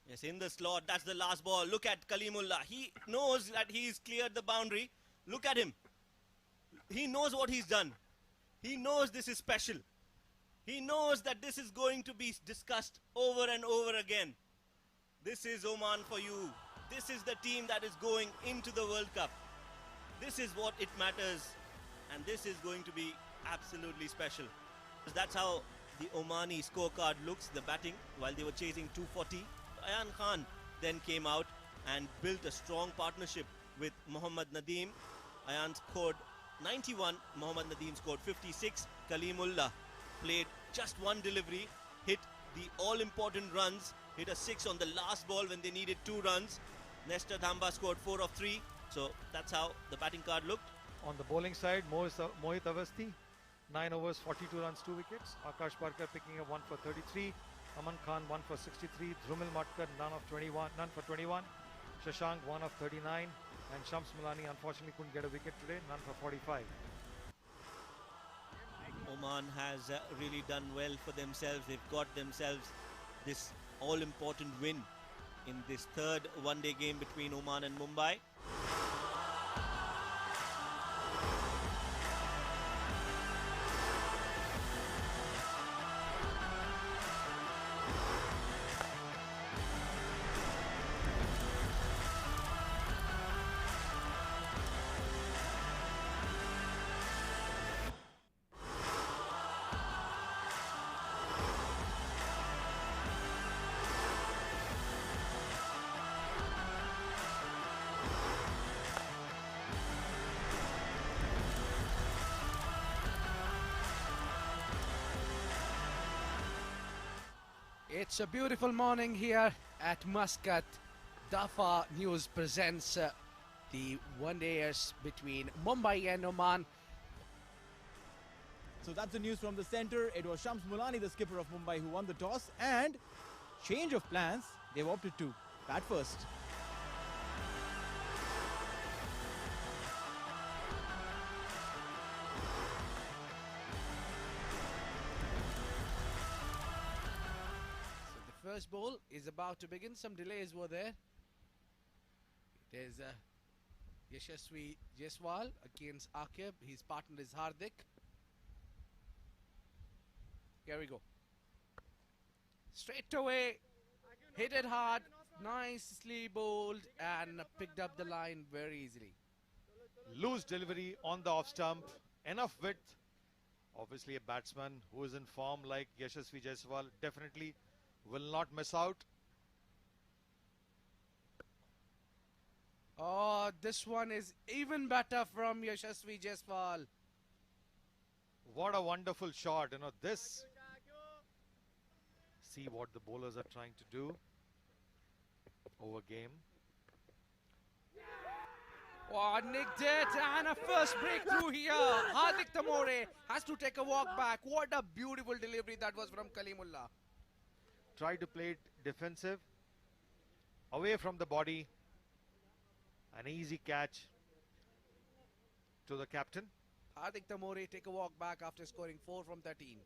Yes, in the slot. That's the last ball. Look at Kalimullah. He knows that he's cleared the boundary. Look at him. He knows what he's done. He knows this is special. He knows that this is going to be discussed over and over again. This is Oman for you. This is the team that is going into the World Cup. This is what it matters. And this is going to be absolutely special. That's how the Omani scorecard looks, the batting, while they were chasing 240. Ayan Khan then came out and built a strong partnership with Mohammad Nadeem. Ayan scored 91, Mohammad Nadeem scored 56. Kalimullah played just 1 delivery, hit the all-important runs, hit a 6 on the last ball when they needed 2 runs. Nestor Dhamba scored 4 of 3. So that's how the batting card looked. On the bowling side, Mohit Avasti, 9 overs, 42 runs, 2 wickets. Akash Parkar picking up 1 for 33. Aman Khan 1 for 63. Dhrumil Matkar none for 21. Shashank 1 of 39. And Shams Mulani unfortunately couldn't get a wicket today, none for 45. Oman has really done well for themselves. They've got themselves this all-important win in this 3rd one-day game between Oman and Mumbai. It's a beautiful morning here at Muscat. Dafa News presents the one-dayers between Mumbai and Oman. So that's the news from the centre. It was Shams Mulani, the skipper of Mumbai, who won the toss. And change of plans, they've opted to bat first. first ball is about to begin. Some delays were there. It is Yashasvi Jaiswal against Akib. His partner is Hardik. Here we go. Straight away, hit it hard, nicely bowled and picked up the line very easily. Loose delivery on the off stump. Enough width. Obviously a batsman who is in form like Yashasvi Jaiswal definitely will not miss out. Oh, this one is even better from Yashasvi Jaiswal. What a wonderful shot. You know, this. See what the bowlers are trying to do over game. Oh, nicked it, and a first breakthrough here. Hardik Tamore has to take a walk back. What a beautiful delivery that was from Kalimullah. Try to play it defensive, away from the body. An easy catch to the captain. Hardik Tamore take a walk back after scoring 4 from 13.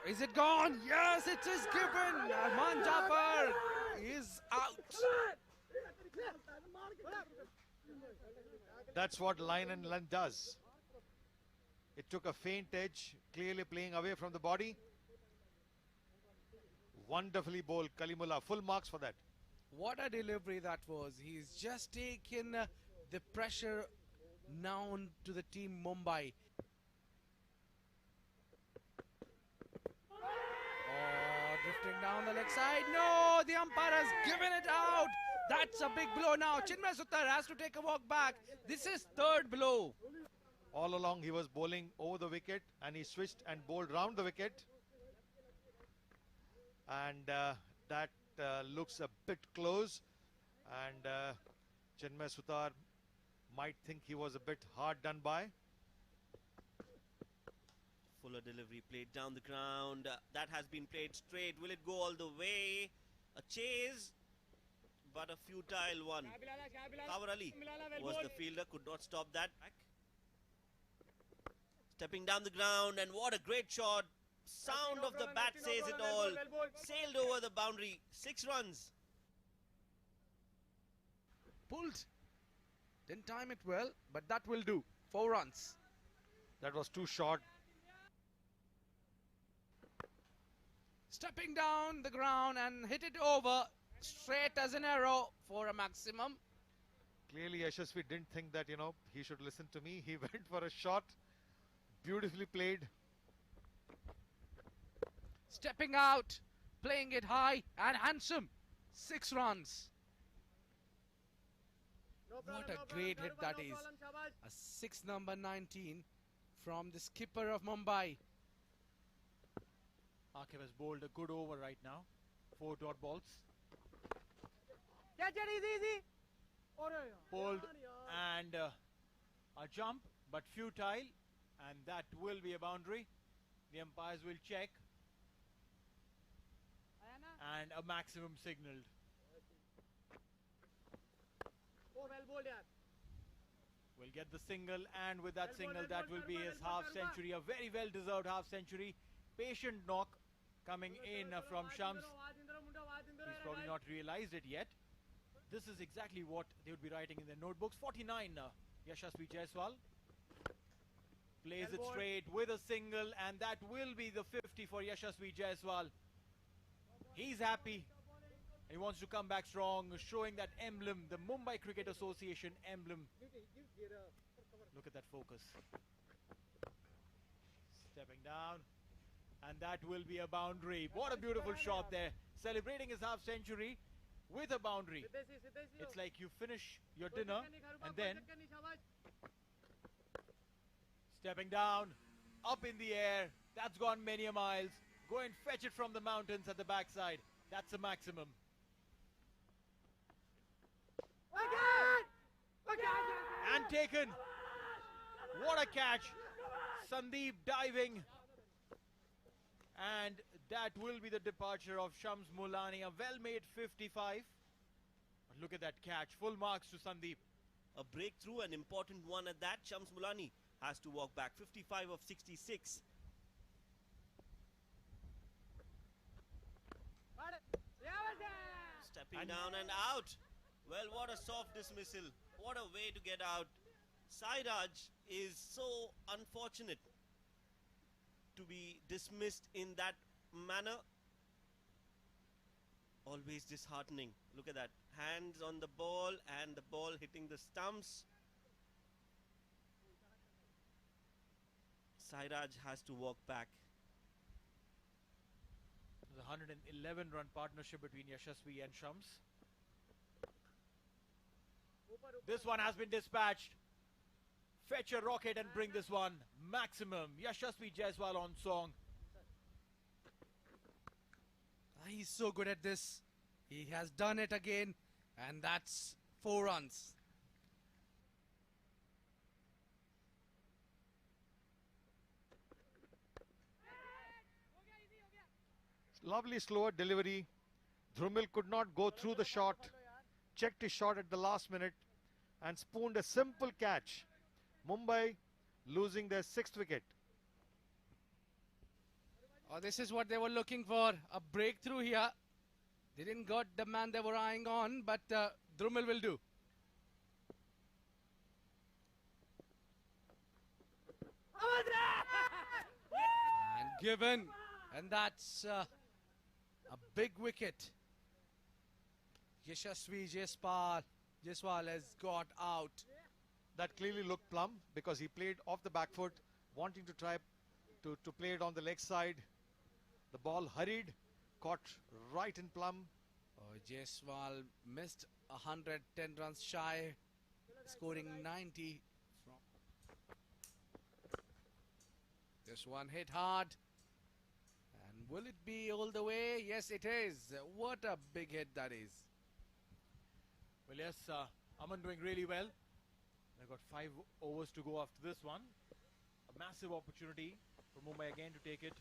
Is it gone? Yes, it is given. Mumbai Dafa is out. That's what line and length does. It took a faint edge, clearly playing away from the body. Wonderfully bowled Kalimullah. Full marks for that. What a delivery that was. He's just taken the pressure now to the team Mumbai. Oh, drifting down the leg side. No, the umpire has given it out. That's a big blow now. Chinmay Suttar has to take a walk back. This is third blow. All along he was bowling over the wicket and he switched and bowled round the wicket. And that looks a bit close. And Chinmay Suttar might think he was a bit hard done by. Fuller delivery played down the ground. That has been played straight. Will it go all the way? A chase, but a futile one. Kawar Ali was the fielder, could not stop that. Stepping down the ground, and what a great shot. Sound of the bat says it all. Sailed over the boundary. 6 runs. Pulled. Didn't time it well, but that will do. 4 runs. That was too short. Stepping down the ground and hit it over straight as an arrow for a maximum. Clearly Yashasvi didn't think that, you know, he should listen to me. He went for a shot. Beautifully played. Stepping out, playing it high and handsome. 6 runs. What a great hit that is. A 6 number 19 from the skipper of Mumbai. Akib has bowled a good over right now. 4 dot balls. Catch it easy. Bowled and a jump, but futile. And that will be a boundary. The umpires will check. And a maximum signalled. Oh, well bowled, yaar. Will get the single, and with that single, that will be his half century. A very well deserved half century. Patient knock coming in from Shams. He's probably not realized it yet. This is exactly what they would be writing in their notebooks. 49, Yashasvi Jaiswal. Plays it straight with a single, and that will be the 50 for Yashasvi Jaiswal. He's happy. He wants to come back strong, showing that emblem, the Mumbai Cricket Association emblem. Look at that focus. Stepping down. And that will be a boundary. What a beautiful shot there. Celebrating his half century with a boundary. It's like you finish your dinner and then stepping down, up in the air. That's gone many a miles. Go and fetch it from the mountains at the backside. That's a maximum. And taken. What a catch. Sandeep diving. And that will be the departure of Shams Mulani. A well-made 55. But look at that catch. Full marks to Sandeep. A breakthrough, an important one at that. Shams Mulani has to walk back. 55 of 66. Down and out. Well, what a soft dismissal. What a way to get out. Sairaj is so unfortunate to be dismissed in that manner. Always disheartening. Look at that. Hands on the ball and the ball hitting the stumps. Sairaj has to walk back. There's a 111 run partnership between Yashasvi and Shams. This one has been dispatched. Fetch a rocket and bring this one maximum. Yashasvi Jaiswal on song. He's so good at this. He has done it again, and that's 4 runs. Lovely slower delivery. Dhrumil could not go through the shot. Checked his shot at the last minute and spooned a simple catch. Mumbai losing their 6th wicket. Oh, this is what they were looking for. A breakthrough here. They didn't got the man they were eyeing on, but Dhrumil will do. And given. And that's a big wicket. Yashasvi Jaiswal has got out. That clearly looked plumb because he played off the back foot, wanting to try to play it on the leg side. The ball hurried, caught right in plumb. Oh, Jaiswal missed 110 runs shy, scoring 90. This one hit hard. And will it be all the way? Yes, it is. What a big hit that is. Well, yes, Aman doing really well. They've got 5 overs to go after this one. A massive opportunity for Mumbai again to take it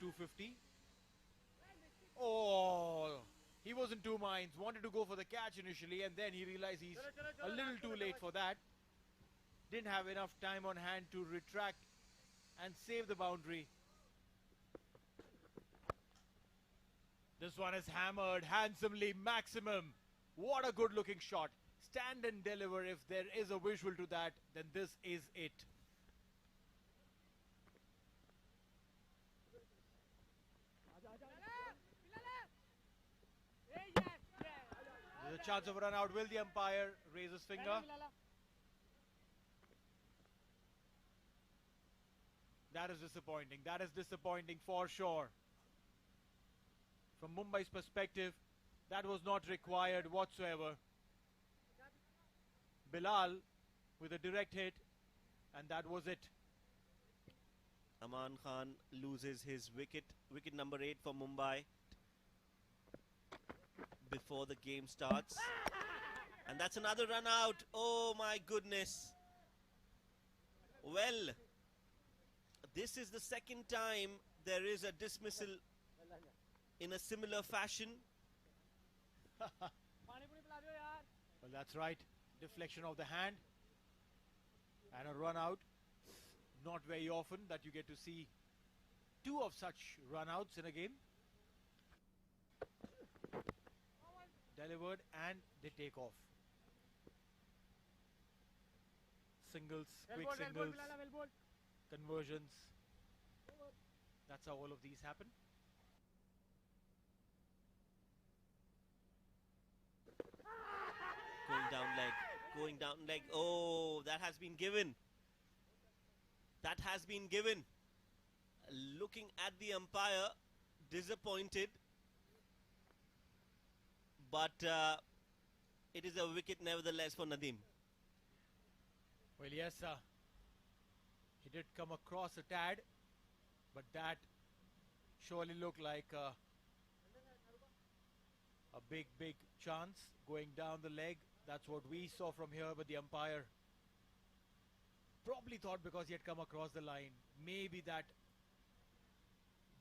250. Oh, he was in 2 minds. Wanted to go for the catch initially, and then he realized he's a little too late for that. Didn't have enough time on hand to retract and save the boundary. This one is hammered handsomely, maximum. What a good looking shot. Stand and deliver. If there is a visual to that, then this is it. There's a chance of a run out. Will the umpire raise his finger? That is disappointing. That is disappointing for sure. From Mumbai's perspective, that was not required whatsoever. Bilal with a direct hit, and that was it. Aman Khan loses his wicket number 8 for Mumbai before the game starts. And that's another run out. Oh my goodness. Well, this is the second time there is a dismissal in a similar fashion. Well, that's right. Deflection of the hand and a run out. Not very often that you get to see 2 of such run outs in a game. Delivered and they take off. Singles, quick singles, conversions. That's how all of these happen. Going down leg. Oh, that has been given. That has been given. Looking at the umpire, disappointed. But it is a wicket nevertheless for Nadeem. Well, yes, he did come across a tad, but that surely looked like a big chance going down the leg. That's what we saw from here, but the umpire probably thought because he had come across the line, maybe that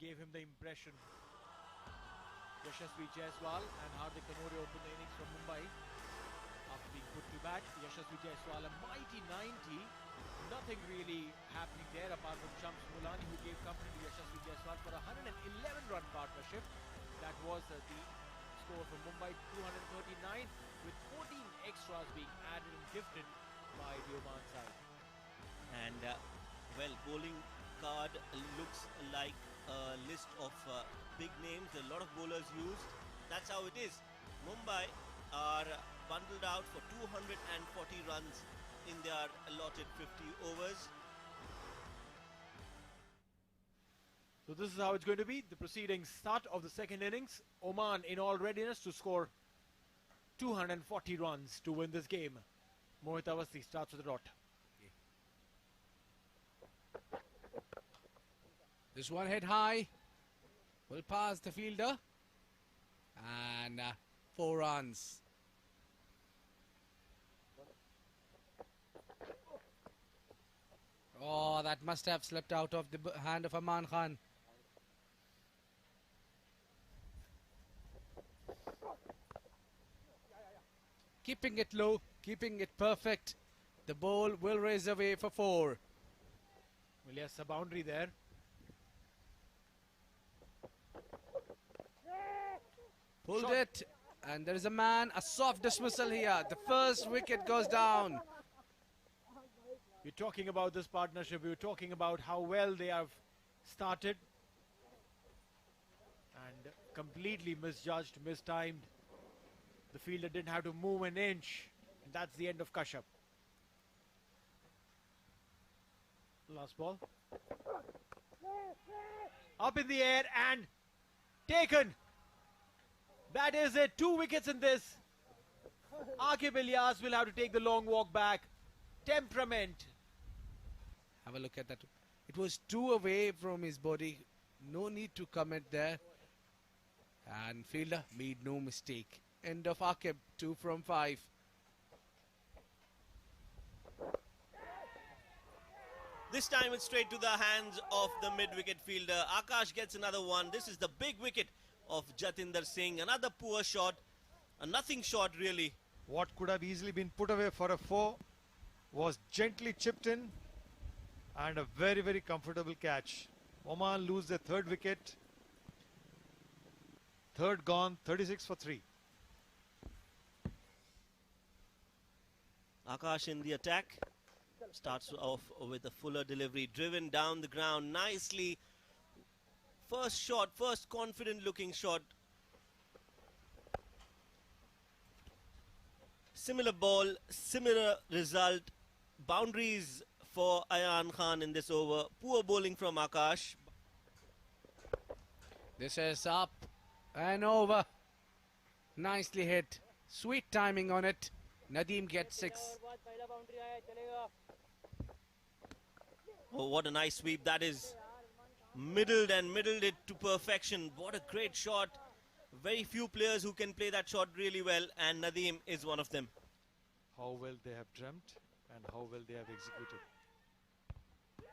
gave him the impression. Yashasvi Jaiswal and Hardik Kanore opened the innings from Mumbai after being put to bat. Yashasvi Jaiswal, a mighty 90. Nothing really happening there apart from Shams Mulani, who gave company to Yashasvi Jaiswal for a 111 run partnership. That was the score from Mumbai, 239, with 14 extras being added and gifted by the Oman side. And well, bowling card looks like a list of big names. There are a lot of bowlers used. That's how it is. Mumbai are bundled out for 240 runs in their allotted 50 overs. So this is how it's going to be. The proceedings start of the second innings. Oman in all readiness to score 240 runs to win this game. Mohit Awasthi starts with the dot. This one hit high. Will pass the fielder. And 4 runs. Oh, that must have slipped out of the hand of Aman Khan. Keeping it low, keeping it perfect. The ball will raise away for 4. Well, yes, a boundary there. Pulled Shot. it. And there is a man, a soft dismissal here. The first wicket goes down. We're talking about this partnership. We're talking about how well they have started. And completely misjudged, mistimed. The fielder didn't have to move an inch. And that's the end of Kashyap. Last ball. Up in the air and taken. That is it. 2 wickets in this. Aqib Ilyas will have to take the long walk back. Temperament. Have a look at that. It was 2 away from his body. No need to commit there. And fielder made no mistake. End of Aqib, 2 from 5. This time it's straight to the hands of the mid-wicket fielder. Akash gets another one. This is the big wicket of Jatinder Singh. Another poor shot. A nothing shot really. What could have easily been put away for a 4 was gently chipped in, and a very, very comfortable catch. Oman lose their 3rd wicket. 3rd gone, 36 for 3. Akash in the attack. Starts off with a fuller delivery, driven down the ground nicely. First shot, first confident looking shot. Similar ball, similar result. Boundaries for Ayan Khan in this over. Poor bowling from Akash. This is up and over. Nicely hit. Sweet timing on it. Nadeem gets 6. Oh, what a nice sweep that is. Middled it to perfection. What a great shot. Very few players who can play that shot really well, and Nadeem is one of them. How well they have dreamt and how well they have executed.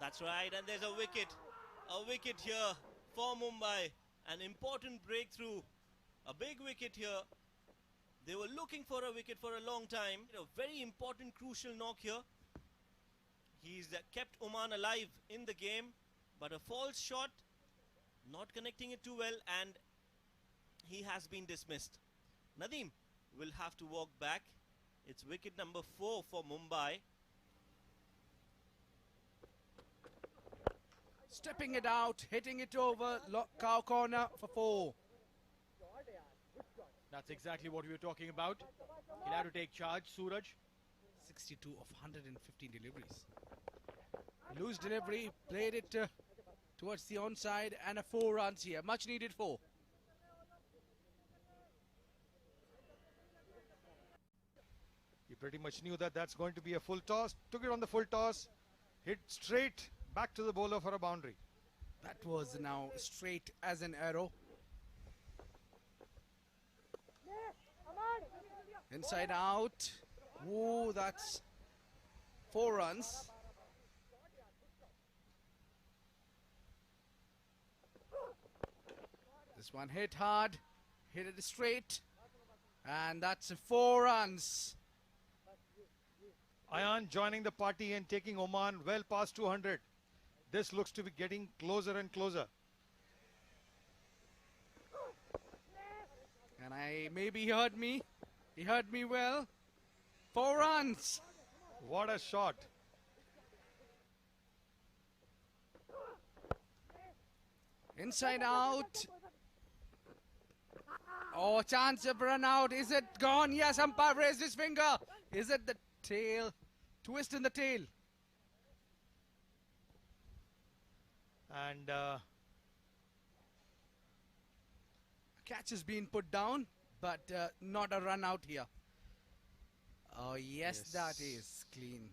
That's right, and there's a wicket. A wicket here for Mumbai. An important breakthrough. A big wicket here. They were looking for a wicket for a long time. A very important, crucial knock here. He's kept Oman alive in the game, but a false shot, not connecting it too well, and he has been dismissed. Nadeem will have to walk back. It's wicket number 4 for Mumbai. Stepping it out, hitting it over, cow corner for 4. That's exactly what we were talking about. He'll have to take charge, Suraj. 62 of 115 deliveries. Loose delivery, played it towards the onside, and a 4 runs here. Much needed 4. He pretty much knew that that's going to be a full toss. Took it on the full toss. Hit straight back to the bowler for a boundary. That was now straight as an arrow. Inside out. Ooh, that's 4 runs. This one hit hard, hit it straight, and that's 4 runs. Ayan joining the party and taking Oman well past 200. This looks to be getting closer and closer. And maybe he heard me. He heard me well. 4 runs. What a shot. Inside out. Oh, chance of run out. Is it gone? Yes, umpire raised his finger. Is it the tail? Twist in the tail. And Catch has been put down, but not a run out here. Oh, yes, that is clean.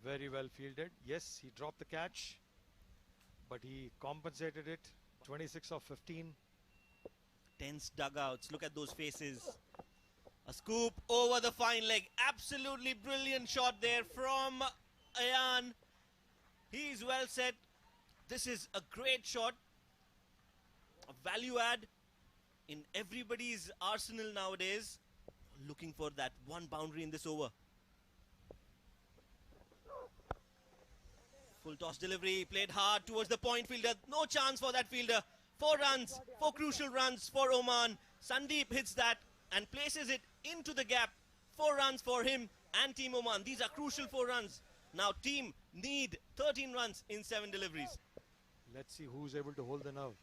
very well fielded. Yes, he dropped the catch, but he compensated it. 26 of 15. Tense dugouts. Look at those faces. A scoop over the fine leg. Absolutely brilliant shot there from Ayan. He's well set. This is a great shot. A value add in everybody's arsenal nowadays. Looking for that one boundary in this over. Full toss delivery, played hard towards the point fielder. No chance for that fielder. 4 runs, 4 crucial runs for Oman. Sandeep hits that and places it into the gap. 4 runs for him and Team Oman. These are crucial 4 runs. Now team need 13 runs in 7 deliveries. Let's see who's able to hold the nerve.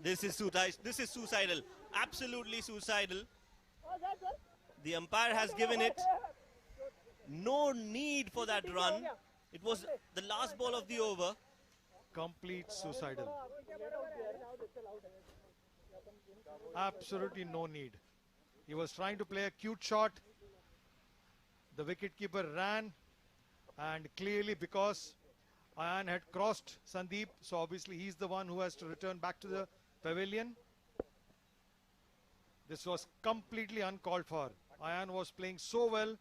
This is suicidal. Absolutely suicidal. The umpire has given it. No need for that run. It was the last ball of the over. Complete suicidal. Absolutely no need. He was trying to play a cute shot. The wicketkeeper ran, and clearly because Ayan had crossed Sandeep, so obviously he's the one who has to return back to the pavilion. This was completely uncalled for. Ayan was playing so well.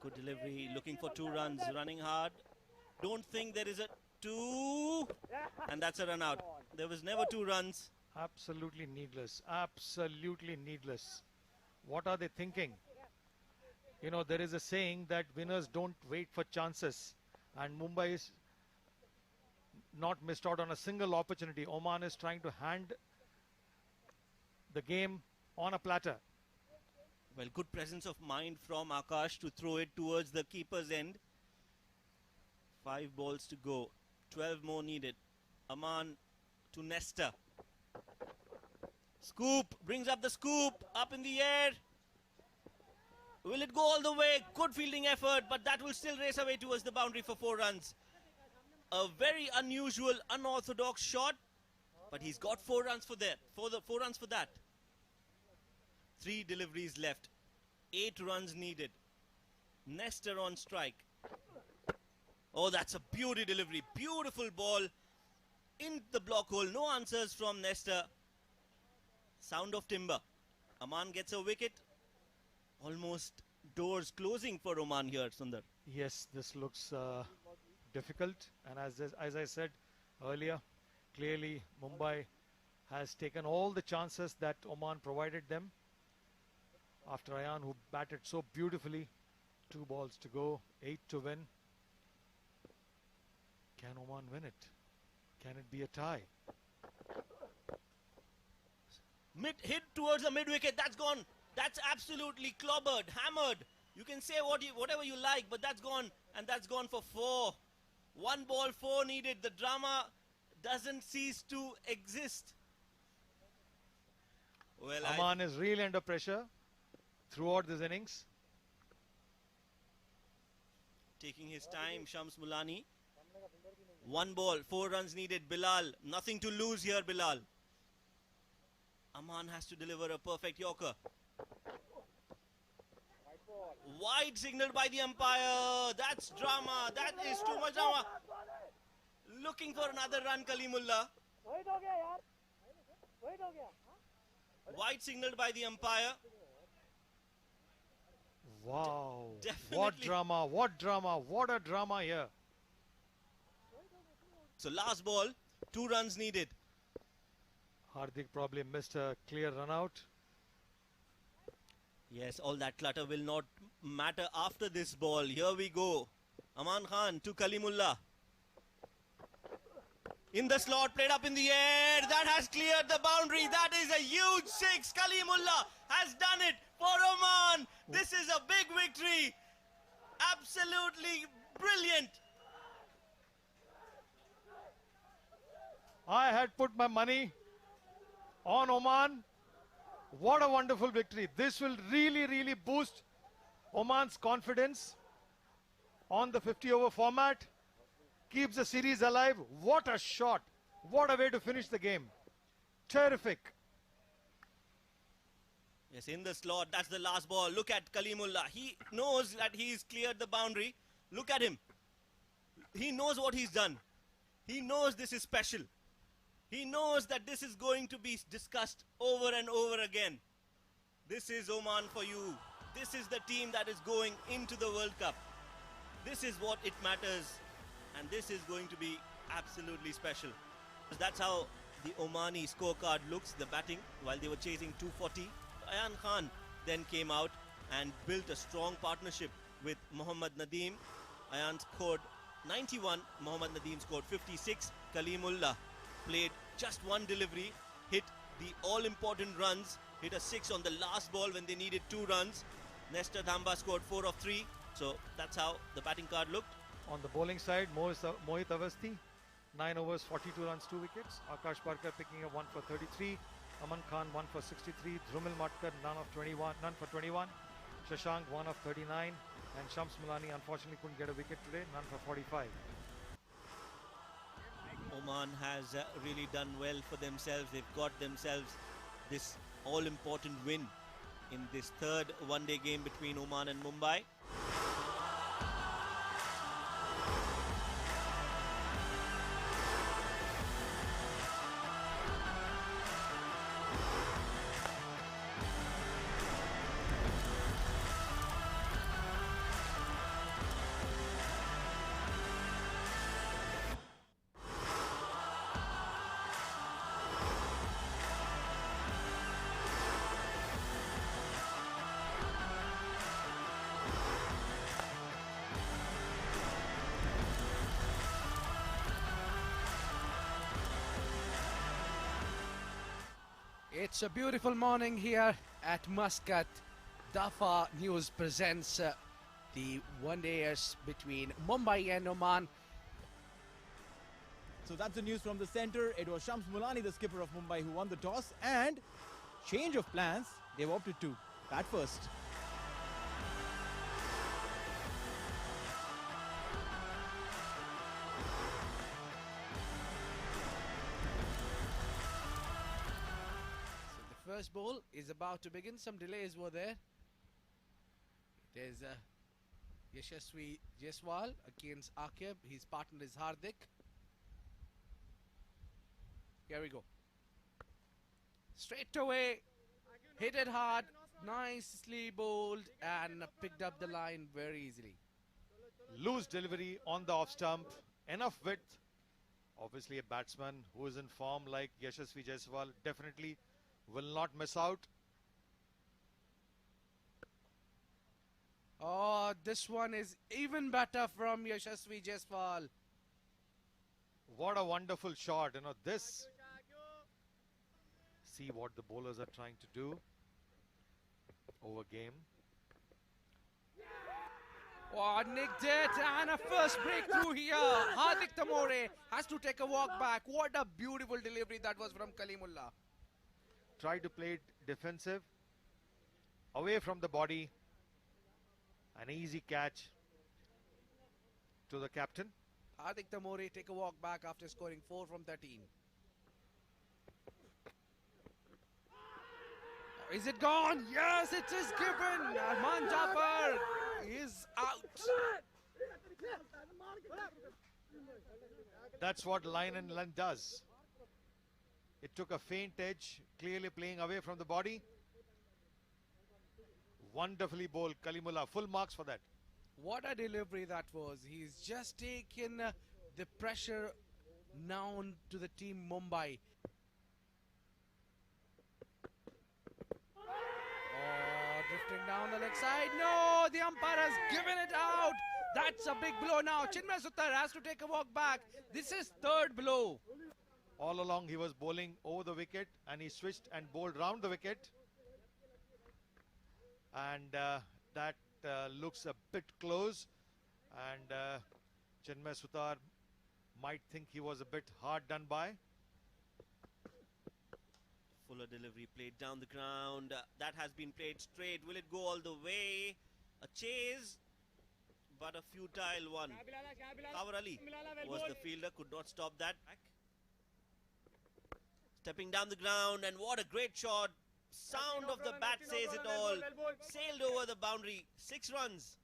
Good delivery, looking for 2 runs, running hard. Don't think there is a 2. And that's a run out. There was never 2 runs. Absolutely needless. Absolutely needless. What are they thinking? You know, there is a saying that winners don't wait for chances. And Mumbai is not missed out on a single opportunity. Oman is trying to hand the game on a platter. Well, good presence of mind from Akash to throw it towards the keeper's end. 5 balls to go. 12 more needed. Aman to Nesta. Scoop, brings up the scoop, up in the air. Will it go all the way? Good fielding effort, but that will still race away towards the boundary for 4 runs. A very unusual, unorthodox shot, but he's got 4 runs for that. 4 runs for that. 3 deliveries left. 8 runs needed. Nestor on strike. Oh, that's a beauty delivery. Beautiful ball in the block hole. No answers from Nestor. Sound of timber. Aman gets a wicket. Almost doors closing for Oman here, Sundar. Yes, this looks difficult. And as I said earlier, clearly Mumbai has taken all the chances that Oman provided them. After Ayan, who batted so beautifully. 2 balls to go, 8 to win. Can Oman win it? Can it be a tie? Hit towards the mid-wicket. That's gone. That's absolutely clobbered, hammered. You can say whatever you like, but that's gone. And that's gone for 4. 1 ball, 4 needed. The drama doesn't cease to exist. Well, Aman is really under pressure throughout this innings. Taking his time, Shams Mulani. 1 ball, 4 runs needed. Bilal, nothing to lose here, Bilal. Aman has to deliver a perfect Yorker. Wide signaled by the umpire. That's drama. That is too much drama. Looking for another run, Kalimullah. Wide signaled by the umpire. Wow. Definitely. What drama, what drama, what a drama here. So last ball, 2 runs needed. Hardik probably missed a clear run out. Yes, all that clutter will not matter after this ball. Here we go. Aman Khan to Kalimullah. In the slot, played up in the air. That has cleared the boundary. That is a huge six. Kalimullah has done it for Oman. This is a big victory. Absolutely brilliant. I had put my money on Oman. What a wonderful victory. This will really boost Oman's confidence on the 50-over format. Keeps the series alive. What a shot. What a way to finish the game. Terrific. Yes, in the slot. That's the last ball. Look at Kalimullah. He knows that he's cleared the boundary. Look at him. He knows what he's done. He knows this is special. He knows that this is going to be discussed over and over again. This is Oman for you. This is the team that is going into the World Cup. This is what it matters. And this is going to be absolutely special. That's how the Omani scorecard looks, the batting, while they were chasing 240. Ayan Khan then came out and built a strong partnership with Mohammad Nadeem. Ayan scored 91, Mohammad Nadeem scored 56. Kalimullah played just one delivery, hit the all-important runs, hit a 6 on the last ball when they needed 2 runs. Nestor Thamba scored 4 of 3. So that's how the batting card looked. On the bowling side, Mohit Awasthi, 9 overs, 42 runs, 2 wickets. Akash Parkar picking up 1 for 33. Aman Khan 1 for 63. Dhrumil Matkar none for 21. Shashank 1 of 39. And Shams Mulani unfortunately couldn't get a wicket today, none for 45. Oman has really done well for themselves. They've got themselves this all-important win in this third one-day game between Oman and Mumbai. It's a beautiful morning here at Muscat. Dafa News presents the one-dayers between Mumbai and Oman. So that's the news from the centre. It was Shams Mulani, the skipper of Mumbai, who won the toss. And change of plans, they've opted to bat first. First ball is about to begin. Some delays were there. There's Yashasvi Jaiswal against Akib. His partner is Hardik. Here we go. Straight away. Hit it hard. Nicely bowled and picked up the line very easily. Loose delivery on the off stump. Enough width. Obviously a batsman who is in form like Yashasvi Jaiswal definitely will not miss out. Oh, this one is even better from Yashasvi Jaiswal. What a wonderful shot. You know, this. See what the bowlers are trying to do over game. Oh, nicked it, and a first breakthrough here. Hardik Tamore has to take a walk back. What a beautiful delivery that was from Kalimullah. Tried to play it defensive, away from the body. An easy catch to the captain. Hardik Tamore take a walk back after scoring 4 from 13. Is it gone? Yes, it is given. Arman Jafar is out. That's what line and length does. It took a faint edge, clearly playing away from the body. Wonderfully bowled Kalimullah, full marks for that. What a delivery that was. He's just taken the pressure now to the team Mumbai. Oh, drifting down the leg side. No, the umpire has given it out. That's a big blow now. Chinmay Suttar has to take a walk back. This is third blow. All along he was bowling over the wicket and he switched and bowled round the wicket. And that looks a bit close. And Chinmay Suttar might think he was a bit hard done by. Fuller delivery played down the ground. That has been played straight. Will it go all the way? A chase, but a futile one. Kawar Ali was the fielder, could not stop that. Stepping down the ground, and what a great shot. Sound of the bat says it all. Sailed over the boundary. 6 runs.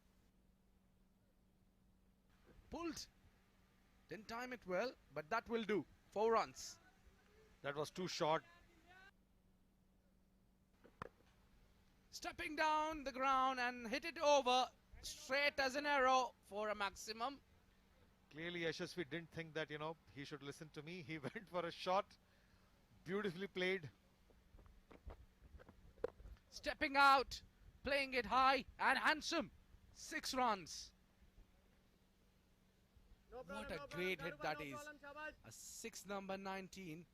Pulled. Didn't time it well, but that will do. 4 runs. That was too short. Stepping down the ground and hit it over straight as an arrow for a maximum. Clearly Yashasvi didn't think that, he should listen to me. He went for a shot. Beautifully played. Stepping out, playing it high and handsome. 6 runs. What a great hit that is. A 6 number 19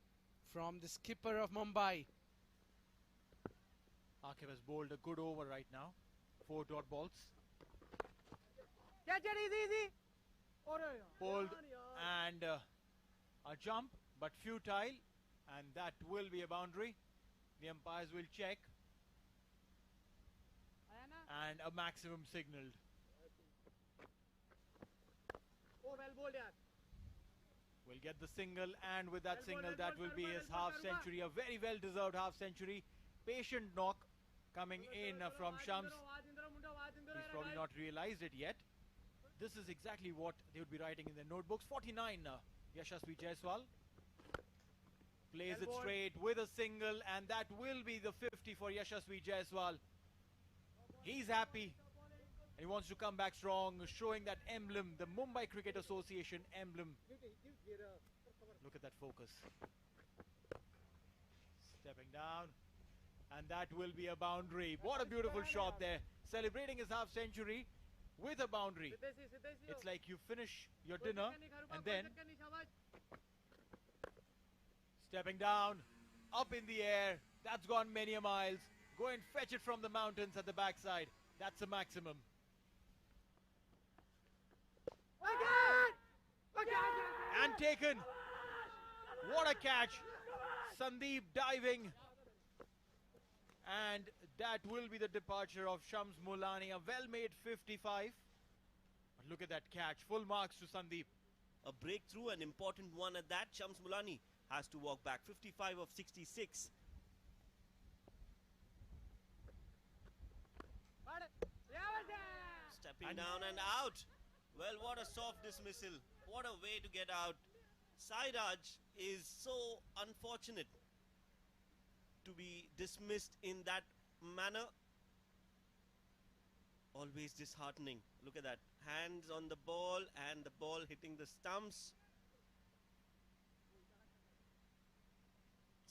from the skipper of Mumbai. Akif has bowled a good over right now. 4 dot balls. Catch it easy. Pulled and a jump, but futile. And that will be a boundary. The umpires will check. And a maximum signalled. Oh, well bowled, yaar. Will get the single, and with that single, that will be his half century. A very well deserved half century. Patient knock coming in from Shams. He's probably not realized it yet. This is exactly what they would be writing in their notebooks. 49, Yashasvi Jaiswal. Plays it straight with a single, and that will be the 50 for Yashasvi Jaiswal. He's happy. He wants to come back strong, showing that emblem, the Mumbai Cricket Association emblem. Look at that focus. Stepping down. And that will be a boundary. What a beautiful shot there. Celebrating his half century with a boundary. It's like you finish your dinner and then stepping down, up in the air. That's gone many a miles. Go and fetch it from the mountains at the backside. That's a maximum. And taken. What a catch. Sandeep diving. And that will be the departure of Shams Mulani. A well-made 55. But look at that catch. Full marks to Sandeep. A breakthrough, an important one at that. Shams Mulani has to walk back. 55 of 66. Stepping down and out. Well, what a soft dismissal. What a way to get out. Sairaj is so unfortunate to be dismissed in that manner. Always disheartening. Look at that. Hands on the ball and the ball hitting the stumps.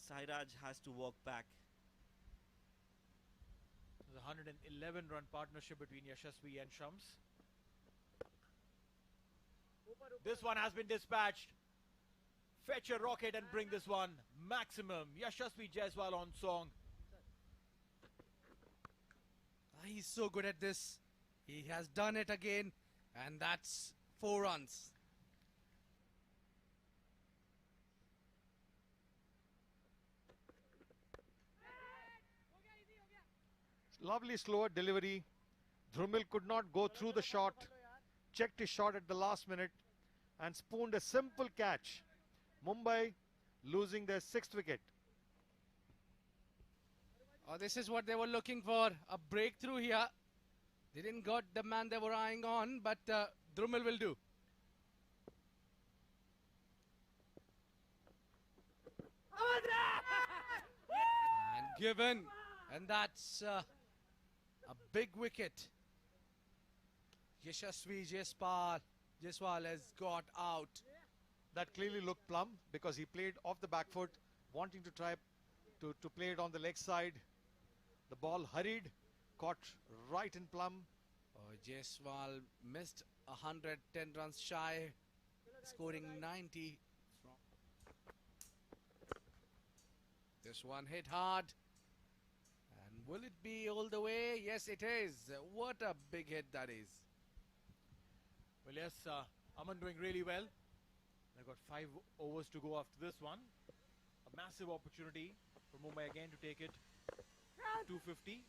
Sairaj has to walk back. There's a 111 run partnership between Yashasvi and Shams. This one has been dispatched. Fetch a rocket and bring this one. Maximum. Yashasvi Jaiswal on song. He's so good at this. He has done it again. And that's 4 runs. Lovely slower delivery. Dhrumil could not go through the shot. Checked his shot at the last minute and spooned a simple catch. Mumbai losing their 6th wicket. Oh, this is what they were looking for. A breakthrough here. They didn't got the man they were eyeing on, but Dhrumil will do. And given. And that's a big wicket. Yashasvi Jaiswal has got out. That clearly looked plumb because he played off the back foot, wanting to try to play it on the leg side. The ball hurried, caught right in plumb. Oh, Jaiswal missed 110 runs shy, scoring 90. This one hit hard. And will it be all the way? Yes, it is. What a big hit that is. Well, yes, Aman doing really well. They've got 5 overs to go after this one. A massive opportunity for Mumbai again to take it 250.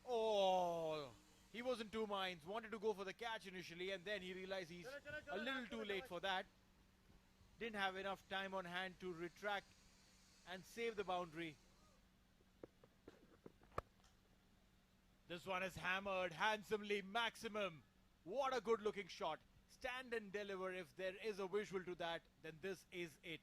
Oh, he was in two minds. Wanted to go for the catch initially, and then he realized he's a little too late for that. Didn't have enough time on hand to retract and save the boundary. This one is hammered handsomely, maximum. What a good looking shot. Stand and deliver. If there is a visual to that, then this is it.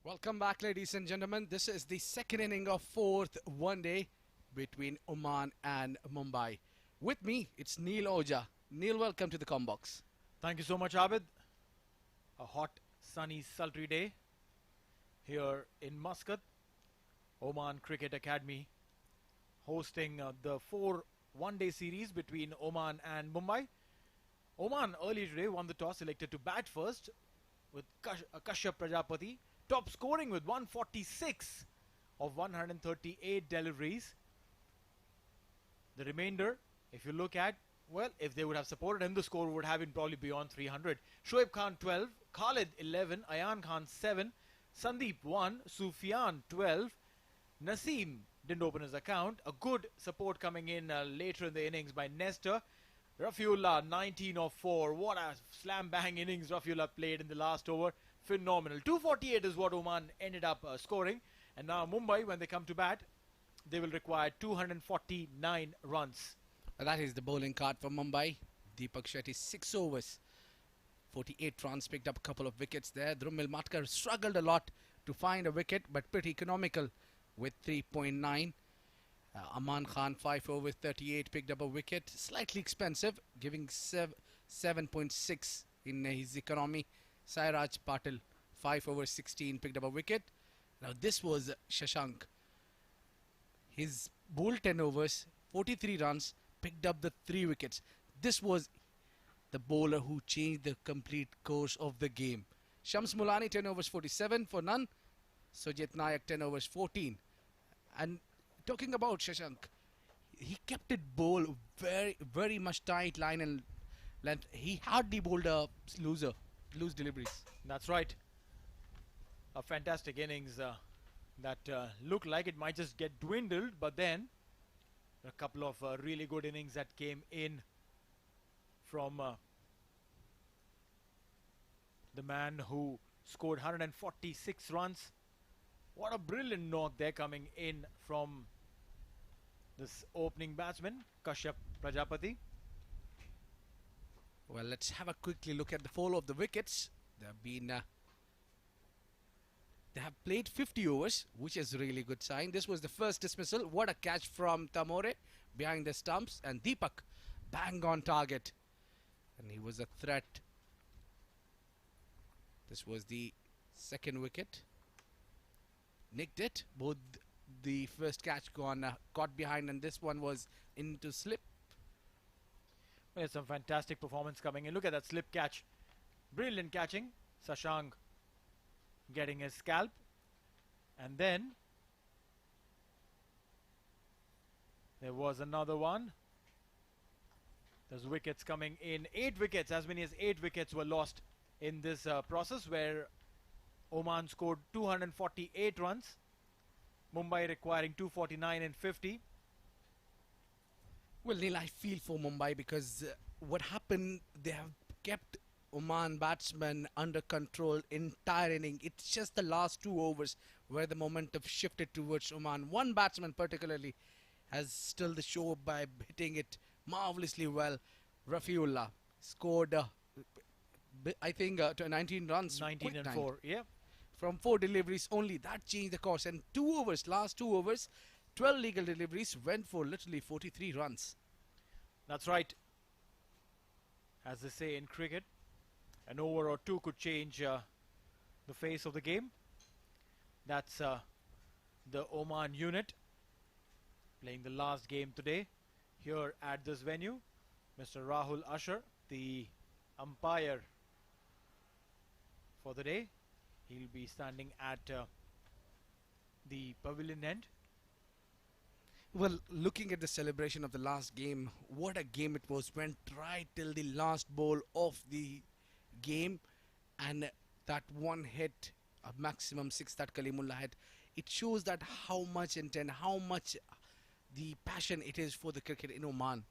Welcome back, ladies and gentlemen. This is the second inning of fourth one-day between Oman and Mumbai. With me, it's Neil Oja. Neil, welcome to the Combox. Thank you so much, Abid. A hot, sunny, sultry day here in Muscat. Oman Cricket Academy hosting the 4 one-day series between Oman and Mumbai. Oman earlier today won the toss, elected to bat first with Kashyap Prajapati, top scoring with 146 of 138 deliveries. The remainder, if you look at, well, if they would have supported him, the score would have been probably beyond 300. Shoaib Khan 12, Khalid 11, Ayan Khan 7, Sandeep 1, Sufyan 12, Naseem didn't open his account. A good support coming in later in the innings by Nestor. Rafiullah 19 of 4. What a slam bang innings Rafiullah played in the last over. Phenomenal. 248 is what Oman ended up scoring. And now Mumbai, when they come to bat, they will require 249 runs. That is the bowling card for Mumbai. Deepak Shetty, 6 overs, 48 runs, picked up a couple of wickets there. Dhruv Matkar struggled a lot to find a wicket, but pretty economical with 3.9. Aman Khan, 5 overs, 38, picked up a wicket. Slightly expensive, giving 7.6 in his economy. Sairaj Patil, 5 overs, 16, picked up a wicket. Now this was Shashank. His bowled 10 overs, 43 runs, picked up the 3 wickets. This was the bowler who changed the complete course of the game. Shams Mulani, 10 overs, 47 for none. Sujit Nayak, 10 overs, 14. And talking about Shashank, he kept it bowl very much tight line and length. He hardly bowled a loose deliveries. That's right. A fantastic innings that looked like it might just get dwindled, but then a couple of really good innings that came in from the man who scored 146 runs. What a brilliant knock there coming in from this opening batsman, Kashyap Prajapati. Well, let's have a quickly look at the fall of the wickets. They have played 50 overs, which is a really good sign. This was the first dismissal. What a catch from Tamore behind the stumps. And Deepak, bang on target. And he was a threat. This was the second wicket. Nicked it. Both the first catch caught behind, and this one was into slip. Well, some fantastic performance coming in. Look at that slip catch. Brilliant catching. Shashank getting his scalp. And then there was another one. There's wickets coming in. 8 wickets. As many as 8 wickets were lost in this process, where Oman scored 248 runs. Mumbai requiring 249 and 50. Well, Neil, I feel for Mumbai because what happened, they have kept Oman batsmen under control entire inning. It's just the last 2 overs where the momentum shifted towards Oman. One batsman particularly has still the show by hitting it marvelously well. Rafiullah scored, I think, 19 runs. 19 and 4, yeah. From 4 deliveries only. That changed the course. And 2 overs, last 2 overs, 12 legal deliveries went for literally 43 runs. That's right. As they say in cricket, an over or 2 could change the face of the game. That's the Oman unit playing the last game today here at this venue. Mr. Rahul Usher, the umpire for the day. He'll be standing at the pavilion end. Well, looking at the celebration of the last game, what a game it was. Went right till the last ball of the game, and that one hit, a maximum 6 that Kalimullah had, it shows that how much intent, how much the passion it is for the cricket in Oman.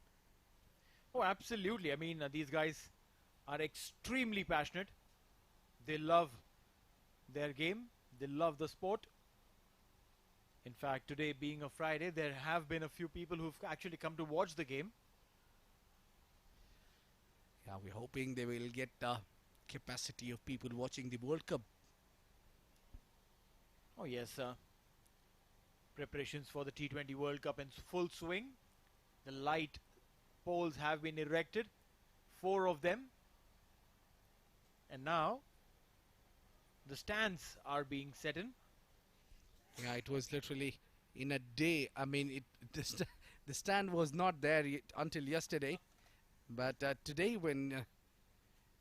Oh, absolutely. I mean, these guys are extremely passionate. They love their game. They love the sport. In fact, today being a Friday, there have been a few people who've actually come to watch the game. Yeah, we're hoping they will get the capacity of people watching the World Cup. Oh yes, preparations for the T20 World Cup in full swing. The light poles have been erected, 4 of them. And now the stands are being set in. Yeah, it was literally in a day. I mean, the stand was not there until yesterday. But today when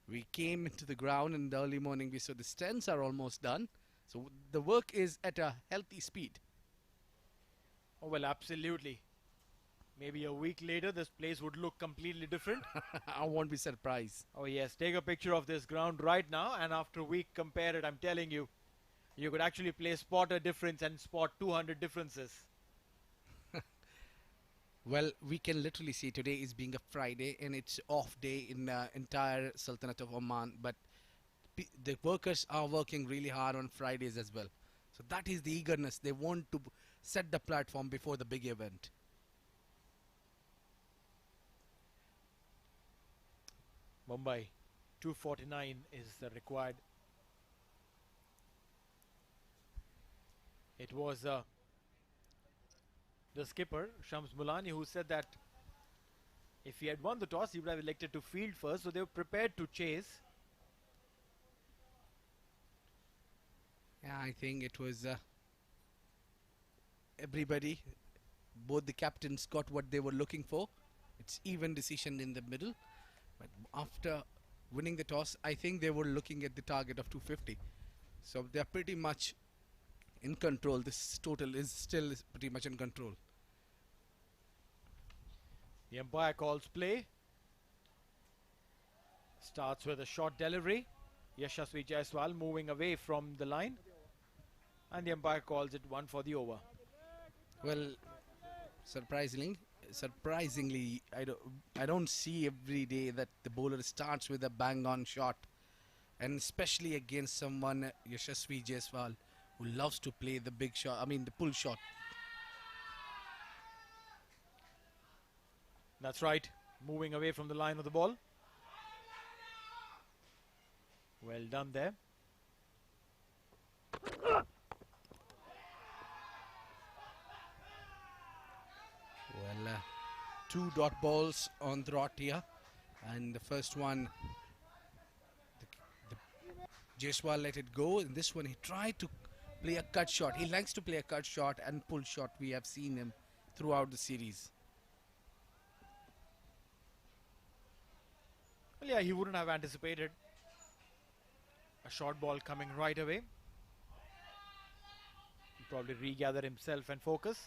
we came into the ground in the early morning, we saw the stands are almost done. So the work is at a healthy speed. Oh, well, absolutely. Maybe a week later, this place would look completely different. I won't be surprised. Oh, yes. Take a picture of this ground right now, and after a week, compare it. I'm telling you, you could actually spot a difference and spot 200 differences. Well, we can literally see today is being a Friday and it's off day in the entire Sultanate of Oman. But the workers are working really hard on Fridays as well. So that is the eagerness. They want to set the platform before the big event. Mumbai, 249 is the required. It was the skipper, Shams Mulani, who said that if he had won the toss, he would have elected to field first, so they were prepared to chase. Yeah, I think it was everybody, both the captains got what they were looking for. It's even decision in the middle. But after winning the toss, I think they were looking at the target of 250. So they're pretty much in control. This total is still pretty much in control. The umpire calls play. Starts with a short delivery. Yashasvi Jaiswal moving away from the line. And the umpire calls it one for the over. Well, surprisingly, I don't see every day that the bowler starts with a bang-on shot, and especially against someone Yashasvi Jaiswal who loves to play the big shot. I mean the pull shot. That's right. Moving away from the line of the ball. Well done there. Well, 2 dot balls on the rot here, and the first one, the Jaiswal let it go. In this one, he tried to play a cut shot. He likes to play a cut shot and pull shot. We have seen him throughout the series. Well, yeah, he wouldn't have anticipated a short ball coming right away. He'll probably regather himself and focus.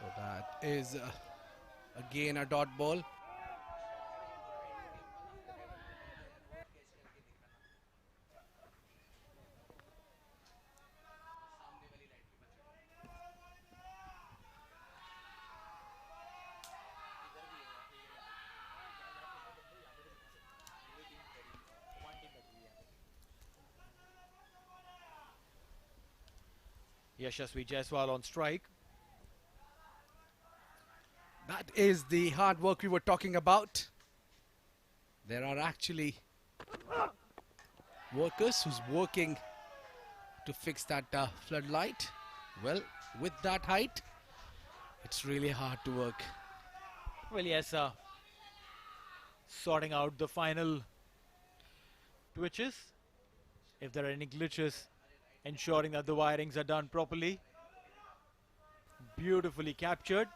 So that is again a dot ball. Yashasvi Jaiswal on strike. That is the hard work we were talking about. There are actually workers who's working to fix that floodlight. Well, with that height, it's really hard to work. Well, yes, sorting out the final twitches. If there are any glitches, ensuring that the wirings are done properly. Beautifully captured.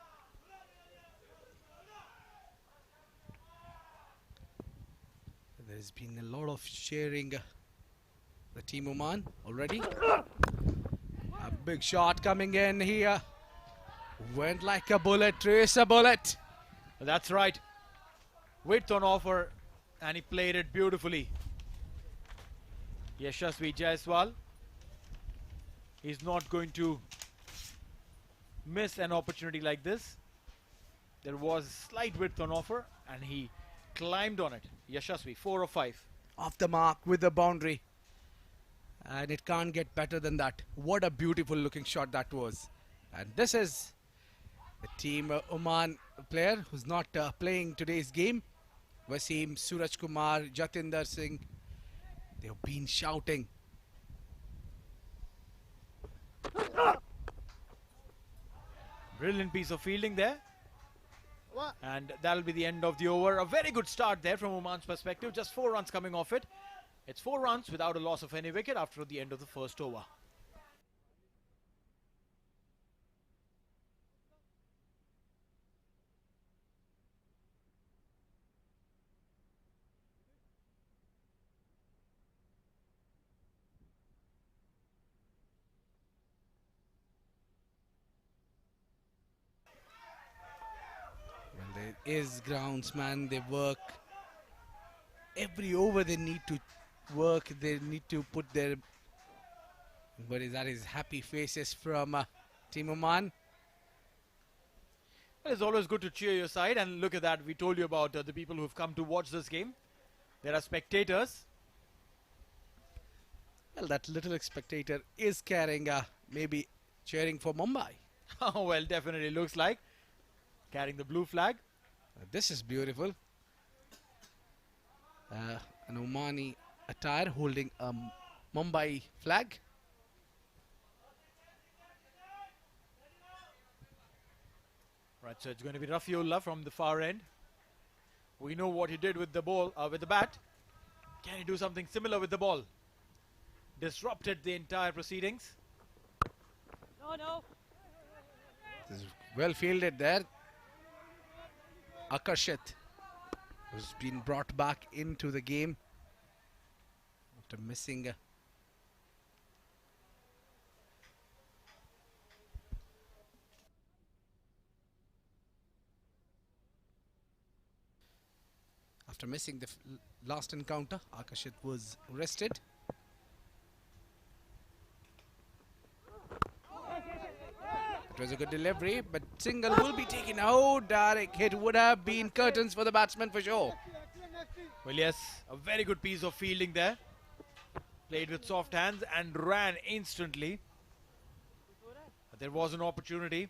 There's been a lot of cheering the team Oman already. A big shot coming in here. Went like a bullet, trace a bullet. That's right. Width on offer, and he played it beautifully. Yashasvi Jaiswal. He's not going to miss an opportunity like this. There was slight width on offer, and he climbed on it. Yashasvi, 4 of 5. Off the mark with the boundary. And it can't get better than that. What a beautiful looking shot that was. And this is the team Oman player who's not playing today's game. Wasim, Suraj Kumar, Jatinder Singh. They've been shouting. Brilliant piece of fielding there. And that'll be the end of the over. A very good start there from Oman's perspective. Just 4 runs coming off it. It's 4 runs without a loss of any wicket after the end of the first over. Well, there is groundsman. They work. Every over they need to work. They need to put their, what is that, is happy faces from Team Oman. Well, it's always good to cheer your side, and look at that. We told you about the people who've come to watch this game. There are spectators. Well, that little spectator is carrying, maybe cheering for Mumbai. Oh, well, definitely looks like. Carrying the blue flag. This is beautiful. An Omani attire holding a Mumbai flag. Right, so it's going to be Rafiullah from the far end. We know what he did with the ball, with the bat. Can he do something similar with the ball? Disrupted the entire proceedings. No. This is well fielded there. Akarshit, who's been brought back into the game after missing the last encounter. Akarshit was rested. It was a good delivery, but single will be taken out. Direct hit would have been curtains for the batsman for sure. Well, yes, a very good piece of fielding there. Played with soft hands and ran instantly. But there was an opportunity.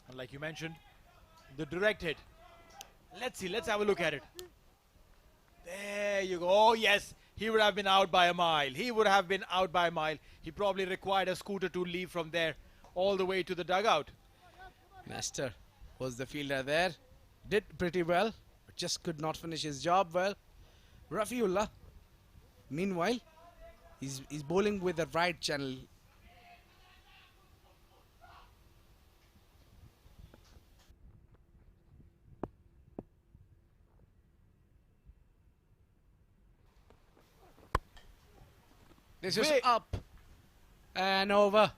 And like you mentioned, the direct hit. Let's see, let's have a look at it. There you go. Oh, yes, he would have been out by a mile. He would have been out by a mile. He probably required a scooter to leave from there all the way to the dugout. Nestor was the fielder there. Did pretty well, but just could not finish his job well. Rafiullah, meanwhile, he's bowling with the right channel. This is up and over.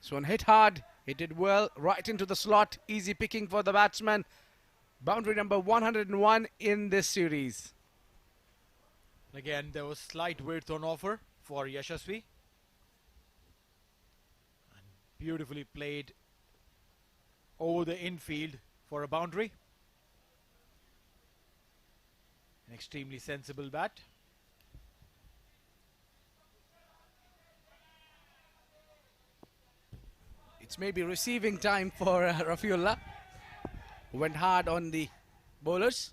This one hit hard, hit it well, right into the slot. Easy picking for the batsman. Boundary number 101 in this series. Again, there was slight width on offer for Yashasvi. And beautifully played over the infield for a boundary. An extremely sensible bat. It's maybe receiving time for Rafiullah, who went hard on the bowlers.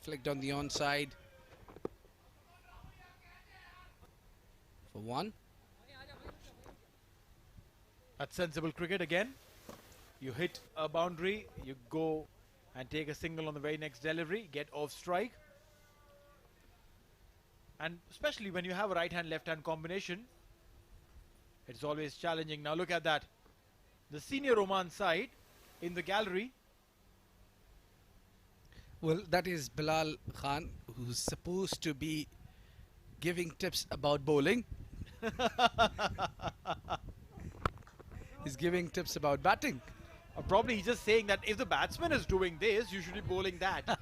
Flicked on the onside for one. That's sensible cricket again. You hit a boundary, you go and take a single on the very next delivery, get off strike. And especially when you have a right-hand, left-hand combination, it's always challenging. Now look at that. The senior Oman side in the gallery. Well, that is Bilal Khan, who's supposed to be giving tips about bowling. He's giving tips about batting. Or probably he's just saying that if the batsman is doing this, you should be bowling that.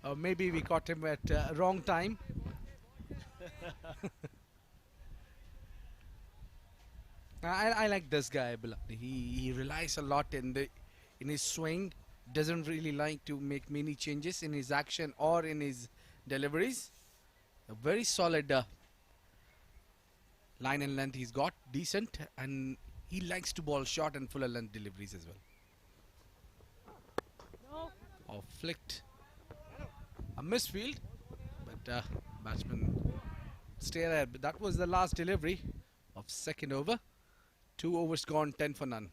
Or maybe we caught him at wrong time. I like this guy, Bilal. He relies a lot in his swing. Doesn't really like to make many changes in his action or in his deliveries. A very solid line and length he's got, decent, and he likes to bowl short and fuller length deliveries as well. Or flicked a misfield, but batsman stay there. But that was the last delivery of second over. 2 overs gone, 10 for none.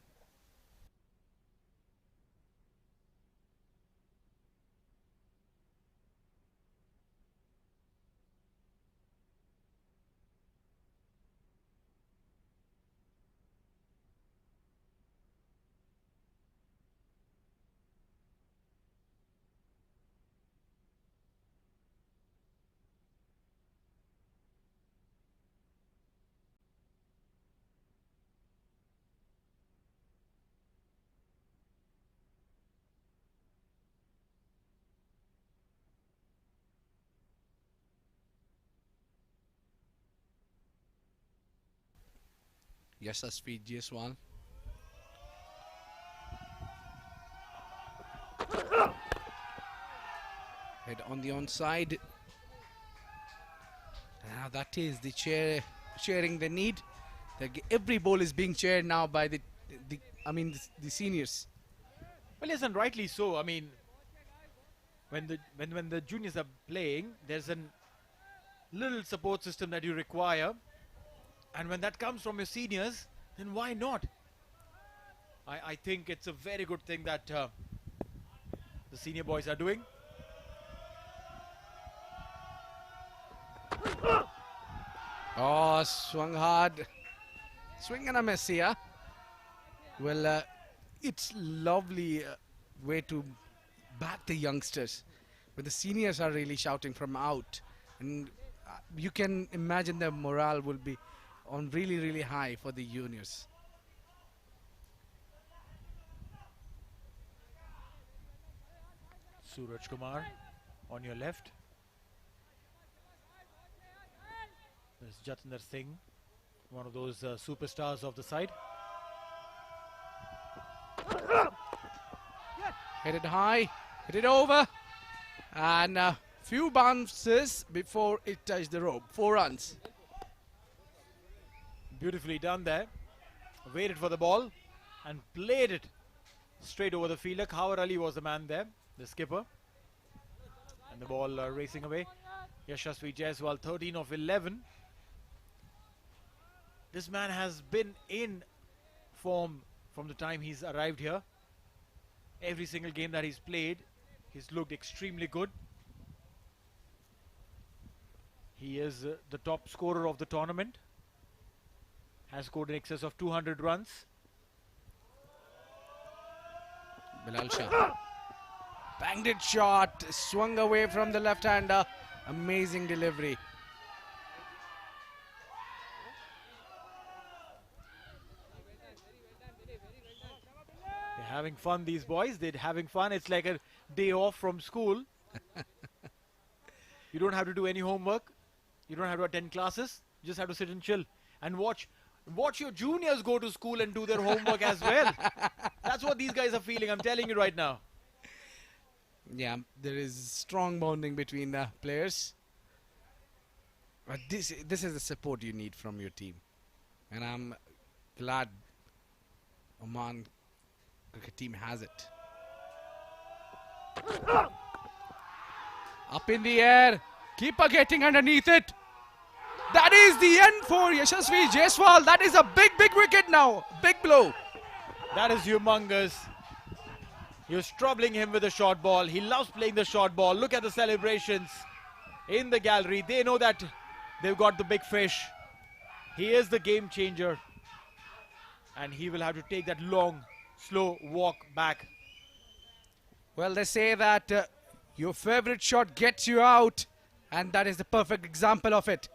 Yashasvi GS1. Head on the onside. Now that is the chair cheering they need. Every ball is being cheered now by the seniors. Well, yes, and rightly so. I mean, when the juniors are playing, there's a little support system that you require, and when that comes from your seniors, then why not? I think it's a very good thing that the senior boys are doing. Oh, swung hard. Swing and a miss here. Well, it's lovely way to back the youngsters. But the seniors are really shouting from out. And you can imagine the morale will be on really, really high for the juniors. Suraj Kumar on your left. There's Jatinder Singh, one of those superstars of the side. Hit it high, hit it over, and a few bounces before it touched the rope. 4 runs. Beautifully done there. Waited for the ball and played it straight over the fielder. Khawar Ali was the man there, the skipper. And the ball racing away. Yashasvi Jaiswal, 13 of 11. This man has been in form from the time he's arrived here. Every single game that he's played, he's looked extremely good. He is the top scorer of the tournament. Has scored in excess of 200 runs. Bilal Shah. Banged it short, swung away from the left-hander. Amazing delivery. They're having fun, these boys. They're having fun. It's like a day off from school. You don't have to do any homework. You don't have to attend classes. You just have to sit and chill and watch your juniors go to school and do their homework as well. That's what these guys are feeling, I'm telling you right now. Yeah, there is strong bonding between the players. But this is the support you need from your team. And I'm glad Oman cricket team has it. Up in the air. Keeper getting underneath it. That is the end for Yashasvi Jaiswal. That is a big, big wicket now. Big blow. That is humongous. You're troubling him with a short ball. He loves playing the short ball. Look at the celebrations in the gallery. They know that they've got the big fish. He is the game changer. And he will have to take that long, slow walk back. Well, they say that your favorite shot gets you out. And that is the perfect example of it.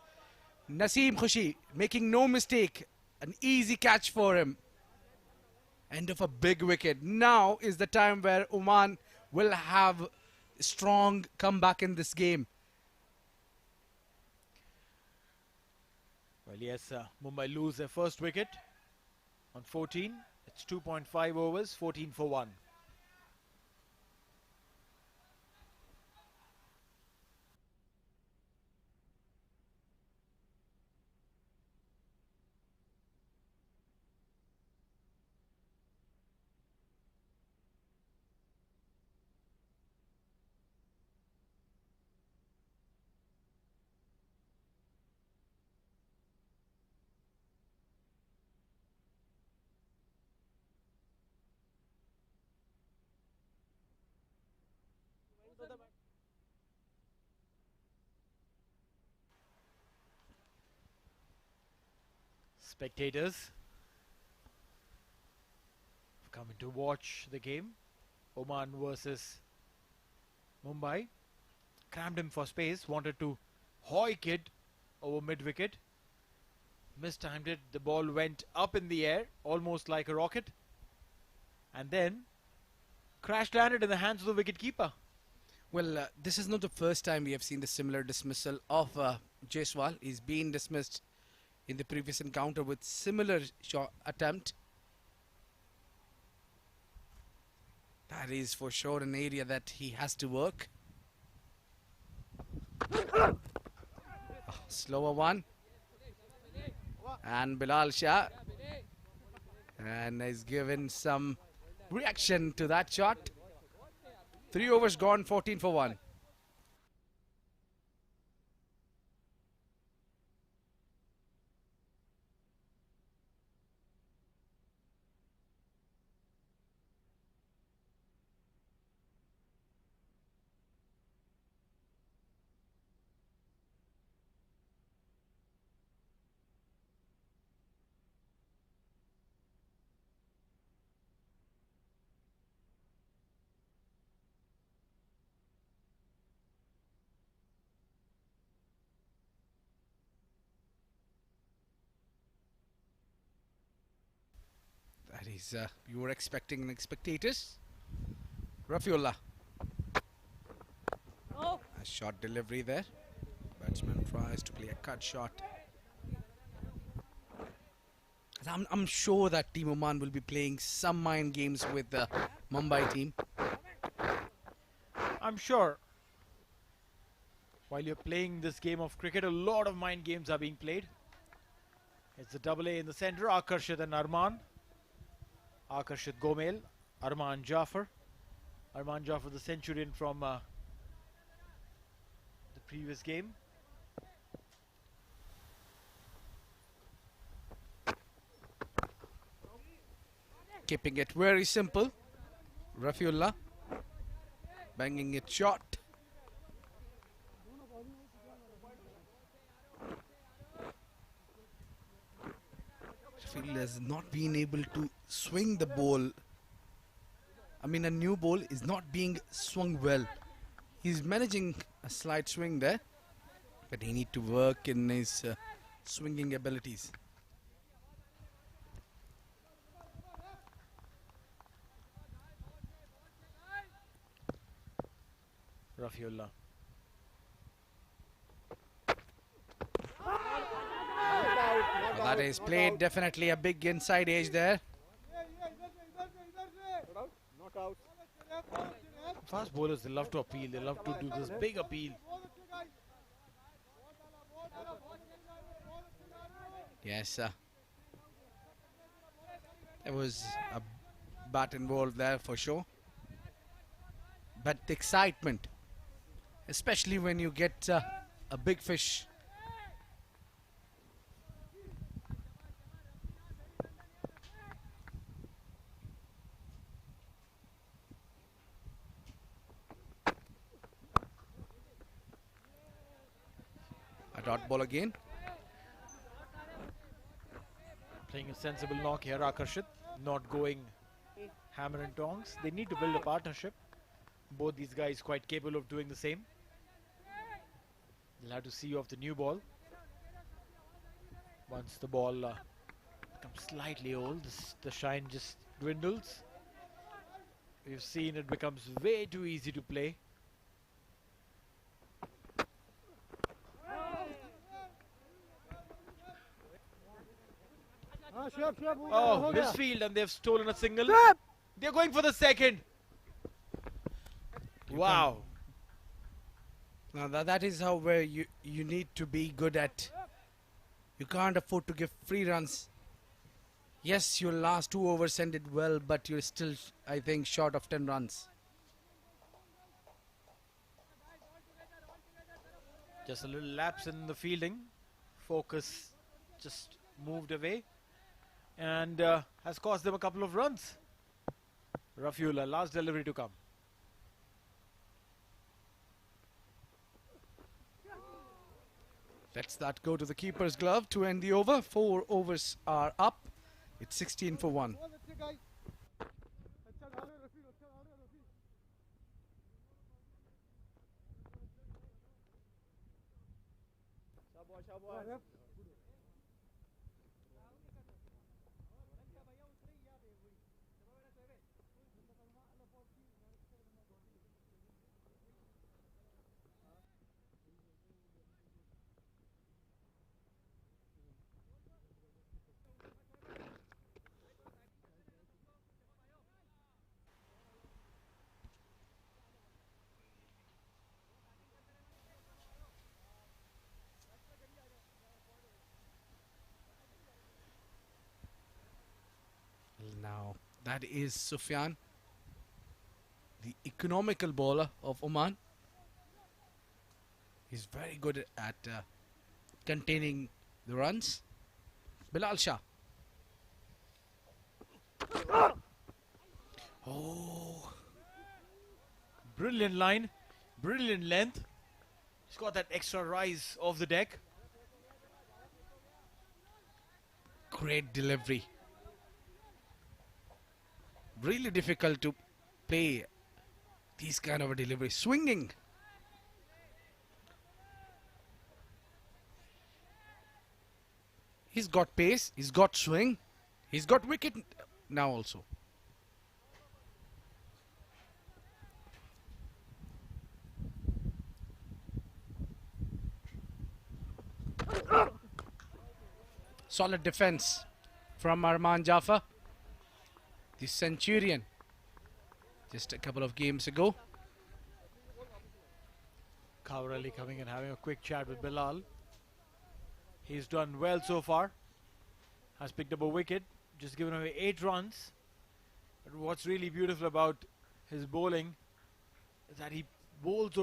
Naseem Khushi making no mistake. An easy catch for him. End of a big wicket. Now is the time where Oman will have strong comeback in this game. Well, yes, Mumbai lose their first wicket on 14. It's 2.5 overs, 14 for 1. Spectators have come in to watch the game. Oman versus Mumbai. Crammed him for space, wanted to hoik it over mid-wicket. Mistimed it, the ball went up in the air, almost like a rocket. And then crash landed in the hands of the wicket-keeper. Well, this is not the first time we have seen the similar dismissal of Jaiswal. He's been dismissed in the previous encounter with similar shot attempt. That is for sure an area that he has to work. Slower one. And Bilal Shah. And has given some reaction to that shot. 3 overs gone, 14 for 1. That is, you were expecting spectators. Rafiullah. A short delivery there. Batsman tries to play a cut shot. I'm sure that Team Oman will be playing some mind games with the Mumbai team. I'm sure while you're playing this game of cricket, a lot of mind games are being played. It's a double A in the center, Akarshit and Arman. Akarshit Gomel, Arman Jafar. Arman Jafar, the centurion from the previous game. Keeping it very simple. Rafiullah banging it short. Rafiullah has not been able to swing the ball. I mean, a new ball is not being swung well. He's managing a slight swing there, but he need to work in his swinging abilities. Rafiullah. Well, that is played, definitely a big inside edge there. Not out. Fast bowlers, they love to appeal. They love to do this big appeal. Yes, there was a bat involved there for sure. But the excitement, especially when you get a big fish. A dot ball again. Playing a sensible knock here, Akarshit. Not going hammer and tongs. They need to build a partnership. Both these guys quite capable of doing the same. They'll have to see off the new ball. Once the ball becomes slightly old, the shine just dwindles. We've seen it becomes way too easy to play. Oh, misfield, and they've stolen a single. They're going for the second. Wow. Now that is how where you need to be good at. You can't afford to give free runs. Yes, your last 2 overs ended well, but you're still, I think, short of 10 runs. Just a little lapse in the fielding. Focus just moved away and has cost them a couple of runs. Rafiullah, last delivery to come. Let's that go to the keeper's glove to end the over. 4 overs are up. It's 16 for 1. Now, that is Sufyan, the economical bowler of Oman. He's very good at containing the runs. Bilal Shah. Oh, Brilliant line, brilliant length. He's got that extra rise off the deck. great delivery. Really difficult to play these kind of a delivery. Swinging. He's got pace, he's got swing, he's got wicket now also. Solid defense from Arman Jaffa, the Centurion, just a couple of games ago. Kaur Ali coming and having a quick chat with Bilal. He's done well so far. Has picked up a wicket, just given away 8 runs. But what's really beautiful about his bowling is that he bowls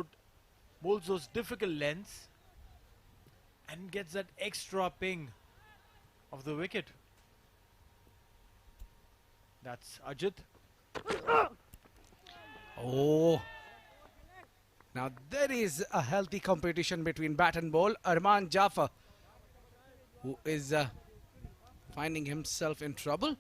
those difficult lengths and gets that extra ping of the wicket. That's Ajit. Oh, now there is a healthy competition between bat and ball. Arman Jaffa, who is finding himself in trouble.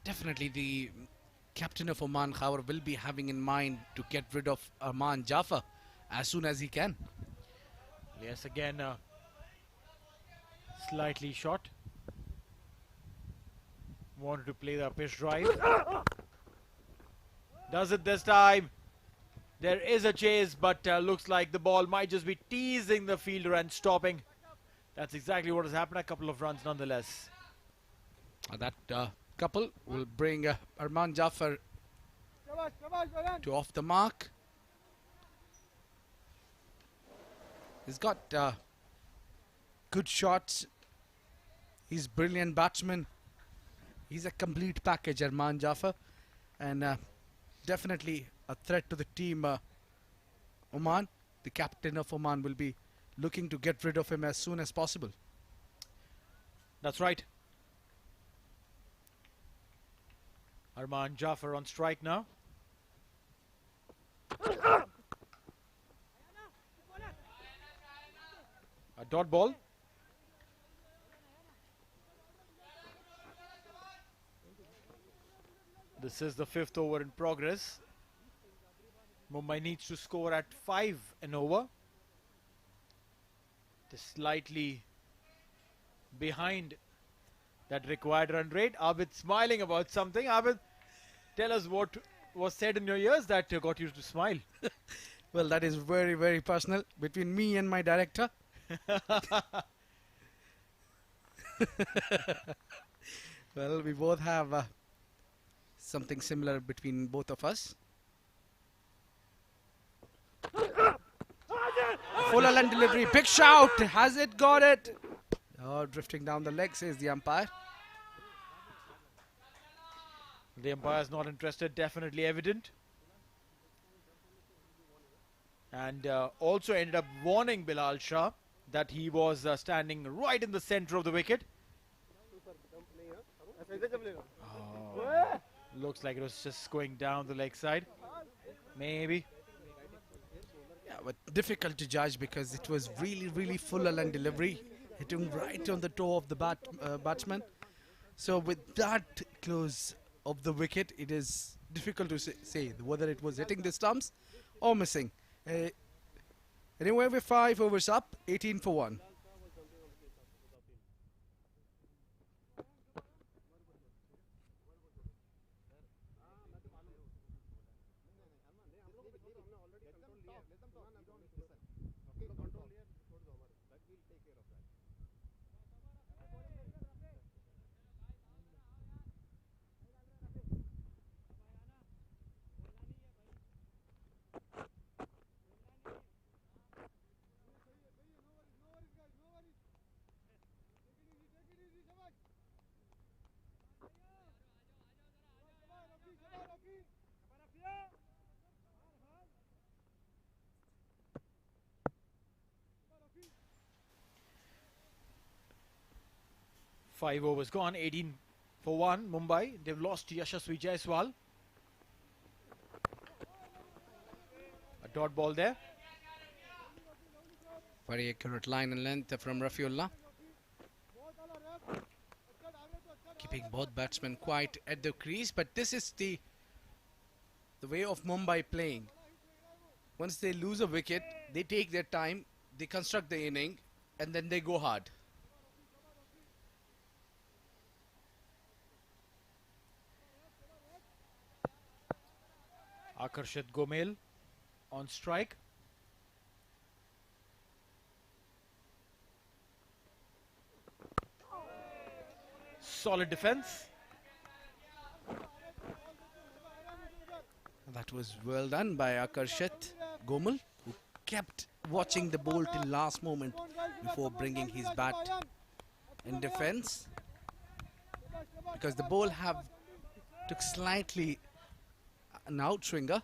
Definitely the captain of Oman, Khawar, will be having in mind to get rid of Arman Jaffa as soon as he can. Yes, again, slightly short. Wanted to play the pitch drive. Does it this time? There is a chase, but looks like the ball might just be teasing the fielder and stopping. That's exactly what has happened. A couple of runs nonetheless. That couple will bring Arman Jaffa to off the mark. He's got good shots. He's brilliant batsman. He's a complete package, Arman Jaffa, and definitely a threat to the team. Oman, the captain of Oman, will be looking to get rid of him as soon as possible. That's right. Arman Jaffa on strike now. A dot ball. This is the 5th over in progress. Mumbai needs to score at 5 an over. Just slightly behind that required run rate. Abid smiling about something. Abid, tell us what was said in your ears that got you to smile. Well, that is very, very personal between me and my director. Well, we both have something similar between both of us. Full Alan delivery, big shout, has it got it? Oh, drifting down the leg, says the umpire. The umpire is not interested, definitely evident. And also ended up warning Bilal Shah that he was standing right in the center of the wicket. Oh, looks like it was just going down the leg side. Maybe. Yeah, but difficult to judge because it was really, really full Alan delivery, hitting right on the toe of the batsman. So with that close of the wicket, it is difficult to say whether it was hitting the stumps or missing. Anyway, we're 5 overs up, 18 for 1. 5 overs gone, 18 for 1. Mumbai, they've lost Yashasvi Jaiswal. A dot ball there. Very accurate line and length from Rafiullah. Keeping both batsmen quite at the crease, but this is the way of Mumbai playing. Once they lose a wicket, they take their time, they construct the inning, and then they go hard. Akarshat Gomel on strike. Solid defense. That was well done by Akarshat Gomel, who kept watching the ball till last moment before bringing his bat in defense, because the ball took slightly an outswinger.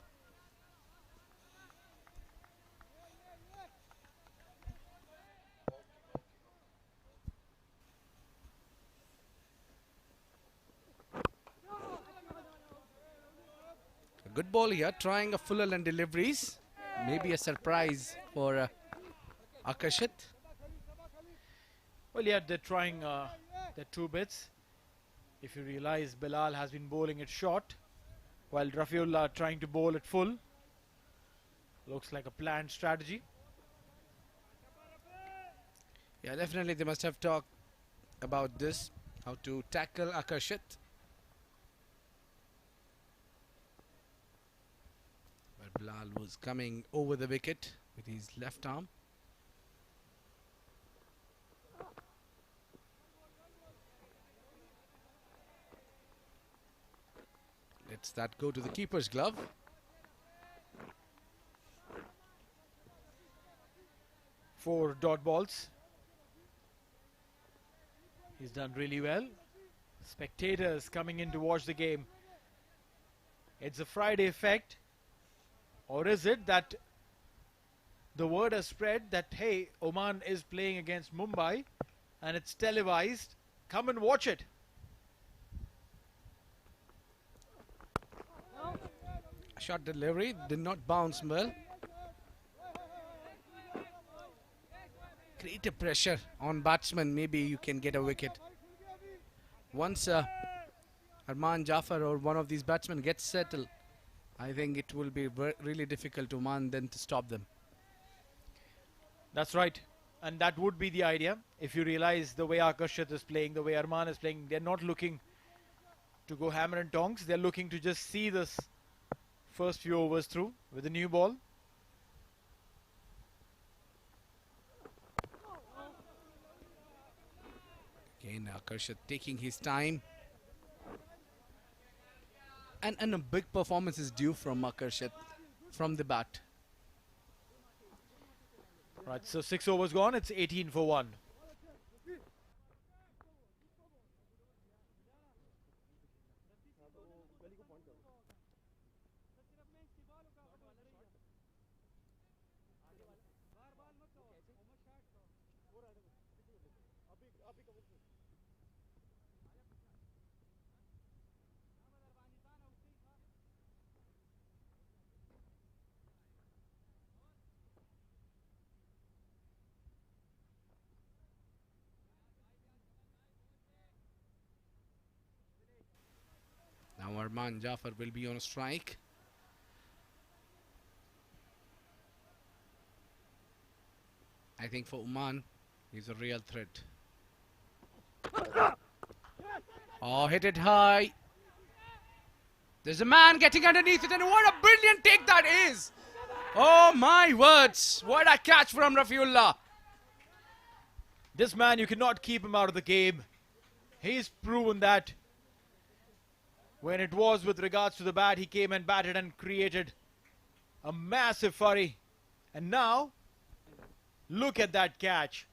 A good ball here, trying a fuller and deliveries. Maybe a surprise for Akarshat. Well, yeah, they're trying their two bits. If you realize, Bilal has been bowling it short, while Rafiullah trying to bowl it full. Looks like a planned strategy. Yeah, definitely they must have talked about this, how to tackle Akarshat. But Bilal was coming over the wicket with his left arm. Let's that go to the keeper's glove. Four dot balls. He's done really well. Spectators coming in to watch the game. It's a Friday effect. Or is it that the word has spread that, hey, Oman is playing against Mumbai and it's televised? Come and watch it. Short delivery, did not bounce well. Create a pressure on batsman, maybe you can get a wicket. Once Arman Jafar or one of these batsmen gets settled, I think it will be really difficult to Oman then to stop them. That's right. And that would be the idea. If you realize the way Akarshat is playing, the way Arman is playing, they're not looking to go hammer and tongs. They're looking to just see this first few overs through with a new ball. Again, Akarshat taking his time. And a big performance is due from Akarshat from the bat. Right, so 6 overs gone. It's 18 for 1. Now Arman Jafar will be on strike. I think for Oman, he's a real threat. Oh, hit it high. There's a man getting underneath it, and what a brilliant take that is. Oh my words, what a catch from Rafiullah. This man, you cannot keep him out of the game. He's proven that when it was with regards to the bat, he came and batted and created a massive flurry. And now, look at that catch.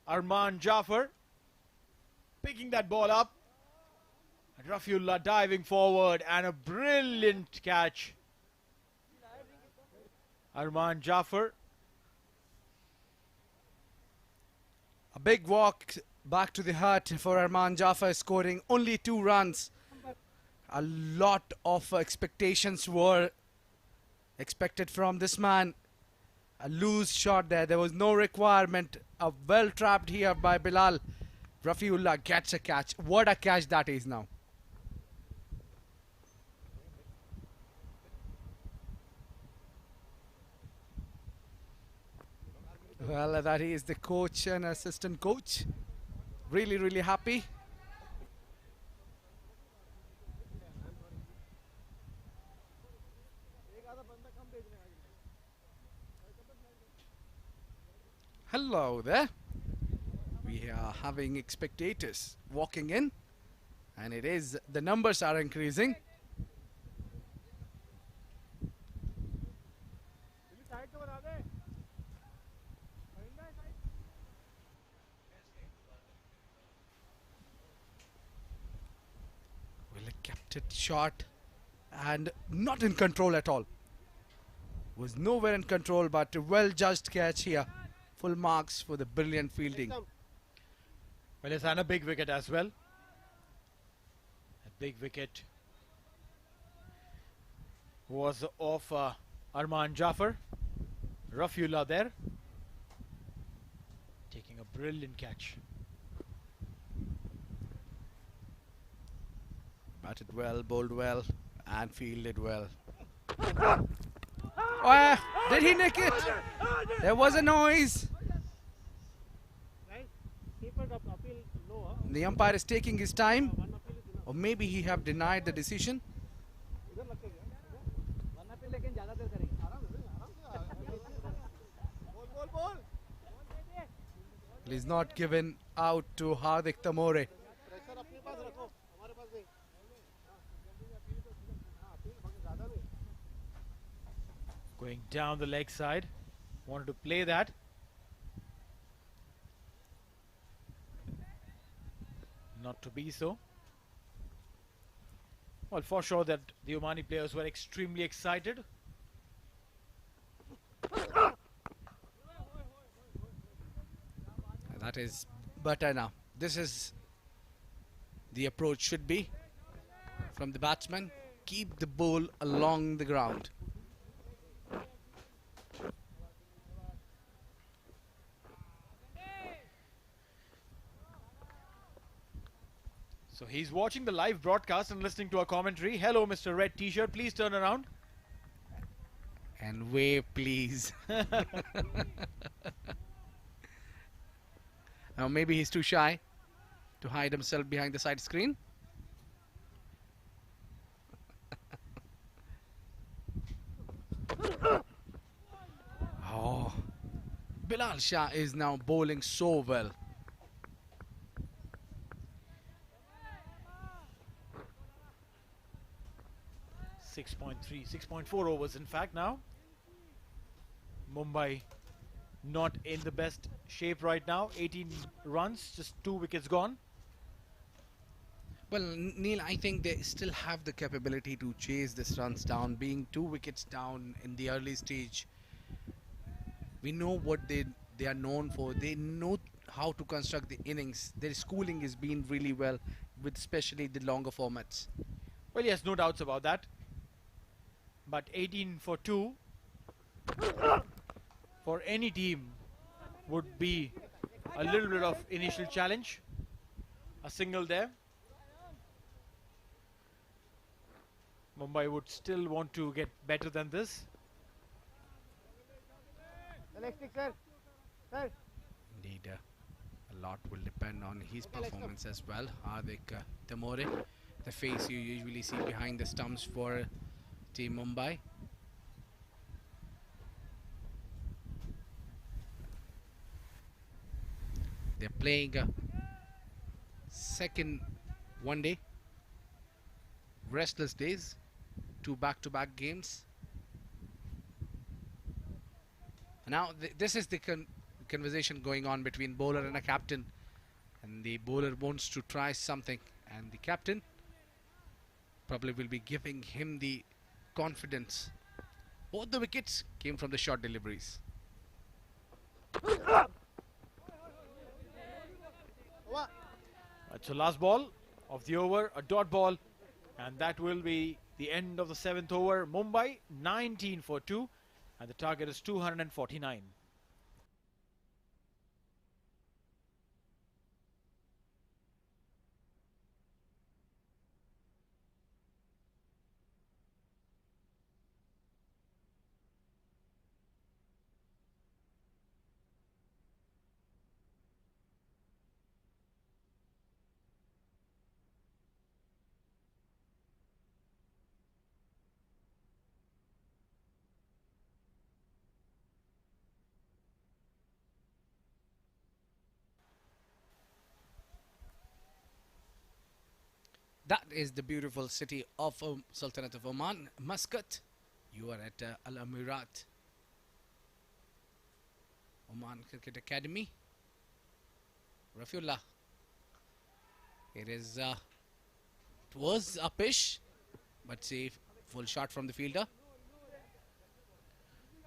Arman Jafar picking that ball up. Rafiullah diving forward and a brilliant catch. Arman Jafar. A big walk Back to the hut for Arman Jaffa, scoring only 2 runs. A lot of expectations were expected from this man. A loose shot there. There was no requirement. A well trapped here by Bilal. Rafiullah gets a catch. What a catch that is now. Well, that is the coach and assistant coach. Really, really happy. Hello there. We are having spectators walking in, and it is the numbers are increasing. Well, kept it short and not in control at all. Was nowhere in control, but a well judged catch here. Full marks for the brilliant fielding. Well, it's on a big wicket as well. A big wicket was of Arman Jafar. Rafiullah there, taking a brilliant catch. Batted well, bowled well, and fielded well. Oh, did he nick it? There was a noise. The umpire is taking his time, or maybe he have denied the decision. He's not given out to Hardik Tamore. Going down the leg side, wanted to play that. Not to be so. Well, for sure that the Omani players were extremely excited. That is better now. This is the approach should be from the batsman. Keep the ball along the ground. So he's watching the live broadcast and listening to our commentary. Hello, Mr. Red T-shirt. Please turn around. And wave, please. Now maybe he's too shy to hide himself behind the side screen. Oh, Bilal Shah is now bowling so well. 6.4 overs in fact now. Mumbai not in the best shape right now. 18 runs, just 2 wickets gone. Well, Neil, I think they still have the capability to chase this runs down. Being 2 wickets down in the early stage, we know what they are known for. They know how to construct the innings. Their schooling is being really well, with especially the longer formats. Well, yes, no doubts about that. But 18 for 2 for any team would be a little bit of initial challenge. A single there. Mumbai would still want to get better than this. Indeed, a lot will depend on his performance as well. Hardik Tamore, the face you usually see behind the stumps for Team Mumbai. They're playing a second one day, restless days, 2 back-to-back games. Now this is the conversation going on between bowler and a captain, and the bowler wants to try something, and the captain probably will be giving him the confidence. Both the wickets came from the short deliveries. Over. So last ball of the over, a dot ball, and that will be the end of the 7th over. Mumbai 19 for 2, and the target is 249. That is the beautiful city of Sultanate of Oman, Muscat. You are at Al Amirat Oman Cricket Academy. Rafiullah. It was uppish, but safe. Full shot from the fielder.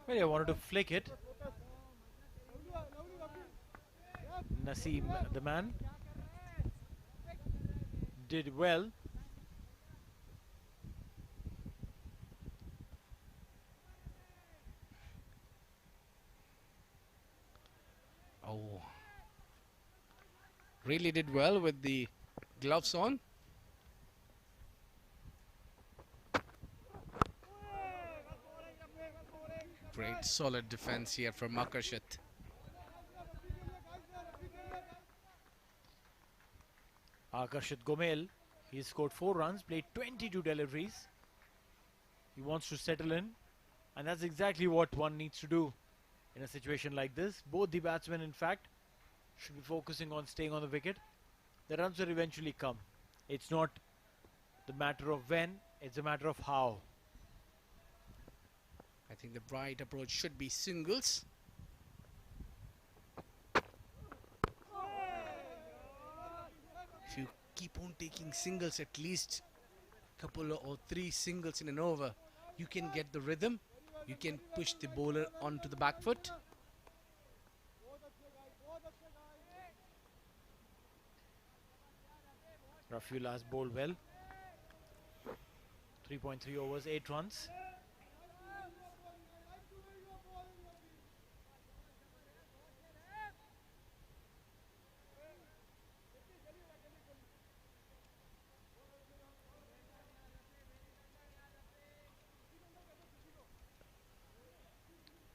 Well, I wanted to flick it. Naseem, the man, did well. Oh, really did well with the gloves on. Great solid defense here from Akarshit. Akarshit Gomel, he scored 4 runs, played 22 deliveries. He wants to settle in, and that's exactly what one needs to do in a situation like this. Both the batsmen, in fact, should be focusing on staying on the wicket. The runs will eventually come. It's not the matter of when, it's a matter of how. I think the right approach should be singles. If you keep on taking singles, at least couple or 3 singles in an over, you can get the rhythm. You can push the bowler onto the back foot. Rafiullah has bowled well. 3.3 overs, 8 runs.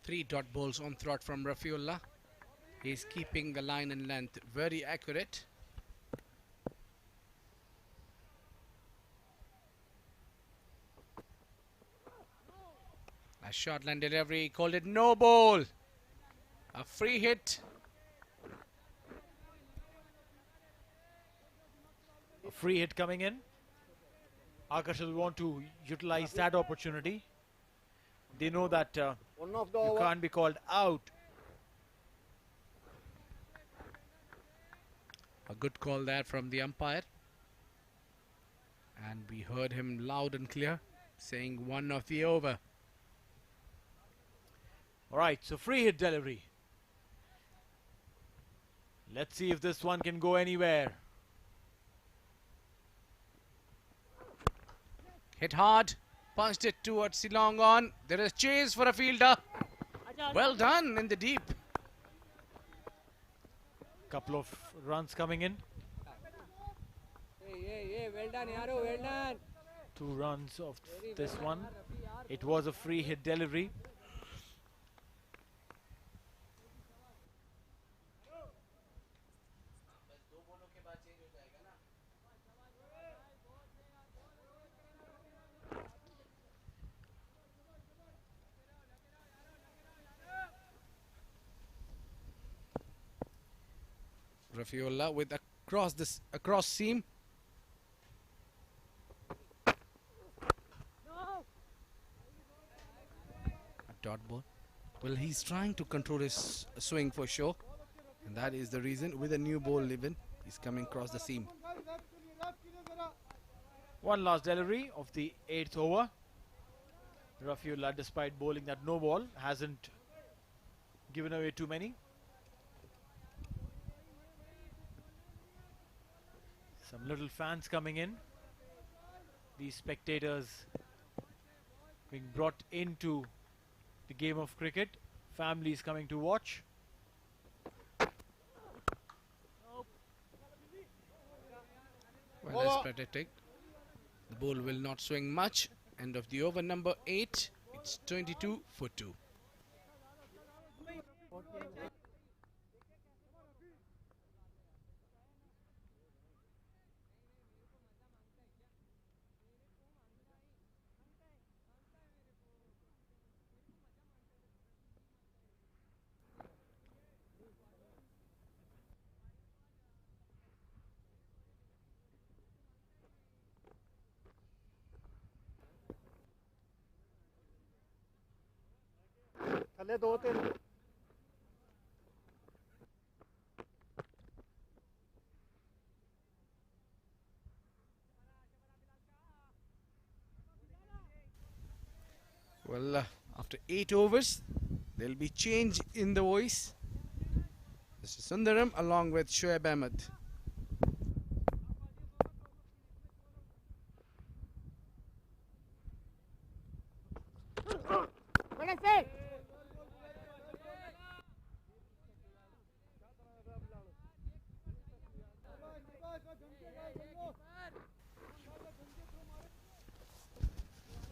Three dot balls on throat from Rafiullah. He's keeping the line and length very accurate. A short line delivery, he called it no ball. A free hit. A free hit coming in. Akash will want to utilize that opportunity. They know that you can't be called out. A good call there from the umpire. And we heard him loud and clear saying 1 of the over. Alright, so free hit delivery. Let's see if this one can go anywhere. Hit hard, punched it towards the long on. There is chase for a fielder. Well done in the deep. Couple of runs coming in. Hey, well done, Yaro, well done. 2 runs of this one. It was a free hit delivery. Rafiullah with across seam. A dot ball. Well, he's trying to control his swing for sure, and that is the reason. With a new ball even, he's coming across the seam. One last delivery of the 8th over. Rafiullah, despite bowling that no ball, hasn't given away too many. Some little fans coming in. These spectators being brought into the game of cricket. Families coming to watch. Well, as predicted, the ball will not swing much. End of the over number 8. It's 22 for 2. थल्ले 2-3 Well, after 8 overs, there'll be change in the voice. This is Sundaram along with Shoaib Ahmed.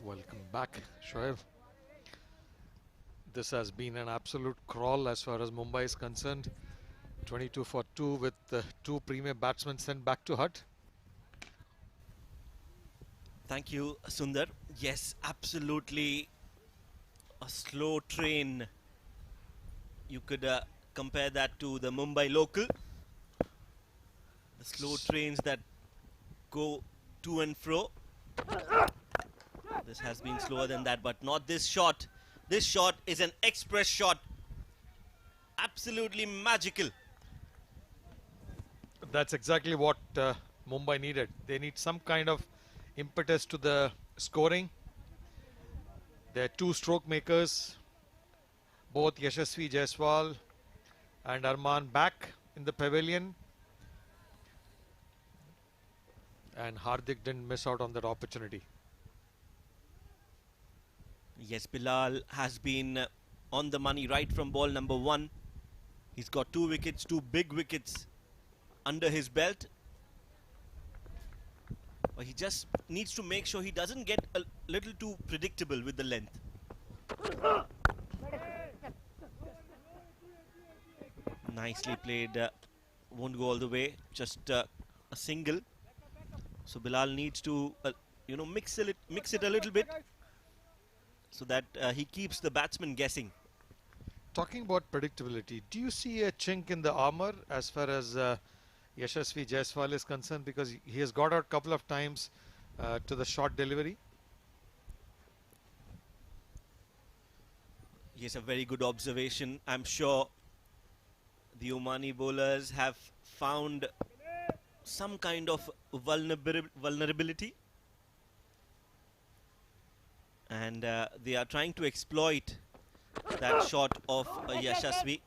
Welcome back, Shoaib. This has been an absolute crawl as far as Mumbai is concerned. 22 for 2 with two premier batsmen sent back to hut. Thank you, Sundar. Yes, absolutely a slow train. You could compare that to the Mumbai local. The slow trains that go to and fro. This has been slower than that, but not this shot. This shot is an express shot. Absolutely magical. That's exactly what Mumbai needed. They need some kind of impetus to the scoring. They're two stroke makers, both Yashasvi Jaiswal and Arman back in the pavilion. And Hardik didn't miss out on that opportunity. Yes, Bilal has been on the money right from ball number 1. He's got 2 wickets, 2 big wickets under his belt. But he just needs to make sure he doesn't get a little too predictable with the length. Nicely played. Won't go all the way. Just a single. So Bilal needs to, mix it a little bit, so that he keeps the batsman guessing. Talking about predictability, do you see a chink in the armour as far as Yashasvi Jaiswal is concerned? Because he has got out a couple of times to the short delivery. Yes, a very good observation. I'm sure the Omani bowlers have found some kind of vulnerability. And they are trying to exploit that shot of Yashasvi.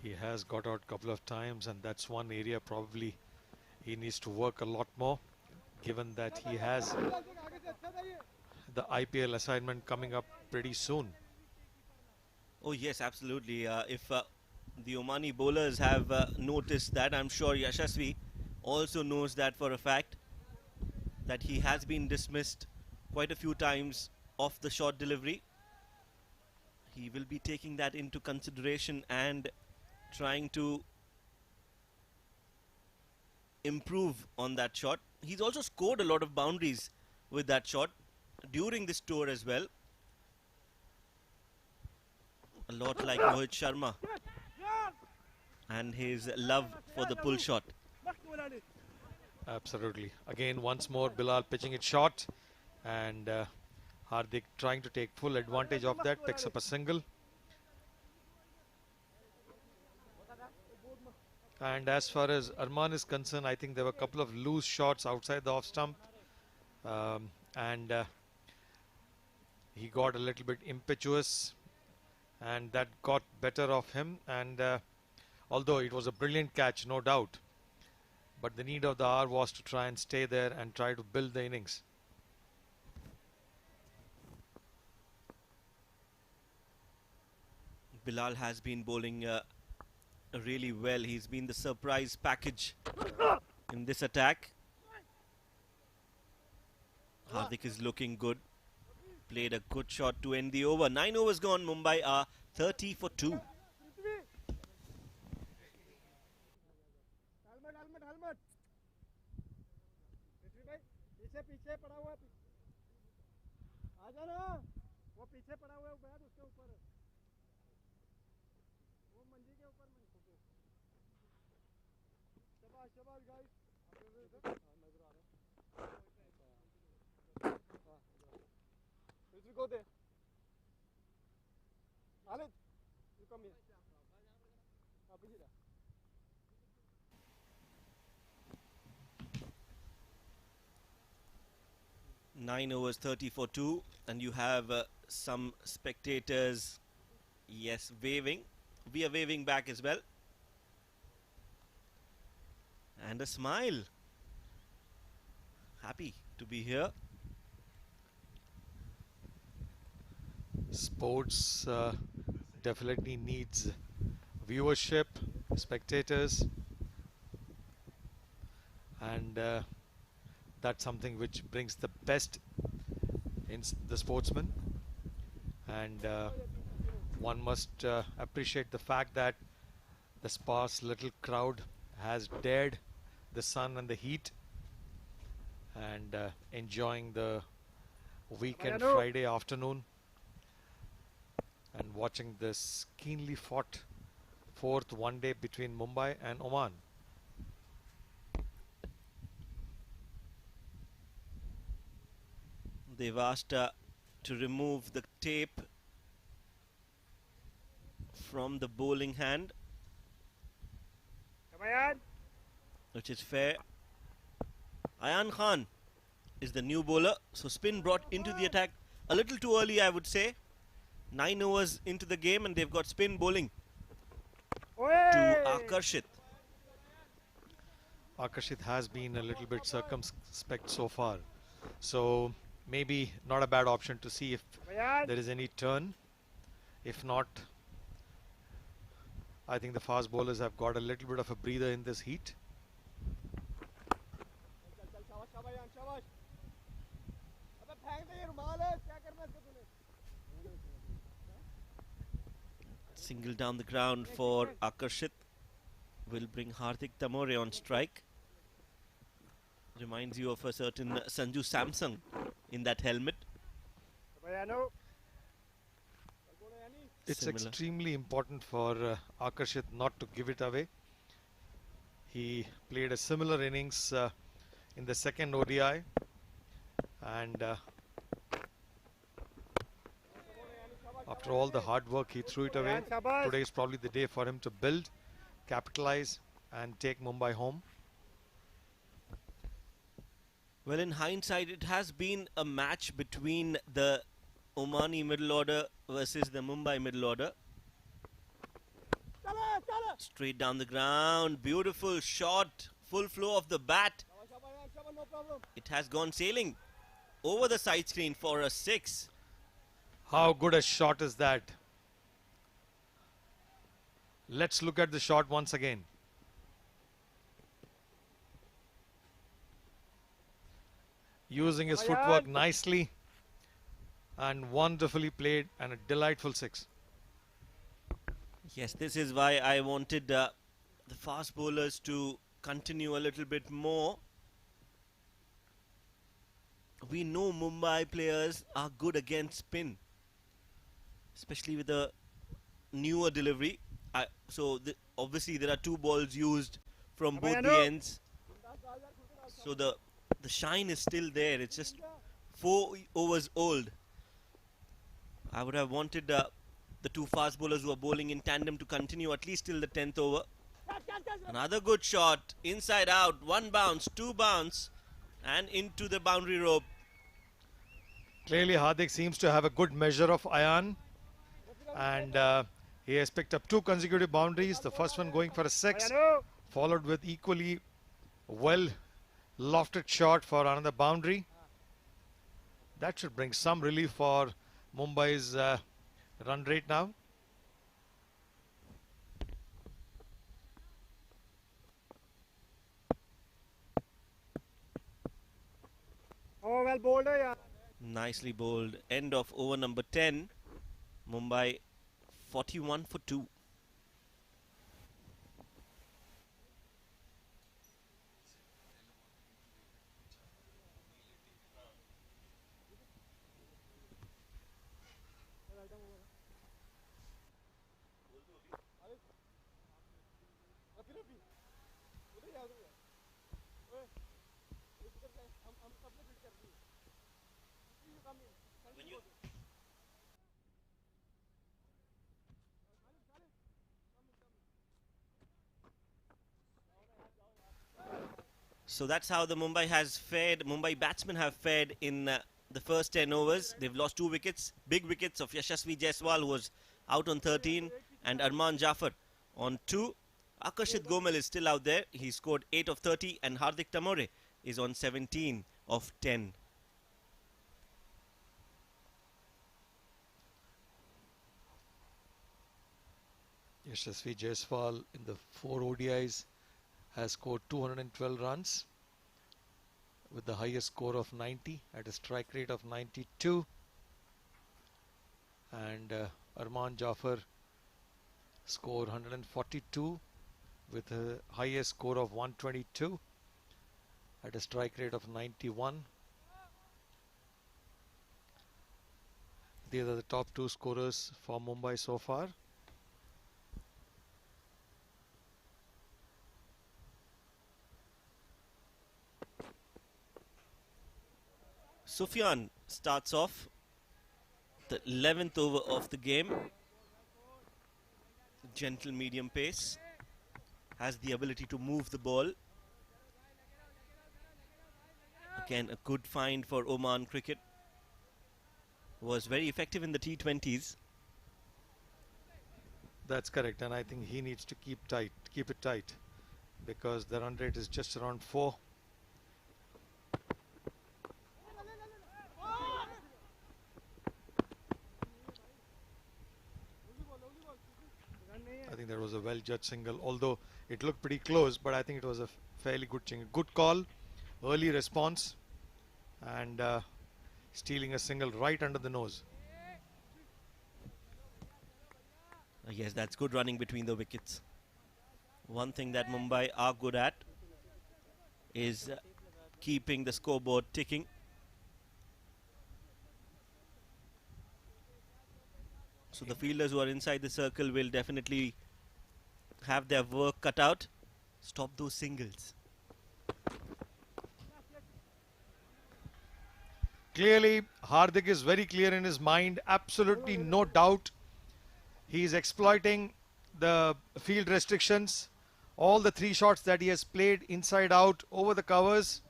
He has got out a couple of times, and that's one area probably he needs to work a lot more, given that he has the IPL assignment coming up pretty soon. Oh yes, absolutely. If the Omani bowlers have noticed that, I'm sure Yashasvi also knows that for a fact, that he has been dismissed quite a few times off the short delivery. He will be taking that into consideration and trying to improve on that shot. He's also scored a lot of boundaries with that shot during this tour as well. A lot like Rohit Sharma and his love for the pull shot. Absolutely. Again, once more, Bilal pitching it short, and Hardik trying to take full advantage of that, picks up a single. And as far as Arman is concerned, I think there were a couple of loose shots outside the off stump, and he got a little bit impetuous, and that got better of him. And although it was a brilliant catch, no doubt, but the need of the hour was to try and stay there and try to build the innings. Bilal has been bowling really well. He's been the surprise package in this attack. Hardik is looking good. Played a good shot to end the over. 9 overs gone. Mumbai are 30 for 2. Helmet पृथ्वी भाई पीछे पीछे पड़ा हुआ है आ जा ना वो पीछे पड़ा हुआ है बैठ उसके ऊपर वो मंजी के ऊपर शाबाश शाबाश गाइस नजर आ रहा है पृथ्वी को दे Khalid you come here पीछे जा 9 overs 30 for 2, and you have some spectators, yes, waving. We are waving back as well. And a smile. Happy to be here. Sports definitely needs viewership, spectators, and that's something which brings the best in the sportsman, and one must appreciate the fact that the sparse little crowd has dared the sun and the heat and enjoying the weekend Friday afternoon and watching this keenly fought fourth one day between Mumbai and Oman. They've asked to remove the tape from the bowling hand, which is fair. Ayan Khan is the new bowler, so spin brought into the attack a little too early, I would say. 9 overs into the game and they've got spin bowling to Akarshit. Akarshit has been a little bit circumspect so far, so maybe not a bad option to see if there is any turn. If not, I think the fast bowlers have got a little bit of a breather in this heat. Single down the ground for Akarshit will bring Hardik Tamore on strike. Reminds you of a certain Sanju Samsung in that helmet. It's Similar. extremely important for Akarshit not to give it away. He played a similar innings in the second ODI, and after all the hard work, he threw it away. Today is probably the day for him to build, capitalize, and take Mumbai home. Well, in hindsight, it has been a match between the Omani middle order versus the Mumbai middle order. Straight down the ground, beautiful shot, full flow of the bat. It has gone sailing over the side screen for a 6. How good a shot is that? Let's look at the shot once again. Using his footwork nicely and wonderfully played, and a delightful 6. Yes, this is why I wanted the fast bowlers to continue a little bit more. We know Mumbai players are good against spin, especially with the newer delivery. So obviously there are 2 balls used from both the ends. So the shine is still there. It's just 4 overs old. I would have wanted the 2 fast bowlers who are bowling in tandem to continue at least till the 10th over. Another good shot, inside out, 1 bounce, 2 bounce, and into the boundary rope. Clearly Hardik seems to have a good measure of iron, and he has picked up 2 consecutive boundaries. The first one going for a 6, followed with equally Well lofted shot for another boundary. That should bring some relief for Mumbai's run rate now. Oh, well bowled है यार. Nicely bowled. End of over number 10. Mumbai 41 for 2. So that's how the Mumbai has fared. Mumbai batsmen have fared in the first 10 overs. They've lost 2 wickets. Big wickets of Yashasvi Jaiswal, who was out on 13, and Arman Jafar on 2. Akashit Gomal is still out there. He scored 8 of 30, and Hardik Tamore is on 17 of 10. Yashasvi Jaiswal in the 4 ODIs has scored 212 runs with the highest score of 90 at a strike rate of 92. And Arman Jafar scored 142 with a highest score of 122 at a strike rate of 91. These are the top 2 scorers for Mumbai so far. Sufyan starts off the 11th over of the game. Gentle medium pace. Has the ability to move the ball. Again, a good find for Oman cricket. Was very effective in the T20s. That's correct, and I think he needs to keep it tight, because the run rate is just around 4. I think that was a well-judged single, although it looked pretty close, but I think it was a fairly good single. Good call, early response, and stealing a single right under the nose. Yes, that's good running between the wickets. One thing that Mumbai are good at is keeping the scoreboard ticking. So the fielders who are inside the circle will definitely have their work cut out. Stop those singles. Clearly, Hardik is very clear in his mind, absolutely no doubt. He is exploiting the field restrictions. All the 3 shots that he has played inside out over the covers,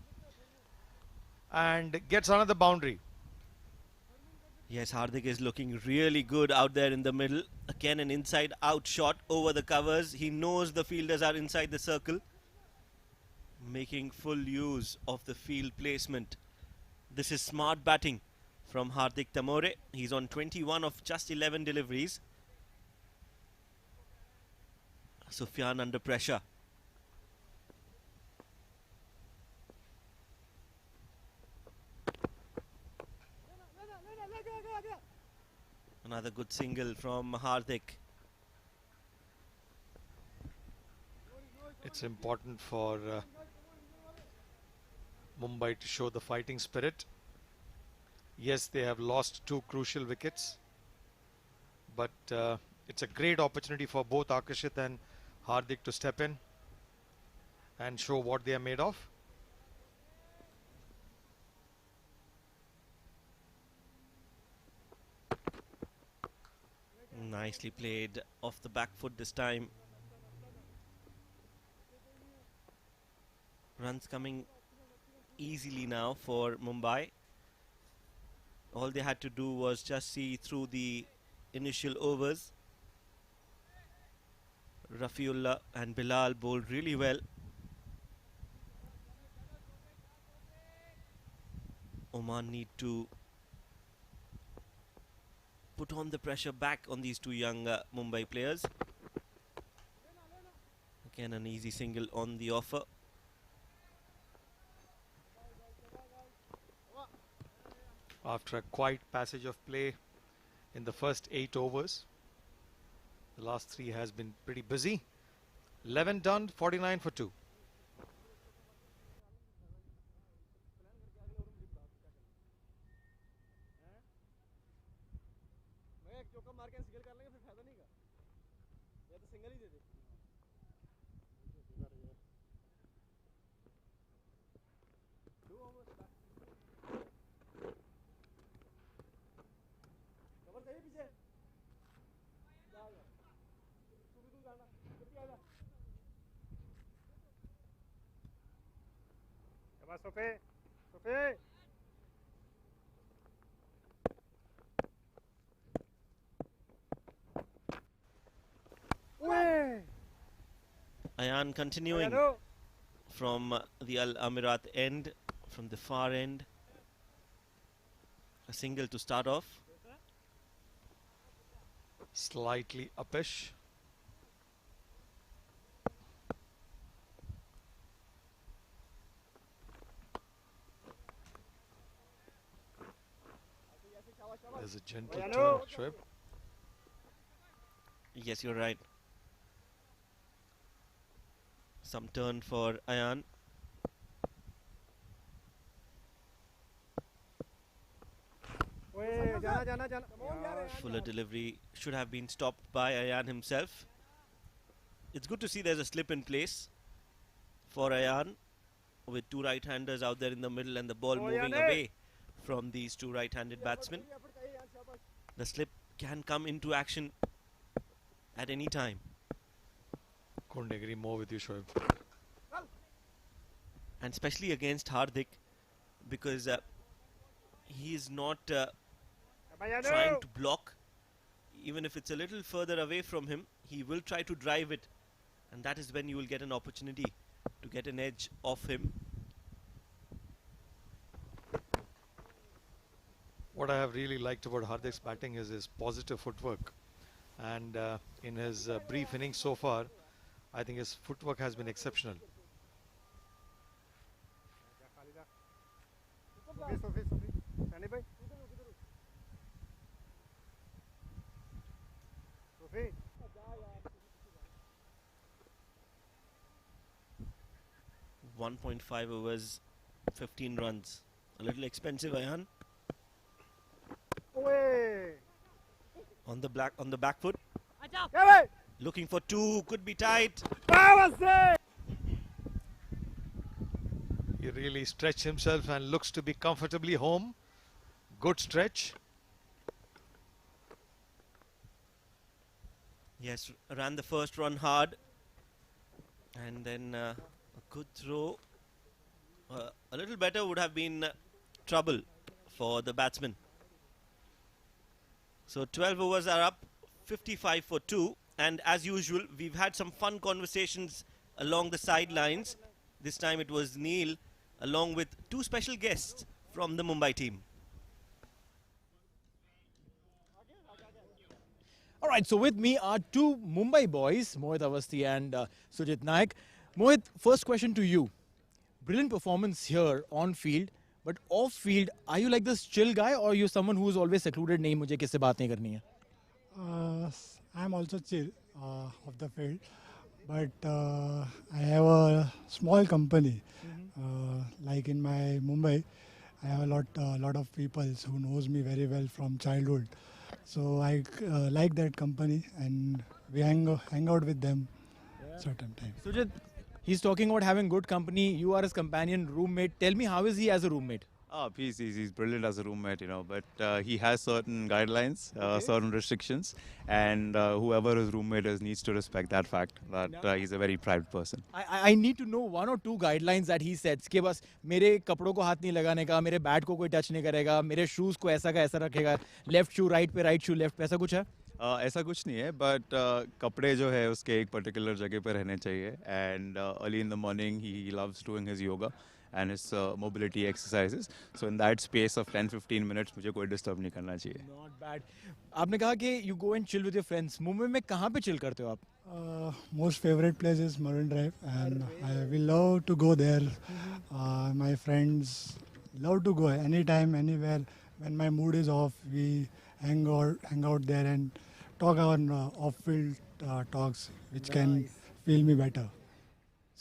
and gets another boundary. Yes, Hardik is looking really good out there in the middle. Again, an inside out shot over the covers. He knows the fielders are inside the circle. Making full use of the field placement. This is smart batting from Hardik Tamore. He's on 21 of just 11 deliveries. Sufyan under pressure. Another good single from Hardik. It's important for Mumbai to show the fighting spirit. Yes, they have lost 2 crucial wickets, but it's a great opportunity for both Akashit and Hardik to step in and show what they are made of. Nicely played off the back foot this time. Runs coming easily now for Mumbai. All they had to do was just see through the initial overs. Rafiullah and Bilal bowled really well. Oman need to put on the pressure back on these two young Mumbai players. Again, an easy single on the offer. After a quiet passage of play in the first 8 overs, the last 3 has been pretty busy. 11 done, 49 for 2. Sophie, Sophie. Ayan continuing from the Al Amirat end, from the far end. A single to start off. Slightly uppish. There's a gentle turn, Shoaib. Yes, you're right. Some turn for Ayan. Fuller delivery should have been stopped by Ayan himself. It's good to see there's a slip in place for Ayan with two right-handers out there in the middle and the ball moving away from these two right-handed batsmen. The slip can come into action at any time. Couldn't agree more with you, Shoaib. And especially against Hardik, because he is not trying to block. Even if it's a little further away from him, he will try to drive it, and that is when you will get an opportunity to get an edge off him. What I have really liked about Hardik's batting is his positive footwork, and in his brief innings so far, I think his footwork has been exceptional. Sophie, Sani bhai. Sophie. 1.5 overs, 15 runs. A little expensive, Ayan. On the back foot. Looking for two, could be tight. He really stretched himself and looks to be comfortably home. Good stretch. Yes, ran the first run hard. And then a good throw. A little better would have been trouble for the batsman. So 12 overs are up, 55 for 2. And as usual, we've had some fun conversations along the sidelines. This time it was Neil, along with two special guests from the Mumbai team. All right, so with me are two Mumbai boys, Mohit Awasthi and Sujit Naik. Mohit, first question to you. Brilliant performance here on field, but off field, are you like this chill guy or you someone who is always secluded? नहीं मुझे किससे बात नहीं करनी है. I am also chill of the field, but I have a small company. Like in my Mumbai, I have a lot of people who knows me very well from childhood. So I like that company, and we hang out with them certain time. Sujit, he's talking about having good company. You are his companion, roommate. Tell me, how is he as a roommate? He's brilliant as a roommate, but he has certain guidelines, certain restrictions, and whoever his roommate is needs to respect that fact that he's a very private person. I need to know one or two guidelines that he sets कि बस मेरे कपड़ों को हाथ नहीं लगाने का, मेरे बैट को कोई टच नहीं करेगा, मेरे शूज को ऐसा का ऐसा रखेगा, लेफ्ट शू राइट पे, राइट शू लेफ्ट पे, ऐसा कुछ है? ऐसा कुछ नहीं है, बट कपड़े जो है उसके एक पर्टिकुलर जगह पे रहने चाहिए, and early in the morning he loves doing his yoga, and his mobility exercises. So in that space of 10-15 minutes, मुझे कोई disturb नहीं करना चाहिए. Not bad. आपने कहा कि you go and chill with your friends. Mumbai में कहाँ पे chill करते हो आप? Most favorite place is Marine Drive, and we love to go there. My friends love to go anytime, anywhere. When my mood is off, we hang out there and talk our off-field talks, which can feel me better.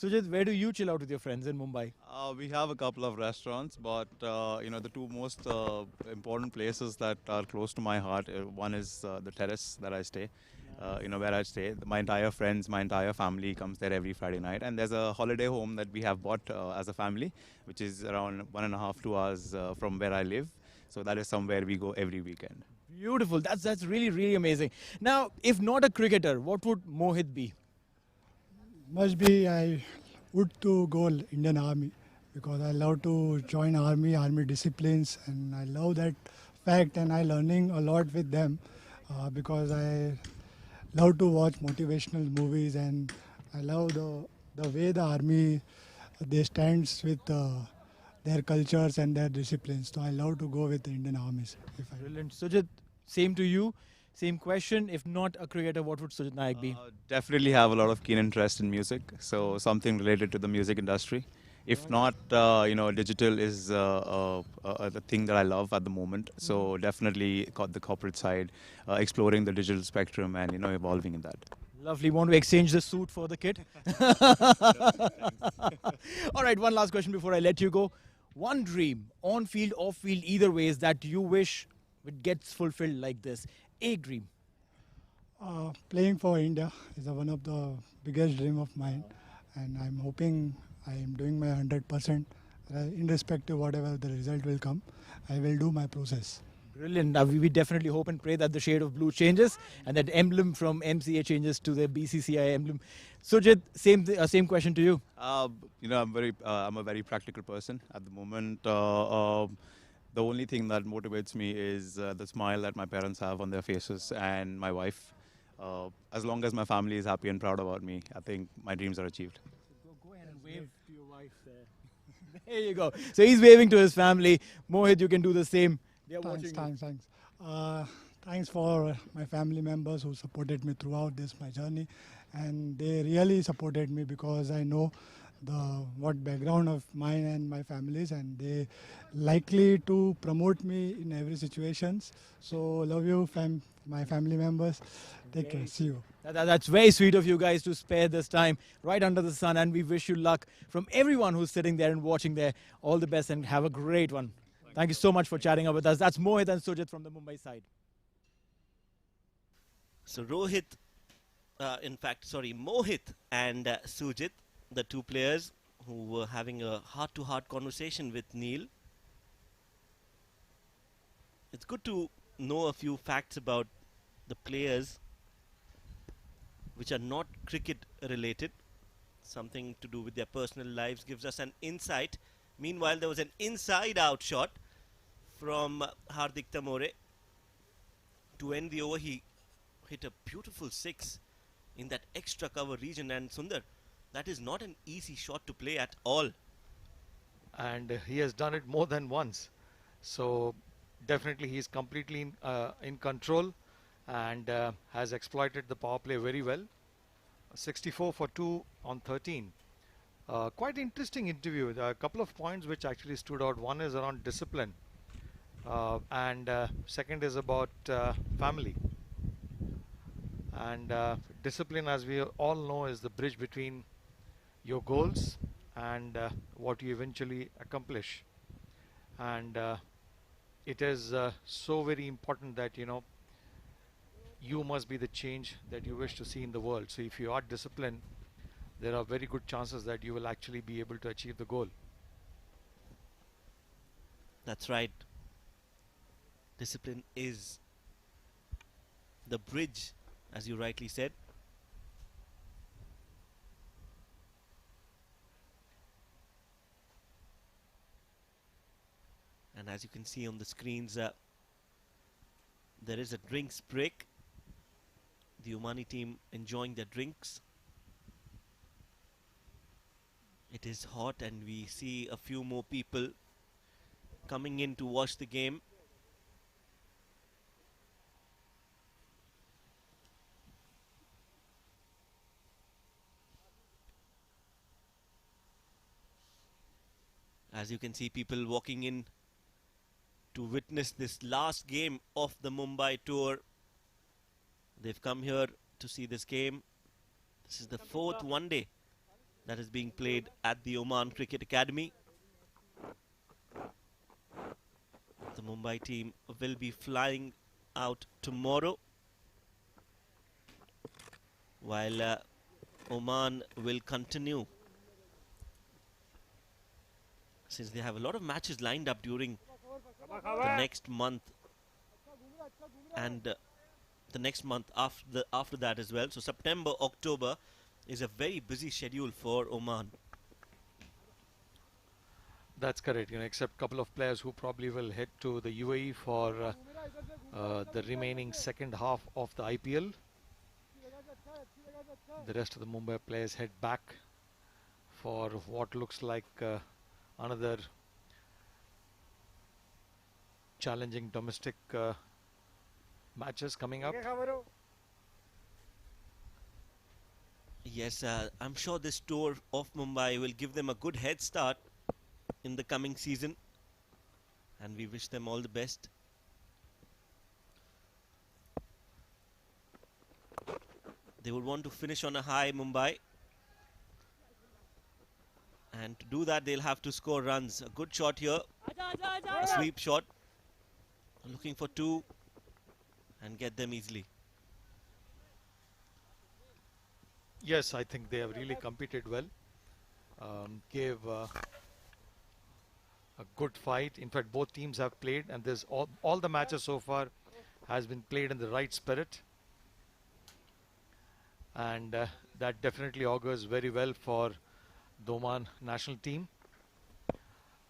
Sujit, where do you chill out with your friends in Mumbai? We have a couple of restaurants, but the two most important places that are close to my heart. One is the terrace that I stay. Where I stay. My entire friends, my entire family comes there every Friday night. And there's a holiday home that we have bought as a family, which is around 1.5-2 hours from where I live. So that is somewhere we go every weekend. Beautiful. That's really, really amazing. Now, if not a cricketer, what would Mohit be? Must be I would to go Indian Army, because I love to join army disciplines, and I love that fact, and I learning a lot with them because I love to watch motivational movies, and I love the way the army they stands with their cultures and their disciplines. So I love to go with the Indian armies. Brilliant. Sujit, same to you. Same question. If not a cricketer, what would Sujit Nayak be? Definitely have a lot of keen interest in music, so something related to the music industry. If not, digital is the thing that I love at the moment. So definitely got the corporate side, exploring the digital spectrum and evolving in that. Lovely. Want to exchange the suit for the kit? All right, one last question before I let you go. One dream, on field, off field, either ways, that you wish it gets fulfilled like this. A dream. Playing for India is one of the biggest dream of mine, and I'm hoping I am doing my 100%. Irrespective whatever the result will come, I will do my process. Brilliant. Now, we definitely hope and pray that the shade of blue changes and that emblem from MCA changes to the BCCI emblem. Sujit, same question to you. I'm a very practical person at the moment. The only thing that motivates me is the smile that my parents have on their faces and my wife. As long as my family is happy and proud about me, I think my dreams are achieved. Go ahead and wave to your wife there. There you go. So he's waving to his family. Mohit, you can do the same. They are watching. Thanks. Thanks for my family members who supported me throughout my journey, and they really supported me because I know what background of mine and my families, and they likely to promote me in every situations. So love you, my family members. Take care. See you. That's very sweet of you guys to spare this time right under the sun, and we wish you luck from everyone who's sitting there and watching there. All the best and have a great one. Thank you so much for chatting up with us. That's Mohit and Sujit from the Mumbai side. So Mohit and Sujit, the two players who were having a heart-to-heart conversation with Neil. It's good to know a few facts about the players which are not cricket related. Something to do with their personal lives gives us an insight. Meanwhile, there was an inside-out shot from Hardik Tamore. To end the over, he hit a beautiful six in that extra cover region, and Sundar, that is not an easy shot to play at all. And he has done it more than once. So definitely he is completely in control and has exploited the power play very well. 64 for 2 on 13. Quite interesting interview. There are a couple of points which actually stood out. One is around discipline and second is about family. And discipline, as we all know, is the bridge between your goals and what you eventually accomplish. And it is so very important that you must be the change that you wish to see in the world. So if you are disciplined, there are very good chances that you will actually be able to achieve the goal. That's right. Discipline is the bridge, as you rightly said. And as you can see on the screens, there is a drinks break. The Omani team enjoying their drinks. It is hot and we see a few more people coming in to watch the game. As you can see, people walking in to witness this last game of the Mumbai tour. They've come here to see this game. This is the fourth one day that is being played at the Oman Cricket Academy. The Mumbai team will be flying out tomorrow, while Oman will continue, since they have a lot of matches lined up during the next month and the next month after that as well. So September, October is a very busy schedule for Oman. That's correct. Except a couple of players who probably will head to the UAE for the remaining second half of the IPL. The rest of the Mumbai players head back for what looks like another challenging domestic matches coming up. Yes, I'm sure this tour of Mumbai will give them a good head start in the coming season, and we wish them all the best. They would want to finish on a high, Mumbai, and to do that they'll have to score runs. A good shot here, a sweep shot, looking for two and get them easily. Yes, I think they have really competed well. Gave a good fight. In fact, both teams have played, and there's all the matches so far has been played in the right spirit, and that definitely augurs very well for the Oman national team.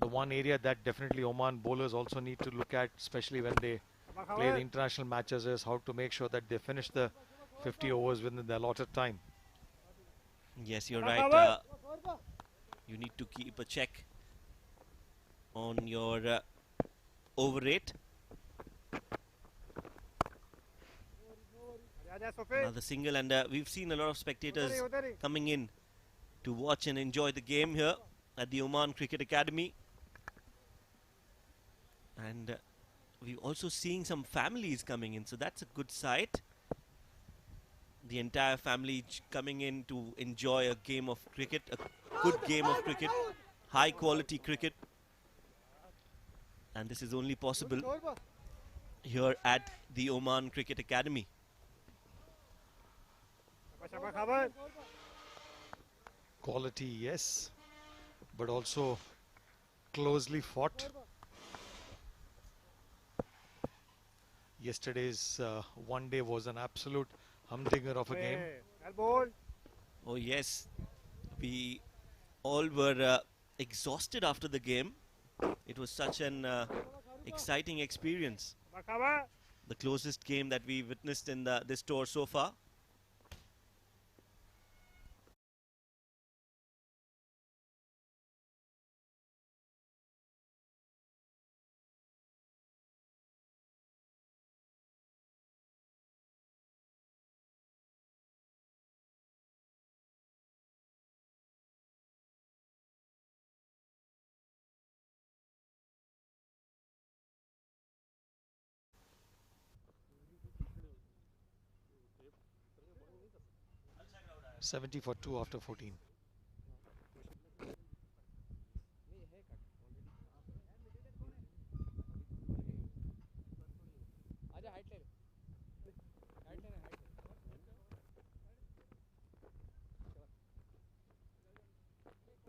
The one area that definitely Oman bowlers also need to look at, especially when they play the international matches, is how to make sure that they finish the 50 overs within the allotted time. Yes, you're right. You need to keep a check on your over rate. Another single, and we've seen a lot of spectators coming in to watch and enjoy the game here at the Oman Cricket Academy. And we're also seeing some families coming in, so that's a good sight. The entire family coming in to enjoy a game of cricket, a good game of cricket, high quality cricket. And this is only possible here at the Oman Cricket Academy. Quality, yes, but also closely fought. Yesterday's one day was an absolute humdinger of a game. Oh yes, we all were exhausted after the game. It was such an exciting experience. The closest game that we witnessed in this tour so far. – 70 for 2 after 14.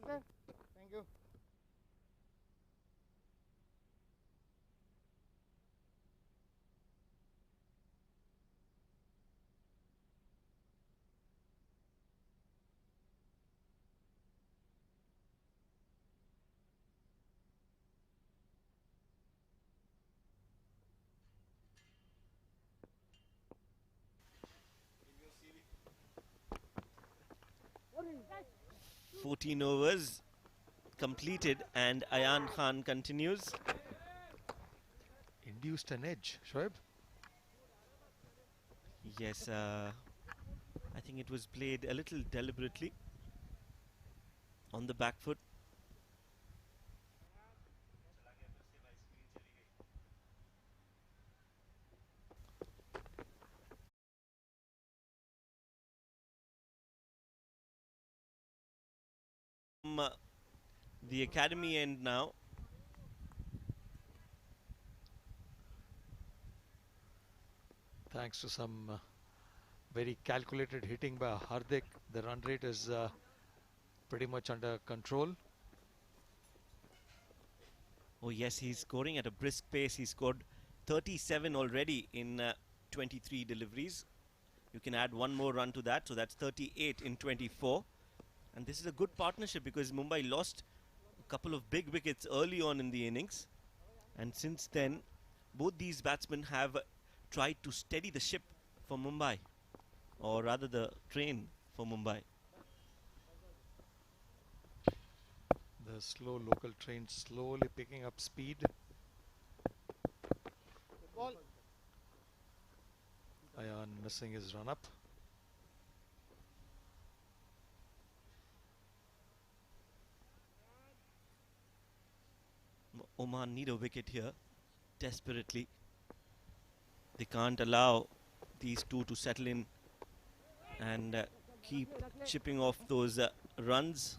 Thank you. Fourteen overs completed, and Ayan Khan continues. Induced an edge, Shoaib. Yes, I think it was played a little deliberately on the back foot. The academy end now. Thanks to some very calculated hitting by Hardik, the run rate is pretty much under control. Oh yes, he's scoring at a brisk pace. He scored 37 already in 23 deliveries. You can add one more run to that, so that's 38 in 24. And this is a good partnership because Mumbai lost a couple of big wickets early on in the innings. And since then, both these batsmen have tried to steady the ship for Mumbai, or rather the train for Mumbai. The slow local train slowly picking up speed. Ayan missing his run up. Oman need a wicket here desperately. They can't allow these two to settle in and keep chipping off those runs.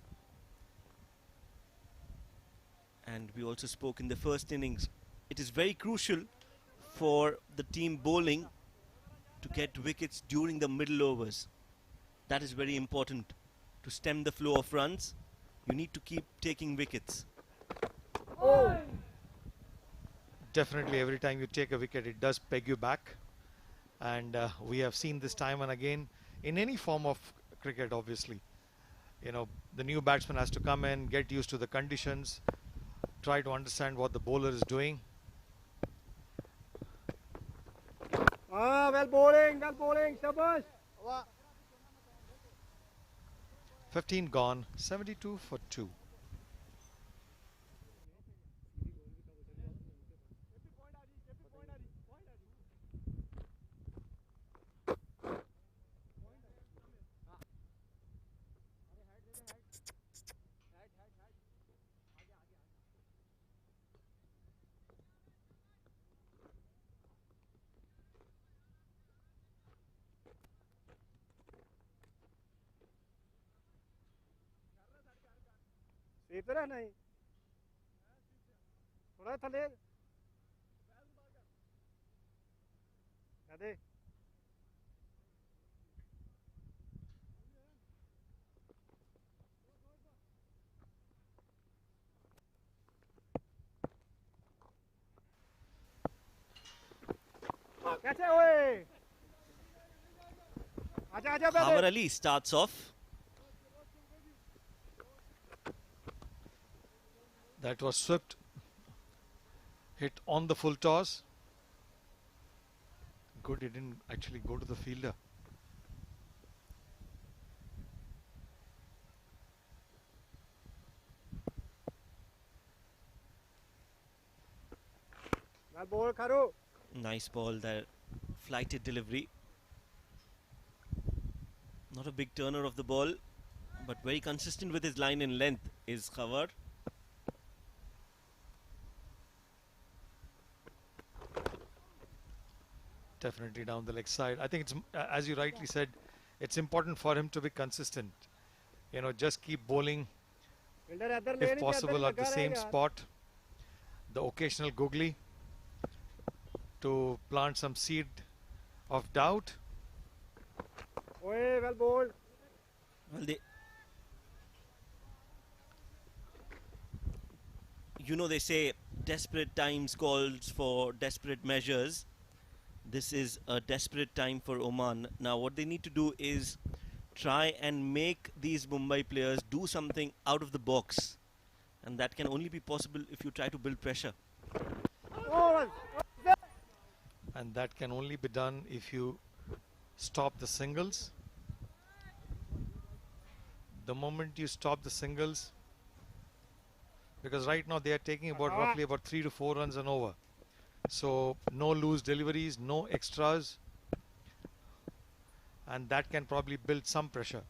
And we also spoke in the first innings. It is very crucial for the team bowling to get wickets during the middle overs. That is very important. To stem the flow of runs, you need to keep taking wickets. Oh. Definitely every time you take a wicket, it does peg you back. And we have seen this time and again in any form of cricket, obviously. You know, the new batsman has to come in, get used to the conditions, try to understand what the bowler is doing. Well bowling, shabash. 15 gone, 72 for 2. सीध रहा नहीं थोड़ा थले दे कैसे हुए आजा आजा Hawar Ali starts off. That was swept, hit on the full toss. Good, he didn't actually go to the fielder. well ball Kharu Nice ball there. Flighted delivery. Not a big turner of the ball, but very consistent with his line in length is Hawar. Definitely down the leg side. I think it's, as you rightly said, it's important for him to be consistent. You know, just keep bowling, fielder इधर ले if नहीं possible, at the same spot. The occasional googly to plant some seed of doubt. ओए well ball Well, they say desperate times calls for desperate measures. This is a desperate time for Oman. Now what they need to do is try and make these Mumbai players do something out of the box. And that can only be possible if you try to build pressure. oh And that can only be done if you stop the singles. The moment you stop the singles, because right now they are taking about roughly about 3 to 4 runs and over. So no loose deliveries, no extras, and that can probably build some pressure.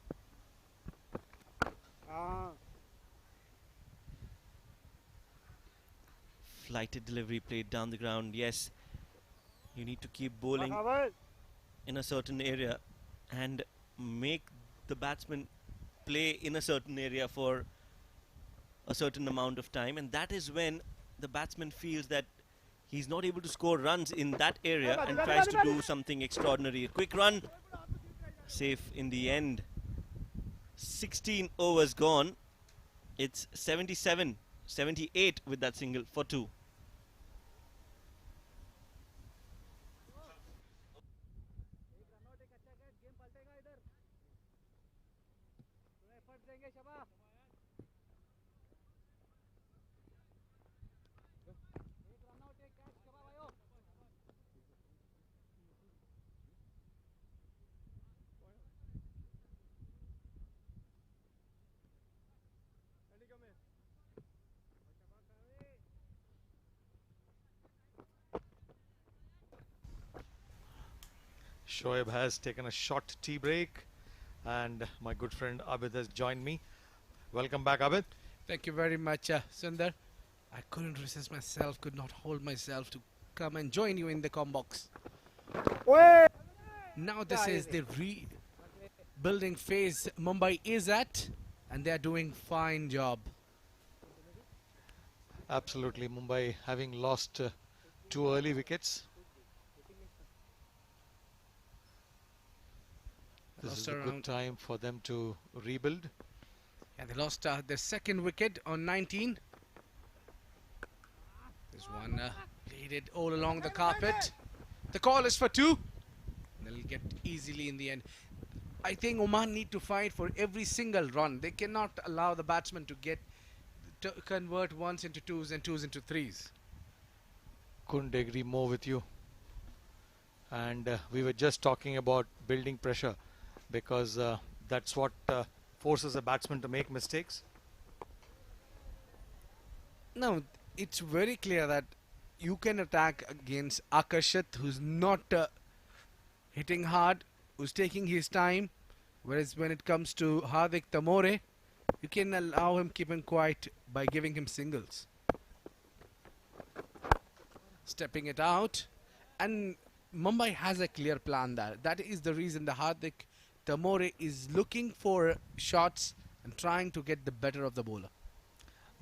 Flighted delivery played down the ground. Yes, you need to keep bowling in a certain area and make the batsman play in a certain area for a certain amount of time, and that is when the batsman feels that he's not able to score runs in that area and tries to do something extraordinary. A quick run, safe in the end. 16 overs gone. It's 77, 78 with that single for 2. Shoaib has taken a short tea break, and my good friend Abid has joined me. Welcome back, Abid. Thank you very much, Sundar. I couldn't resist myself, could not hold myself to come and join you in the combox. Now this is the rebuilding phase Mumbai is at, and they are doing fine job. Absolutely, Mumbai having lost 2 early wickets. This is a good time for them to rebuild. And they lost their second wicket on 19. This one laid it all along the carpet. The call is for 2. They'll get easily in the end. I think Oman need to fight for every single run. They cannot allow the batsman to convert ones into twos and twos into threes. Couldn't agree more with you. And we were just talking about building pressure, because that's what forces a batsman to make mistakes. No, it's very clear that you can attack against Akashit, who's not hitting hard, who's taking his time, whereas when it comes to Hardik Tamore, you can allow him keep him quiet by giving him singles. Stepping it out, and Mumbai has a clear plan there. That is the reason the Hardik Tamore is looking for shots and trying to get the better of the bowler.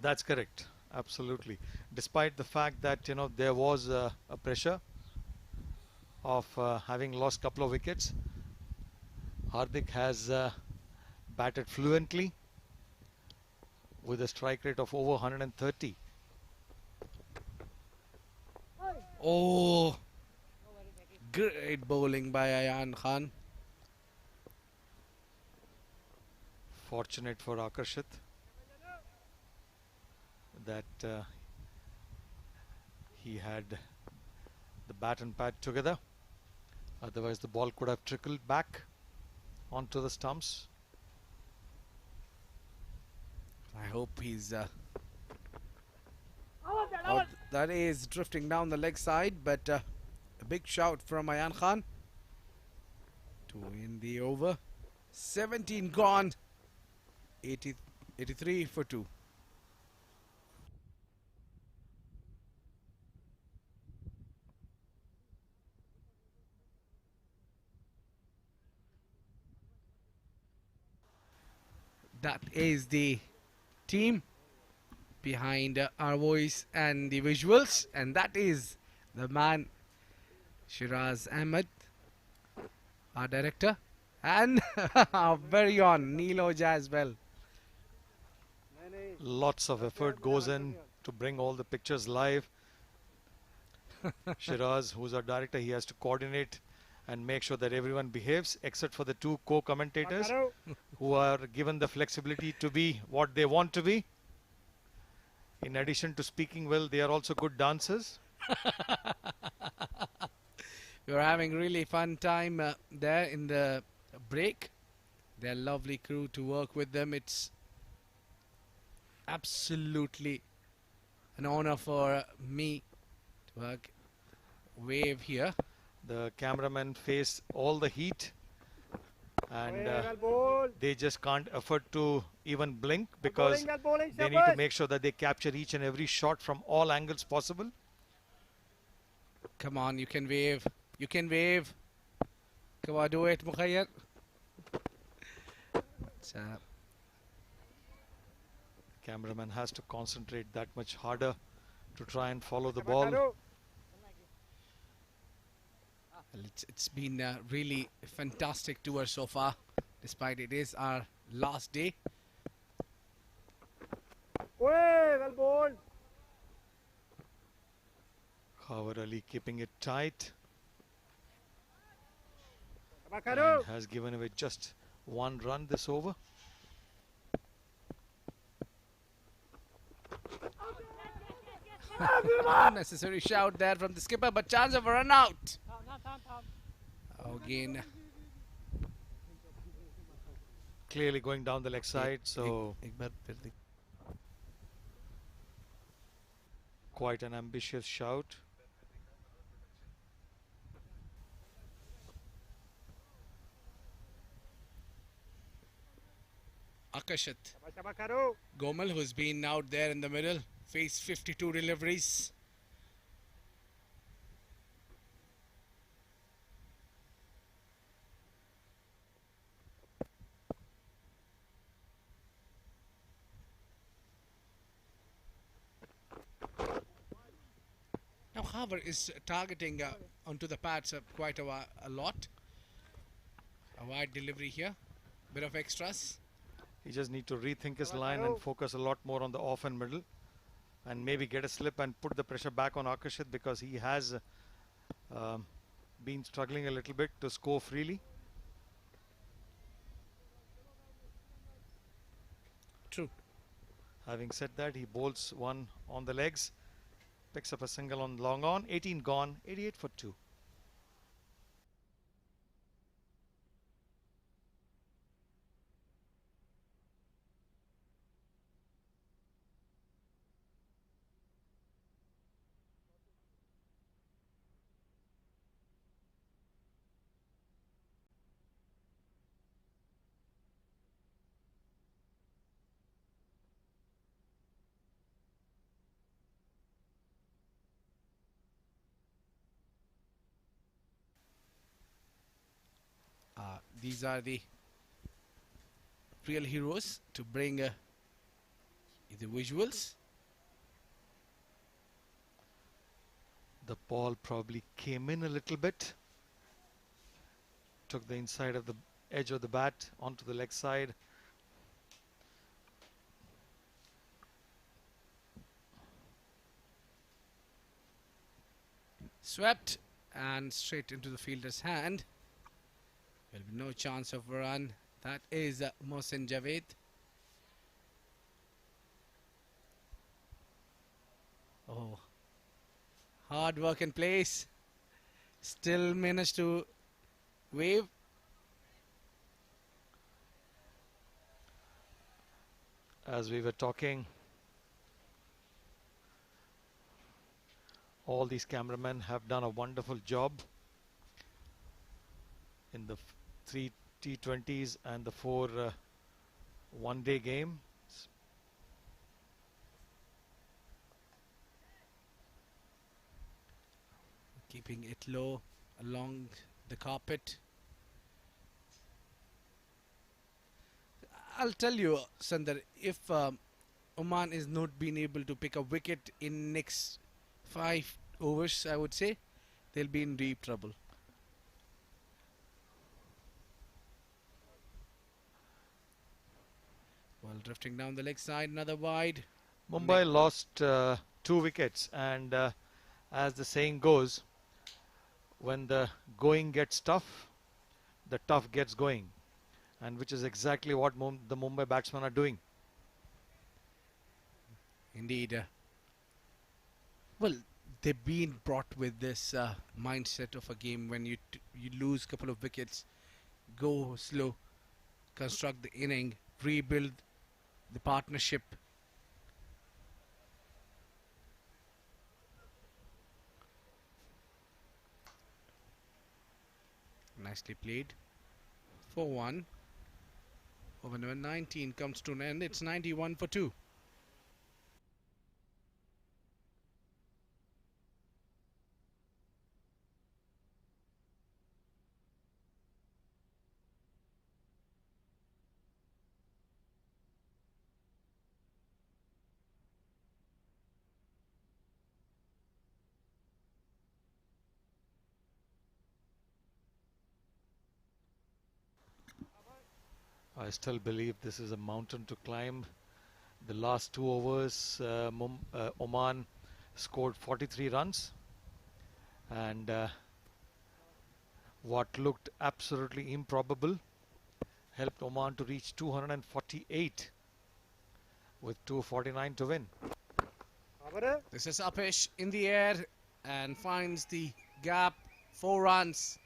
That's correct. Absolutely. Despite the fact that, you know, there was a pressure of having lost a couple of wickets, Hardik has batted fluently with a strike rate of over 130. Oh, great bowling by Ayan Khan. Fortunate for Akarshit that he had the bat and pad together. Otherwise the ball could have trickled back onto the stumps. I hope he's that is drifting down the leg side, but a big shout from Ayan Khan to win the over. 17 gone. 83 for 2. That is the team behind our voice and the visuals, and that is the man Shiraz Ahmed, our director, and our very own Neil Oja as well. Lots of effort goes in to bring all the pictures live. Shiraz, who's our director, he has to coordinate and make sure that everyone behaves, except for the 2 co-commentators who are given the flexibility to be what they want to be. In addition to speaking well, they are also good dancers. We were having really fun time there in the break. They're a lovely crew to work with them. It's absolutely an honor for me to wave here. The cameramen face all the heat, and Well ball. they just can't afford to even blink Well because bowling, they need to Shabash. make sure that they capture each and every shot from all angles possible. Come on, you can wave. You can wave. Come on, do it, Mukhayyar. Cameraman has to concentrate that much harder to try and follow the Shabash, ball. Haru. Well, it's been a really fantastic tour so far, despite it is our last day. Well bowled. Khawar Ali keeping it tight Shabash, Haru. and has given away just one run this over. Unnecessary shout there from the skipper, but chance of a run out. Again, Clearly going down the leg side, so quite an ambitious shout. Akashat Shabash, Haru. Gomal, who's been out there in the middle, faced 52 deliveries. Now Harbour is targeting onto the pads quite a lot. A wide delivery here, bit of extras. He just need to rethink his line and focus a lot more on the off and middle, and maybe get a slip and put the pressure back on Akashit, because he has been struggling a little bit to score freely. True. Having said that, he bowls one on the legs, picks up a single on long on, 18 gone, 88 for 2. These are the real heroes to bring the visuals. The ball probably came in a little bit, took the inside of the edge of the bat onto the leg side. Swept and straight into the fielder's hand. Will be no chance of a run. That is Mohsin Javed. Oh, hard work in place. Still managed to wave. As we were talking, all these cameramen have done a wonderful job in the 3 T20s and the 4 one-day games. Keeping it low along the carpet. I'll tell you, Sundar, if Oman is not being able to pick a wicket in next 5 overs, I would say, they'll be in deep trouble. Well, drifting down the leg side, another wide. Mumbai lost 2 wickets, and as the saying goes, when the going gets tough, the tough gets going, and which is exactly what the Mumbai batsmen are doing. Indeed. Well, they've been brought with this mindset of a game when you lose a couple of wickets, go slow, construct the inning, rebuild the partnership. Nicely played. 4-1. Over number 19 comes to an end. It's 91 for 2. I still believe this is a mountain to climb. The last 2 overs, Oman scored 43 runs, and what looked absolutely improbable helped Oman to reach 248 with 249 to win. This is Apesh in the air and finds the gap. 4 runs.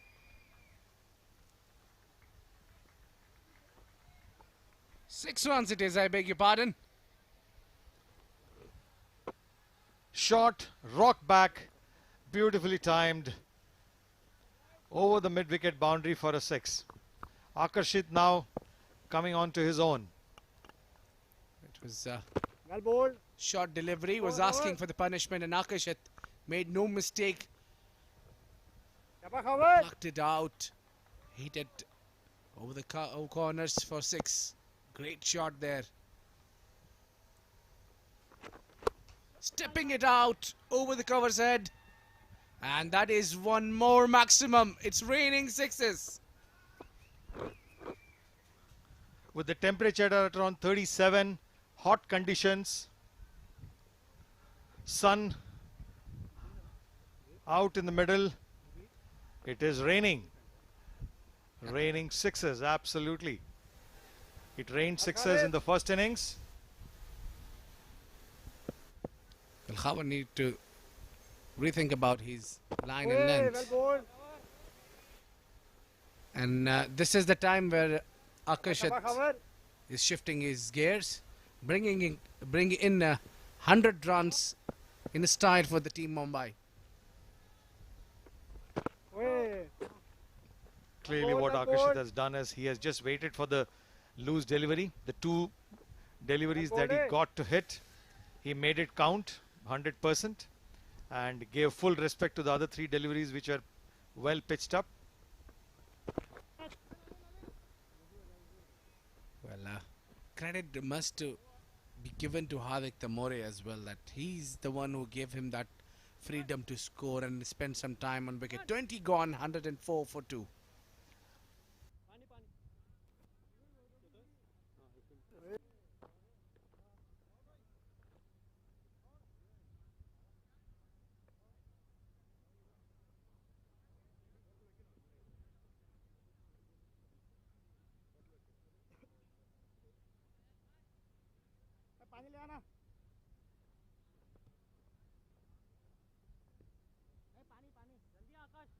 Six runs it is, I beg your pardon. Shot, rock back, beautifully timed over the mid-wicket boundary for a 6. Akarshit now coming on to his own. It was short delivery, was asking for the punishment, and Akashit made no mistake. Plucked it out, hit it over the corners for 6. Great shot there. Stepping it out over the cover's head. And that is one more maximum. It's raining 6s. With the temperature at around 37, hot conditions, sun out in the middle, it is raining. Raining 6s, absolutely. It rained 6s in the first innings. Well, Khabar need to rethink about his line and length. And this is the time where Akashit is shifting his gears, bringing in 100 runs in the style for the team Mumbai. Clearly what Akashit has done is he has just waited for the loose delivery. The 2 deliveries that he got to hit, he made it count 100% and gave full respect to the other 3 deliveries which are well pitched up. Well, credit must be given to Hardik Tamore as well, that he's the one who gave him that freedom to score and spend some time on wicket. 20 gone, 104 for 2. पानी ले आना पानी पानी जल्दी आकाश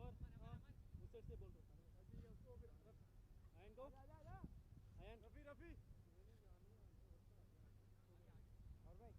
और उस side से बोल रहा आयन को आयन रफी रफी और भाई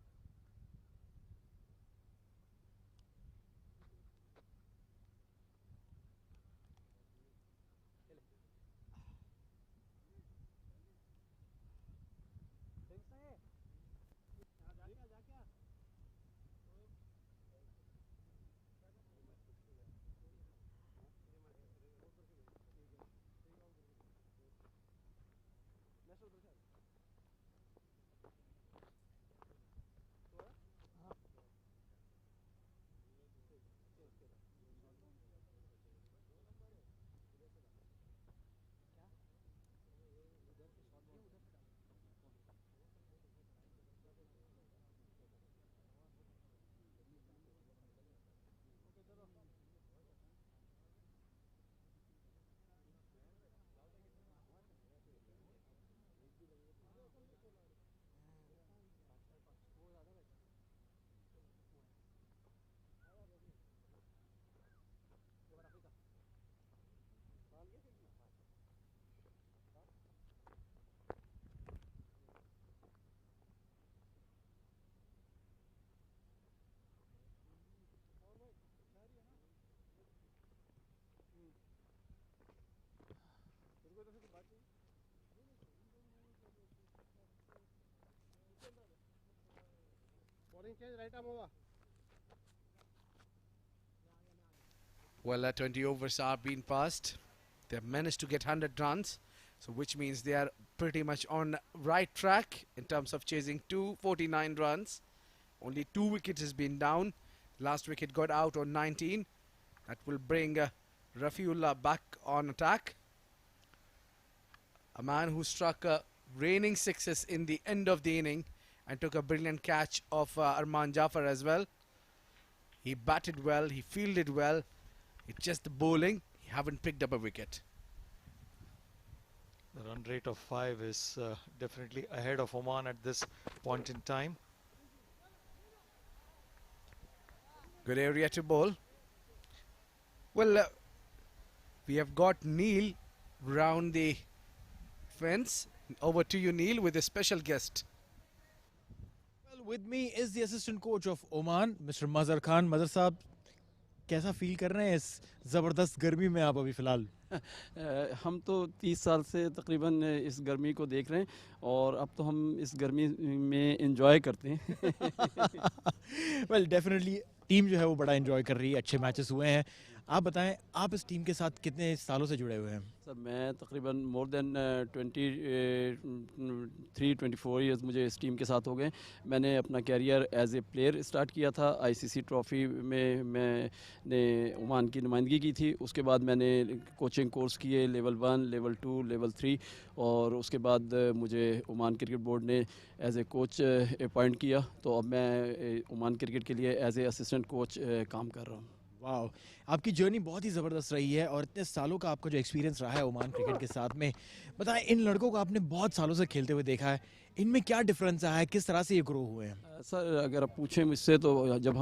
Bowling change, right arm over. Well, 20 overs are being passed. They've managed to get 100 runs, so which means they are pretty much on right track in terms of chasing 249 runs. Only 2 wickets has been down. Last wicket got out on 19. That will bring Rafiullah back on attack. A man who struck raining sixes in the end of the inning and took a brilliant catch of Mumbai Dafa as well. He batted well, he fielded well. It's just the bowling. He haven't picked up a wicket. The run rate of 5 is definitely ahead of Oman at this point in time. Good area to bowl. Well, we have got Neil round the fence. Over to you, Neil, with a special guest. Well, with me is the assistant coach of Oman, Mr. Mazhar Khan. Mazhar साहब, कैसा feel कर रहे हैं इस ज़बरदस्त गर्मी में आप अभी फ़िलहाल? हम तो 30 साल से तकरीबन इस गर्मी को देख रहे हैं और अब तो हम इस गर्मी में एंजॉय करते हैं। वेल डेफिनेटली टीम जो है वो बड़ा एंजॉय कर रही है, अच्छे मैचेस हुए हैं। आप बताएं, आप इस टीम के साथ कितने सालों से जुड़े हुए हैं? सर मैं तकरीबन मोर देन 23-24 इयर्स मुझे इस टीम के साथ हो गए। मैंने अपना career as a player start किया था। आईसीसी ट्रॉफ़ी में मैंने ओमान की नुमाइंदगी की थी। उसके बाद मैंने कोचिंग कोर्स किए लेवल 1, लेवल 2, लेवल 3 और उसके बाद मुझे ओमान क्रिकेट बोर्ड ने एज ए कोच अपॉइंट किया। तो अब मैं ओमान क्रिकेट के लिए एज ए असिस्टेंट कोच काम कर रहा हूँ। वाह, आपकी जर्नी बहुत ही ज़बरदस्त रही है और इतने सालों का आपका जो एक्सपीरियंस रहा है ओमान क्रिकेट के साथ में, बताएं इन लड़कों को आपने बहुत सालों से खेलते हुए देखा है, इनमें क्या डिफरेंस आया है, किस तरह से ये ग्रो हुए हैं? सर अगर आप पूछें मुझसे तो जब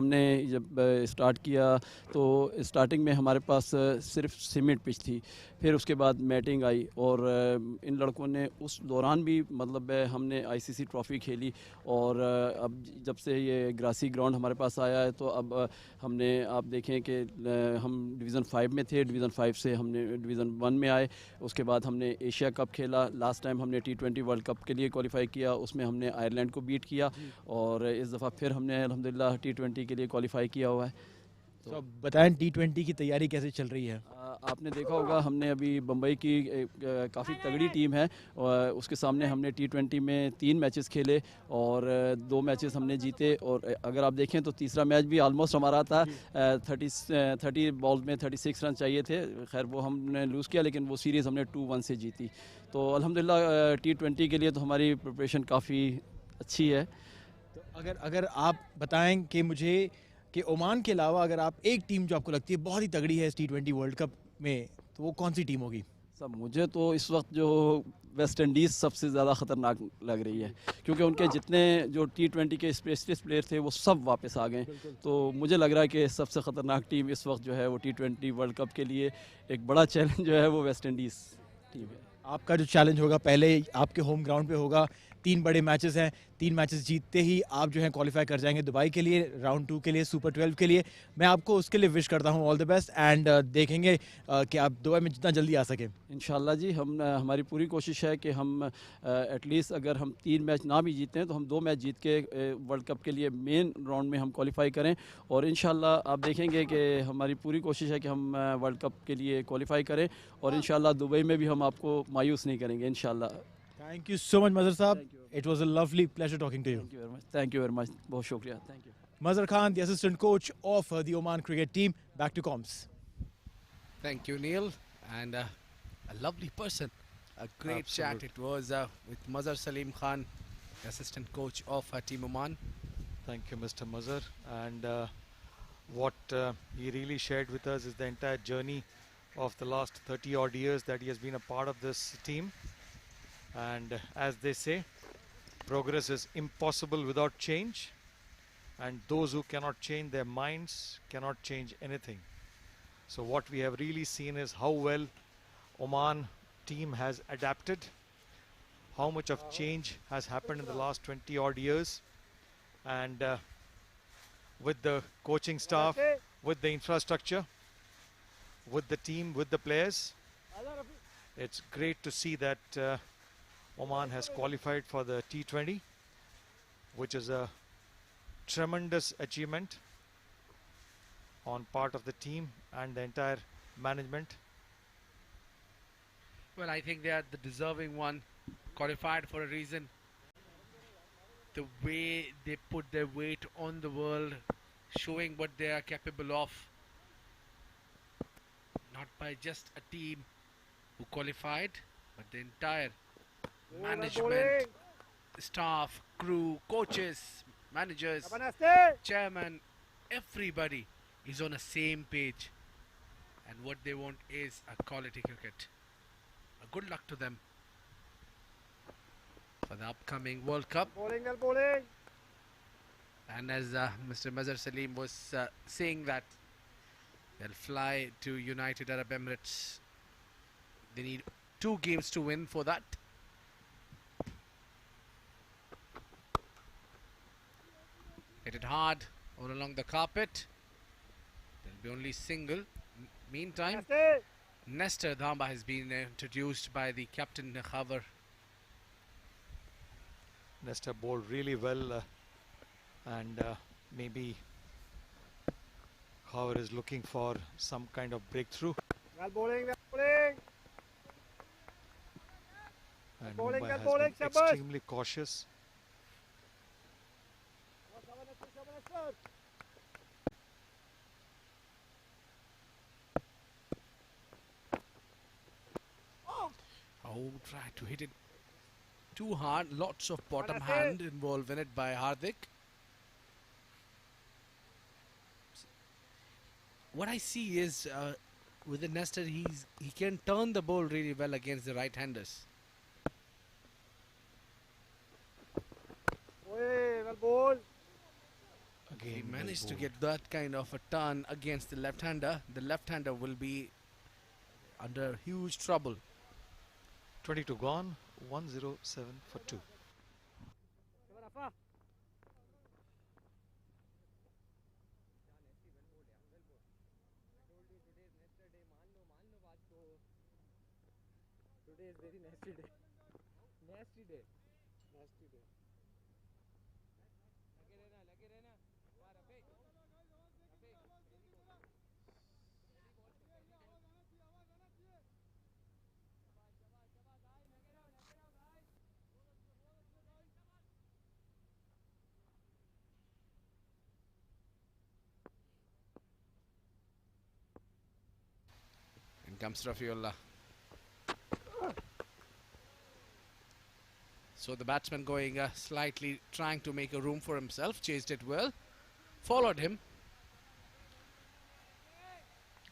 स्टार्ट किया तो स्टार्टिंग में हमारे पास सिर्फ सीमेंट पिच थी, फिर उसके बाद मैटिंग आई और इन लड़कों ने उस दौरान भी मतलब हमने आईसीसी ट्रॉफ़ी खेली और अब जब से ये ग्रासी ग्राउंड हमारे पास आया है तो अब हमने आप देखें कि हम डिवीज़न 5 में थे, डिवीज़न 5 से हमने डिवीज़न 1 में आए। उसके बाद हमने एशिया कप खेला, लास्ट टाइम हमने T20 वर्ल्ड कप के लिए क्वालिफाई किया, उसमें हमने आयरलैंड को बीट किया और इस दफ़ा फिर हमने अल्हम्दुलिल्लाह T20 के लिए क्वालिफाई किया हुआ है। तो अब बताएं T20 की तैयारी कैसे चल रही है? आपने देखा होगा हमने अभी बम्बई की काफ़ी तगड़ी टीम है और उसके सामने हमने T20 में 3 मैचेस खेले और 2 मैचेस हमने जीते और अगर आप देखें तो तीसरा मैच भी ऑलमोस्ट हमारा था। 30 बॉल में 36 रन चाहिए थे, खैर वो हमने लूज़ किया लेकिन वो सीरीज़ हमने 2-1 से जीती। तो अल्हम्दुलिल्लाह T20 के लिए तो हमारी प्रिपरेशन काफ़ी अच्छी है। तो अगर आप बताएं कि मुझे कि ओमान के अलावा अगर आप एक टीम जो आपको लगती है बहुत ही तगड़ी है इस T20 वर्ल्ड कप में, तो वो कौन सी टीम होगी? सब मुझे तो इस वक्त जो वेस्ट इंडीज़ सबसे ज़्यादा ख़तरनाक लग रही है क्योंकि उनके जितने जो T20 के स्पेशलिस्ट प्लेयर थे वो सब वापस आ गए। तो मुझे लग रहा है कि सबसे ख़तरनाक टीम इस वक्त जो है वो T20 वर्ल्ड कप के लिए एक बड़ा चैलेंज जो है वो वेस्ट इंडीज़ टीम है। आपका जो चैलेंज होगा पहले आपके होम ग्राउंड पे होगा, 3 बड़े मैचेस हैं, 3 मैचेस जीतते ही आप जो है क्वालिफाई कर जाएंगे दुबई के लिए, राउंड 2 के लिए, सुपर 12 के लिए। मैं आपको उसके लिए विश करता हूँ ऑल द बेस्ट एंड देखेंगे कि आप दुबई में जितना जल्दी आ सके। इंशाल्लाह जी, हम हमारी पूरी कोशिश है कि हम एटलीस्ट अगर हम 3 मैच ना भी जीते हैं तो हम 2 मैच जीत के वर्ल्ड कप के लिए मेन राउंड में हम क्वालिफाई करें और इंशाल्लाह आप देखेंगे कि हमारी पूरी कोशिश है कि हम वर्ल्ड कप के लिए क्वालिफाई करें और इंशाल्लाह दुबई में भी हम आपको मायूस नहीं करेंगे इंशाल्लाह। Thank you so much Mazhar साहब, it was a lovely pleasure talking to you. Thank you very much, बहुत शुक्रिया, thank you. Mazhar Khan, the assistant coach of the Oman cricket team. Back to comms. Thank you, Neil. And a lovely person. A great chat it was with Mazhar Salim Khan, the assistant coach of Team Oman. Thank you, Mr. Mazhar. And what he really shared with us is the entire journey of the last 30 odd years that he has been a part of this team. And as they say, progress is impossible without change. And those who cannot change their minds cannot change anything. So what we have really seen is how well Oman team has adapted, how much of change has happened in the last 20 odd years, and with the coaching staff, with the infrastructure, with the team, with the players, it's great to see that Oman has qualified for the T20, which is a tremendous achievement on part of the team and the entire management. Well, I think they are the deserving one, qualified for a reason. The way they put their weight on the world, showing what they are capable of. Not by just a team who qualified, but the entire management, staff, crew, coaches, managers, chairman, everybody is on the same page. And what they want is a quality cricket. Good luck to them for the upcoming World Cup. And as Mr. Mazhar Salim was saying that they'll fly to United Arab Emirates. They need 2 games to win for that. Hit it hard all along the carpet. There'll be only single. Meantime, Nestor Dhamba has been introduced by the captain Khavar. Nestor bowled really well and maybe Khavar is looking for some kind of breakthrough. And Mumbai has been extremely cautious. Oh, try to hit it too hard. Lots of bottom hand involved in it by Hardik. What I see is with the Nestor, he can turn the ball really well against the right-handers. If he managed to get that kind of a turn against the left-hander, the left-hander will be under huge trouble. 22 gone, 107 for 2. Today is very nasty day. Nasty day. Nasty day. लगे रहना. वाह Rafiq. In comes Rafiullah. So the batsman going slightly trying to make a room for himself, chased it well, followed him.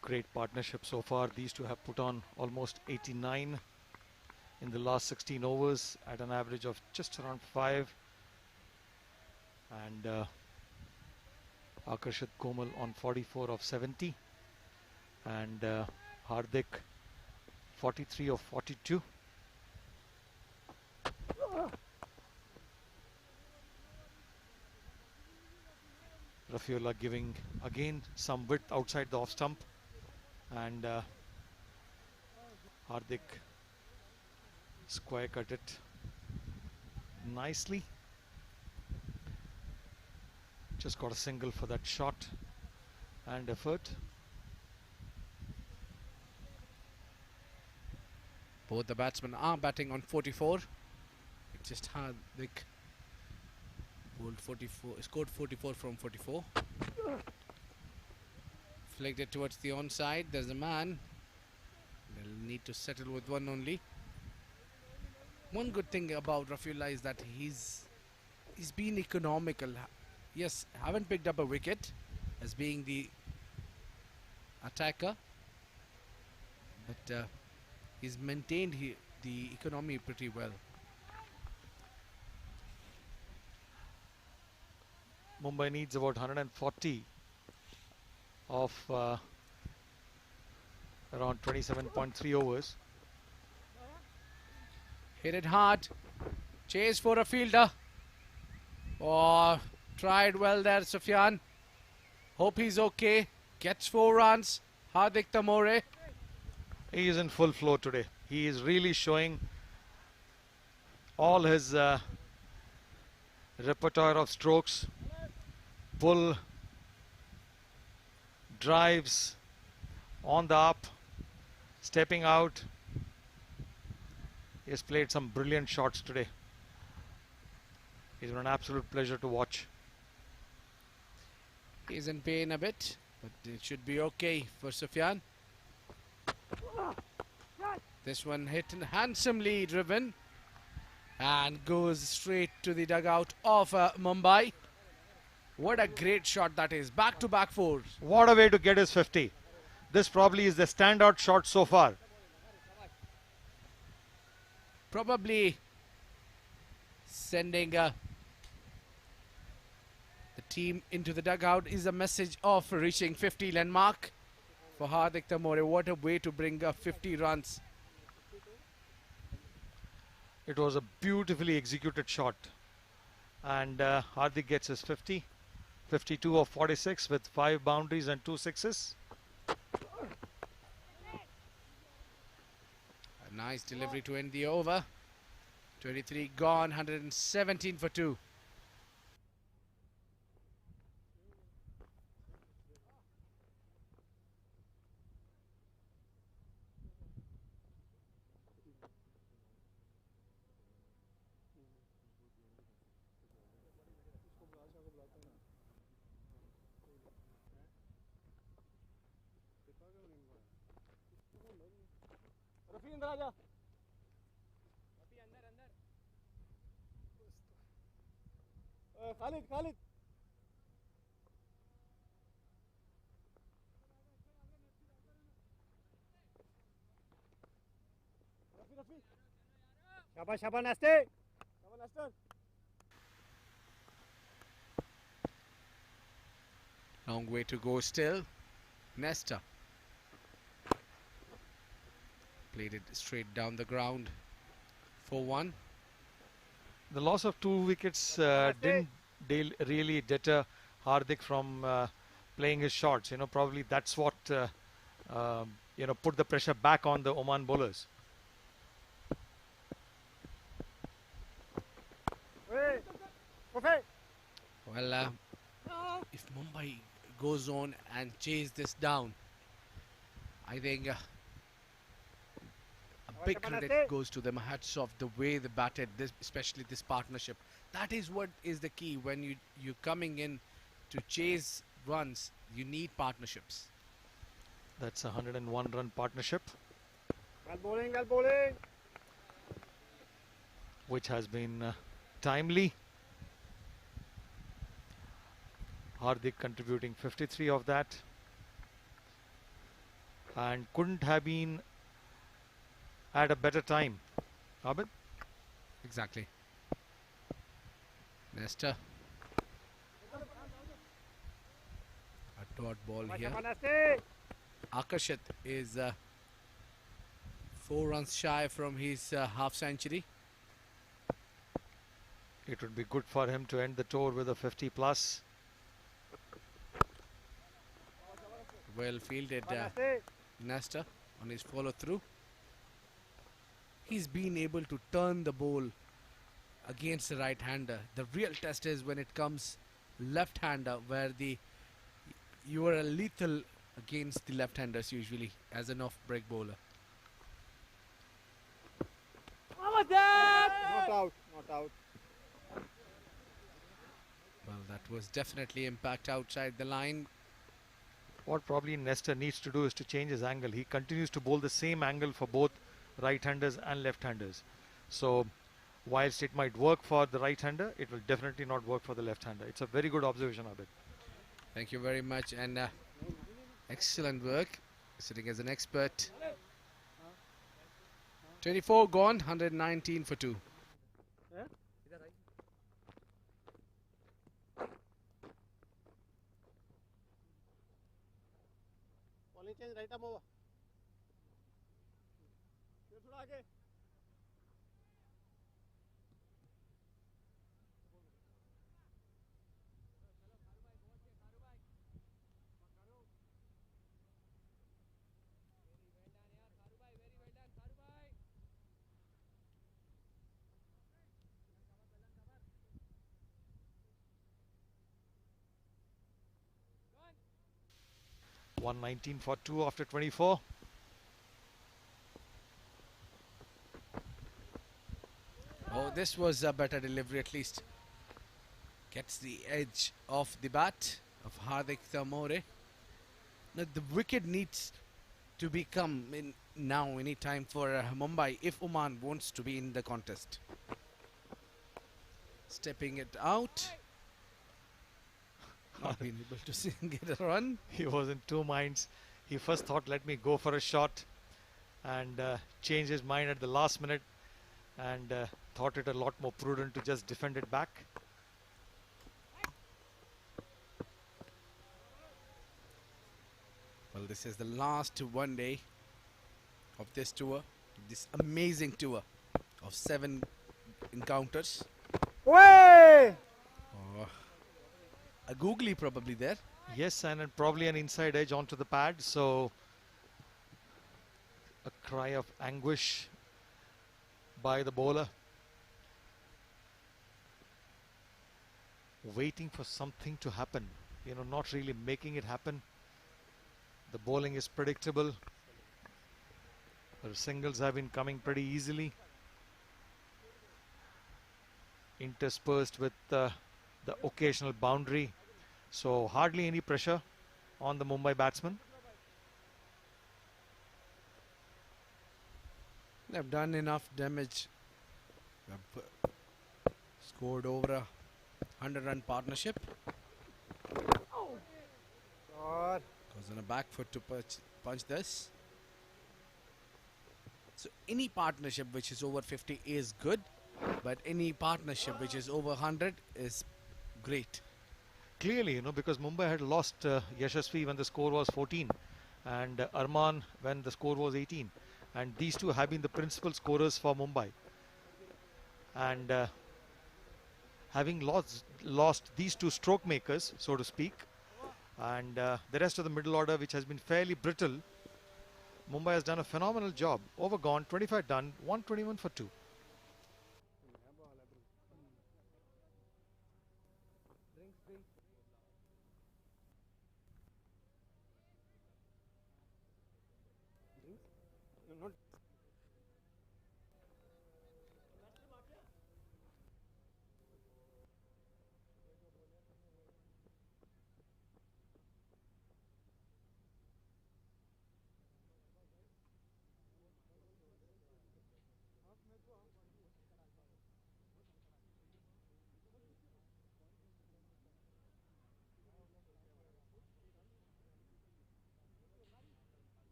Great partnership so far. These two have put on almost 89 in the last 16 overs at an average of just around 5. And Akarshit Komal on 44 of 70. And Hardik 43 of 42. Rafiullah giving again some width outside the off stump, and Hardik square cut it nicely. Just got a single for that shot and effort. Both the batsmen are batting on 44. It's just Hardik bowled 44, scored 44 from 44. Flicked it towards the onside. There's a man. They'll need to settle with one only. One good thing about Rafiullah is that he's been economical. Yes, haven't picked up a wicket as being the attacker, but he's maintained the economy pretty well. Mumbai needs about 140 of around 27.3 overs. Hit it hard. Chase for a fielder. Oh, tried well there, Sufyan. Hope he's okay. Gets 4 runs. Hardik Tamore. He is in full flow today. He is really showing all his repertoire of strokes. pull, drives on the up, stepping out. He has played some brilliant shots today. It's been an absolute pleasure to watch. He's in pain a bit, but it should be okay for Sufyan. This one hit and handsomely driven and goes straight to the dugout of Mumbai. What a great shot that is. Back-to-back fours. What a way to get his 50. This probably is the standout shot so far. Probably sending the team into the dugout is a message of reaching 50 landmark for Hardik Tamore. What a way to bring up 50 runs. It was a beautifully executed shot. And Hardik gets his 50. 52 of 46 with 5 boundaries and 2 sixes. A nice delivery to end the over. 23 gone, 117 for 2. Rafi अंदर आ जा खालिद खालिद रफी रफी शाबाश शाबाश नास्ते शाबाश नास्ते Long way to go still. Nesta played it straight down the ground for 1. The loss of 2 wickets didn't really deter Hardik from playing his shots. You know, probably that's what put the pressure back on the Oman bowlers. Well, if Mumbai goes on and chase this down, I think a big credit goes to them. Hats off the way they batted, this, especially this partnership. That is what is the key when you're coming in to chase runs. You need partnerships. That's a 101 run partnership, well bowling, which has been timely. Hardik contributing 53 of that, and couldn't have been at a better time. Abid? Exactly. Nesta. A dot ball here. Akarshit is 4 runs shy from his half century. It would be good for him to end the tour with a 50 plus. Well fielded Nesta on his follow through. He's been able to turn the ball against the right hander. The real test is when it comes left hander, where you are a lethal against the left handers usually as an off break bowler. not out. Well, that was definitely impact outside the line. What probably Nesta needs to do is to change his angle. He continues to bowl the same angle for both right-handers and left-handers. So, whilst it might work for the right-hander, it will definitely not work for the left-hander. It's a very good observation of it. Thank you very much, and excellent work, sitting as an expert. 24 gone, 119 for 2. change right arm over. थोड़ा आगे 119 for 2 after 24. Oh, this was a better delivery at least. Gets the edge of the bat of Hardik Thamore. Now, the wicket needs to become in now any time for Mumbai if Oman wants to be in the contest. Stepping it out. Not being able to get a run. He was in two minds. He first thought, let me go for a shot, and changed his mind at the last minute, and thought it a lot more prudent to just defend it back. Well, this is the last one day of this tour, this amazing tour of 7 encounters. Way! Oh, a googly probably there. Yes, and probably an inside edge onto the pad, so a cry of anguish by the bowler. Waiting for something to happen, not really making it happen. The bowling is predictable. The singles have been coming pretty easily, interspersed with the occasional boundary. So hardly any pressure on the Mumbai batsmen. They've done enough damage. They've scored over a 100-run partnership. God. Goes on a back foot to punch this. So any partnership which is over 50 is good, but any partnership which is over 100 is great. Clearly, because Mumbai had lost Yashasvi when the score was 14 and Arman when the score was 18. And these two have been the principal scorers for Mumbai. And having lost these two stroke makers, so to speak, and the rest of the middle order, which has been fairly brittle, Mumbai has done a phenomenal job. Overgone, 25 done, 121 for 2.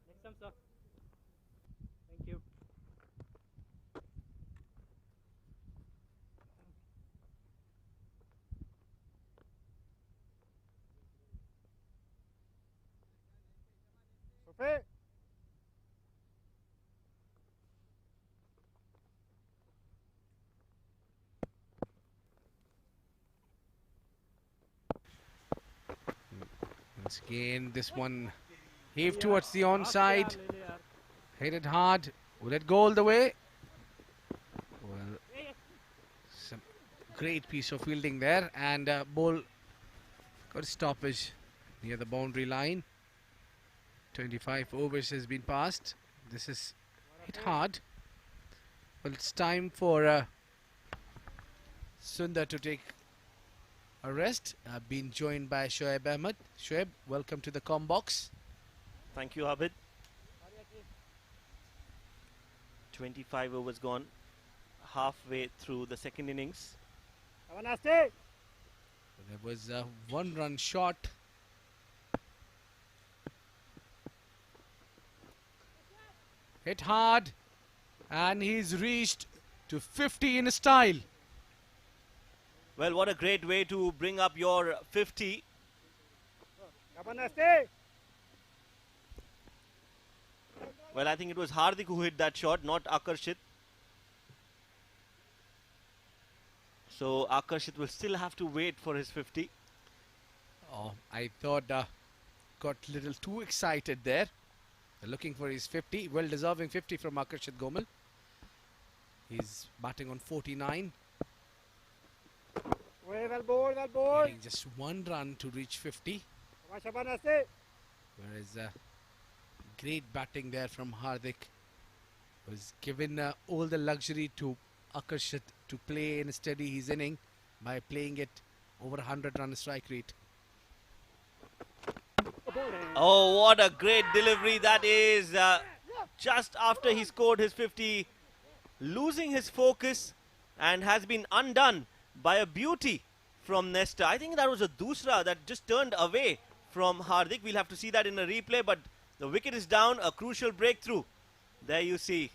Next time, sir. Thank you. Sophie. Once again, this one heaved towards the onside. Hit it hard. Will it go all the way? Well, some great piece of fielding there, and ball got a stoppage near the boundary line. 25 overs has been passed. This is hit hard. Well, it's time for Sundar to take a rest. Been joined by Shoaib Ahmed. Shoaib, welcome to the com box. Thank you, Abid. 25 overs gone. halfway through the second innings. There was a one-run shot. Hit hard, and he's reached to 50 in style. Well, what a great way to bring up your 50. Well, I think it was Hardik who hit that shot, not Akarshit. So Akarshit will still have to wait for his 50. Oh, I thought got a little too excited there. Looking for his 50. Well deserving 50 from Akarshit Gomal. He's batting on 49. Well ball. Needing just one run to reach 50. Whereas great batting there from Hardik. Was given all the luxury to Akarshit to play and steady his inning by playing it over 100 run strike rate. Oh, what a great delivery that is. Just after he scored his 50, losing his focus and has been undone by a beauty from Nesta. I think that was a dusra that just turned away from Hardik. We'll have to see that in a replay, but the wicket is down, a crucial breakthrough. There you see.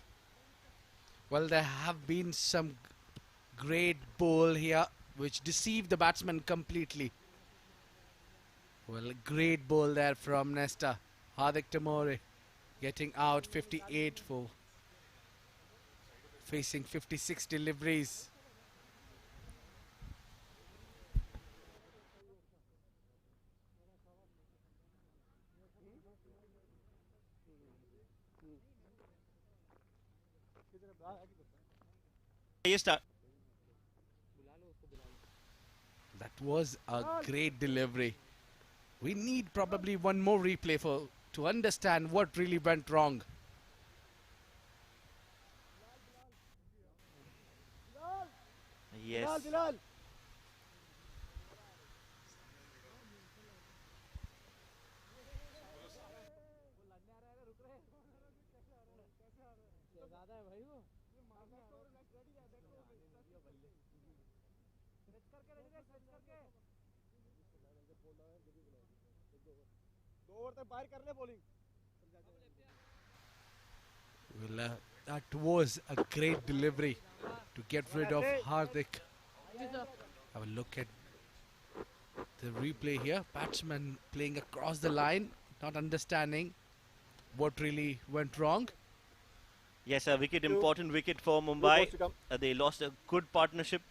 Well, there have been some great ball here which deceived the batsman completely. Well, a great ball there from Nesta. Hardik Tamore getting out 58 for facing 56 deliveries. That was a great delivery. We need probably one more replay to understand what really went wrong. Yes. Well, that was a great delivery to get rid of Hardik. Have a look at the replay here. Batsman playing across the line, not understanding what really went wrong. Yes, a wicket, important wicket for Mumbai. They lost a good partnership.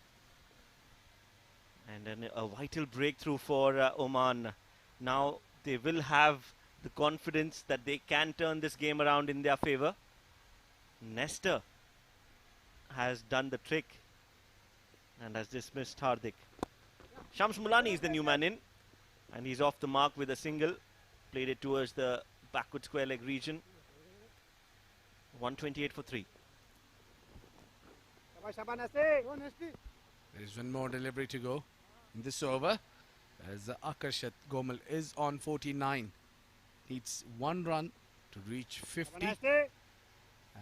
And a vital breakthrough for Oman. Now they will have the confidence that they can turn this game around in their favour. Nesta has done the trick and has dismissed Hardik. Shams Mulani is the new man in, and he's off the mark with a single. Played it towards the backward square leg region. 128 for 3. There is one more delivery to go in this over, as Akarshit Gomal is on 49. Needs one run to reach 50.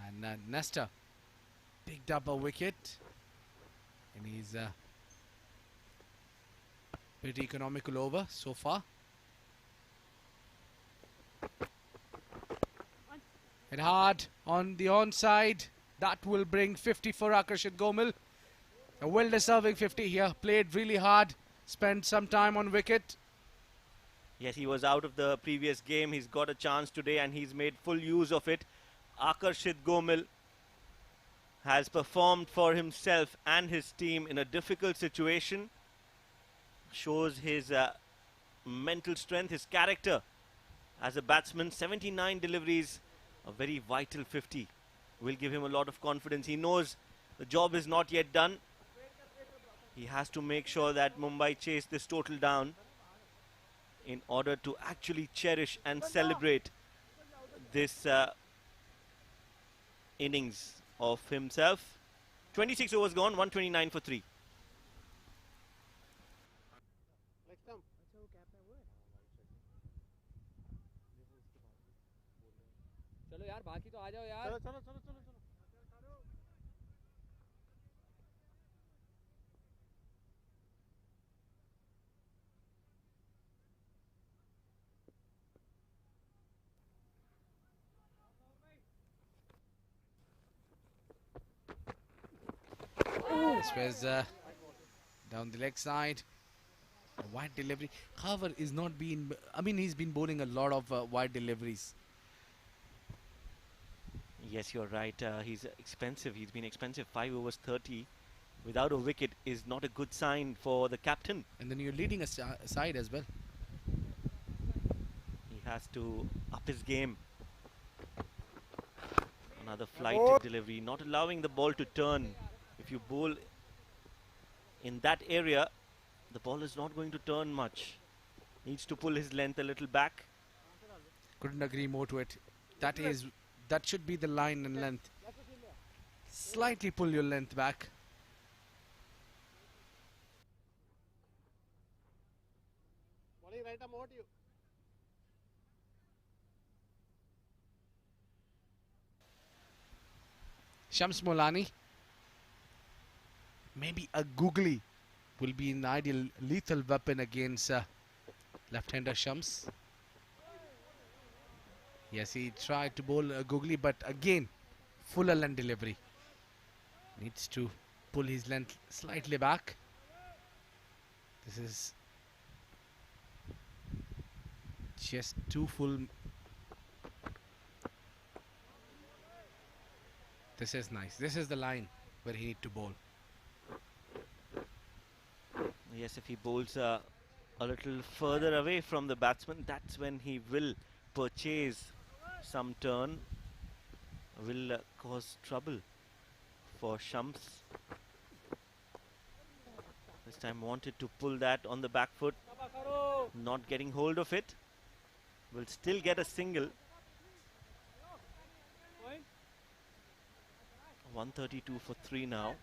And Nesta picked up a wicket in his pretty economical over so far. Hit hard on the onside. That will bring 50 for Akarshit Gomal. A well-deserving 50 here. Played really hard. Spent some time on wicket. Yes, he was out of the previous game. He's got a chance today and he's made full use of it. Akarshit Gomal has performed for himself and his team in a difficult situation. Shows his mental strength, his character as a batsman. 79 deliveries, a very vital 50. Will give him a lot of confidence. He knows the job is not yet done. He has to make sure that Mumbai chase this total down in order to actually cherish and celebrate this innings of himself. 26 overs gone, 129 for 3. चलो यार बाकी तो आ जाओ यार. This was down the leg side. A wide delivery. However, is not been. I mean, he's been bowling a lot of wide deliveries. Yes, you're right. He's expensive. He's been expensive. 5 overs 30 without a wicket is not a good sign for the captain. And then you're leading a side as well. He has to up his game. Another flighted delivery, not allowing the ball to turn. If you bowl in that area, the ball is not going to turn much. Needs to pull his length a little back. Couldn't agree more to it. That should be the line and length. Slightly pull your length back. Bowling right arm out you. Shams Molani. Maybe a googly will be an ideal lethal weapon against left-hander Shams. Yes, he tried to bowl a googly, but again, fuller length delivery. Needs to pull his length slightly back. This is just too full. This is nice. This is the line where he need to bowl. Yes, if he bowls a little further away from the batsman, that's when he will purchase some turn, will cause trouble for Shams. This time wanted to pull that on the back foot, not getting hold of it. Will still get a single. 132 for 3 now.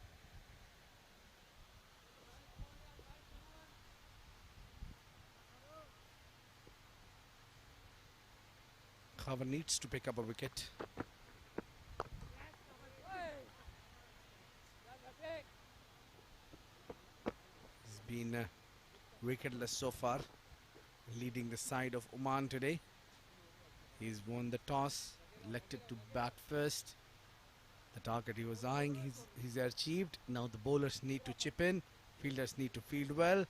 However, needs to pick up a wicket. He's been wicketless so far, leading the side of Oman today. He's won the toss, elected to bat first. The target he was eyeing, he's achieved. Now the bowlers need to chip in, fielders need to field well.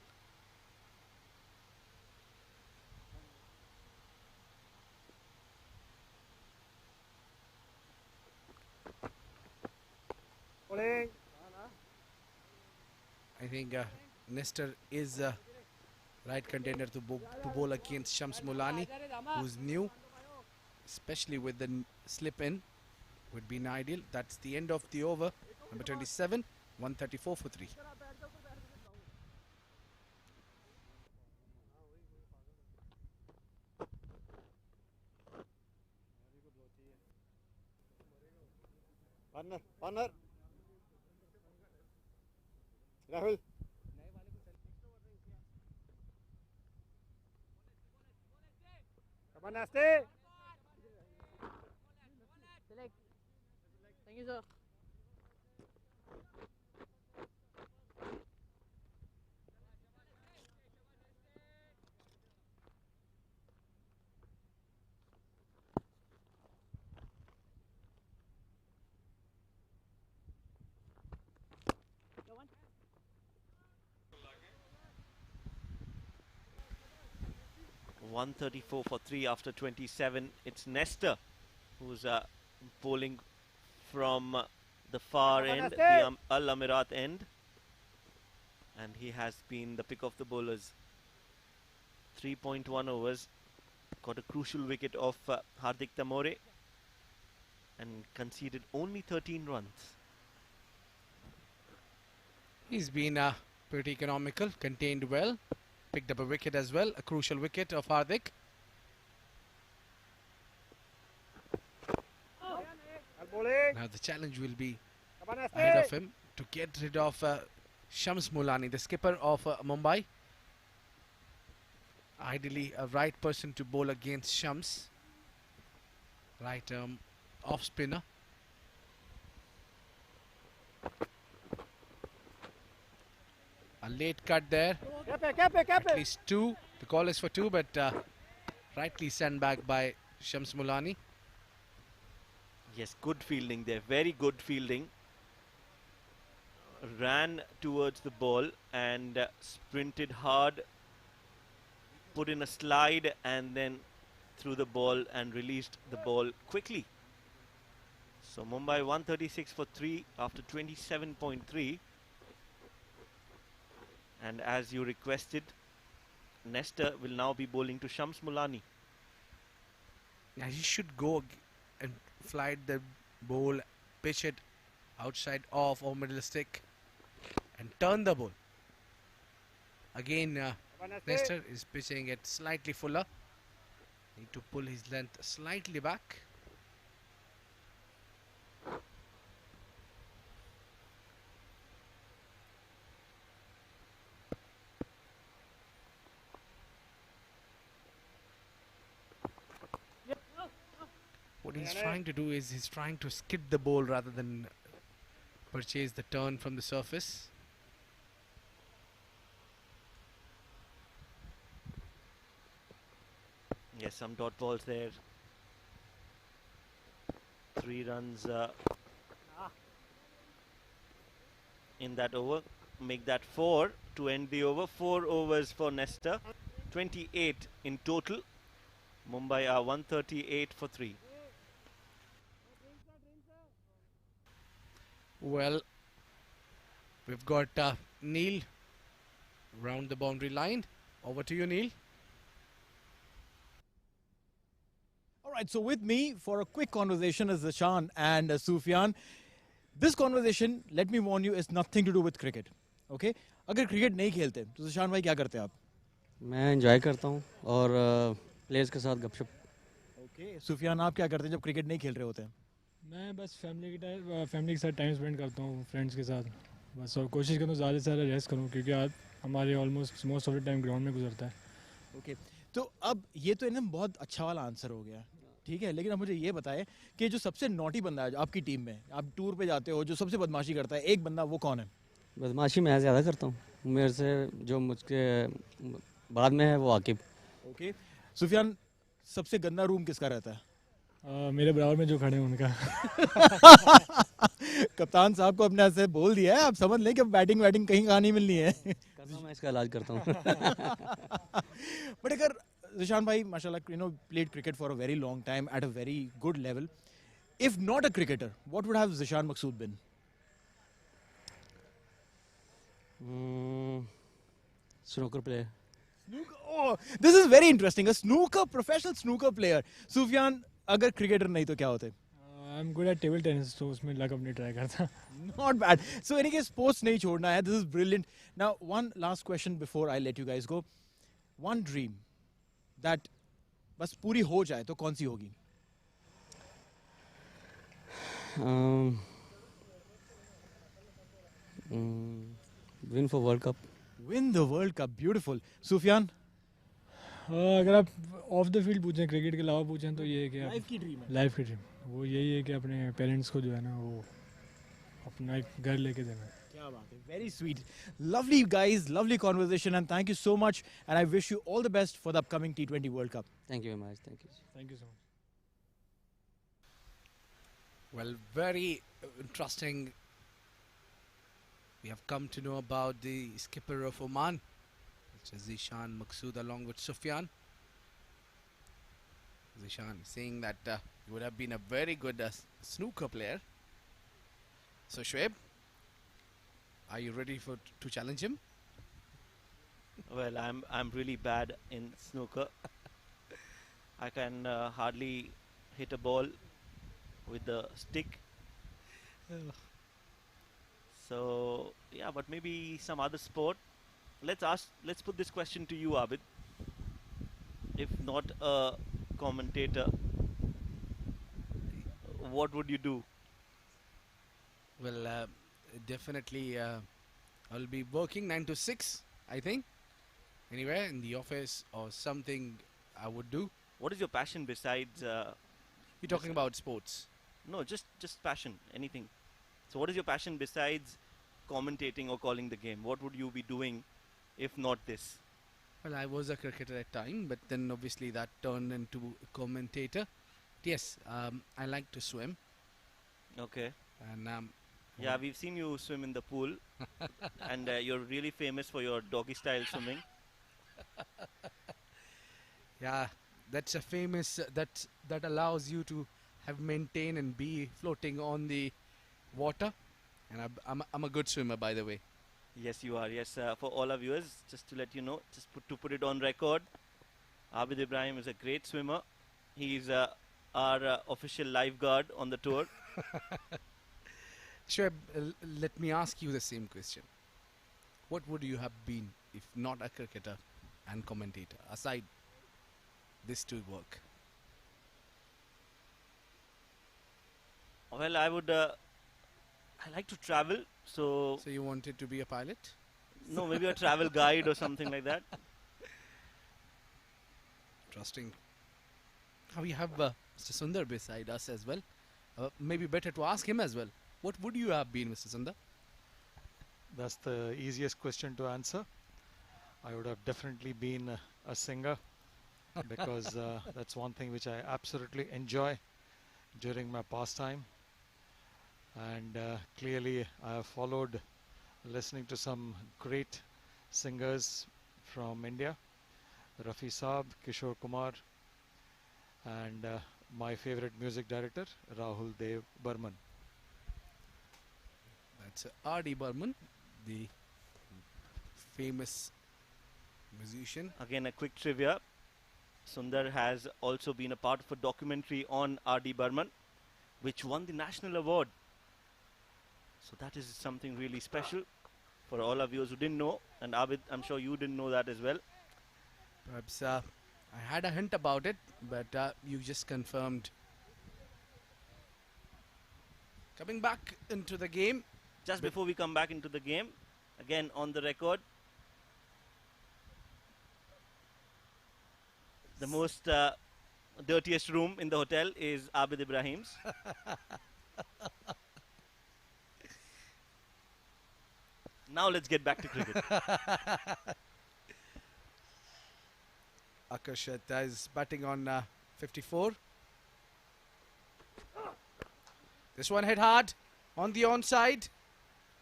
Bowling. I think Nestor is right contender to bowl against Shams Molani, who's new, especially with the slip in. Would be an ideal. That's the end of the over. Number 27, 134 for 3. Partner. Rahul. Come on, Nasty. Select. Thank you, sir. Go on. 134 for 3 after 27. It's Nestor who's bowling from the far end, the Al Amirat end. And he has been the pick of the bowlers. 3.1 overs. Got a crucial wicket of Hardik Tamore. And conceded only 13 runs. He's been pretty economical, contained well. Picked up a wicket as well, a crucial wicket of Hardik. Now the challenge will be ahead of him to get rid of Shams Molani, the skipper of Mumbai. Ideally a right person to bowl against Shams. Right off spinner. A late cut there. At least 2. The call is for 2, but rightly sent back by Shams Molani. Yes, good fielding there. Very good fielding. ran towards the ball and sprinted hard, put in a slide, and then threw the ball and released the ball quickly. So Mumbai 136 for 3 after 27.3. And as you requested, Nestor will now be bowling to Shams Mulani. Now he should go and fly the ball, pitch it outside off or middle stick and turn the ball. Again, Nestor is pitching it slightly fuller. Need to pull his length slightly back. What he's trying to do is he's trying to skid the ball rather than purchase the turn from the surface. Yes, some dot balls there. 3 runs in that over. Make that 4 to end the over. 4 overs for Nestor. 28 in total. Mumbai are 138 for 3. Well, we've got Neil round the boundary line. Over to you, Neil. All right, so with me for a quick conversation is Zishan and Sufyan. This conversation, let me warn you, is nothing to do with cricket. Okay? अगर cricket नहीं खेलते तो जिशान भाई क्या करते हैं आप? मैं एंजॉय करता हूँ और प्लेयर्स के साथ गपशप. ओके, सुफियान आप क्या करते हैं जब क्रिकेट नहीं खेल रहे होते हैं? मैं बस फैमिली के साथ टाइम स्पेंड करता हूँ, फ्रेंड्स के साथ बस, और कोशिश करता हूँ ज़्यादा से ज़्यादा रेस्ट करूँ क्योंकि आज हमारे almost most of the time ground में गुजरता है. ओके, तो अब ये तो इन्हें बहुत अच्छा वाला आंसर हो गया, ठीक है, लेकिन अब मुझे ये बताएं कि जो सबसे नॉटी बंदा है आपकी टीम में, आप टूर पे जाते हो, जो सबसे बदमाशी करता है एक बंदा, वो कौन है? बदमाशी मैं ज़्यादा करता हूँ, मेरे से जो मुझके बाद में है वो आकिब. ओके, सुफियान सबसे गंदा रूम किसका रहता है? मेरे बराबर में जो खड़े हैं उनका. कप्तान साहब को अपने हाथ से बोल दिया है, आप समझ लें कि बैटिंग कहीं कहाँ नहीं मिलनी है. मैं इसका इलाज करता हूँ. बट अगर Zishan bhai, mashallah, played cricket for a very long time at a very good level. If not a cricketer, what would have Zishan Maqsood been? Snooker player. Oh, this is very interesting. A professional snooker player. Sufyan, अगर cricketer नहीं तो क्या होते? I'm good at table tennis, so उसमें luck अपनी try करता. Not bad. So any case, sports नहीं छोड़ना है. This is brilliant. Now, one last question before I let you guys go. One dream that बस पूरी हो जाए तो कौन सी होगी? Win for World Cup. Win the World Cup. Beautiful. Sufyan? अगर आप ऑफ द फील्ड पूछें, क्रिकेट के अलावा पूछें तो ये है कि लाइफ की ड्रीम है. लाइफ की ड्रीम वो यही है कि अपने पेरेंट्स को जो है ना वो अपना एक घर लेके देना है. क्या बात है. Very sweet. Lovely guys, lovely conversation, and thank you so much, and I wish you all the best for the upcoming T20 World Cup. Thank you very much. Thank you. Thank you so much. Well, very interesting. We have come to know about the skipper of Oman, which is Zishan Maqsood, along with Sufyan. Zishan saying that he would have been a very good snooker player. So Shoaib, are you ready to challenge him? Well, I'm really bad in snooker. I can hardly hit a ball with the stick. So yeah, but maybe some other sport. Let's put this question to you, Abid. If not a commentator, what would you do? Well, definitely I'll be working 9 to 6, I think. Anywhere in the office or something I would do. What is your passion besides? You're talking about sports? No, just passion, anything. So what is your passion besides commentating or calling the game? What would you be doing if not this? Well, I was a cricketer at time, but then obviously that turned into a commentator. Yes, I like to swim. Okay. And Yeah, we've seen you swim in the pool, and you're really famous for your doggy style swimming. Yeah, that's a famous that allows you to have maintain and be floating on the water. And I'm a good swimmer, by the way. Yes, you are. Yes, for all our viewers, just to let you know, to put it on record, Abid Ibrahim is a great swimmer. He's our official lifeguard on the tour. Shoaib, let me ask you the same question. What would you have been if not a cricketer and commentator, aside this two work? Well, I would. I like to travel, so. So you wanted to be a pilot? No, maybe a travel guide or something like that. Interesting. We have Mr. Sundar beside us as well. Maybe better to ask him as well. What would you have been, Mr. Sundar? That's the easiest question to answer. I would have definitely been a singer because that's one thing which I absolutely enjoy during my pastime. And clearly I have followed listening to some great singers from India, Rafi Saab, Kishore Kumar, and my favorite music director, Rahul Dev Burman. That's R.D. Burman, the famous musician. Again, a quick trivia. Sundar has also been a part of a documentary on R.D. Burman, which won the national award. So that is something really special for all our viewers who didn't know. And Abid, I'm sure you didn't know that as well. Perhaps I had a hint about it, but you just confirmed. Coming back into the game. Just before we come back into the game, again on the record, the most dirtiest room in the hotel is Abid Ibrahim's. Now let's get back to cricket. Akarshat is batting on 54. This one hit hard on the onside.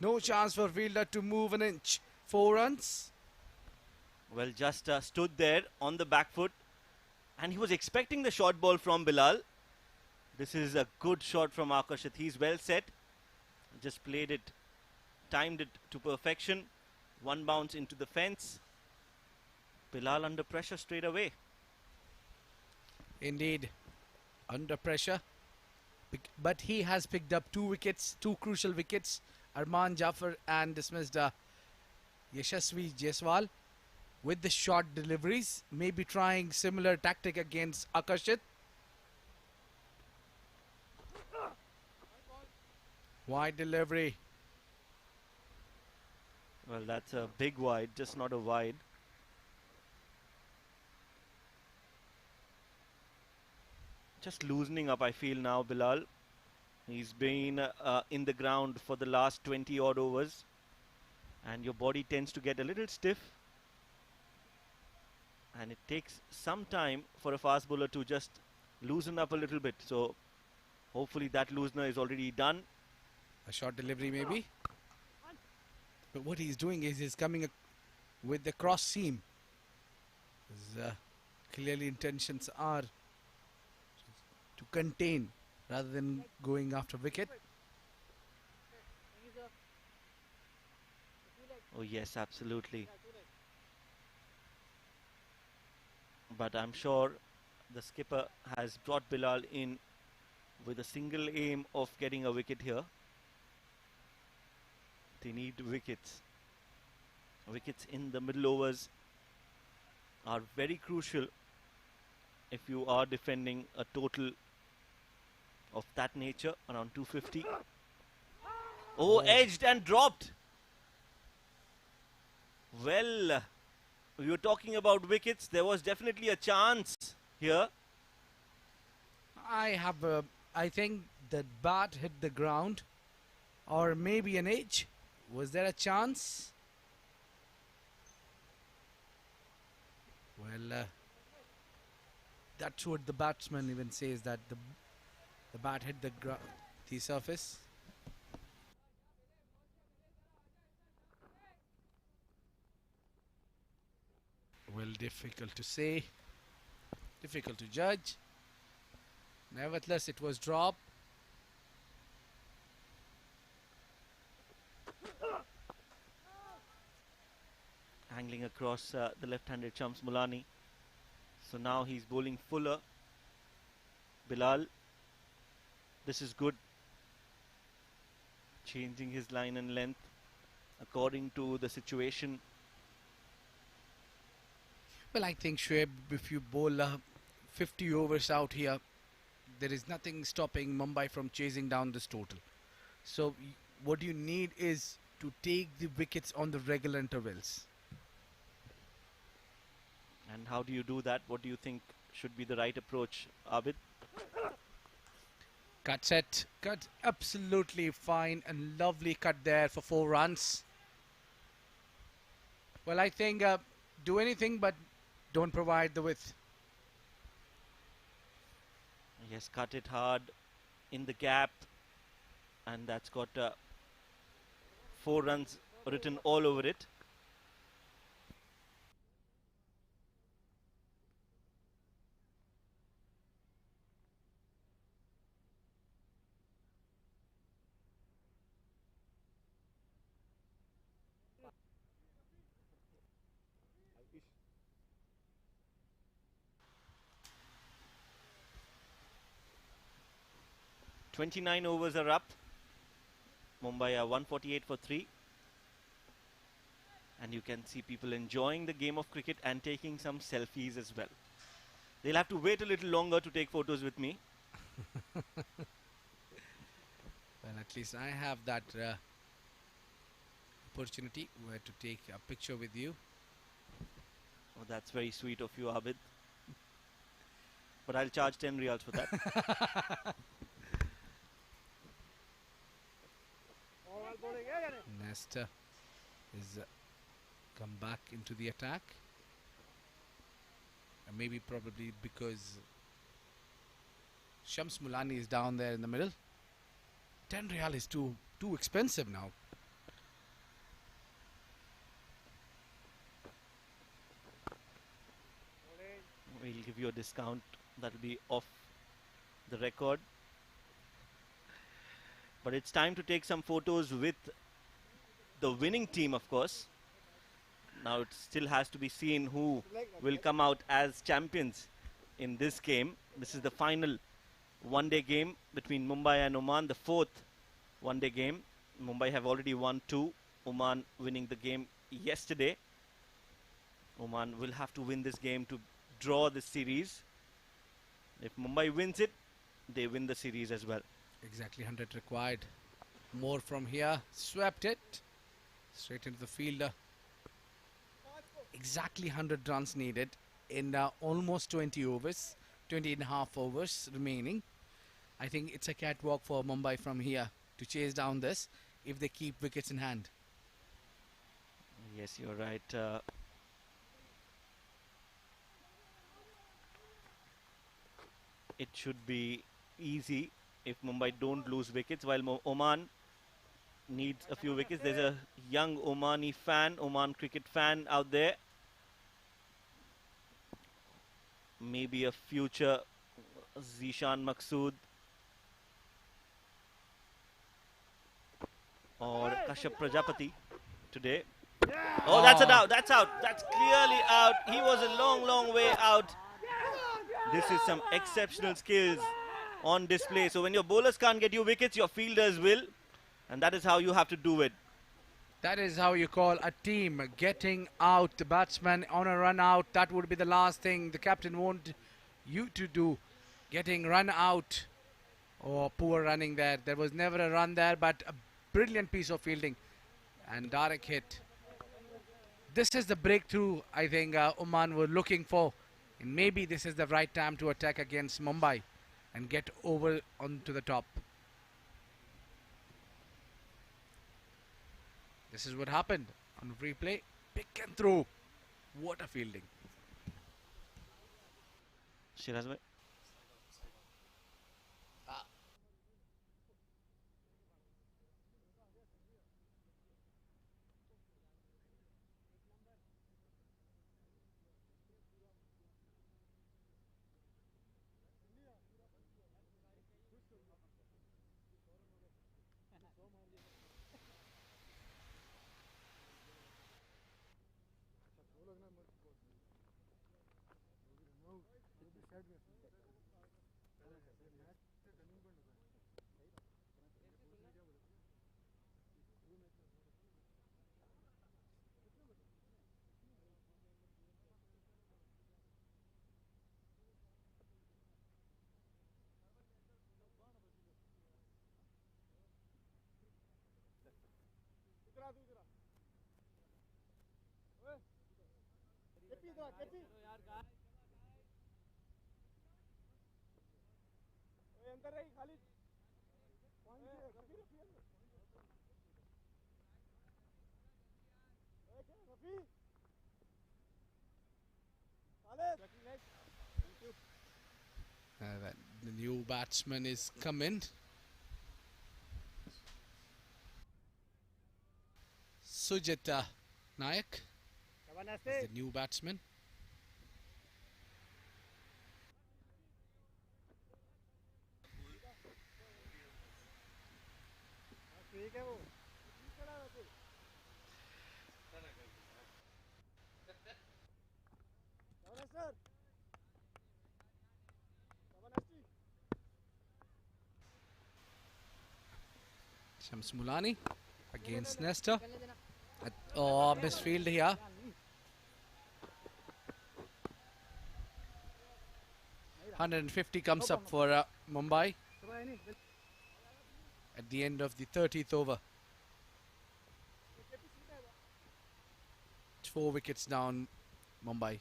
No chance for fielder to move an inch. 4 runs. Well, just stood there on the back foot, and he was expecting the short ball from Bilal. This is a good shot from Akarshat. He's well set. Just played it, timed it to perfection. One bounce into the fence. Bilal under pressure straight away. Indeed, under pressure. But he has picked up 2 wickets, 2 crucial wickets. Arman Jafar and dismissed Yashasvi Jaiswal with the short deliveries. Maybe trying similar tactic against Akarshat. Wide delivery. Well, that's a big wide, just not a wide. Just loosening up, I feel now, Bilal. He's been in the ground for the last 20 odd overs, and your body tends to get a little stiff, and it takes some time for a fast bowler to just loosen up a little bit. So hopefully that loosener is already done. A short delivery maybe. But what he's doing is he's coming with the cross seam. His, clearly intentions are to contain rather than going after wicket. Oh yes, absolutely. But I'm sure the skipper has brought Bilal in with a single aim of getting a wicket here. They need wickets. Wickets in the middle overs are very crucial if you are defending a total of that nature, around 250. Oh, edged and dropped. Well, we were talking about wickets. There was definitely a chance here. I think the bat hit the ground, or maybe an edge. Was there a chance? Well, that's what the batsman even says, that the bat hit the surface. difficult to say, difficult to judge. Nevertheless, it was dropped. Angling across the left-handed Shams Mulani. So now he's bowling fuller. Bilal, this is good. Changing his line and length according to the situation. Well, I think Shoaib, if you bowl 50 overs out here, there is nothing stopping Mumbai from chasing down this total. So what you need is to take the wickets on the regular intervals. And how do you do that? What do you think should be the right approach, Abid? Cut set, cut absolutely fine and lovely cut there for 4 runs. Well, I think do anything but don't provide the width. Yes, cut it hard in the gap, and that's got 4 runs written all over it. "29 overs are up. Mumbai are 148 for 3. And you can see people enjoying the game of cricket and taking some selfies as well. They'll have to wait a little longer to take photos with me. Well, at least I have that opportunity where to take a picture with you. Oh, that's very sweet of you, Abid. But I'll charge 10 riyals for that. Nesta is come back into the attack. And maybe probably because Shams Mulani is down there in the middle. 10 riyal is too expensive now. We'll give you a discount. That'll be off the record. But it's time to take some photos with the winning team, of course. Now it still has to be seen who will come out as champions in this game. This is the final one-day game between Mumbai and Oman, the 4th one-day game. Mumbai have already won 2, Oman winning the game yesterday. Oman will have to win this game to draw this series. If Mumbai wins it, they win the series as well. Exactly 100 required. More from here. Swept it. Straight into the fielder. Exactly 100 runs needed in almost 20 overs. 20 and a half overs remaining. I think it's a catwalk for Mumbai from here to chase down this if they keep wickets in hand. Yes, you're right. It should be easy if Mumbai don't lose wickets, while Oman needs a few wickets. There's a young Omani fan, Oman cricket fan out there. Maybe a future Zishan Maqsood or Kashyap Prajapati today. Oh, that's a out. That's out. That's clearly out. He was a long way out. This is some exceptional skills on display. So when your bowlers can't get you wickets, your fielders will. And that is how you have to do it. That is how you call a team getting out the batsman on a run out. That would be the last thing the captain want you to do. Getting run out. Oh, poor running there. There was never a run there, but a brilliant piece of fielding. And direct hit. This is the breakthrough I think Oman were looking for. And maybe this is the right time to attack against Mumbai and get over onto the top. This is what happened on replay. Pick and throw. What a fielding. Shiraz bhai. अंदर रही खाली Rafi Rafi The new batsman is come in. Sujit Nayak is the new batsman. ठीक है वो Shams Mulani against Nestor. Oh, misfield here. $150 comes up for Mumbai at the end of the 30th over. 4 wickets down, Mumbai.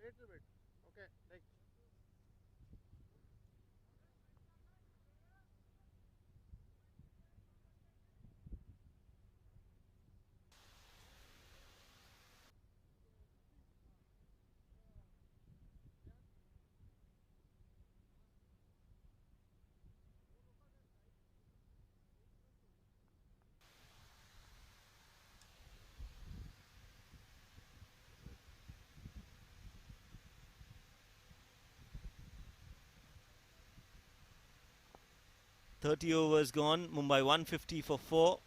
little bit okay like .30 overs gone. Mumbai 150 for 4.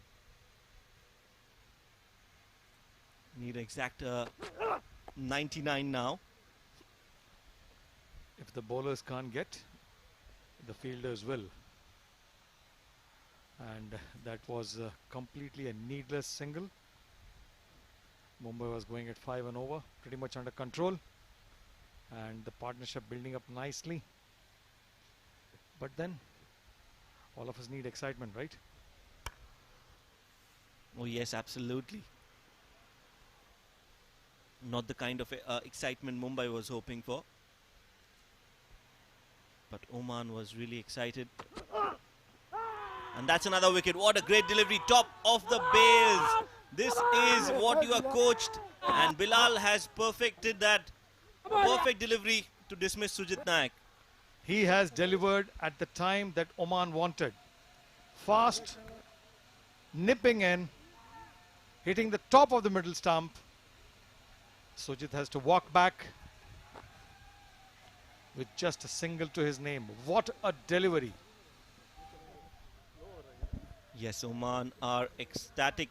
Need exact 99 now. If the bowlers can't get, the fielders will. And that was completely a needless single. Mumbai was going at 5 and over, pretty much under control. And the partnership building up nicely. But then, all of us need excitement, right? Oh yes, absolutely. Not the kind of excitement Mumbai was hoping for. But Oman was really excited. And that's another wicket. What a great delivery. Top of the bails. This is what you are coached. And Bilal has perfected that perfect delivery to dismiss Sujit Nayak. He has delivered at the time that Oman wanted. Fast, nipping in, hitting the top of the middle stump. Sujit has to walk back with just a single to his name. What a delivery. Yes, Oman are ecstatic.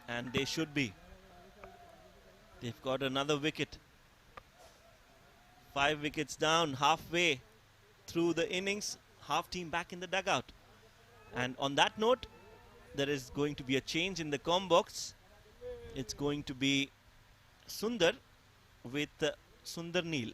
And they should be. They've got another wicket. 5 wickets down, halfway through the innings. Half team back in the dugout. And on that note, there is going to be a change in the comm box. It's going to be Sundar with Sundar Neel.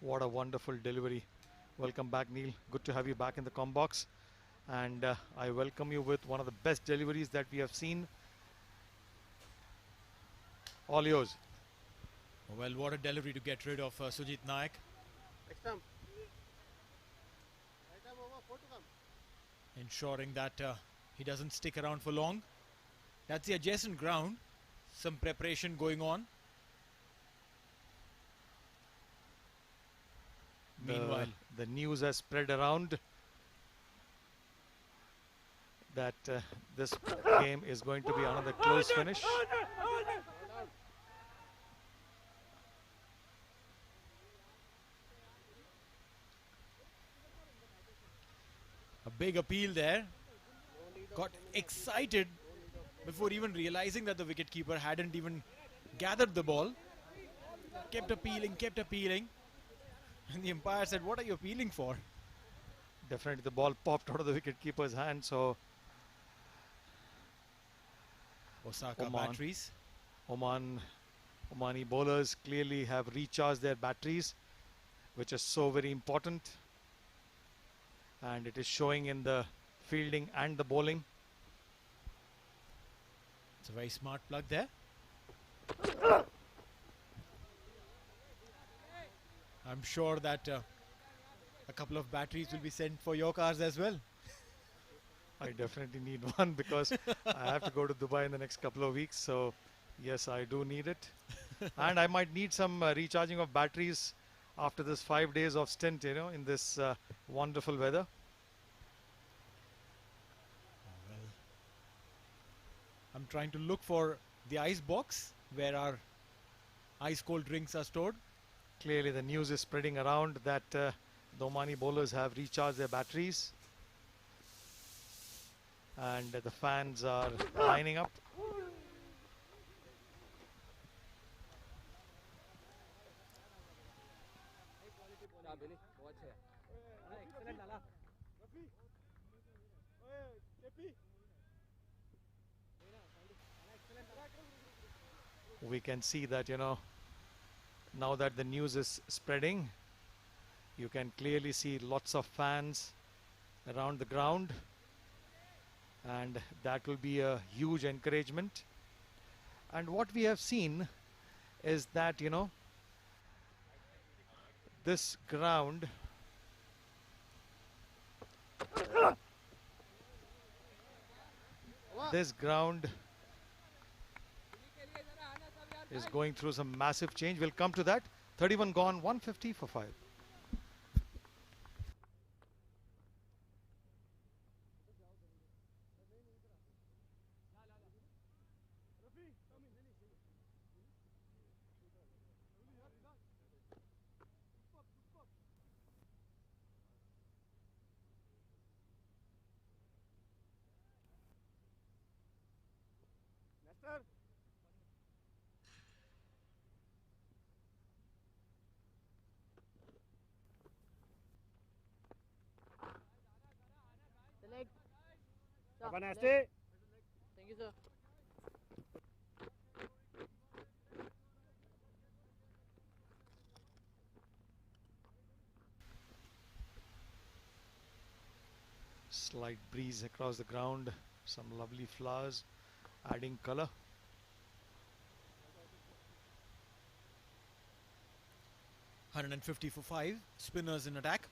What a wonderful delivery. Welcome back, Neil. Good to have you back in the comm box. And I welcome you with one of the best deliveries that we have seen. All yours. Well, what a delivery to get rid of Sujit Nayak. Ensuring that he doesn't stick around for long. That's the adjacent ground. Some preparation going on. Meanwhile, the news has spread around that this game is going to be another close finish. A big appeal there. Got excited before even realizing that the wicketkeeper hadn't even gathered the ball. Kept appealing. And the umpire said, "What are you appealing for?" Definitely the ball popped out of the wicketkeeper's hand. So Osaka batteries. Omani bowlers clearly have recharged their batteries, which is so very important. And it is showing in the fielding and the bowling. It's a very smart plug there. I'm sure that a couple of batteries will be sent for your cars as well. I definitely need one because I have to go to Dubai in the next couple of weeks. So, yes, I do need it. And I might need some recharging of batteries after this 5 days of stint, in this wonderful weather. Well, I'm trying to look for the ice box where our ice cold drinks are stored. Clearly, the news is spreading around that the Omani bowlers have recharged their batteries. And the fans are lining up. We can see that, now that the news is spreading, you can clearly see lots of fans around the ground. And that will be a huge encouragement. And what we have seen is that, this ground is going through some massive change. We'll come to that. 31 gone, 150 for 5. Select. Have a nice day. Thank you, sir. Slight breeze across the ground, some lovely flowers adding color. $150 for 5. Spinners in attack.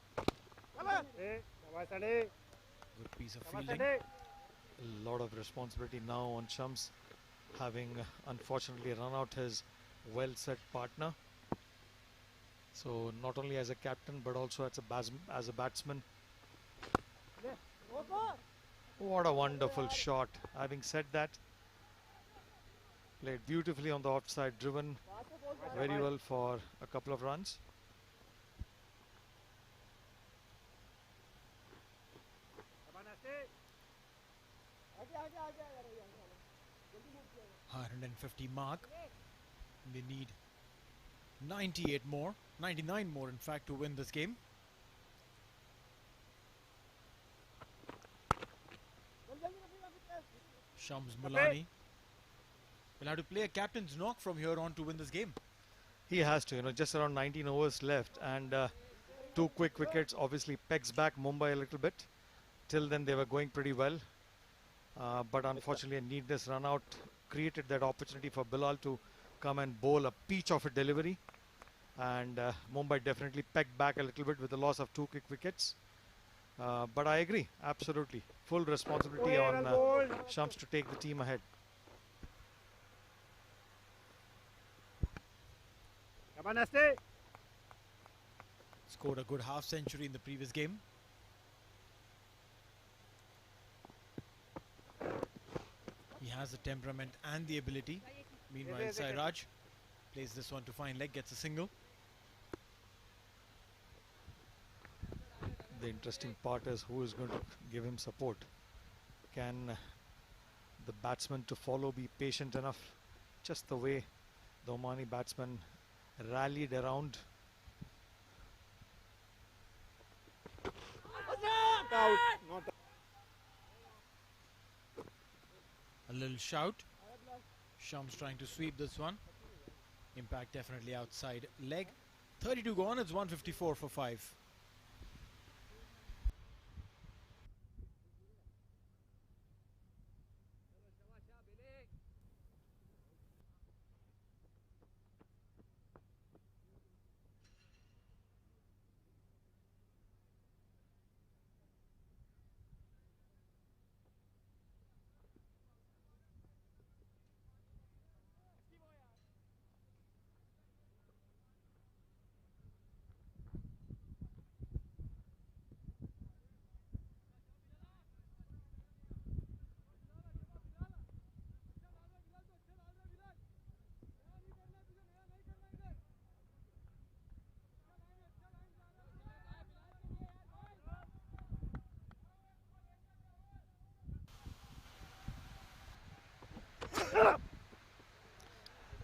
Good piece of fielding. A lot of responsibility now on Shams, having unfortunately run out his well-set partner. So not only as a captain but also as a batsman. What a wonderful shot. Having said that, played beautifully on the offside, driven very well for a couple of runs. $150 mark. They need 98 more, 99 more in fact, to win this game. Shams Mulani will have to play a captain's knock from here on to win this game. He has to, just around 19 overs left, and 2 quick wickets obviously pegs back Mumbai a little bit. Till then they were going pretty well, but unfortunately a needless run out created that opportunity for Bilal to come and bowl a peach of a delivery, and Mumbai definitely pegged back a little bit with the loss of 2 quick wickets. But I agree, absolutely. Full responsibility on Shams to take the team ahead. Scored a good half century in the previous game. has the temperament and the ability. Meanwhile, Sairaj plays this one to fine leg, gets a single. The interesting part is who is going to give him support. Can the batsman to follow be patient enough? Just the way the Omani batsman rallied around. A little shout. Shams trying to sweep this one. Impact definitely outside leg. 32 gone, it's 154 for 5.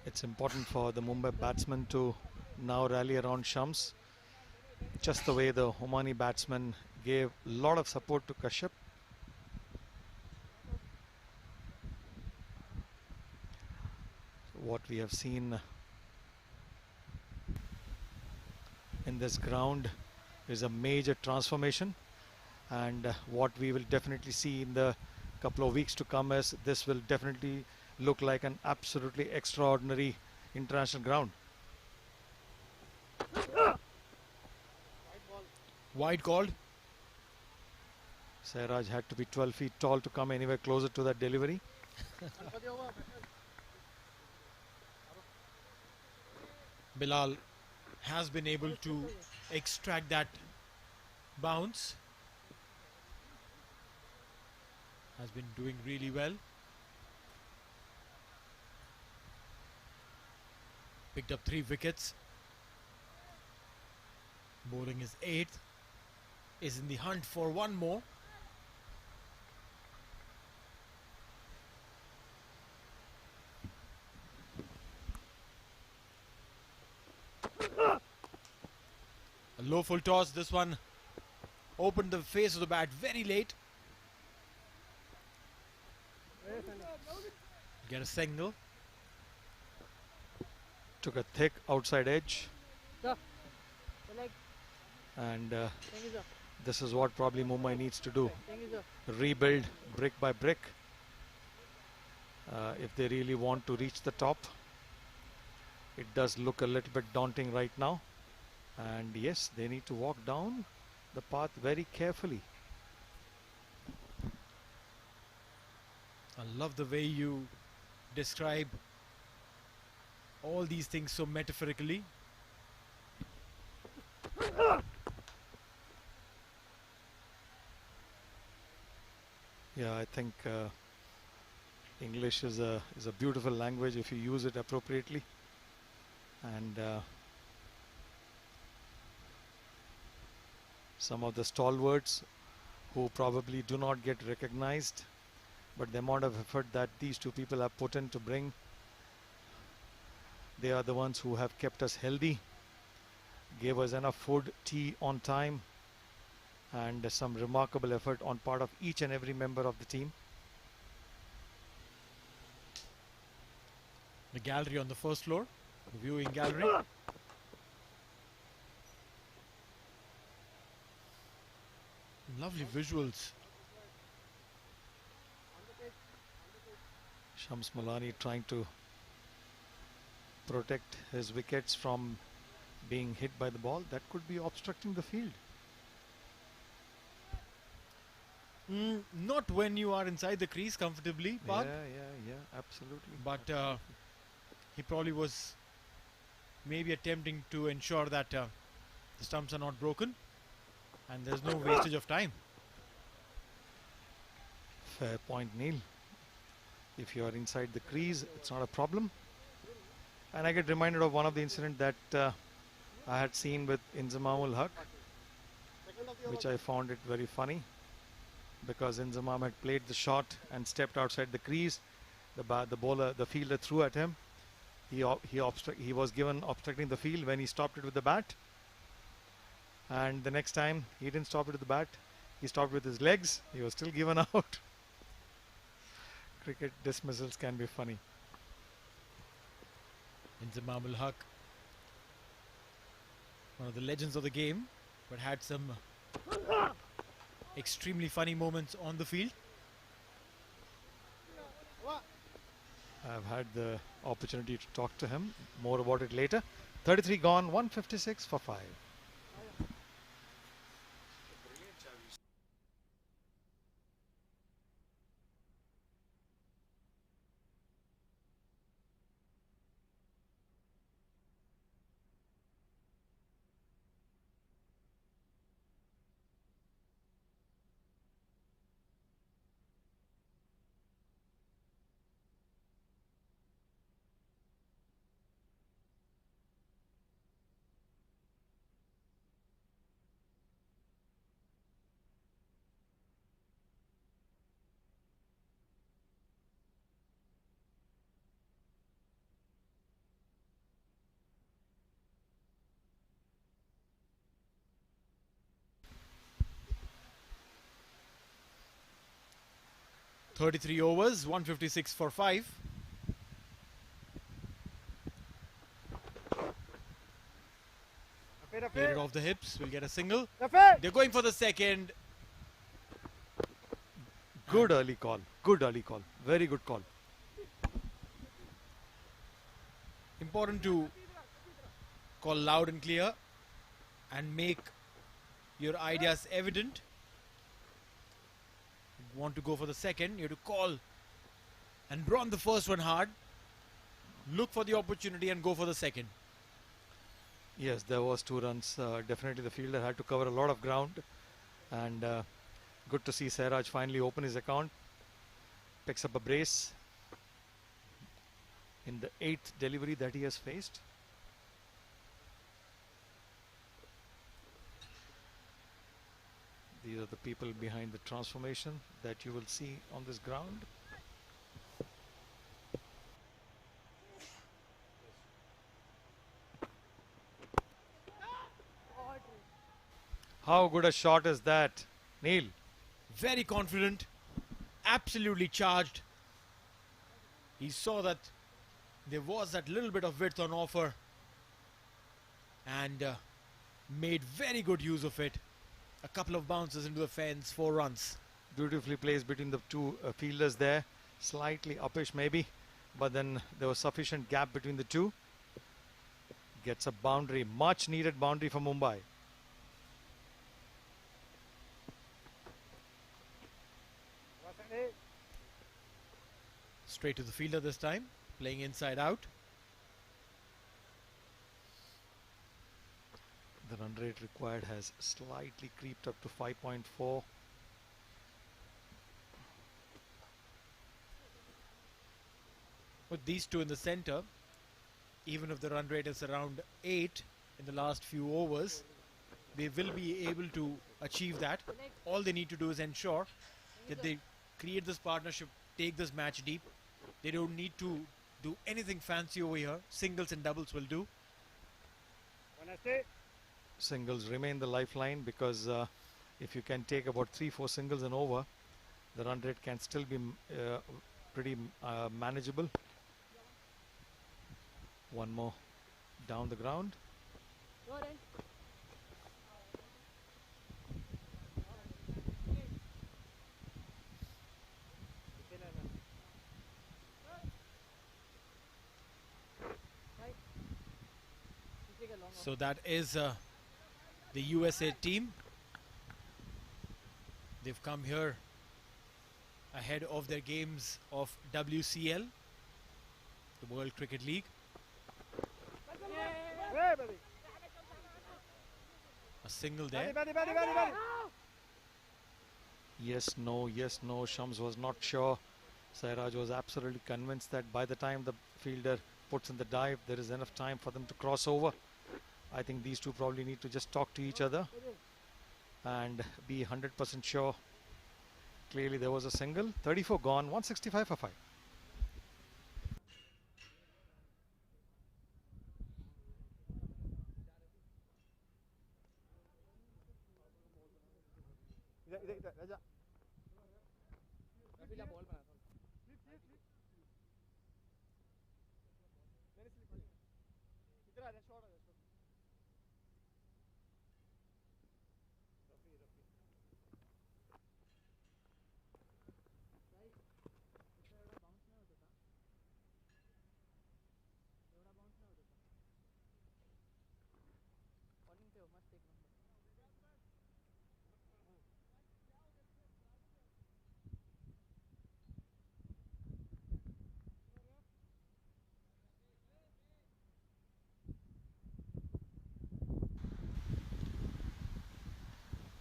It's important for the Mumbai batsman to now rally around Shams. Just the way the Omani batsman gave a lot of support to Kashyap. What we have seen in this ground is a major transformation, and what we will definitely see in the couple of weeks to come is this will definitely look like an absolutely extraordinary international ground. Wide called. Sairaj had to be 12 feet tall to come anywhere closer to that delivery. Bilal has been able to extract that bounce. Has been doing really well. Picked up 3 wickets. Bowling is 8th. Is in the hunt for one more. A low full toss. This one opened the face of the bat very late. Get a single. Took a thick outside edge. And this is what probably Mumbai needs to do. Rebuild brick by brick. If they really want to reach the top. It does look a little bit daunting right now. And yes, they need to walk down the path very carefully. I love the way you describe all these things so metaphorically. Yeah, I think English is a beautiful language if you use it appropriately. And some of the stalwarts who probably do not get recognized, but the amount of effort that these two people have put in to bring, they are the ones who have kept us healthy, gave us enough food, tea on time, and some remarkable effort on part of each and every member of the team. The gallery on the first floor, the viewing gallery. Lovely visuals. Shams Mulani trying to protect his wickets from being hit by the ball. That could be obstructing the field. Not when you are inside the crease comfortably, Park. Yeah, absolutely. But he probably was maybe attempting to ensure that the stumps are not broken and there's no wastage of time. Fair point, Neil. If you are inside the crease, it's not a problem. And I get reminded of one of the incident that I had seen with Inzamamul Haq, which I found it very funny, because Inzamam had played the shot and stepped outside the crease. The fielder threw at him. He was given obstructing the field when he stopped it with the bat. And the next time he didn't stop it with the bat, he stopped with his legs. He was still given out. Cricket dismissals can be funny. Inzamam Haq, one of the legends of the game, but had some extremely funny moments on the field. I've had the opportunity to talk to him. More about it later. 33 gone, 156 for 5. .33 overs, 156 for 5. Hit it off the hips, will get a single. They're going for the second. Good early call. Good early call. Very good call. Important to call loud and clear and make your ideas evident. Want to go for the second, you have to call and run the first one hard, look for the opportunity and go for the second. Yes, there was 2 runs. Definitely the fielder had to cover a lot of ground, and good to see Sairaj finally open his account. Picks up a brace in the 8th delivery that he has faced. These are the people behind the transformation that you will see on this ground. How good a shot is that, Neil? Very confident, absolutely charged. He saw that there was that little bit of width on offer and made very good use of it. A couple of bounces into the fence, 4 runs. Beautifully placed between the 2 fielders there. Slightly uppish maybe, but then there was sufficient gap between the 2. Gets a boundary, much needed boundary for Mumbai. Straight to the fielder this time, playing inside out. The run rate required has slightly creeped up to 5.4. With these 2 in the center, even if the run rate is around 8 in the last few overs, they will be able to achieve that. All they need to do is ensure that they create this partnership, take this match deep. They don't need to do anything fancy over here. Singles and doubles will do. Singles remain the lifeline, because if you can take about 3-4 singles and over, the run rate can still be pretty manageable. One more down the ground. So that is the USA team. They've come here ahead of their games of WCL, the World Cricket League. A single there. Yes, no, yes, no. Shams was not sure Sairaj was absolutely convinced that by the time the fielder puts in the dive, there is enough time for them to cross over. I think these two probably need to just talk to each other and be 100% sure. Clearly there was a single. 34 gone, 165 for 5.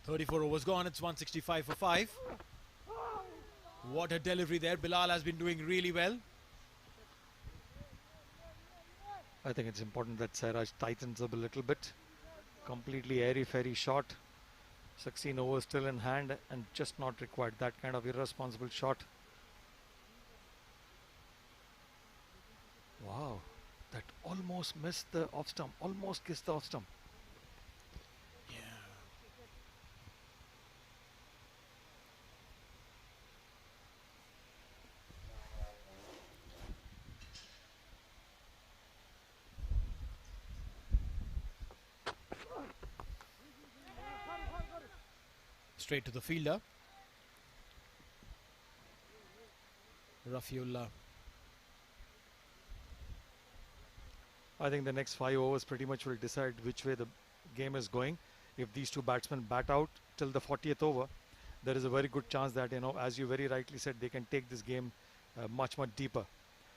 "34 overs gone, it's 165 for 5. What a delivery there. Bilal has been doing really well. I think it's important that Sairaj tightens up a little bit. Completely airy-fairy shot. 16 overs still in hand and just not required. That kind of irresponsible shot. Wow, that almost missed the off stump. Almost kissed the off stump. Straight to the fielder. Rafiullah. I think the next 5 overs pretty much will decide which way the game is going. If these two batsmen bat out till the 40th over, there is a very good chance that, as you very rightly said, they can take this game much deeper.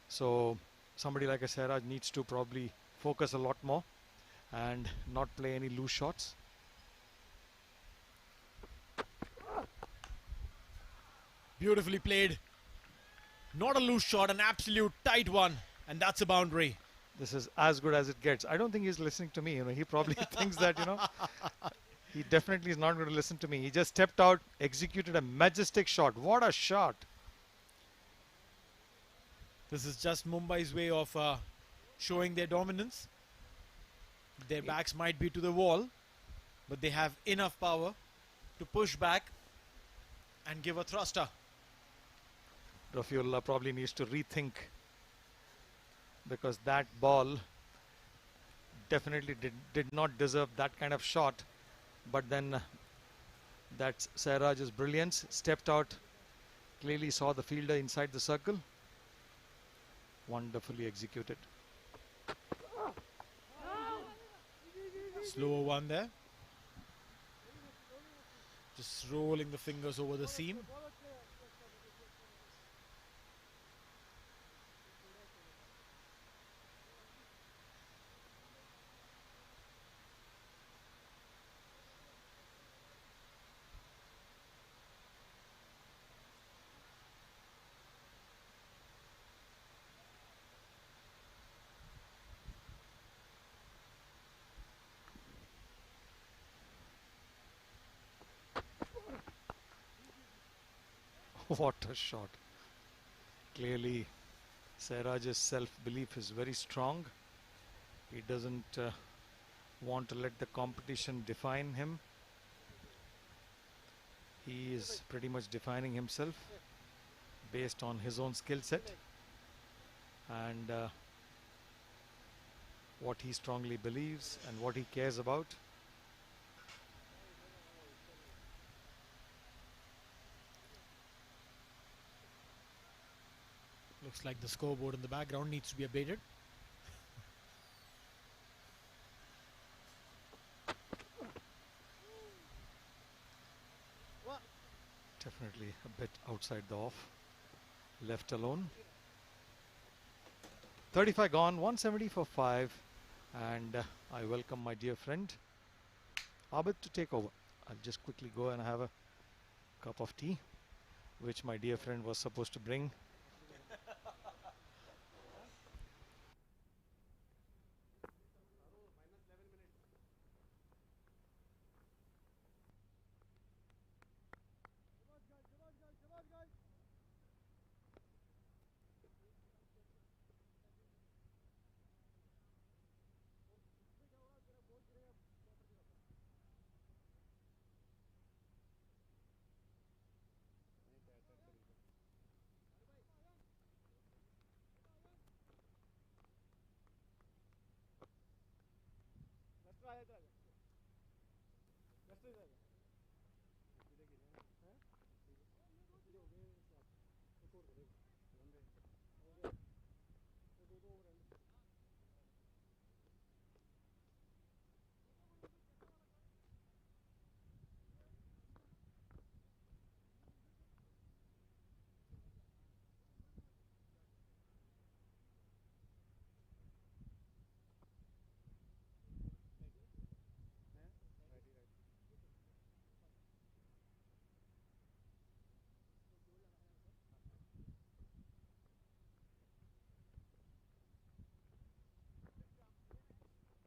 So somebody like a Sairaj needs to probably focus a lot more and not play any loose shots. Beautifully played. Not a loose shot, an absolute tight one. And that's a boundary. This is as good as it gets. I don't think he's listening to me. He probably thinks that, he definitely is not going to listen to me. He just stepped out, executed a majestic shot. What a shot. This is just Mumbai's way of showing their dominance. Their backs might be to the wall, but they have enough power to push back and give a thruster. Rafiullah probably needs to rethink, because that ball definitely did not deserve that kind of shot. But then that's Sairaj's brilliance. Stepped out, clearly saw the fielder inside the circle. Wonderfully executed. Slower one there. Just rolling the fingers over the seam. What a shot. Clearly, Sairaj's self-belief is very strong. He doesn't want to let the competition define him. He is pretty much defining himself based on his own skill set and what he strongly believes and what he cares about. Looks like the scoreboard in the background needs to be updated. Definitely a bit outside the off. Left alone. 35 gone, 170 for 5. And I welcome my dear friend Abid to take over. I'll just quickly go and have a cup of tea, which my dear friend was supposed to bring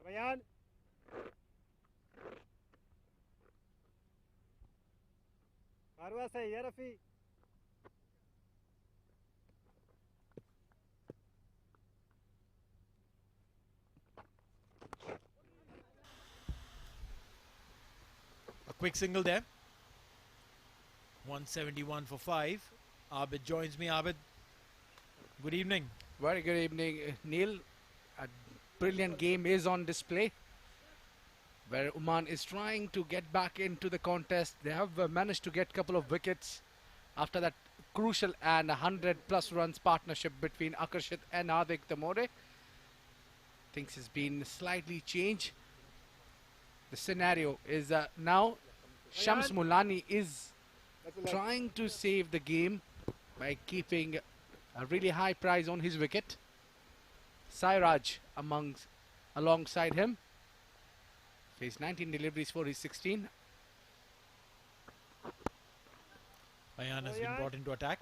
Ryan. Marwa say, yeah, Rafi. A quick single there. 171 for 5. Abid joins me. Abid, good evening. Very good evening, Neil. A brilliant game is on display where Oman is trying to get back into the contest. They have managed to get a couple of wickets after that crucial and 100 plus runs partnership between Akarshit and Hardik Tamore. Things has been slightly changed. The scenario is now Shams Mulani is trying to save the game by keeping a really high price on his wicket. Sairaj alongside him. He's 19 deliveries for his 16. Bayan has been brought into attack.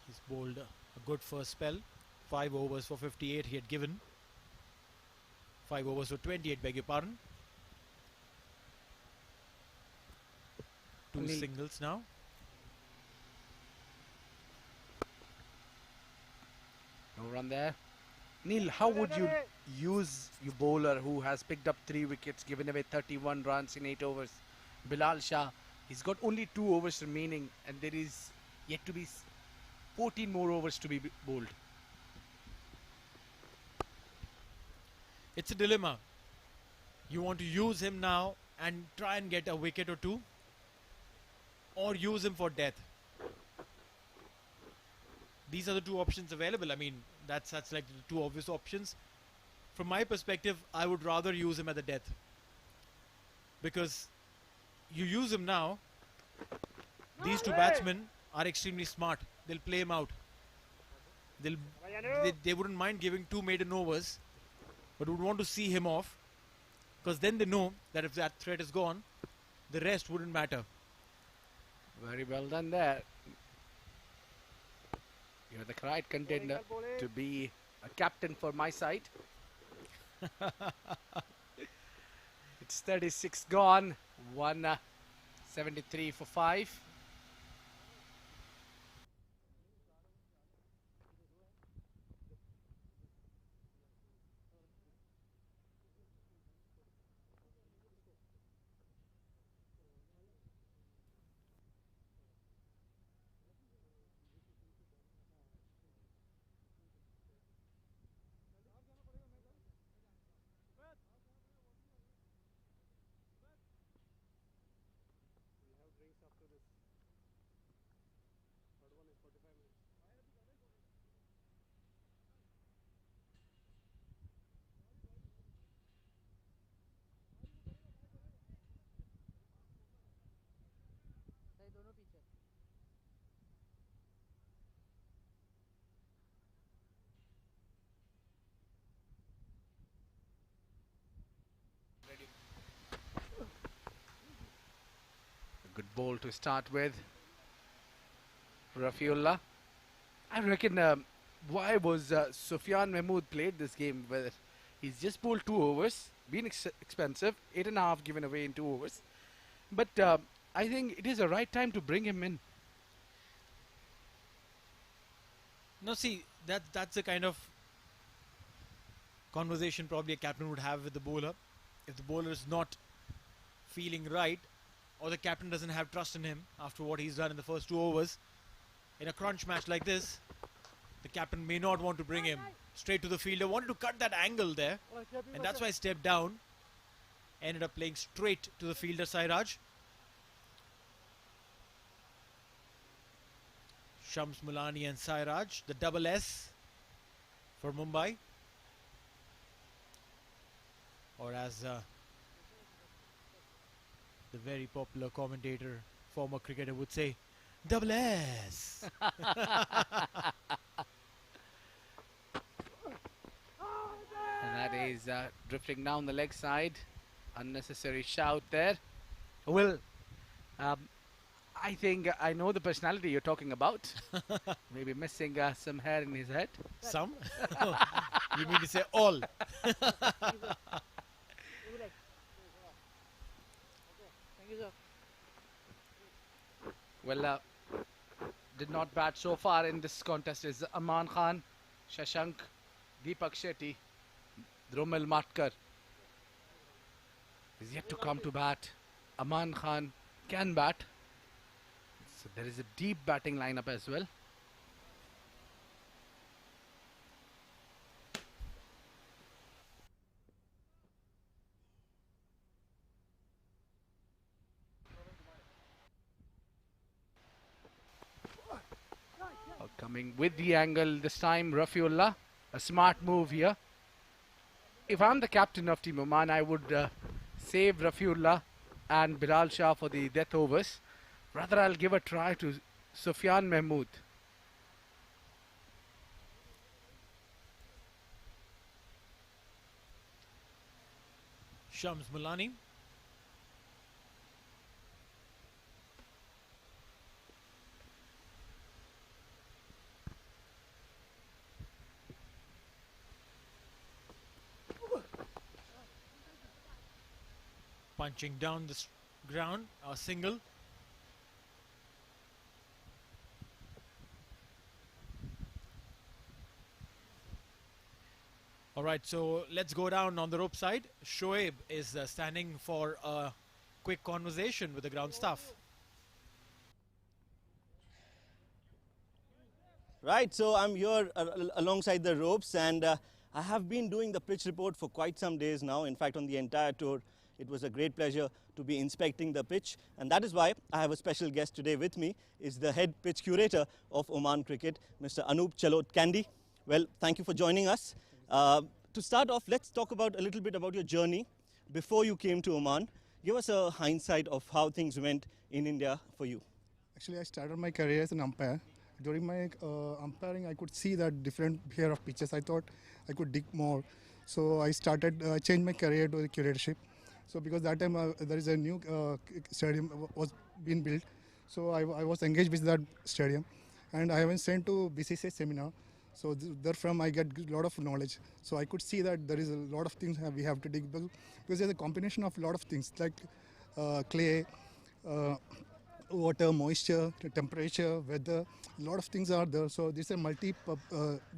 He's bowled a good first spell. 5 overs for 58 he had given. 5 overs for 28, beg your pardon. 2 singles now. No run there. Neil, how would you use your bowler who has picked up 3 wickets, given away 31 runs in 8 overs? Bilal Shah, he's got only 2 overs remaining and there is yet to be 14 more overs to be bowled. It's a dilemma. You want to use him now and try and get a wicket or 2, or use him for death. These are the 2 options available. I mean, that's like the 2 obvious options. From my perspective, I would rather use him at the death, because you use him now, these 2 batsmen are extremely smart. They'll play him out. They wouldn't mind giving 2 maiden overs, but would want to see him off, because then they know that if that threat is gone, the rest wouldn't matter. Very well done there. You're the correct contender to be a captain for my side. It's 36 gone. 173 for 5. दोनों पीछे A good ball to start with. Rafiullah. I reckon why was Sufyan Mahmood played this game where he's just bowled 2 overs, been expensive, 8.5 given away in 2 overs. But I think it is the right time to bring him in. No, see, that's the kind of conversation probably a captain would have with the bowler. If the bowler is not feeling right, or the captain doesn't have trust in him after what he's done in the first 2 overs, in a crunch match like this, the captain may not want to bring him straight to the fielder. Wanted to cut that angle there, and that's why I stepped down. Ended up playing straight to the fielder, Sairaj. Shams Mulani and Sairaj, the double S for Mumbai. Or as the very popular commentator, former cricketer would say, double S. And that is drifting down the leg side. Unnecessary shout there. Well, I think I know the personality you're talking about. Maybe missing some hair in his head. Some? You mean to say all? Well, did not bat so far in this contest is Aman Khan, Shashank, Deepak Shetty, Dromel Matkar is yet to come to bat. Aman Khan can bat. So there is a deep batting lineup as well. Coming with the angle this time, Rafiullah. A smart move here. If I'm the captain of Team Oman, I would save Rafiullah and Bilal Shah for the death overs. Rather, I'll give a try to Sufyan Mahmood. Shams Mulani. Punching down the ground, a single. All right, so let's go down on the rope side. Shoaib is standing for a quick conversation with the ground staff. Right, so I'm here alongside the ropes, and I have been doing the pitch report for quite some days now. In fact, on the entire tour, it was a great pleasure to be inspecting the pitch, and that is why I have a special guest today with me, is the head pitch curator of Oman Cricket, Mr. Anup Chalot Kandi. Well, thank you for joining us. To start off, let's talk about a little bit about your journey before you came to Oman. Give us a hindsight of how things went in India for you. Actually, I started my career as an umpire. During my umpiring, I could see that different pair of pitches. I thought I could dig more. So I started, changed my career to the curatorship. So because that time there is a new stadium was being built. So I was engaged with that stadium. And I was sent to BCCI seminar. So therefrom I get a lot of knowledge. So I could see that there is a lot of things we have to dig because there's a combination of a lot of things like clay, water, moisture, temperature, weather, a lot of things are there. So this is a multi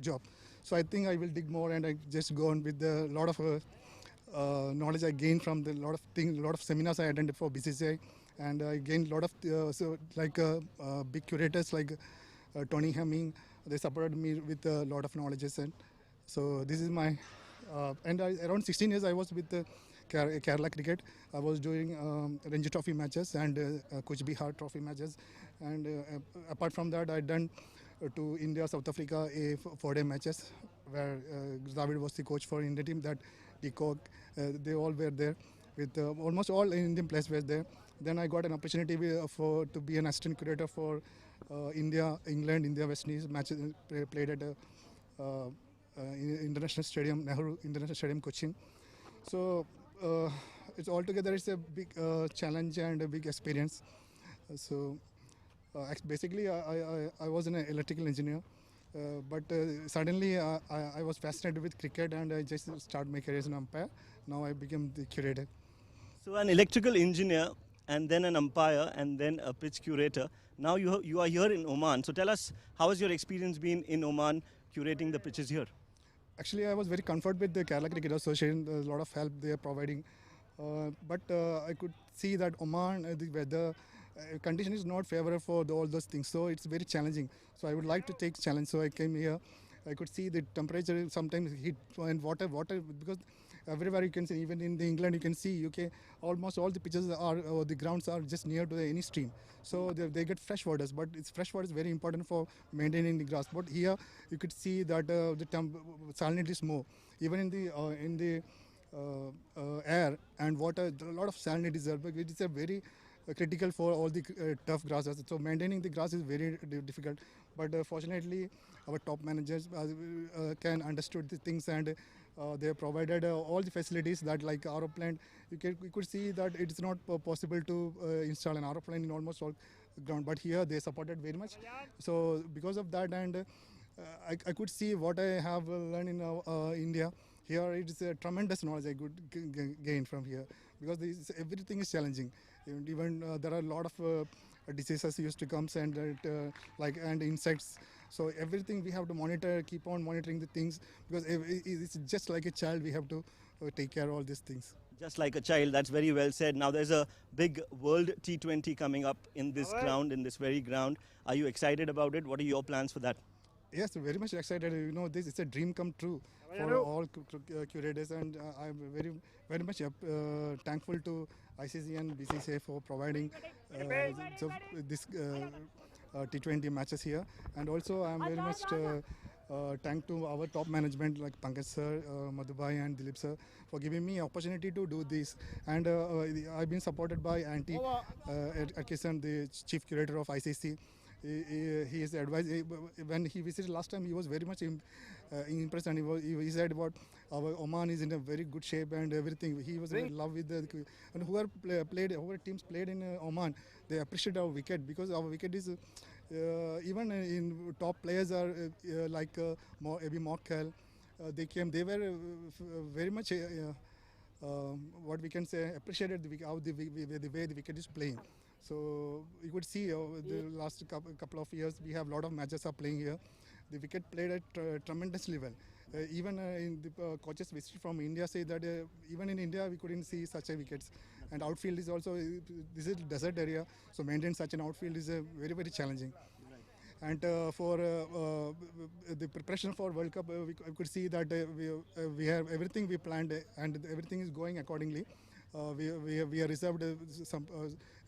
job. So I think I will dig more and I just go on with a lot of knowledge I gained from the lot of things, a lot of seminars I attended for BCCI, and I gained a lot of big curators like Tony Hemming. They supported me with a lot of knowledges, and so this is my around 16 years I was with Kerala cricket. I was doing Ranji Trophy matches and Kuch Bihar Trophy matches, and apart from that I done to India, South Africa a 4-day matches where David was the coach for India team. That Decock, they all were there with almost all Indian players were there. Then I got an opportunity to be an assistant curator for India, England, India, West Indies matches played at International Stadium, Nehru International Stadium, Cochin. So it's altogether it's a big challenge and a big experience. So basically I was an electrical engineer, but suddenly I was fascinated with cricket and I just started my career as an umpire. Now I became the curator. So an electrical engineer and then an umpire and then a pitch curator. Now you are here in Oman. So tell us, how has your experience been in Oman curating the pitches here? Actually, I was very comforted with the Kerala Cricket Association. There's a lot of help they are providing. But I could see that Oman, the weather condition is not favorable for all those things. So it's very challenging. So I would like to take challenge. So I came here. I could see the temperature sometimes heat and water because everywhere you can see, even in the England you can see UK, almost all the pitches are the grounds are just near to any stream, so they get fresh waters. But fresh water is very important for maintaining the grass. But here you could see that the salinity is more, even in the air and water. A lot of salinity is there, but it is a very critical for all the tough grasses. So maintaining the grass is very difficult. But fortunately, our top managers can understood the things and they provided all the facilities that like RO plant. You could see that it's not possible to install an RO plant in almost all ground. But here they supported very much. So because of that, and I could see what I have learned in India. Here it is a tremendous knowledge I could gain from here, because everything is challenging. Even there are a lot of diseases used to come, and and insects. So everything we have to monitor, keep on monitoring the things, because it's just like a child. We have to take care of all these things. Just like a child, that's very well said. Now there's a big World T20 coming up in this ground, in this very ground. Are you excited about it? What are your plans for that? Yes, very much excited. This is a dream come true for all curators, and I'm very much thankful to ICC and BCCI for providing this T20 matches here. And also, I'm very much thank to our top management like Pankaj sir, Madhubhai and Dilip sir for giving me opportunity to do this. And I've been supported by Auntie Atkinson, the chief curator of ICC. He is advised when he visited last time. He was very much impressed, and he said about our Oman is in a very good shape and everything. He was in love with and whoever teams played in Oman, they appreciate our wicket, because our wicket is even in top players are like Abi Mokhel. They were very much what we can say appreciated the way the wicket is playing. So you could see the last couple of years we have a lot of matches are playing here. The wicket played at tremendously well. Even in the coaches visited from India say that even in India we couldn't see such a wickets. And outfield is also, this is a desert area, so maintain such an outfield is very challenging. And for the preparation for World Cup, we could see that we have everything we planned, and everything is going accordingly. We are reserved some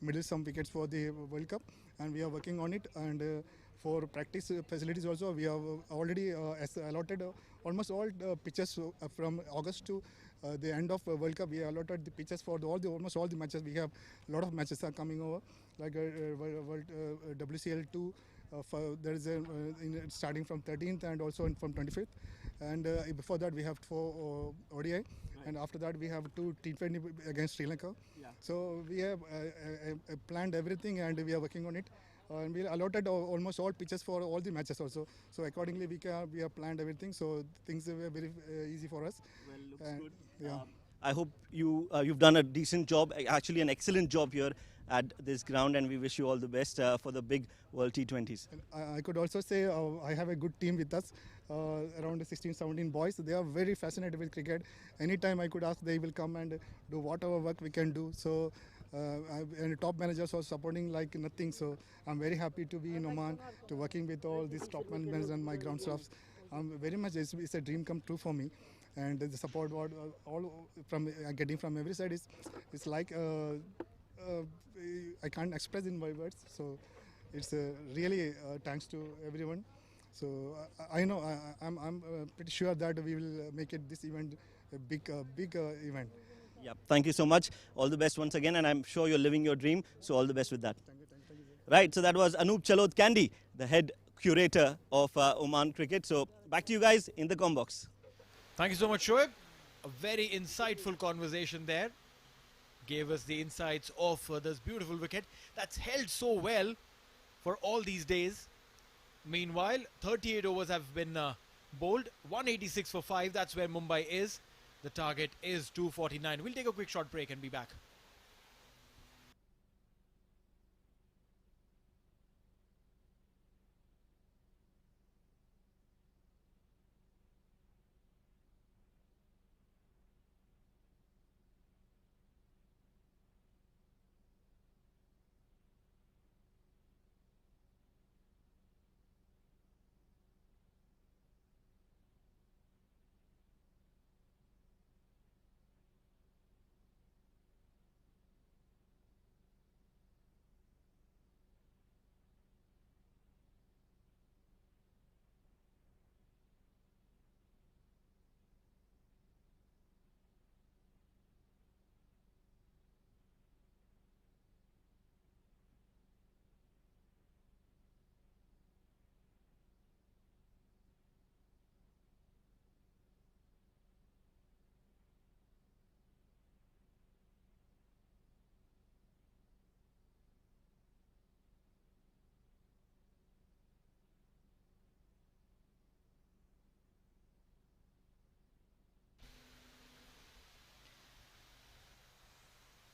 wickets for the World Cup, and we are working on it. And for practice facilities also, we have already allotted almost all pitches from August to the end of World Cup. We allotted the pitches for almost all the matches. We have a lot of matches are coming over, like WCL 2. There is starting from 13th and also from 25th, and before that we have 4 ODI, and after that we have 2 T20 against Sri Lanka. So we have planned everything, and we are working on it. And we allotted almost all pitches for all the matches also. So accordingly we have planned everything. So things are very easy for us. Well, looks good. Yeah. I hope you've done a decent job, actually an excellent job here at this ground, and we wish you all the best for the big World T20s. I could also say I have a good team with us, around 16, 17 boys. They are very fascinated with cricket. Anytime I could ask, they will come and do whatever work we can do. So and top managers are supporting like nothing. So I'm very happy to be in Oman, to working with all these top managers and my ground staffs. I'm very much, it's a dream come true for me. And the support what all from getting from every side is like I can't express in my words. So it's really thanks to everyone. So I know I'm pretty sure that we will make it this event a big event. Yeah, thank you so much. All the best once again, and I'm sure you're living your dream. So all the best with that. Thank you. Right, so that was Anup Chalod Candy, the head curator of Oman cricket. So back to you guys in the com box. Thank you so much, Shoaib. A very insightful conversation there. Gave us the insights of this beautiful wicket that's held so well for all these days. Meanwhile, 38 overs have been bowled. 186 for 5. That's where Mumbai is. The target is 249. We'll take a quick short break and be back.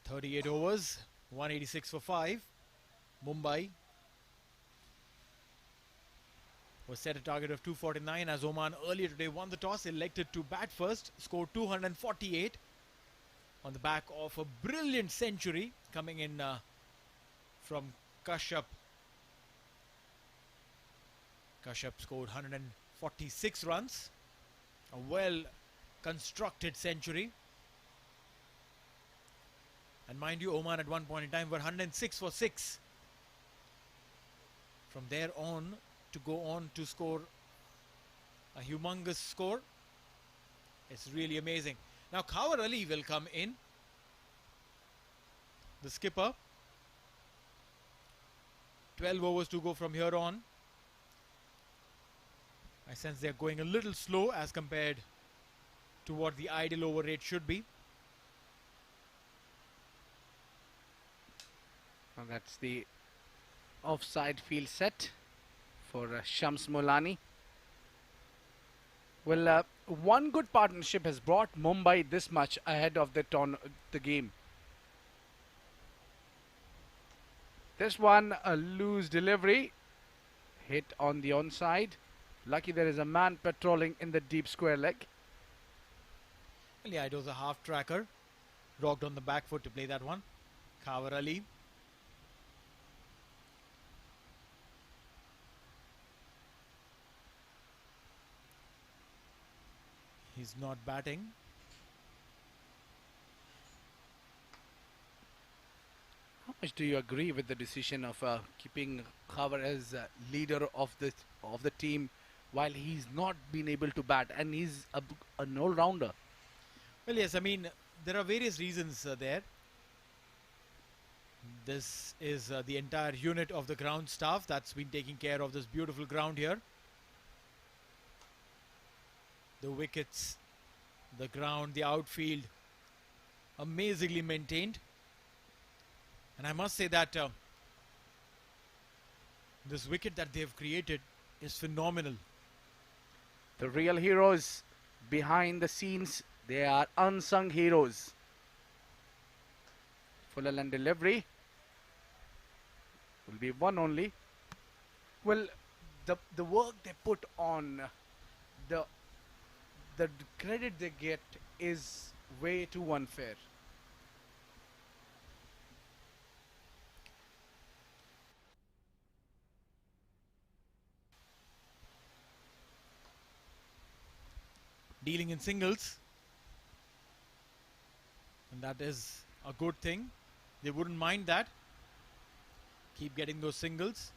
38 overs, 186 for 5. Mumbai was set a target of 249 as Oman earlier today won the toss, elected to bat first, scored 248 on the back of a brilliant century coming in from Kashyap. Kashyap scored 146 runs, a well constructed century. And mind you, Oman at one point in time were 106 for 6. From there on to go on to score a humongous score, it's really amazing. Now Khawar Ali will come in, the skipper. 12 overs to go from here on. I sense they're going a little slow as compared to what the ideal over rate should be. Well, that's the offside field set for Shams Molani. Well, one good partnership has brought Mumbai this much ahead of the game. This one, a loose delivery, hit on the onside. Lucky there is a man patrolling in the deep square leg. Well, yeah, it was a half tracker. Rocked on the back foot to play that one. Khawar Ali. He's not batting. How much do you agree with the decision of keeping Khawar as leader of the team while he's not been able to bat and he's an all-rounder? Well, yes, I mean, there are various reasons there. This is the entire unit of the ground staff that's been taking care of this beautiful ground here. The wickets, the ground, the outfield, amazingly maintained. And I must say that this wicket that they've created is phenomenal. The real heroes behind the scenes, they are unsung heroes. Full and delivery will be one only. Well, the work they put on, the credit they get is way too unfair. Dealing in singles, and that is a good thing. They wouldn't mind that. Keep getting those singles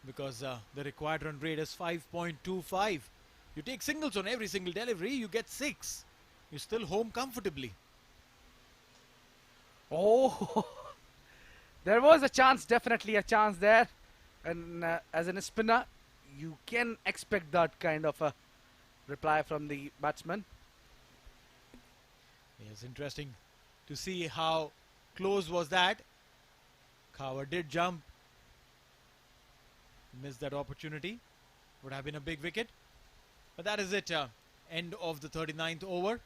because the required run rate is 5.25. You take singles on every single delivery, you get 6. You're still home comfortably. Oh, there was a chance, definitely a chance there. And as an spinner, you can expect that kind of a reply from the batsman. It's interesting to see how close was that. Khawar did jump. Missed that opportunity. Would have been a big wicket. But that is it. End of the 39th over.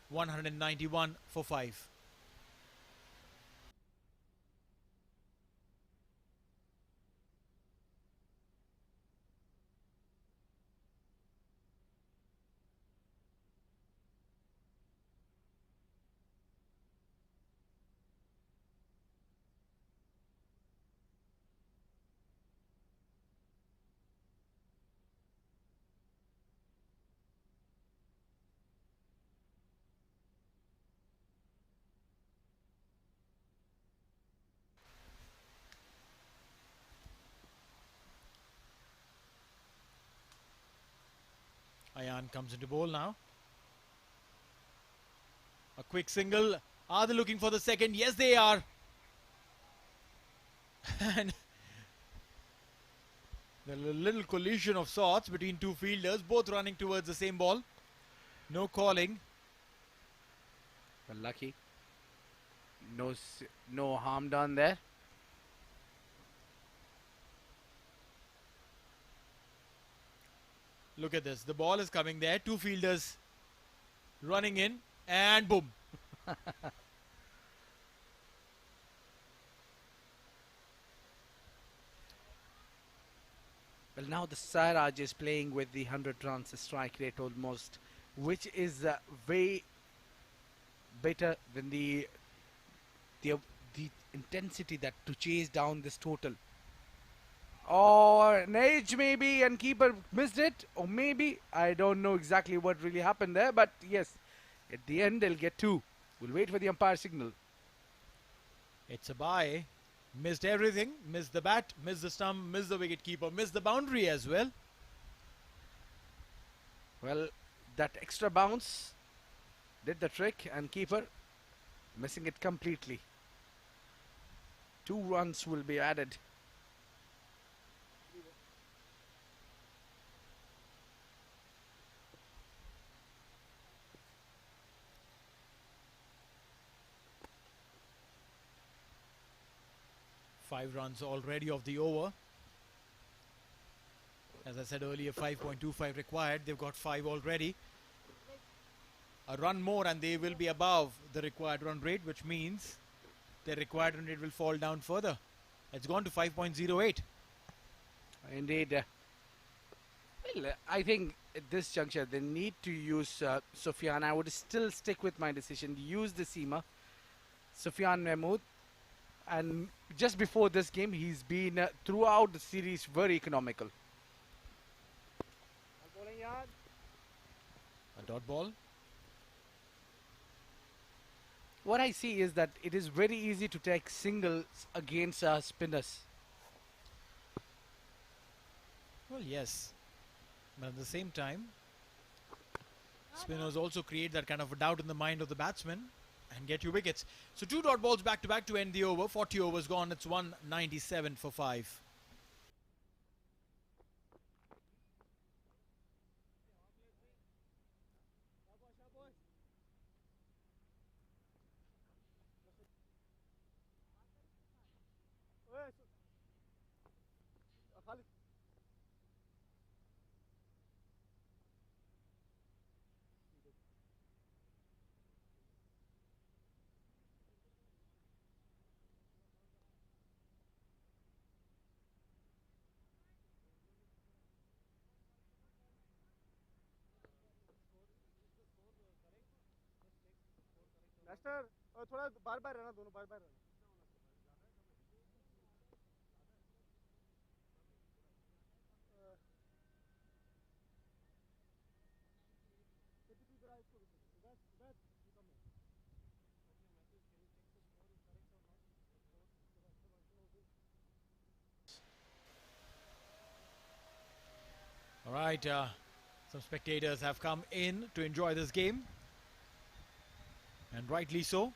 191 for 5. Ayan comes into bowl now. A quick single. Are they looking for the second? Yes, they are. And there's a little collision of sorts between two fielders, both running towards the same ball. No calling. Well, lucky. No harm done there. Look at this. The ball is coming there. Two fielders running in. And boom. Well, now the Sairaj is playing with the 100 runs strike rate almost, which is way better than the the intensity that to chase down this total. Or an edge maybe, and keeper missed it, or maybe I don't know exactly what really happened there, but yes, at the end they'll get two. We'll wait for the umpire signal. It's a bye. Missed everything. Missed the bat, missed the stump, missed the wicket keeper, missed the boundary as well. Well, that extra bounce did the trick, and keeper missing it completely. 2 runs will be added. Five runs already of the over. As I said earlier, 5.25 required. They've got 5 already. A run more and they will be above the required run rate, which means their required run rate will fall down further. It's gone to 5.08. Indeed. Well, I think at this juncture they need to use Sufyan. I would still stick with my decision. Use the seamer, Sufyan Mahmood. And just before this game, he's been throughout the series very economical. A dot ball. What I see is that it is very easy to take singles against spinners. Well, yes. But at the same time, spinners also create that kind of a doubt in the mind of the batsman and get you wickets. So 2 dot balls back to back to end the over. 40 overs gone. It's 197 for 5. Master थोड़ा बार बार रहना दोनों बार बार रहना All right, some spectators have come in to enjoy this game, and rightly so.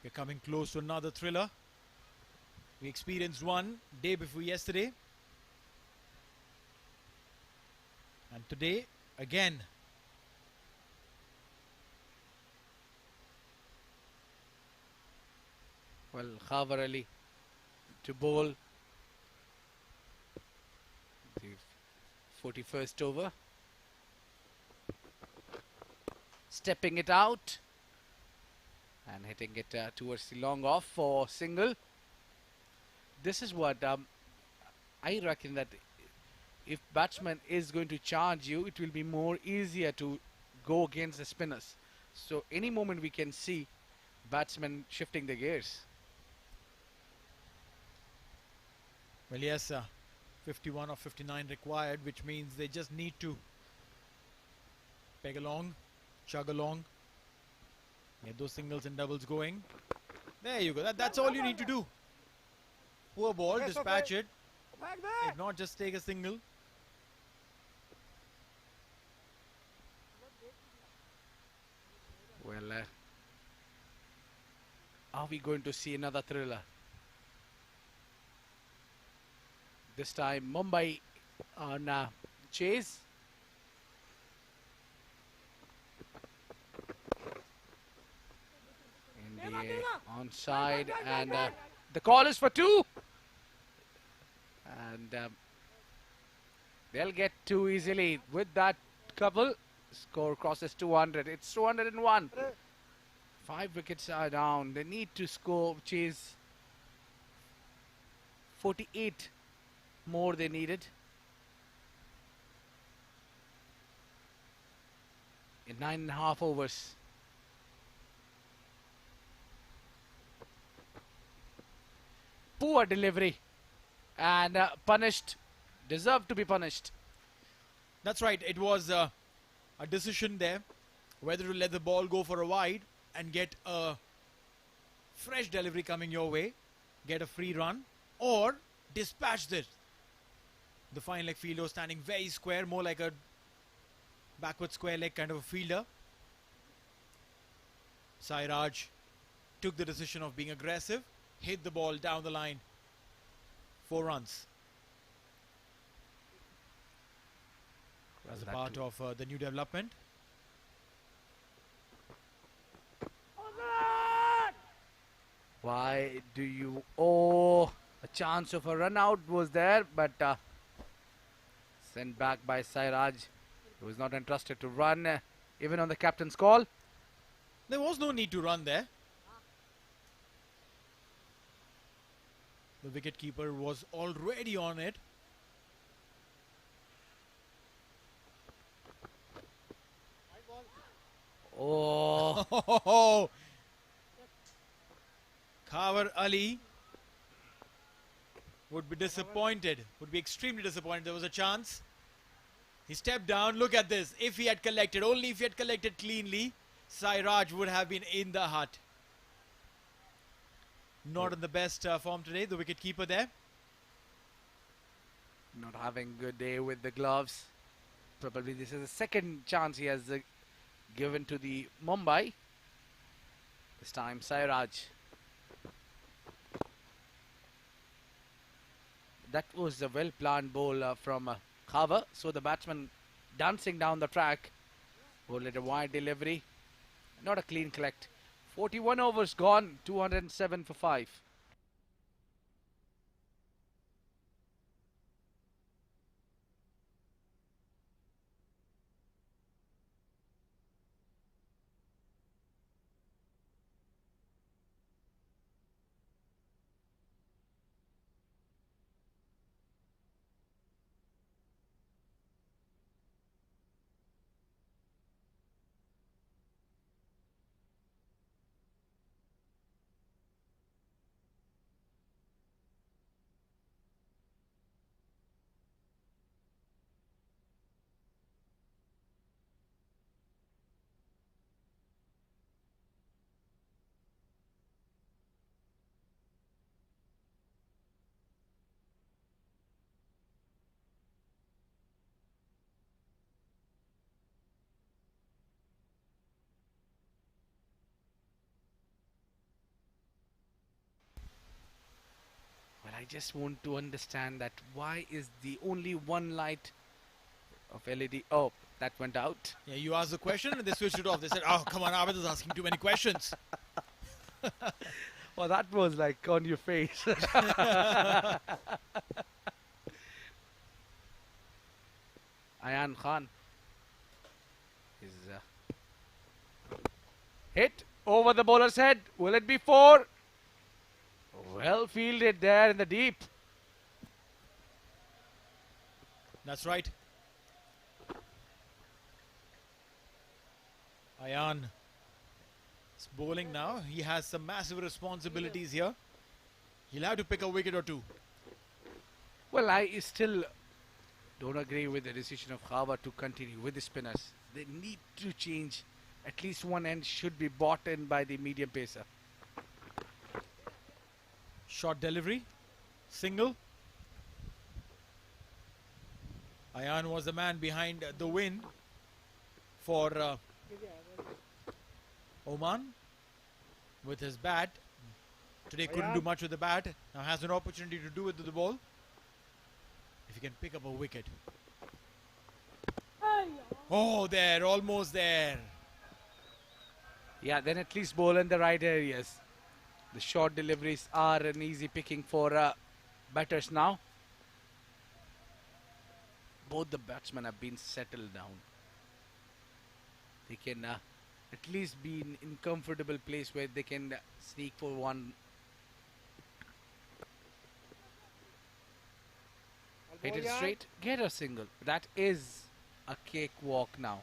We're coming close to another thriller. We experienced one day before yesterday, and today again. Well, Khabar Ali to bowl the 41st over. Stepping it out and hitting it towards the long off for single. This is what I reckon, that if batsman is going to charge you, it will be more easier to go against the spinners. So any moment we can see batsmen shifting the gears. Well, yes, 51 or 59 required, which means they just need to peg along, chug along, get those singles and doubles going. There you go. That's all you need to do. Poor ball, dispatch it. If not, just take a single. Well, are we going to see another thriller? This time Mumbai on chase. In the onside, and the call is for 2. And they'll get 2 easily with that couple. score crosses 200. It's 201. 5 wickets are down. They need to chase 48 more they needed. In 9.5 overs. Poor delivery and punished. Deserved to be punished. That's right. It was a decision there whether to let the ball go for a wide and get a fresh delivery coming your way, get a free run, or dispatch it. The fine leg fielder was standing very square, more like a backward square leg kind of a fielder. Sairaj took the decision of being aggressive, hit the ball down the line. 4 runs. As a part of the new development. Why do you... Oh, a chance of a run out was there, but sent back by Sairaj, who was not entrusted to run, even on the captain's call. There was no need to run there. The wicketkeeper was already on it. Oh. Khawar Ali would be disappointed, would be extremely disappointed. There was a chance. He stepped down. Look at this. If he had collected, only if he had collected cleanly, Sairaj would have been in the hut. Not in the best form today, the wicketkeeper there. Not having a good day with the gloves. Probably this is the second chance he has given to the Mumbai. This time Sairaj. That was a well-planned ball from Khawar. So the batsman dancing down the track. Bowled a wide delivery. Not a clean collect. 41 overs gone. 207 for 5. Well, I just want to understand that why is the only one light of LED? Oh, that went out. Yeah, you asked the question and they switched it off. They said, oh, come on, Abid is asking too many questions. Well, that was like on your face. Ayan Khan is hit over the bowler's head. Will it be 4? Well fielded there in the deep. That's right. Ayan is bowling now. He has some massive responsibilities here. He'll have to pick a wicket or two. Well, I still don't agree with the decision of Khawar to continue with the spinners. They need to change. At least one end should be bought in by the medium pacer. Short delivery. Single. Ayan was the man behind the win for Oman with his bat. Today couldn't do much with the bat. Now has an opportunity to do it with the ball. If he can pick up a wicket. Oh, there, almost there. Yeah, then at least bowl in the right areas. The short deliveries are an easy picking for batters now. Both the batsmen have been settled down. they can at least be in comfortable place where they can sneak for one. Hit it straight, get a single. That is a cakewalk now.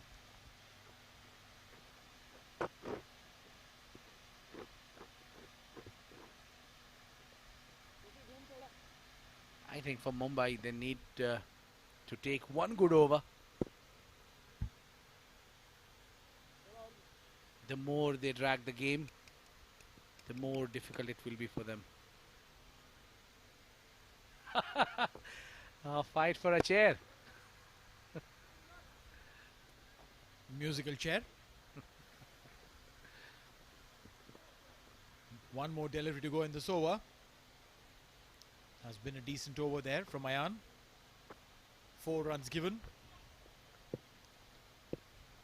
I think for Mumbai, they need to take one good over. The more they drag the game, the more difficult it will be for them. A fight for a chair. Musical chair. One more delivery to go in this over. Has been a decent over there from Ayan. 4 runs given.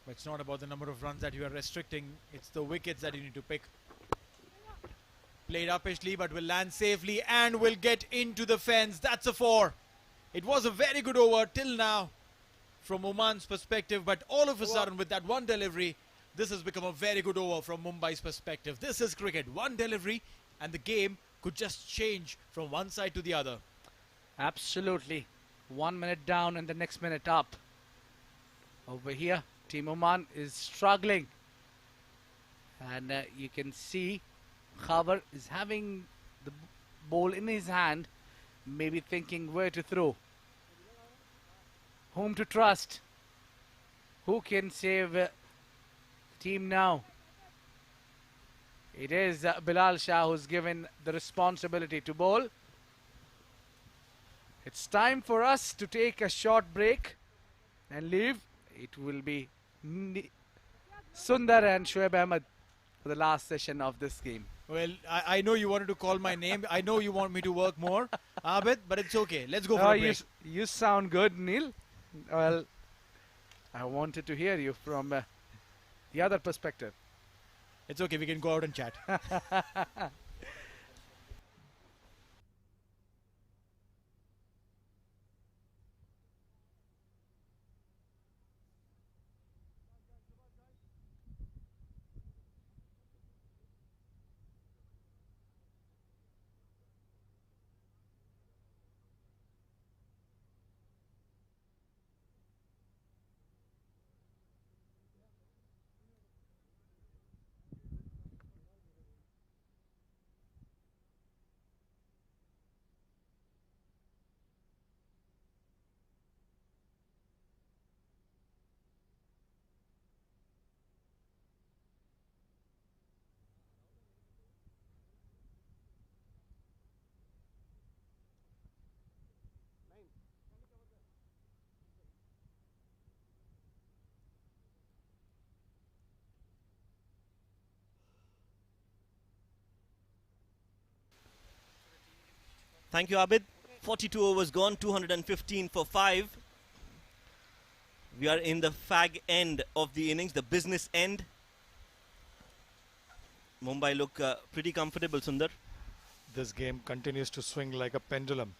But it's not about the number of runs that you are restricting. It's the wickets that you need to pick. Played uppishly but will land safely and will get into the fence. That's a 4. It was a very good over till now from Oman's perspective. But all of a sudden with that one delivery, this has become a very good over from Mumbai's perspective. This is cricket. One delivery and the game could just change from one side to the other. Absolutely. 1 minute down and the next minute up. Over here, Team Oman is struggling. And you can see Khabar is having the ball in his hand, maybe thinking where to throw. Whom to trust? Who can save the team now? It is Bilal Shah who's given the responsibility to bowl. It's time for us to take a short break and leave. It will be Sundar and Shoaib Ahmed for the last session of this game. Well, I know you wanted to call my name. I know you want me to work more, Abid, but it's okay. Let's go for a break. You sound good, Neil. Well, I wanted to hear you from the other perspective. It's okay, we can go out and chat. Thank you, Abid. 42 overs gone, 215 for 5. We are in the fag end of the innings, the business end. Mumbai look pretty comfortable, Sundar. This game continues to swing like a pendulum.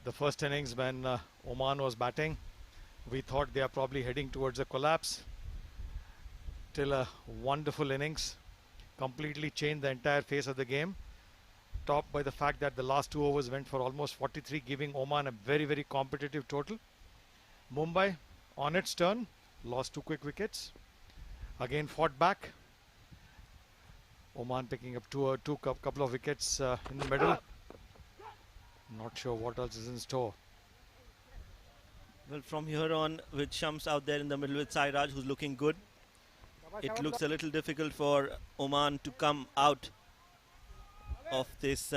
The first innings when Oman was batting, we thought they are probably heading towards a collapse. Till a wonderful innings completely changed the entire face of the game. Topped by the fact that the last 2 overs went for almost 43, giving Oman a very, very competitive total. Mumbai, on its turn, lost 2 quick wickets. Again fought back. Oman picking up couple of wickets in the middle. Not sure what else is in store. Well, from here on, with Shams out there in the middle with Sairaj, who's looking good, it looks a little difficult for Oman to come out of this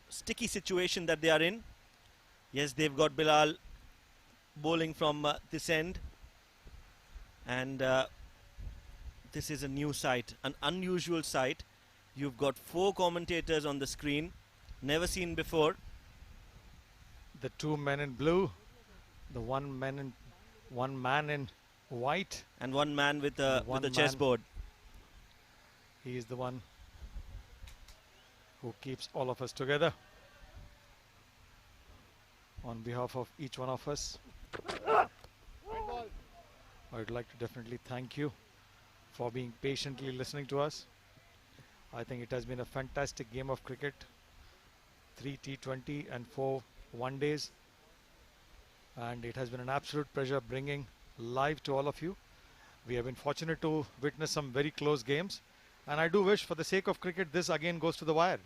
sticky situation that they are in. Yes, they've got Bilal bowling from this end, and this is a new sight, an unusual sight. You've got 4 commentators on the screen, never seen before. The 2 men in blue, the one man in white, and one man with a chessboard. He is the one who keeps all of us together on behalf of each one of us. I'd like to definitely thank you for being patiently listening to us. I think it has been a fantastic game of cricket. 3 T20 and 4 one days. And it has been an absolute pleasure bringing live to all of you. We have been fortunate to witness some very close games. And I do wish, for the sake of cricket, this again goes to the wire.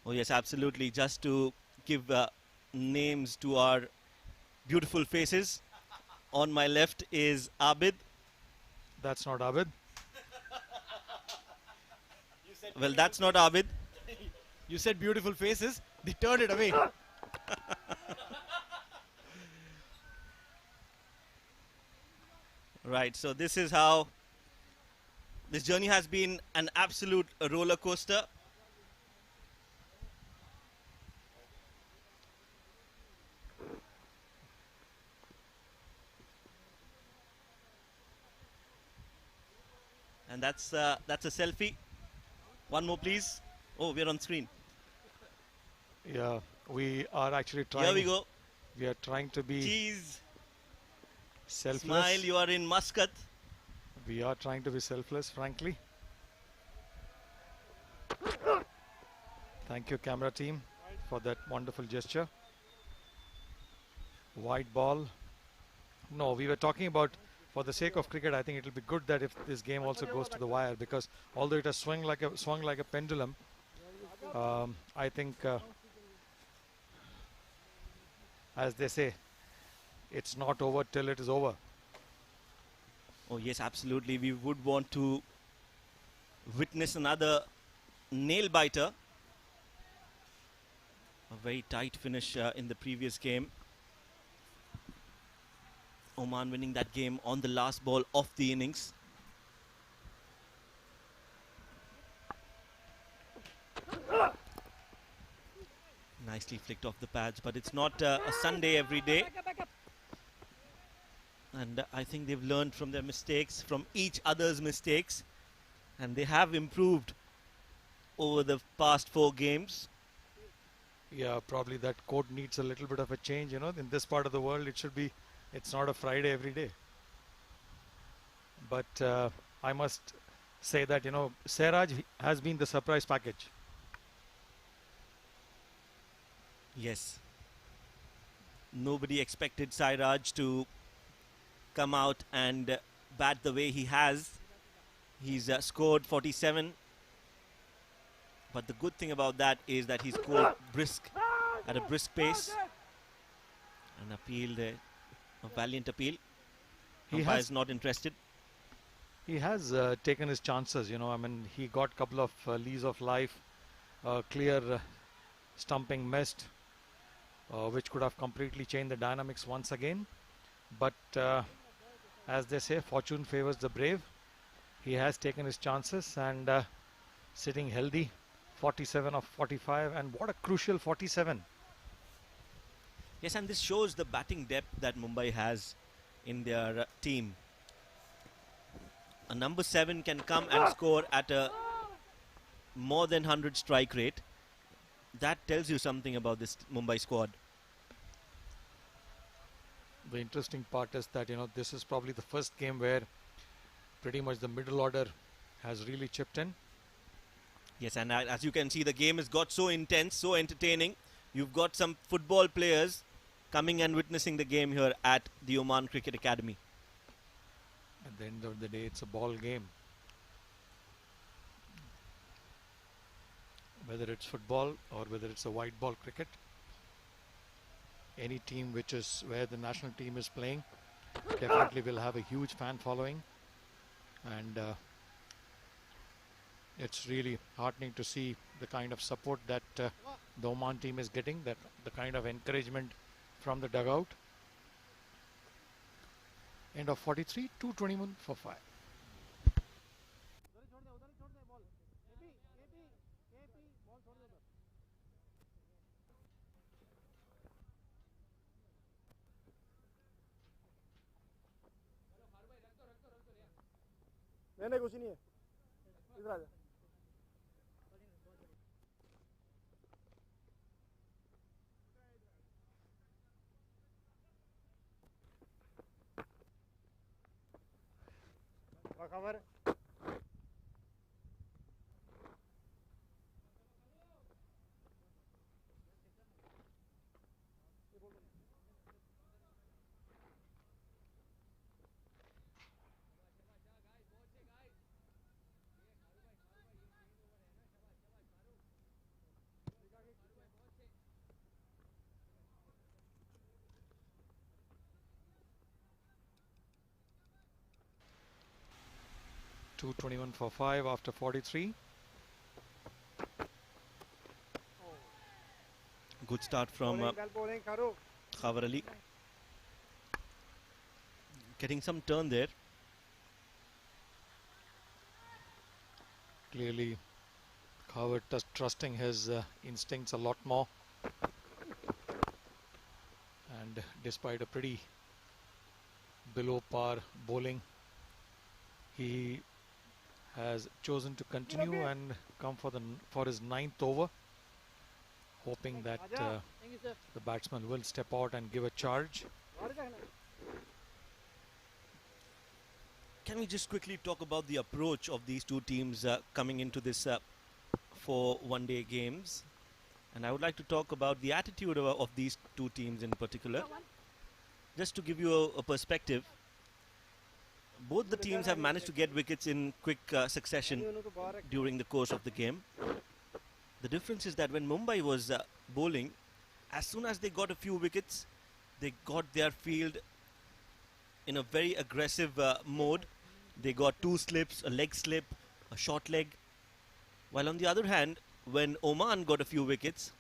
Oh yes, absolutely. Just to give names to our beautiful faces. On my left is Abid. That's not Abid. Well, that's not Abid. You said beautiful faces. They turned it away. Right, so this is how this journey has been, an absolute roller coaster. And that's a selfie. One more, please. Oh, we're on screen. Yeah, we are actually trying. Here we go. We are trying to be Cheese. selfless. Smile, you are in Muscat. We are trying to be selfless, frankly. Thank you, camera team, for that wonderful gesture. White ball. No, we were talking about, for the sake of cricket, I think it will be good that if this game also goes to the wire, because although it has swung like a pendulum, I think, as they say, it's not over till it is over. Oh yes, absolutely. We would want to witness another nail biter. A very tight finish in the previous game. Oman winning that game on the last ball of the innings. Nicely flicked off the pads, but it's not a Sunday every day. And I think they've learned from their mistakes, from each other's mistakes. And they have improved over the past 4 games. Yeah, probably that code needs a little bit of a change. You know, in this part of the world, it should be, it's not a Friday every day. But I must say that, you know, Seraj has been the surprise package. Yes. Nobody expected Sairaj to come out and bat the way he has. He's scored 47. But the good thing about that is that he's scored at a brisk pace. An appeal there, a valiant appeal. Umpire is not interested. He has taken his chances, you know. I mean, he got a couple of leaves of life, clear stumping missed, which could have completely changed the dynamics once again. But as they say, fortune favors the brave. He has taken his chances and sitting healthy, 47 of 45, and what a crucial 47. Yes, and this shows the batting depth that Mumbai has in their team. A number 7 can come and score at a more than 100 strike rate. That tells you something about this Mumbai squad. The interesting part is that, you know, this is probably the first game where pretty much the middle order has really chipped in. Yes, and as you can see, the game has got so intense, so entertaining. You've got some football players coming and witnessing the game here at the Oman Cricket Academy. At the end of the day, it's a ball game. Whether it's football or whether it's a white ball cricket, any team which is where the national team is playing definitely will have a huge fan following, and it's really heartening to see the kind of support that the Oman team is getting, that the kind of encouragement from the dugout. End of 43, 221 for 5. नहीं कुछ नहीं है इधर आ जा खबर 221 for 5 after 43. Good start from bowling karo Khabar Ali. Getting some turn there. Clearly, Howard trusting his instincts a lot more. And despite a pretty below par bowling, he has chosen to continue and come for his ninth over, hoping that the batsman will step out and give a charge. Can we just quickly talk about the approach of these two teams coming into this 4 one-day games? And I would like to talk about the attitude of these two teams in particular. Just to give you a perspective, both the teams have managed to get wickets in quick succession during the course of the game. The difference is that when Mumbai was bowling, as soon as they got a few wickets, they got their field in a very aggressive mode. They got 2 slips, a leg slip, a short leg. While on the other hand, when Oman got a few wickets,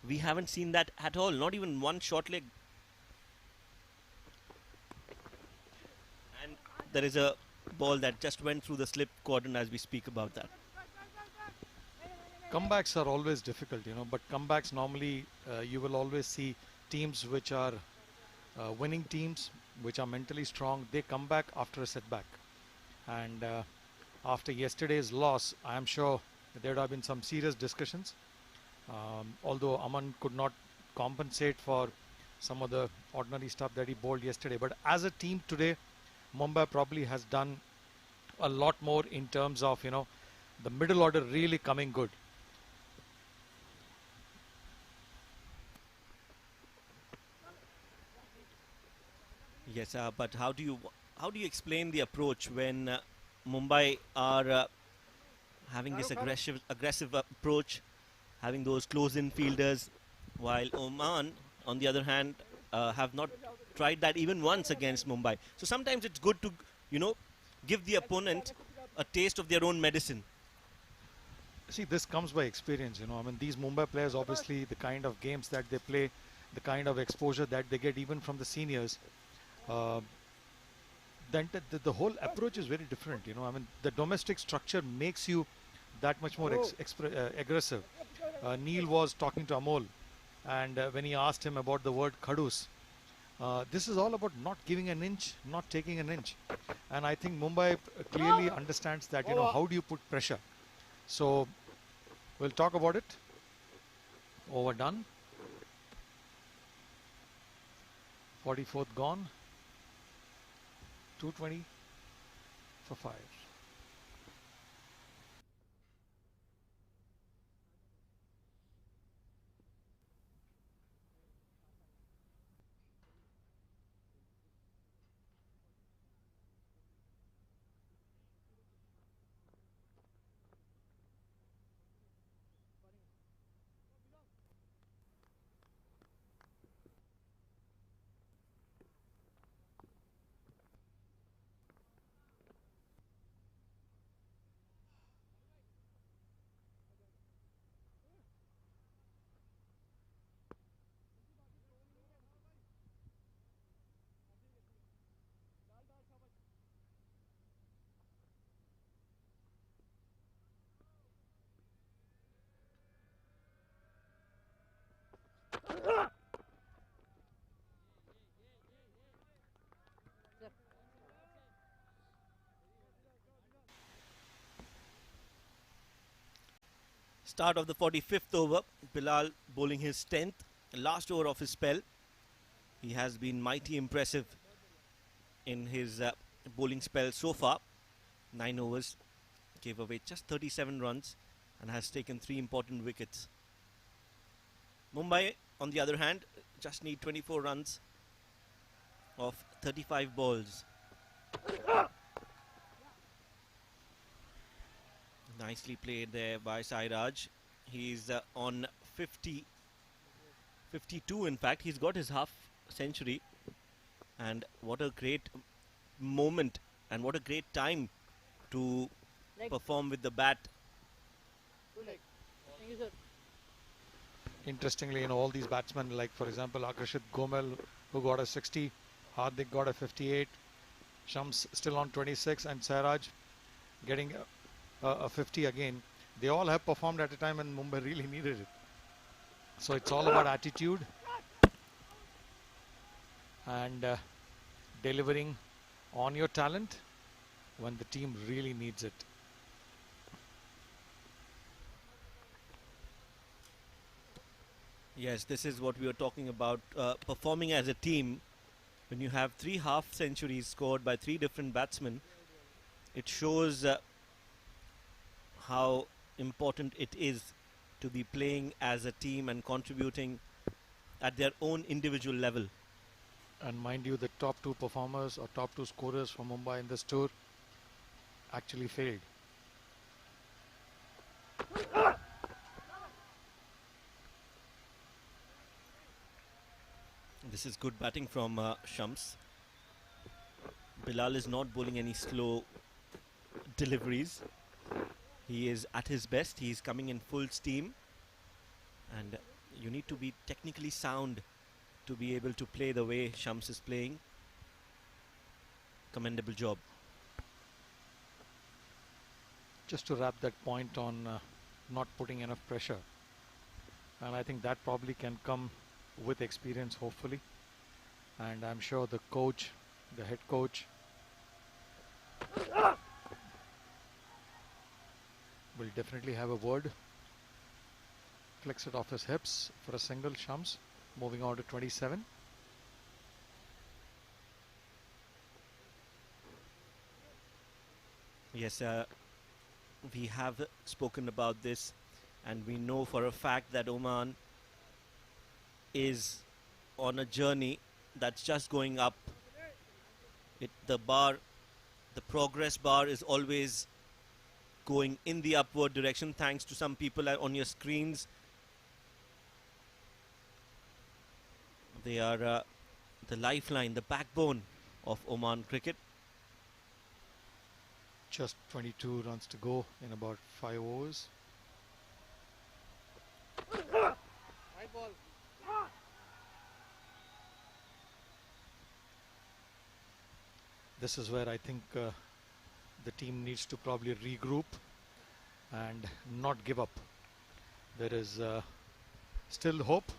we haven't seen that at all, not even one short leg. And there is a ball that just went through the slip quadrant as we speak about that. Comebacks are always difficult, but comebacks normally you will always see teams which are winning teams, which are mentally strong. They come back after a setback. And after yesterday's loss, I am sure there would have been some serious discussions. Although Aman could not compensate for some of the ordinary stuff that he bowled yesterday. But as a team today, Mumbai probably has done a lot more in terms of, the middle order really coming good. Yes, but how do you explain the approach when Mumbai are having this aggressive approach, having those close-in fielders, while Oman, on the other hand, have not tried that even once against Mumbai. So sometimes it's good to, give the opponent a taste of their own medicine. See, this comes by experience, I mean, these Mumbai players, obviously, the kind of games that they play, the kind of exposure that they get even from the seniors, then the whole approach is very different, I mean, the domestic structure makes you that much more aggressive. Neil was talking to Amol, and when he asked him about the word khadus, this is all about not giving an inch, not taking an inch. And I think Mumbai clearly understands that, how do you put pressure? So, we'll talk about it. Overdone. 44th gone. 220 for 5. Start of the 45th over, Bilal bowling his 10th, last over of his spell. He has been mighty impressive in his bowling spell so far. 9 overs, gave away just 37 runs and has taken 3 important wickets. Mumbai, on the other hand, just need 24 runs of 35 balls. Nicely played there by Sairaj. He's on 52 in fact. He's got his half century. And what a great moment and what a great time to perform with the bat. Thank you, sir. Interestingly, all these batsmen, like for example, Akrishit Gomel, who got a 60, Hardik got a 58, Shams still on 26, and Sairaj getting a 50 again. They all have performed at a time when Mumbai really needed it. So it's all about attitude and delivering on your talent when the team really needs it. Yes, this is what we were talking about, performing as a team. When you have 3 half centuries scored by 3 different batsmen, it shows how important it is to be playing as a team and contributing at their own individual level. And mind you, the top 2 performers or top 2 scorers for Mumbai in this tour actually failed. This is good batting from Shams. Bilal is not bowling any slow deliveries. He is at his best. He is coming in full steam. And you need to be technically sound to be able to play the way Shams is playing. Commendable job. Just to wrap that point on not putting enough pressure. And I think that probably can come with experience, hopefully. And I'm sure the coach, the head coach, will definitely have a word. Flicks it off his hips for a single. Shams moving on to 27. Yes, we have spoken about this, and we know for a fact that Oman is on a journey that's just going up. The progress bar is always going in the upward direction, thanks to some people on your screens. They are the lifeline, the backbone of Oman cricket. Just 22 runs to go in about 5 overs. High ball. This is where I think the team needs to probably regroup and not give up. There is still hope,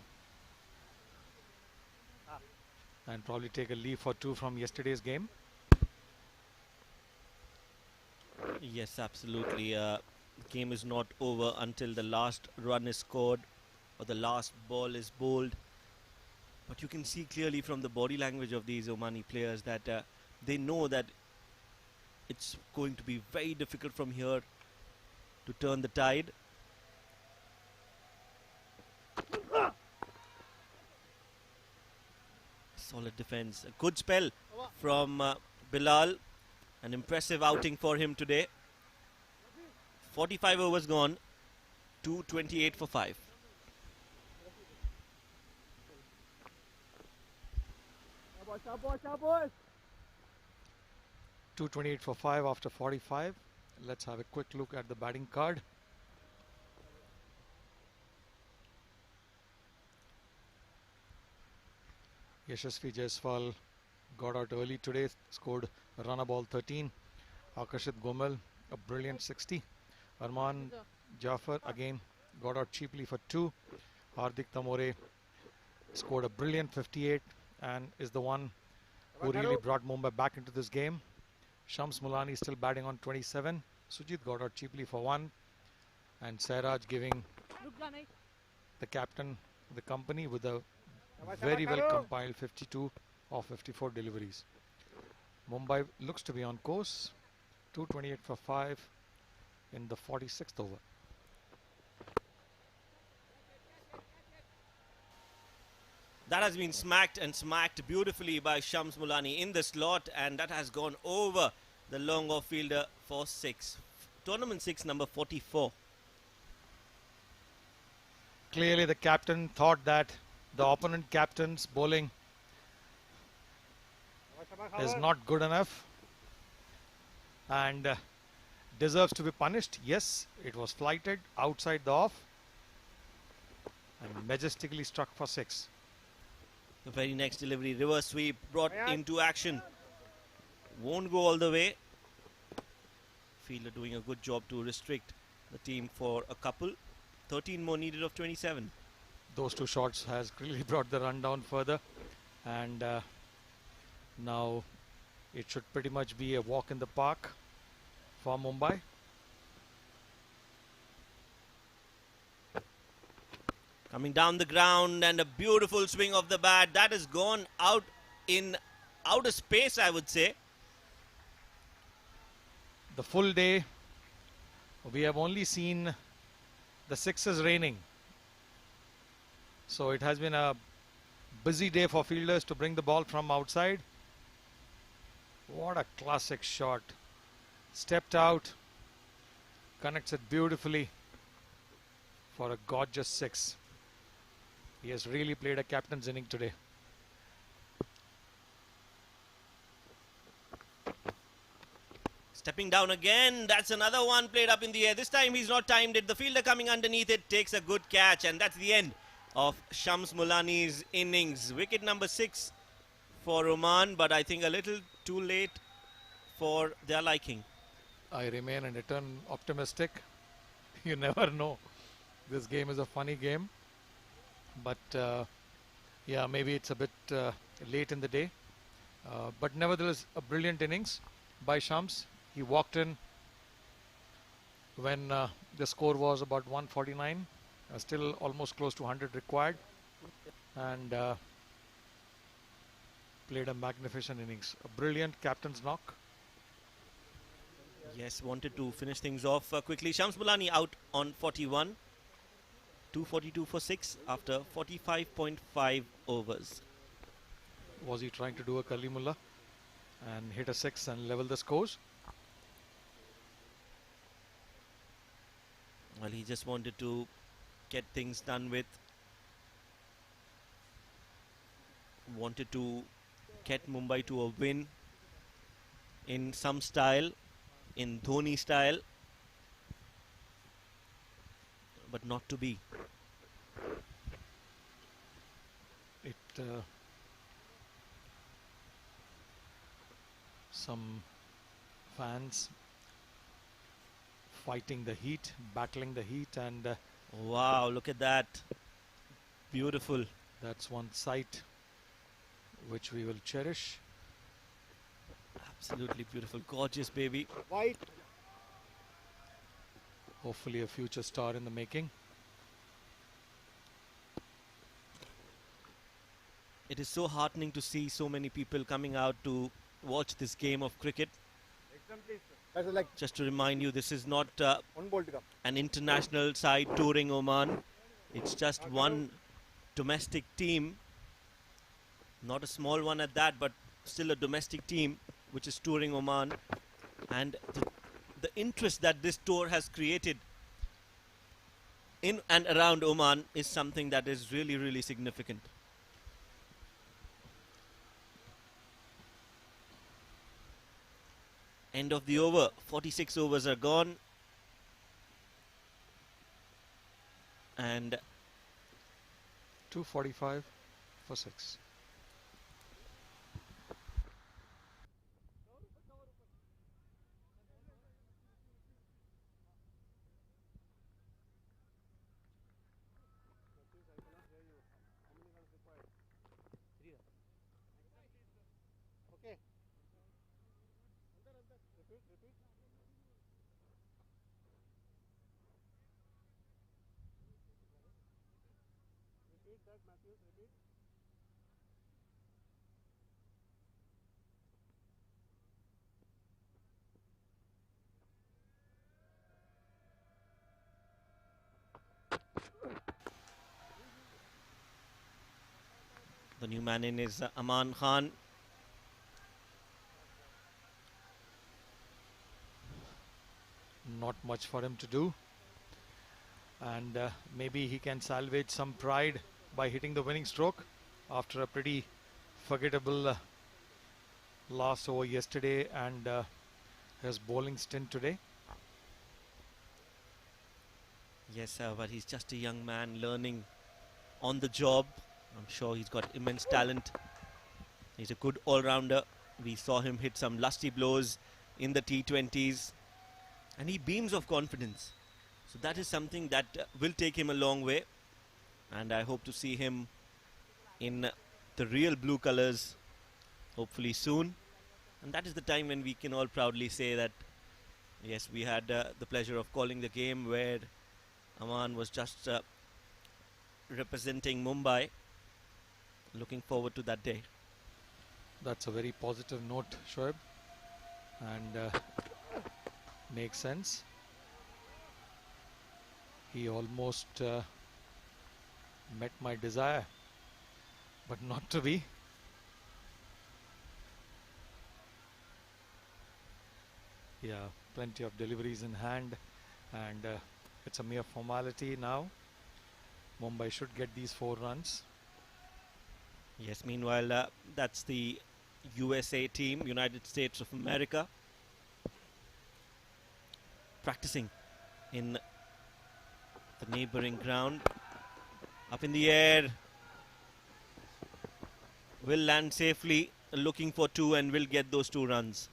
and probably take a leaf or 2 from yesterday's game. Yes, absolutely. Game is not over until the last run is scored or the last ball is bowled. But you can see clearly from the body language of these Omani players that they know that it's going to be very difficult from here to turn the tide. Solid defense. A good spell from Bilal. An impressive outing for him today. 45 overs gone. 228 for 5. Boys. 228 for 5 after 45. Let's have a quick look at the batting card. Yashasvi Jaiswal got out early today, scored a run ball 13. Akashit Gomel, a brilliant 60. Arman Jafar again got out cheaply for 2. Hardik Tamore scored a brilliant 58 and is the one who really brought Mumbai back into this game. Shams Mulani still batting on 27. Sujit got out cheaply for 1. And Sairaj giving the captain the company with a very well compiled 52 of 54 deliveries. Mumbai looks to be on course. 228 for 5 in the 46th over. That has been smacked and smacked beautifully by Shams Mulani in the slot, and that has gone over the long off fielder for 6. Tournament 6, number 44. Clearly the captain thought that the opponent captain's bowling is not good enough and deserves to be punished. Yes, it was flighted outside the off and majestically struck for 6. The very next delivery, reverse sweep brought into action. Won't go all the way. Fielder doing a good job to restrict the team for a couple. 13 more needed of 27. Those two shots has really brought the run down further, and now it should pretty much be a walk in the park for Mumbai. Coming down the ground, and a beautiful swing of the bat. That has gone out in outer space, I would say. The full day, we have only seen the sixes raining. So it has been a busy day for fielders to bring the ball from outside. What a classic shot. Stepped out, connects it beautifully for a gorgeous 6. He has really played a captain's inning today. Stepping down again, that's another one played up in the air. This time he's not timed it. The fielder coming underneath it takes a good catch, and that's the end of Shams Mulani's innings. Wicket number 6 for Oman, but I think a little too late for their liking. I remain and return optimistic. You never know. This game is a funny game. But yeah, maybe it's a bit late in the day. But nevertheless, a brilliant innings by Shams. He walked in when the score was about 149. Still almost close to 100 required. And played a magnificent innings. A brilliant captain's knock. Yes, wanted to finish things off quickly. Shams Mulani out on 41. 242 for 6 after 45.5 overs. Was he trying to do a Kalimullah and hit a 6 and level the scores? Well, he just wanted to get things done with. Wanted to get Mumbai to a win in some style, in Dhoni style, but not to be. It some fans fighting the heat, battling the heat, and wow, look at that. Beautiful. That's one sight which we will cherish. Absolutely beautiful, gorgeous baby. White. Hopefully a future star in the making. It is so heartening to see so many people coming out to watch this game of cricket. Just to remind you, this is not an international side touring Oman. It's just one domestic team. Not a small one at that, but still a domestic team which is touring Oman. And the interest that this tour has created in and around Oman is something that is really, really significant. End of the over. 46 overs are gone. And 245 for 6. Okay. Repeat. Repeat that, Matthews, repeat. The new man in is Aman Khan. Not much for him to do. And maybe he can salvage some pride by hitting the winning stroke after a pretty forgettable last over yesterday and his bowling stint today. Yes, but he's just a young man learning on the job. I'm sure he's got immense talent. He's a good all-rounder. We saw him hit some lusty blows in the T20s. And he beams of confidence. So that is something that will take him a long way. And I hope to see him in the real blue colours hopefully soon. And that is the time when we can all proudly say that, yes, we had the pleasure of calling the game where Aman was just representing Mumbai. Looking forward to that day. That's a very positive note, Shoaib. And makes sense. He almost met my desire, but not to be. Yeah, plenty of deliveries in hand, and it's a mere formality now. Mumbai should get these 4 runs. Yes, meanwhile, that's the USA team, United States of America, practicing in the neighboring ground. Up in the air, will land safely, looking for 2 and will get those 2 runs.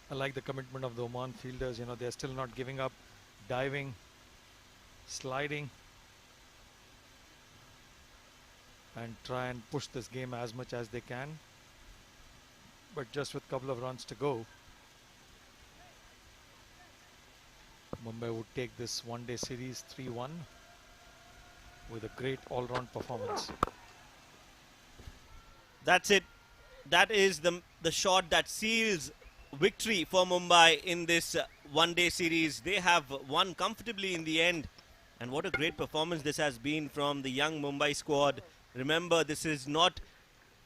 I like the commitment of the Oman fielders. You know, they're still not giving up, diving, sliding, and try and push this game as much as they can. But just with a couple of runs to go, Mumbai would take this one-day series 3-1 with a great all-round performance. That's it. That is the shot that seals victory for Mumbai in this one-day series. They have won comfortably in the end. And what a great performance this has been from the young Mumbai squad. Remember, this is not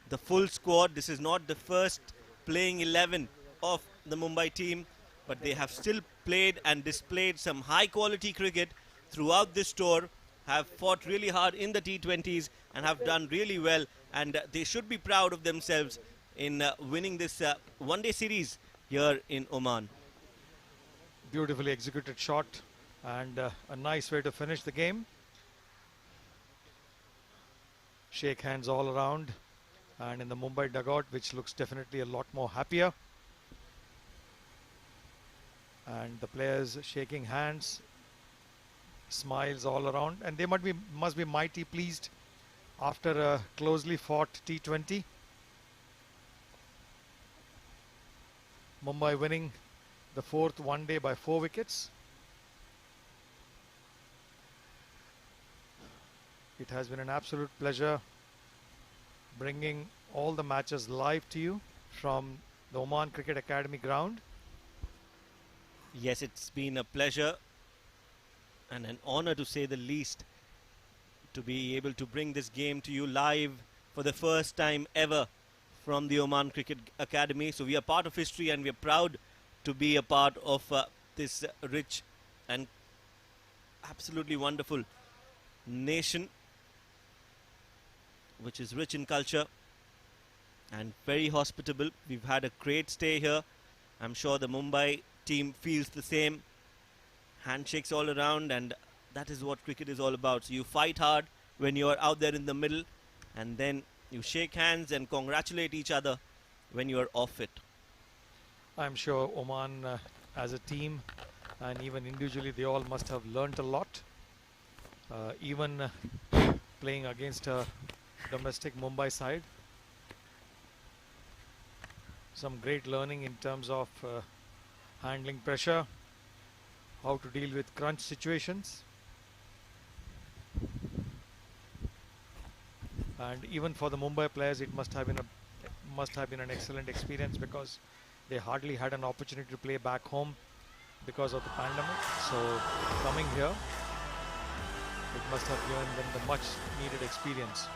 the full squad. This is not the first playing 11 of the Mumbai team. But they have still played and displayed some high-quality cricket throughout this tour, have fought really hard in the T20s and have done really well. And they should be proud of themselves in winning this one-day series here in Oman. Beautifully executed shot and a nice way to finish the game. Shake hands all around and in the Mumbai dugout, which looks definitely a lot more happier. And the players shaking hands, smiles all around, and they must be mighty pleased after a closely fought T20. Mumbai winning the 4th one-day by 4 wickets. It has been an absolute pleasure bringing all the matches live to you from the Oman Cricket Academy ground. Yes, it's been a pleasure and an honor, to say the least, to be able to bring this game to you live for the first time ever from the Oman Cricket Academy. So we are part of history and we are proud to be a part of this rich and absolutely wonderful nation, which is rich in culture and very hospitable. We've had a great stay here. I'm sure the Mumbai team feels the same. Handshakes all around, and that is what cricket is all about. So you fight hard when you are out there in the middle, and then you shake hands and congratulate each other when you are off it. I'm sure Oman as a team and even individually, they all must have learnt a lot. Even playing against a domestic Mumbai side. Some great learning in terms of handling pressure, how to deal with crunch situations. And even for the Mumbai players, it must have been an excellent experience, because they hardly had an opportunity to play back home because of the pandemic. So coming here, it must have given them the much needed experience.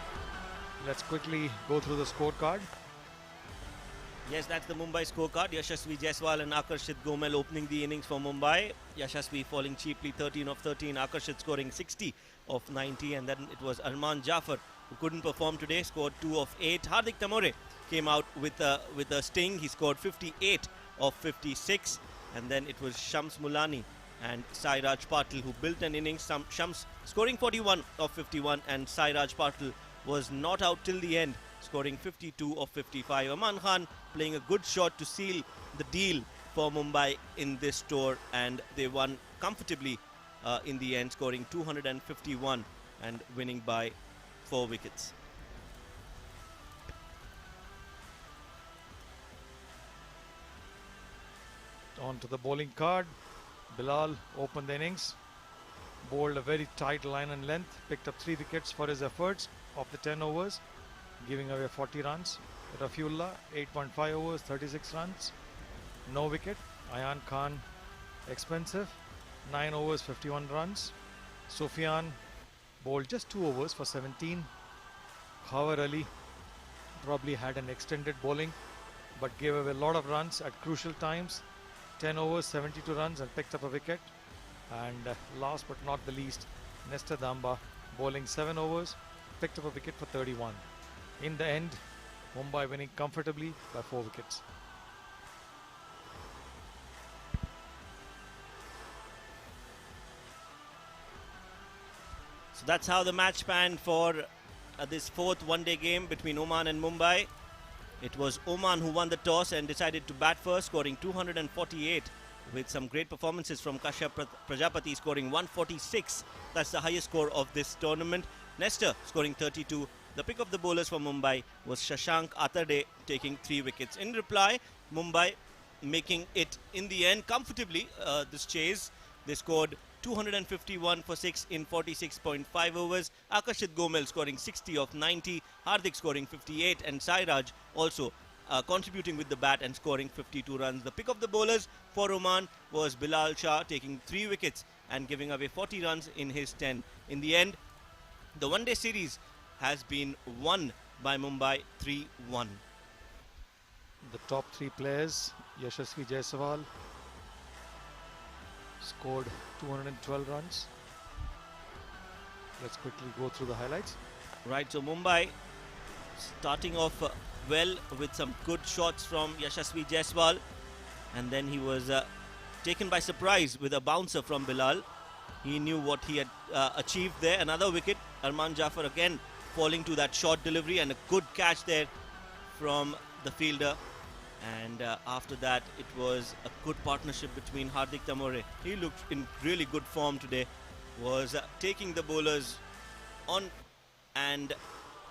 Let's quickly go through the scorecard. Yes, that's the Mumbai scorecard. Yashasvi Jaiswal and Akarshit Gomel opening the innings for Mumbai. Yashasvi falling cheaply, 13 of 13. Akarshit scoring 60 of 90. And then it was Arman Jafar who couldn't perform today, scored 2 of 8. Hardik Tamore came out with a sting. He scored 58 of 56. And then it was Shams Mulani and Sairaj Patil who built an innings. Shams scoring 41 of 51, and Sairaj Patil was not out till the end, scoring 52 of 55. Aman Khan playing a good shot to seal the deal for Mumbai in this tour, and they won comfortably in the end, scoring 251 and winning by 4 wickets. On to the bowling card. Bilal opened the innings, bowled a very tight line and length, picked up 3 wickets for his efforts of the 10 overs, giving away 40 runs. Rafiullah, 8.5 overs, 36 runs, no wicket. Ayan Khan, expensive, 9 overs, 51 runs. Sufyan bowled just 2 overs for 17. Khawar Ali probably had an extended bowling, but gave away a lot of runs at crucial times. 10 overs, 72 runs, and picked up a wicket. And last but not the least, Nestor Damba bowling 7 overs, picked up a wicket for 31. In the end, Mumbai winning comfortably by 4 wickets. So that's how the match panned for this 4th one-day game between Oman and Mumbai. It was Oman who won the toss and decided to bat first, scoring 248 with some great performances from Kashyap Prajapati, scoring 146. That's the highest score of this tournament. Nestor scoring 32. The pick of the bowlers for Mumbai was Shashank Atarde, taking 3 wickets. In reply, Mumbai making it in the end comfortably, this chase. They scored 251 for 6 in 46.5 overs. Akarshit Gomel scoring 60 of 90. Hardik scoring 58, and Sairaj also contributing with the bat and scoring 52 runs. The pick of the bowlers for Oman was Bilal Shah, taking 3 wickets and giving away 40 runs in his 10. In the end, the one-day series has been won by Mumbai 3-1. The top 3 players, Yashasvi Jaiswal scored 212 runs. Let's quickly go through the highlights. Right, so Mumbai starting off well with some good shots from Yashasvi Jaiswal, and then he was taken by surprise with a bouncer from Bilal. He knew what he had achieved there. Another wicket. Arman Jafar again falling to that short delivery, and a good catch there from the fielder. And after that, it was a good partnership between Hardik Tamore. He looked in really good form today, was taking the bowlers on, and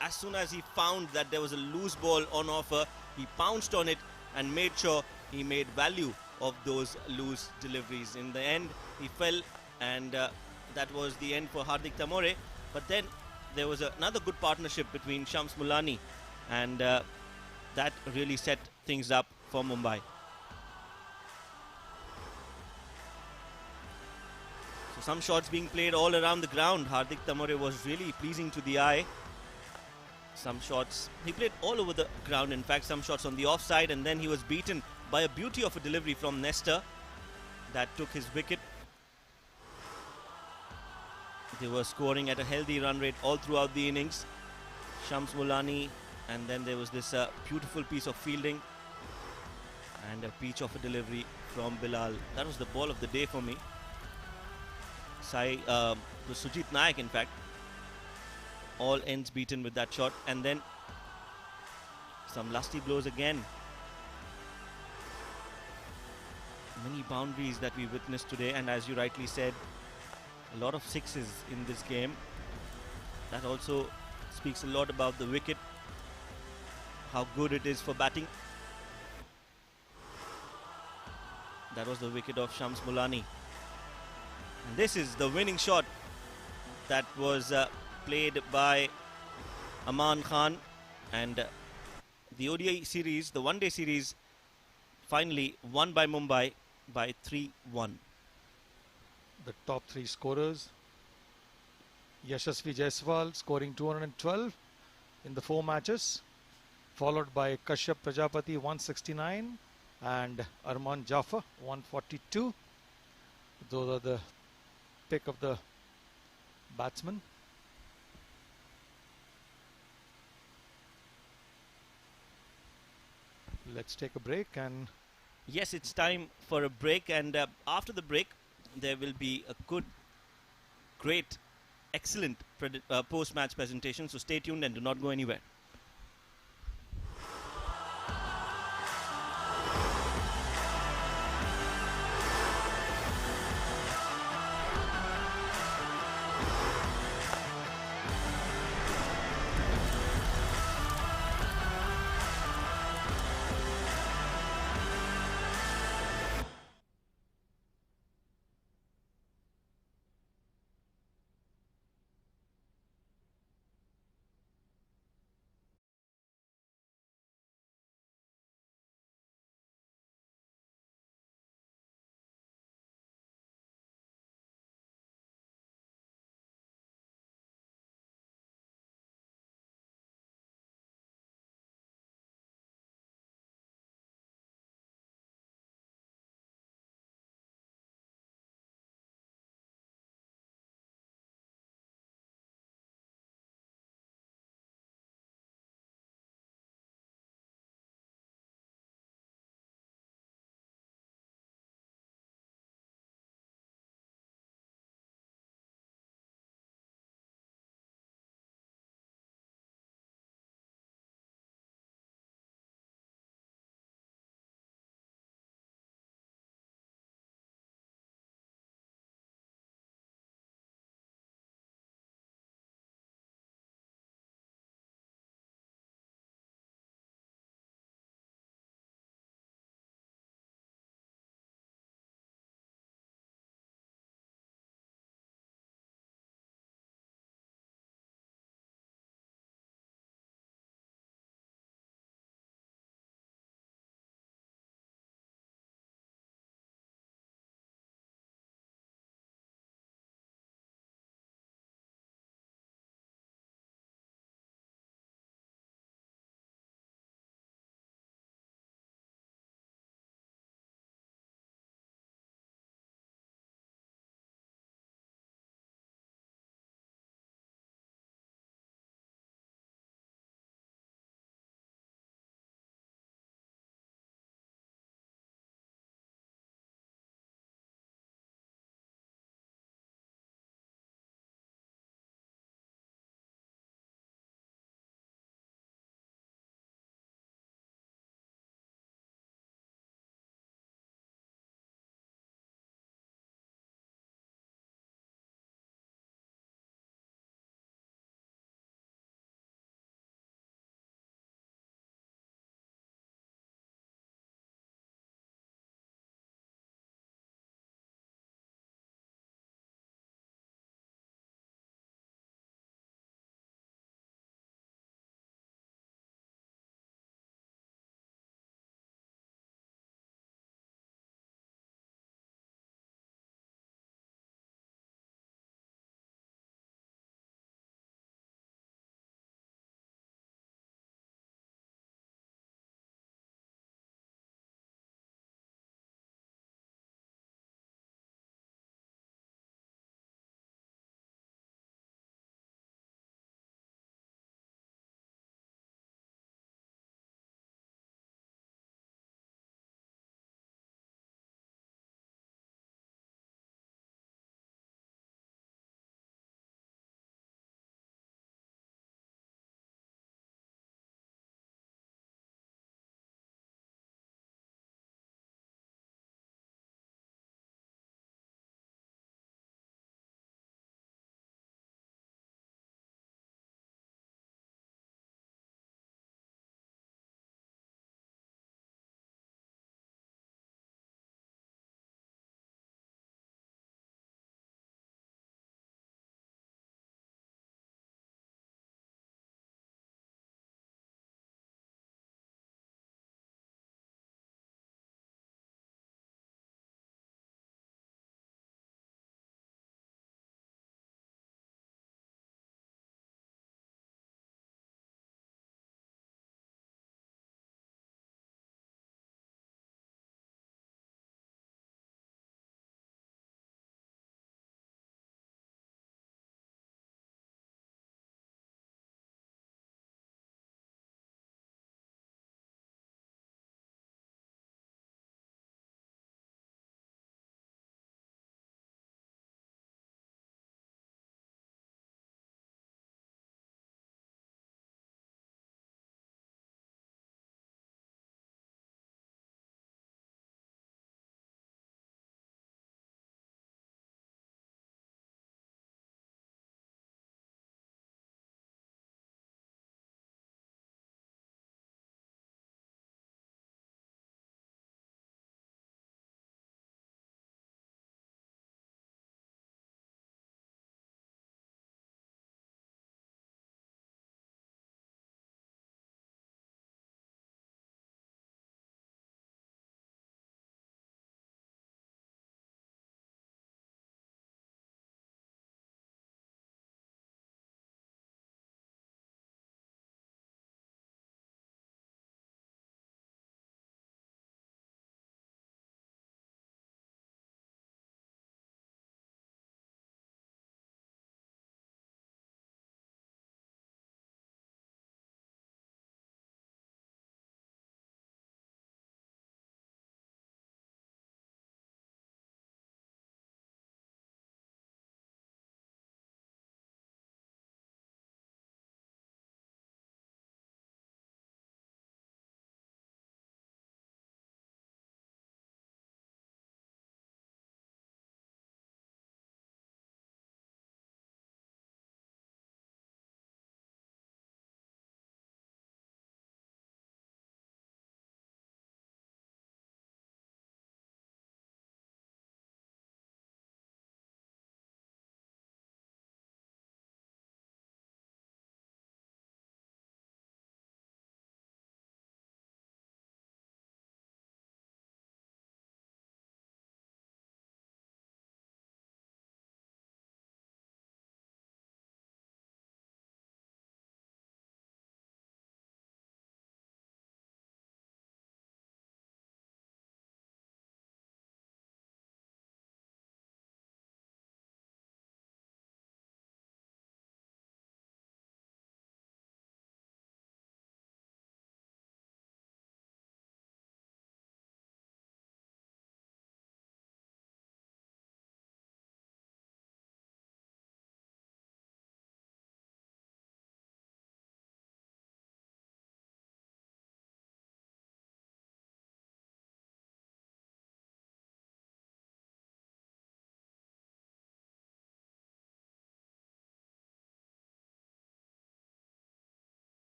as soon as he found that there was a loose ball on offer, he pounced on it and made sure he made value of those loose deliveries. In the end, he fell, and that was the end for Hardik Tamore. But then there was another good partnership between Shams Mulani, and that really set things up for Mumbai. So some shots being played all around the ground. Hardik Tamore was really pleasing to the eye. Some shots, he played all over the ground, in fact, some shots on the offside, and then he was beaten by a beauty of a delivery from Nestor that took his wicket. They were scoring at a healthy run rate all throughout the innings. Shams Mulani, and then there was this beautiful piece of fielding and a peach of a delivery from Bilal. That was the ball of the day for me. Sujit Nayak, in fact. All ends beaten with that shot, and then some lusty blows again. Many boundaries that we witnessed today, and as you rightly said, a lot of sixes in this game. That also speaks a lot about the wicket, how good it is for batting. That was the wicket of Shams Mulani. And this is the winning shot that was played by Aman Khan, and the ODI series, the one-day series, finally won by Mumbai by 3-1. The top 3 scorers: Yashasvi Jaiswal scoring 212 in the 4 matches, followed by Kashyap Prajapati 169 and Arman Jaffa 142. Those are the pick of the batsmen. Let's take a break and Yes, it's time for a break, and after the break, there will be a good, great, excellent post-match presentation. So stay tuned and do not go anywhere.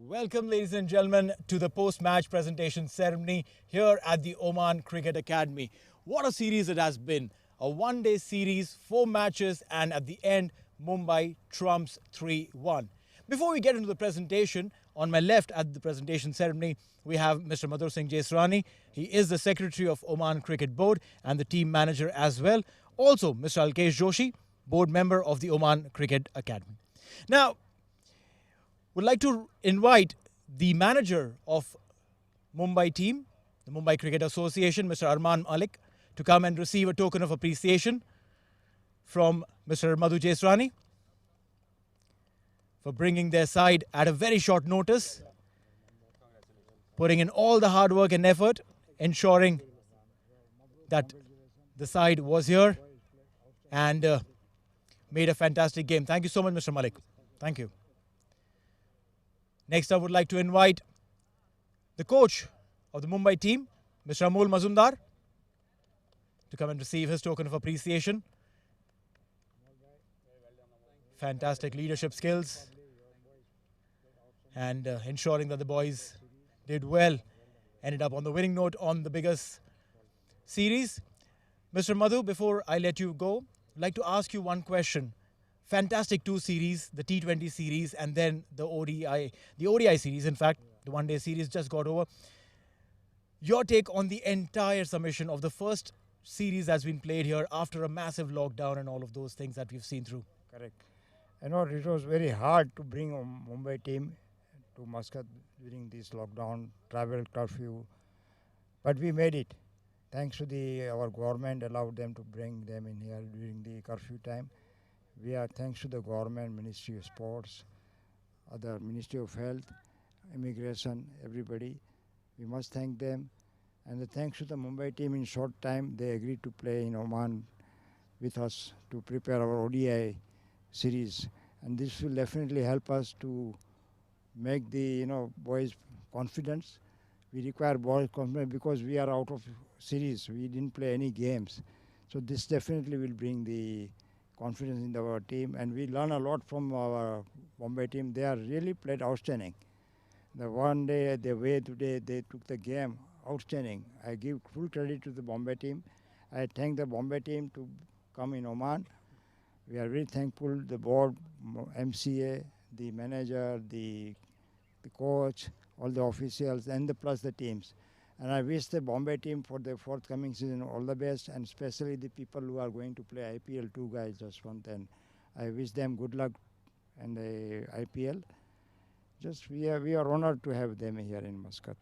Welcome, ladies and gentlemen, to the post-match presentation ceremony here at the Oman Cricket Academy. What a series it has been. A one-day series, 4 matches, and at the end, Mumbai trumps 3-1. Before we get into the presentation, on my left at the presentation ceremony, we have Mr. Madhur Singh Jesrani. He is the Secretary of Oman Cricket Board and the team manager as well. Also, Mr. Alkesh Joshi, board member of the Oman Cricket Academy. Now, would like to invite the manager of Mumbai team, the Mumbai Cricket Association, Mr. Arman Malik, to come and receive a token of appreciation from Mr. Madhu Jesrani for bringing their side at a very short notice, putting in all the hard work and effort, ensuring that the side was here and made a fantastic game. Thank you so much, Mr. Malik. Thank you. Next, I would like to invite the coach of the Mumbai team, Mr. Amol Mazumdar, to come and receive his token of appreciation. Fantastic leadership skills and ensuring that the boys did well, ended up on the winning note on the biggest series. Mr. Madhu, before I let you go, I'd like to ask you one question. Fantastic 2 series, the T20 series and then the ODI series, in fact, the one-day series just got over. Your take on the entire summation of the first series that's been played here after a massive lockdown and all of those things that we've seen through. Correct. I know it was very hard to bring a Mumbai team to Muscat during this lockdown, travel curfew, but we made it. Thanks to our government allowed them to bring them in here during the curfew time. We are thanks to the government, Ministry of Sports, other Ministry of Health, Immigration, everybody. We must thank them. And thanks to the Mumbai team, in short time, they agreed to play in Oman with us to prepare our ODI series. And this will definitely help us to make the boys' confidence. We require boys' confidence because we are out of series. We didn't play any games. So this definitely will bring the confidence in our team, and we learn a lot from our Bombay team. They are really played outstanding. The one day, the way today they took the game, outstanding. I give full credit to the Bombay team. I thank the Bombay team to come in Oman. We are very thankful, the board, MCA, the manager, the coach, all the officials, and plus the teams. And I wish the Bombay team for the forthcoming season all the best, and especially the people who are going to play IPL, 2 guys just want, and I wish them good luck in the IPL. Just we are honored to have them here in Muscat.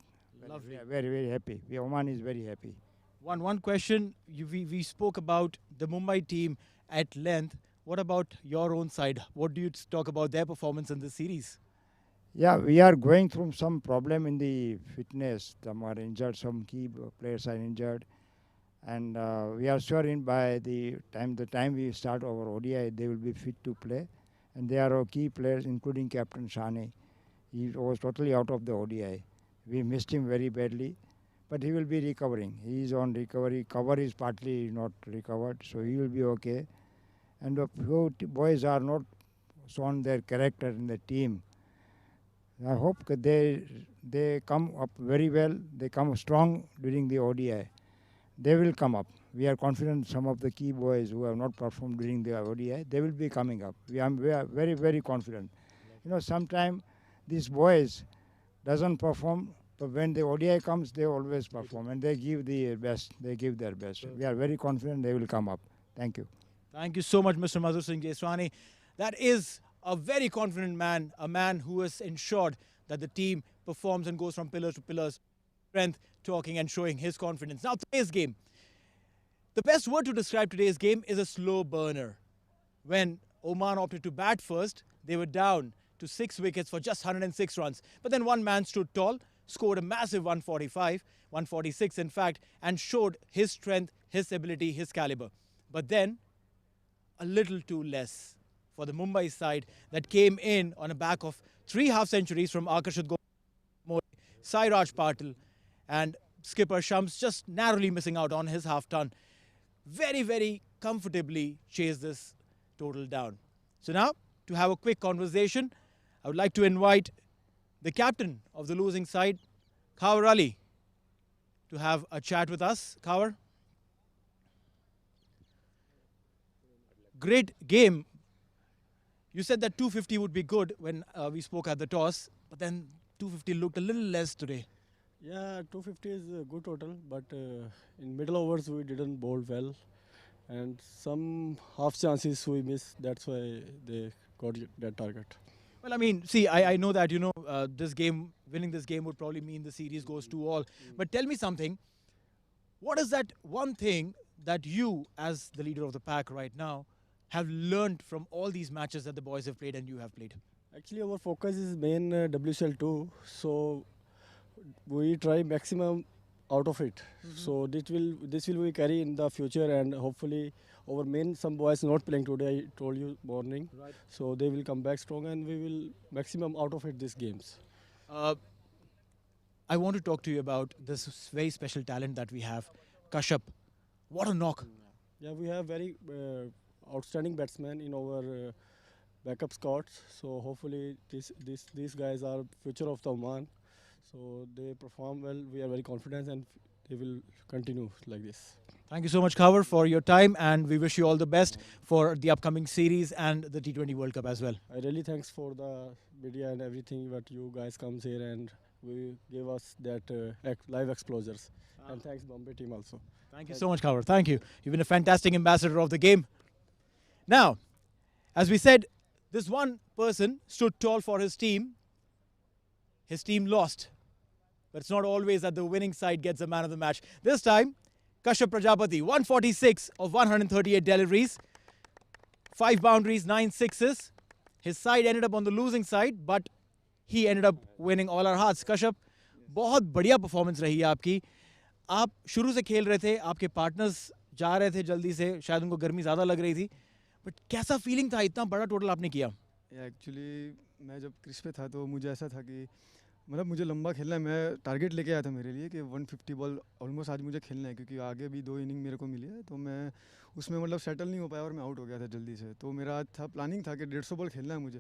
Lovely. We are very, very happy. Oman is very happy. One question. We spoke about the Mumbai team at length. What about your own side? What do you talk about their performance in this series? Yeah, we are going through some problem in the fitness. Some are injured, some key players are injured. And we are sure by the time we start our ODI, they will be fit to play. And they are our key players, including Captain Shani. He was totally out of the ODI. We missed him very badly, but he will be recovering. He is on recovery. Cover is partly not recovered, so he will be okay. And the few boys are not shown their character in the team. I hope that they come up very well. They come strong during the ODI. They will come up. We are confident some of the key boys who have not performed during the ODI, they will be coming up. We are very, very confident. Sometimes these boys doesn't perform, but when the ODI comes, they always perform and they give the best. They give their best. We are very confident they will come up. Thank you. Thank you so much, Mr. Madhur Singh Jesrani. That is a very confident man, a man who has ensured that the team performs and goes from pillars to pillars, strength, talking and showing his confidence. Now, today's game. The best word to describe today's game is a slow burner. When Oman opted to bat first, they were down to 6 wickets for just 106 runs. But then one man stood tall, scored a massive 145, 146 in fact, and showed his strength, his ability, his caliber. But then, a little too less for the Mumbai side that came in on the back of 3 half-centuries from Akarshit Gowda, Sairaj Patil, and skipper Shams just narrowly missing out on his half-ton. Very, very comfortably chased this total down. So now, to have a quick conversation, I would like to invite the captain of the losing side, Khawar Ali, to have a chat with us. Khawar, great game. You said that 250 would be good when we spoke at the toss, but then 250 looked a little less today. Yeah, 250 is a good total, but in middle overs we didn't bowl well, and some half chances we missed. That's why they got that target. Well, I mean, see, I know that, this game, winning this game would probably mean the series goes 2-all. But tell me something. What is that one thing that you, as the leader of the pack right now, have learned from all these matches that the boys have played and you have played? Actually, our focus is main WSL2, so we try maximum out of it. So this will we carry in the future, and hopefully our main some boys not playing today. I told you morning, so they will come back strong, and we will maximum out of it these games. I want to talk to you about this very special talent that we have, Kashyap. What a knock! Yeah, we have very outstanding batsmen in our backup squads. So hopefully these guys are future of the Oman. So they perform well. We are very confident, and they will continue like this. Thank you so much, Khawar, for your time, and we wish you all the best for the upcoming series and the T20 World Cup as well. I really thanks for the media and everything that you guys comes here and we give us that live exposures. And thanks Bombay team also. Thank you so much, Khawar. Thank you. You've been a fantastic ambassador of the game. Now, as we said, this one person stood tall for his team. His team lost. But it's not always that the winning side gets the man of the match. This time, Kashyap Prajapati, 146 of 138 deliveries, 5 boundaries, 9 sixes. His side ended up on the losing side, but he ended up winning all our hearts. Kashyap, बहुत बढ़िया performance रही है आपकी. आप शुरू से खेल रहे थे, आपके पार्टनर्स जा रहे थे जल्दी से, शायद उनको गर्मी ज़्यादा लग रही थी. बट कैसा फीलिंग था, इतना बड़ा टोटल आपने किया? एक्चुअली मैं जब क्रिस पे था तो मुझे ऐसा था कि मतलब मुझे लंबा खेलना है. मैं टारगेट लेके आया था मेरे लिए कि 150 बॉल ऑलमोस्ट आज मुझे खेलना है, क्योंकि आगे भी 2 इनिंग मेरे को मिली है. तो मैं उसमें मतलब सेटल नहीं हो पाया और मैं आउट हो गया था जल्दी से. तो मेरा आज था प्लानिंग था कि 150 बॉल खेलना है मुझे,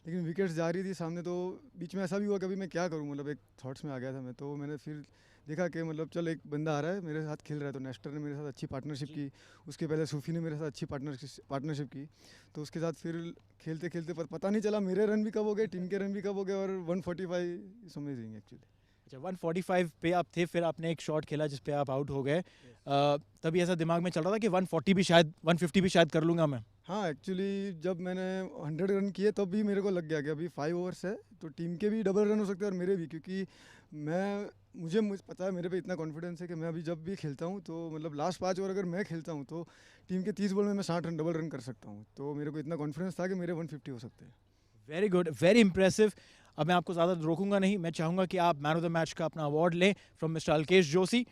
लेकिन विकेट्स जा रही थी सामने. तो बीच में ऐसा भी हुआ कि अभी मैं क्या करूँ, मतलब एक थॉट्स में आ गया था मैं. तो मैंने फिर देखा कि मतलब चल एक बंदा आ रहा है मेरे साथ खेल रहा है. तो नेस्टर ने मेरे साथ अच्छी पार्टनरशिप की, उसके पहले सूफी ने मेरे साथ अच्छी पार्टनरशिप की. तो उसके साथ फिर खेलते खेलते पता नहीं चला मेरे रन भी कब हो गए, टीम के रन भी कब हो गए, और 145 इज अमेजिंग एक्चुअली. अच्छा, 145 पे आप थे, फिर आपने एक शॉट खेला जिस पे आप आउट हो गए. तभी ऐसा दिमाग में चल रहा था कि 140 भी शायद 150 भी शायद कर लूँगा मैं. हाँ, एक्चुअली जब मैंने 100 रन किए तब भी मेरे को लग गया कि अभी 5 ओवर्स है तो टीम के भी डबल रन हो सकते हैं और मेरे भी, क्योंकि मुझे पता है, मेरे पे इतना कॉन्फिडेंस है कि मैं अभी जब भी खेलता हूँ तो मतलब लास्ट 5 ओवर अगर मैं खेलता हूँ तो टीम के 30 बॉल में मैं 60 रन डबल रन कर सकता हूँ. तो मेरे को इतना कॉन्फिडेंस था कि मेरे 150 हो सकते हैं. Very good, very impressive. अब मैं आपको ज़्यादा रोकूंगा नहीं, मैं चाहूँगा कि आप मैन ऑफ द मैच का अपना अवार्ड लें फ्रॉम मिस्टर अलकेश जोशी.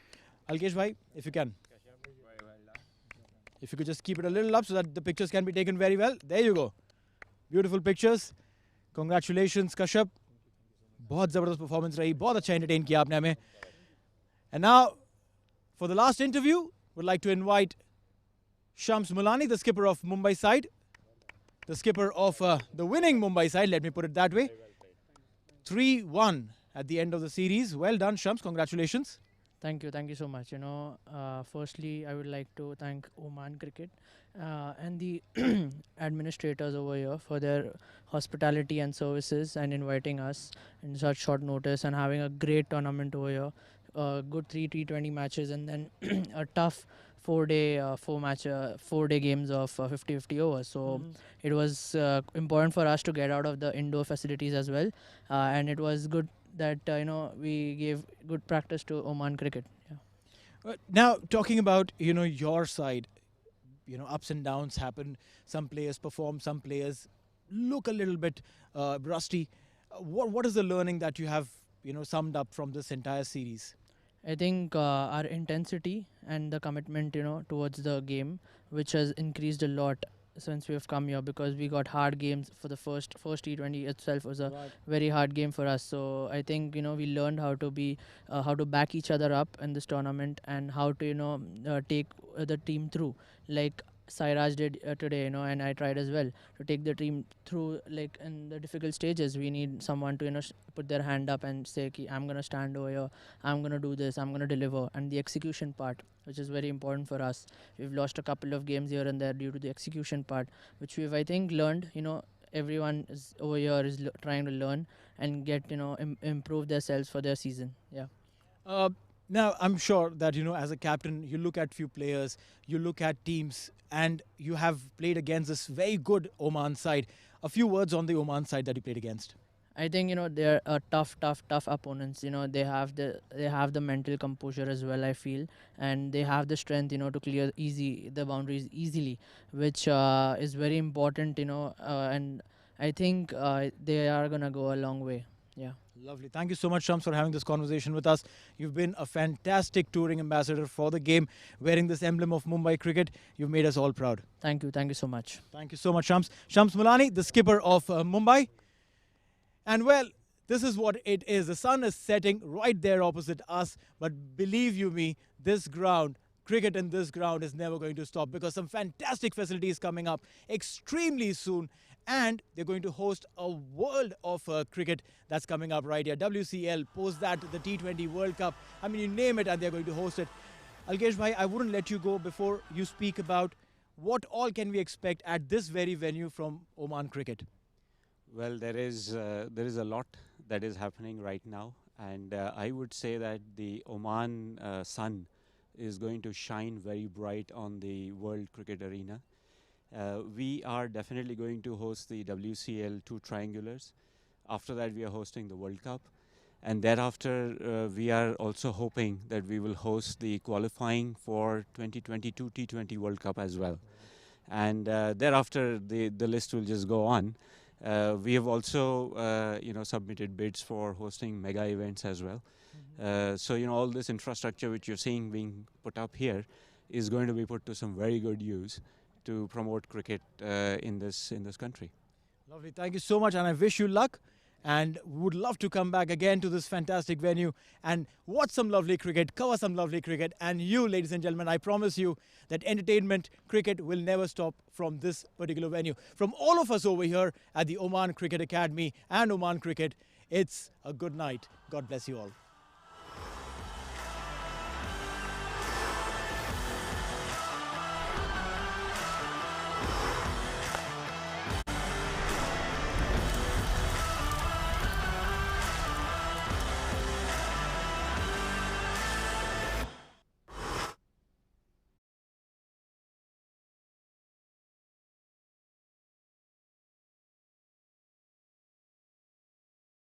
अलकेश भाई, if you can, if you could just keep it a little up so that the pictures can be taken very well. There you go. Beautiful pictures. Congratulations, Kashyap. बहुत ज़बरदस्त performance रही, बहुत अच्छा entertain किया आपने हमें. And now, for the last interview, would like to invite Shams Mulani, the skipper of Mumbai side, the skipper of the winning Mumbai side, let me put it that way. 3-1 at the end of the series. Well done, Shams. Congratulations. Thank you so much. Firstly, I would like to thank Oman Cricket and the administrators over here for their hospitality and services and inviting us in such short notice and having a great tournament over here. Good 3 T20 matches and then a tough 4-day games of 50-50 overs. So it was important for us to get out of the indoor facilities as well, and it was good that we gave good practice to Oman Cricket. Yeah. Now, talking about your side, ups and downs happen. Some players perform, some players look a little bit rusty. What is the learning that you have summed up from this entire series? I think our intensity and the commitment towards the game, which has increased a lot since we have come here, because we got hard games. For the first T20 itself was a very hard game for us. So I think we learned how to back each other up in this tournament and how to take the team through. Like Sairaj did today, and I tried as well to take the team through like in the difficult stages. We need someone to put their hand up and say, Ki, I'm gonna stand over here, I'm gonna do this, I'm gonna deliver, and the execution part, which is very important for us. We've lost a couple of games here and there due to the execution part, which we've I think learned. Everyone is over here is trying to learn and get improve themselves for their season. Yeah. Uh, Now, I'm sure that, as a captain, you look at few players, you look at teams, and you have played against this very good Oman side. A few words on the Oman side that you played against. I think they're tough opponents. They have the mental composure as well. I feel, and they have the strength to clear the boundaries easily, which is very important. And I think they are gonna go a long way. Yeah. Lovely. Thank you so much, Shams, for having this conversation with us. You've been a fantastic touring ambassador for the game, wearing this emblem of Mumbai cricket. You've made us all proud. Thank you. Thank you so much. Thank you so much, Shams. Shams Mulani, the skipper of Mumbai. And well, this is what it is. The sun is setting right there opposite us. But believe you me, this ground, cricket in this ground is never going to stop because some fantastic facilities coming up extremely soon. And they're going to host a world of cricket that's coming up right here. WCL, post that, the T20 World Cup. I mean, you name it, and they're going to host it. Alkesh bhai, I wouldn't let you go before you speak about what all can we expect at this very venue from Oman cricket. Well, there is a lot that is happening right now, and I would say that the Oman sun is going to shine very bright on the world cricket arena. We are definitely going to host the WCL 2 triangulars. After that, we are hosting the World Cup. And thereafter, we are also hoping that we will host the qualifying for 2022 T20 World Cup as well. And thereafter, the list will just go on. We have also, submitted bids for hosting mega events as well. So, all this infrastructure which you're seeing being put up here is going to be put to some very good use to promote cricket in this country. Lovely. Thank you so much, and I wish you luck. And would love to come back again to this fantastic venue and watch some lovely cricket, cover some lovely cricket. And you, ladies and gentlemen, I promise you that entertainment cricket will never stop from this particular venue. From all of us over here at the Oman Cricket Academy and Oman Cricket, it's a good night. God bless you all.